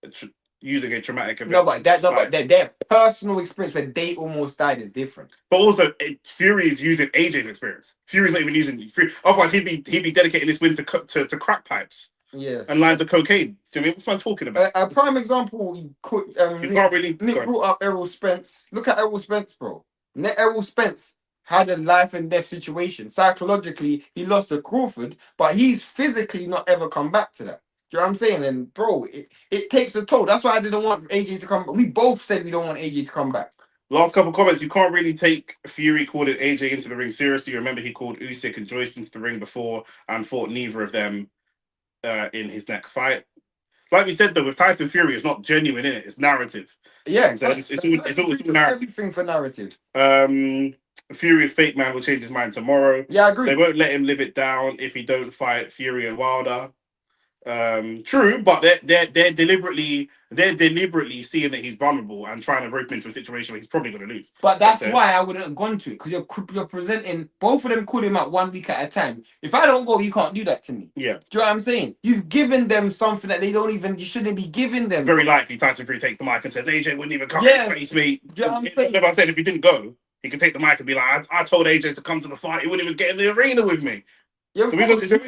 event. No, but their personal experience where they almost died is different. But also, Fury is using AJ's experience. Fury's not even using Fury. Otherwise, he'd be dedicating this win to crack pipes. Yeah, and lines of cocaine. Do you know what I mean? What's I talking about? A prime example, you can't really. Nick brought up Errol Spence. Look at Errol Spence, bro. Errol Spence had a life and death situation. Psychologically, he lost to Crawford, but he's physically not ever come back to that. Do you know what I'm saying? And bro, it takes a toll. That's why I didn't want AJ to come. We both said we don't want AJ to come back. Last couple of comments. You can't really take Fury calling AJ into the ring seriously. Remember, he called Usyk and Joyce into the ring before and fought neither of them in his next fight. Like we said though, with Tyson Fury, it's not genuine, innit? It's narrative. Yeah, so it's all narrative. Everything for narrative. Fury's fake man will change his mind tomorrow. Yeah, I agree. They won't let him live it down if he don't fight Fury and Wilder. True, but they're deliberately seeing that he's vulnerable and trying to rope him into a situation where he's probably going to lose. But that's why I wouldn't have gone to it, because you're presenting both of them. Call him out 1 week at a time. If I don't go, you can't do that to me. Yeah, do you know what I'm saying? You've given them something that you shouldn't be giving them. It's very likely Tyson Fury takes the mic and says AJ wouldn't even come and face me. Do you know what I'm saying? I said if he didn't go, he could take the mic and be like, I told AJ to come to the fight. He wouldn't even get in the arena with me. Yeah, so we got to do.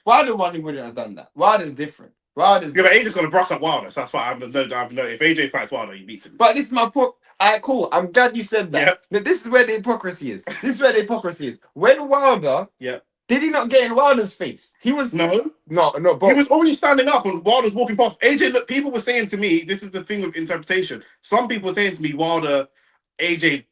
Wilder one, he wouldn't have done that. Wilder's different. But AJ's gonna brock up Wilder, so that's why I've no. If AJ fights Wilder, he beats him. But this is my point. Alright, cool. I'm glad you said that. Yep. This is where the hypocrisy is. When Wilder, did he not get in Wilder's face? He was no. But he was already standing up and Wilder's walking past. AJ, look, people were saying to me, this is the thing with interpretation. Some people were saying to me, Wilder, AJ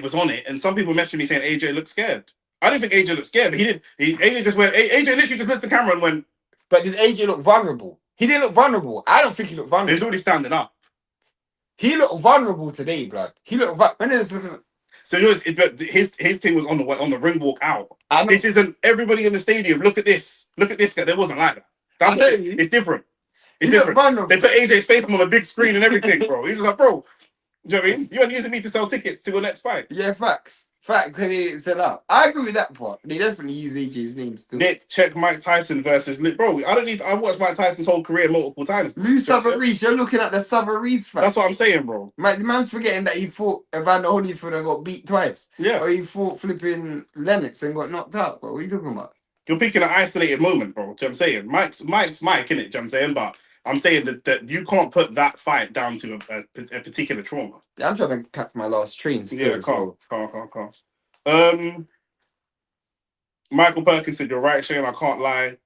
was on it, and some people messaged me saying AJ looked scared. I didn't think AJ looked scared, but he did. AJ just went. AJ literally just looked at the camera and went. But did AJ look vulnerable? He didn't look vulnerable. I don't think he looked vulnerable. He was already standing up. He looked vulnerable today, blood. He looked. So his thing was on the ring walk out. This isn't everybody in the stadium. Look at this. Look at this guy. There wasn't like that. It's different. It's different. They put AJ's face on a big screen and everything, bro. He's just like, bro. Do you know what I mean? You aren't using me to sell tickets to your next fight. Yeah, facts. Fact, they didn't sell out. I agree with that part. They definitely use AJ's name still. Nick, check Mike Tyson versus bro. I've watched Mike Tyson's whole career multiple times. Lou Savarese, you're looking at the Savarese fight. That's what I'm saying, bro. The man's forgetting that he fought Evander Holyfield and got beat twice. Yeah. Or he fought flipping Lennox and got knocked out, bro. What are you talking about? You're picking an isolated moment, bro. Do you know what I'm saying? Mike's Mike, innit? Do you know what I'm saying? But I'm saying that you can't put that fight down to a particular trauma. Yeah, I'm trying to catch my last train still. Yeah, can't. Michael Perkins said, you're right, Shane, I can't lie.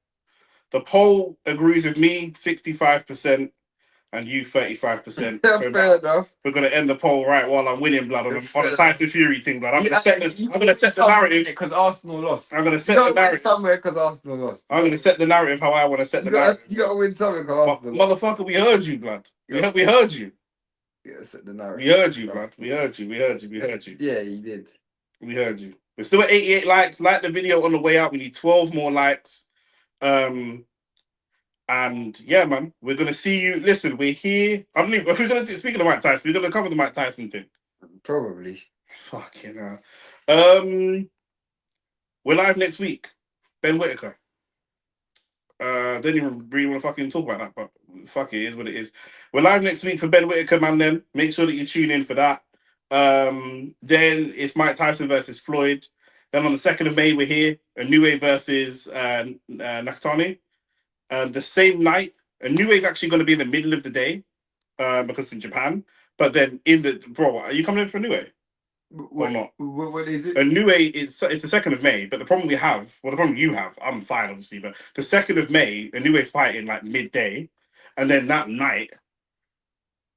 The poll agrees with me, 65%, and you 35%. Yeah, fair enough. We're going to end the poll right while I'm winning, blood, on the Tyson Fury thing, blood. I'm going to set the narrative. Because Arsenal lost. I'm going to set the narrative. Somewhere because Arsenal lost. I'm going to set the narrative how I want to set the narrative. You got to win somewhere because Arsenal lost. Motherfucker, we heard you, blood. We heard you. Yeah, set the narrative. We heard you, blood. We heard you. Yeah, you did. We heard you. We're still at 88 likes. Like the video on the way out. We need 12 more likes. And yeah, man, we're gonna see you. Listen, we're here. I don't even. If we're gonna do, speaking of Mike Tyson, we're gonna cover the Mike Tyson thing. Probably. Fucking hell. Um, we're live next week. Ben Whitaker. Don't even really want to fucking talk about that, but fuck it, it is what it is. We're live next week for Ben Whitaker, man. Then make sure that you tune in for that. Then it's Mike Tyson versus Floyd. Then on the 2nd of May, we're here. Inoue versus Nakatani. The same night, Inoue is actually going to be in the middle of the day because it's in Japan. But then bro, are you coming in for Inoue? Or not? What is it? A new A is it's the 2nd of May, but the problem we have, well, the problem you have, I'm fine obviously, but the 2nd of May, a new A's fighting like midday, and then that night,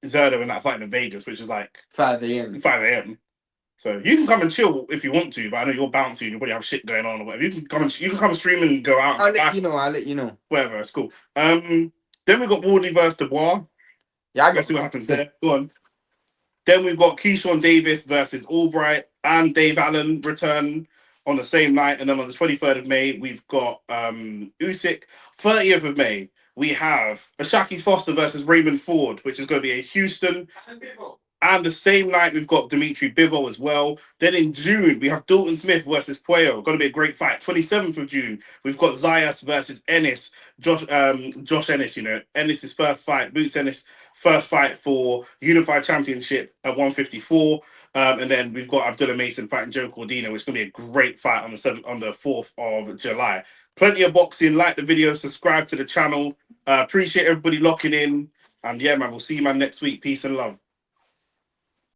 Zerdo and that fighting in Vegas, which is like 5 a.m. 5 a.m. So you can come and chill if you want to, but I know you're bouncy and you probably have shit going on or whatever. You can come stream and go out. I'll let you know. Whatever, it's cool. Then we got Wardley versus Dubois. Yeah, Let's see what happens there. Go on. Then we've got Keyshawn Davis versus Albright and Dave Allen return on the same night. And then on the 23rd of May, we've got Usyk. 30th of May, we have Ashaki Foster versus Raymond Ford, which is going to be in Houston. And the same night, we've got Dimitri Bivol as well. Then in June, we have Dalton Smith versus Puello. Going to be a great fight. 27th of June, we've got Zayas versus Ennis. Josh Ennis, Ennis' first fight. Boots Ennis' first fight for Unified Championship at 154. And then we've got Abdullah Mason fighting Joe Cordino, which is going to be a great fight on the 4th of July. Plenty of boxing. Like the video, subscribe to the channel. Appreciate everybody locking in. And yeah, man, we'll see you, man, next week. Peace and love.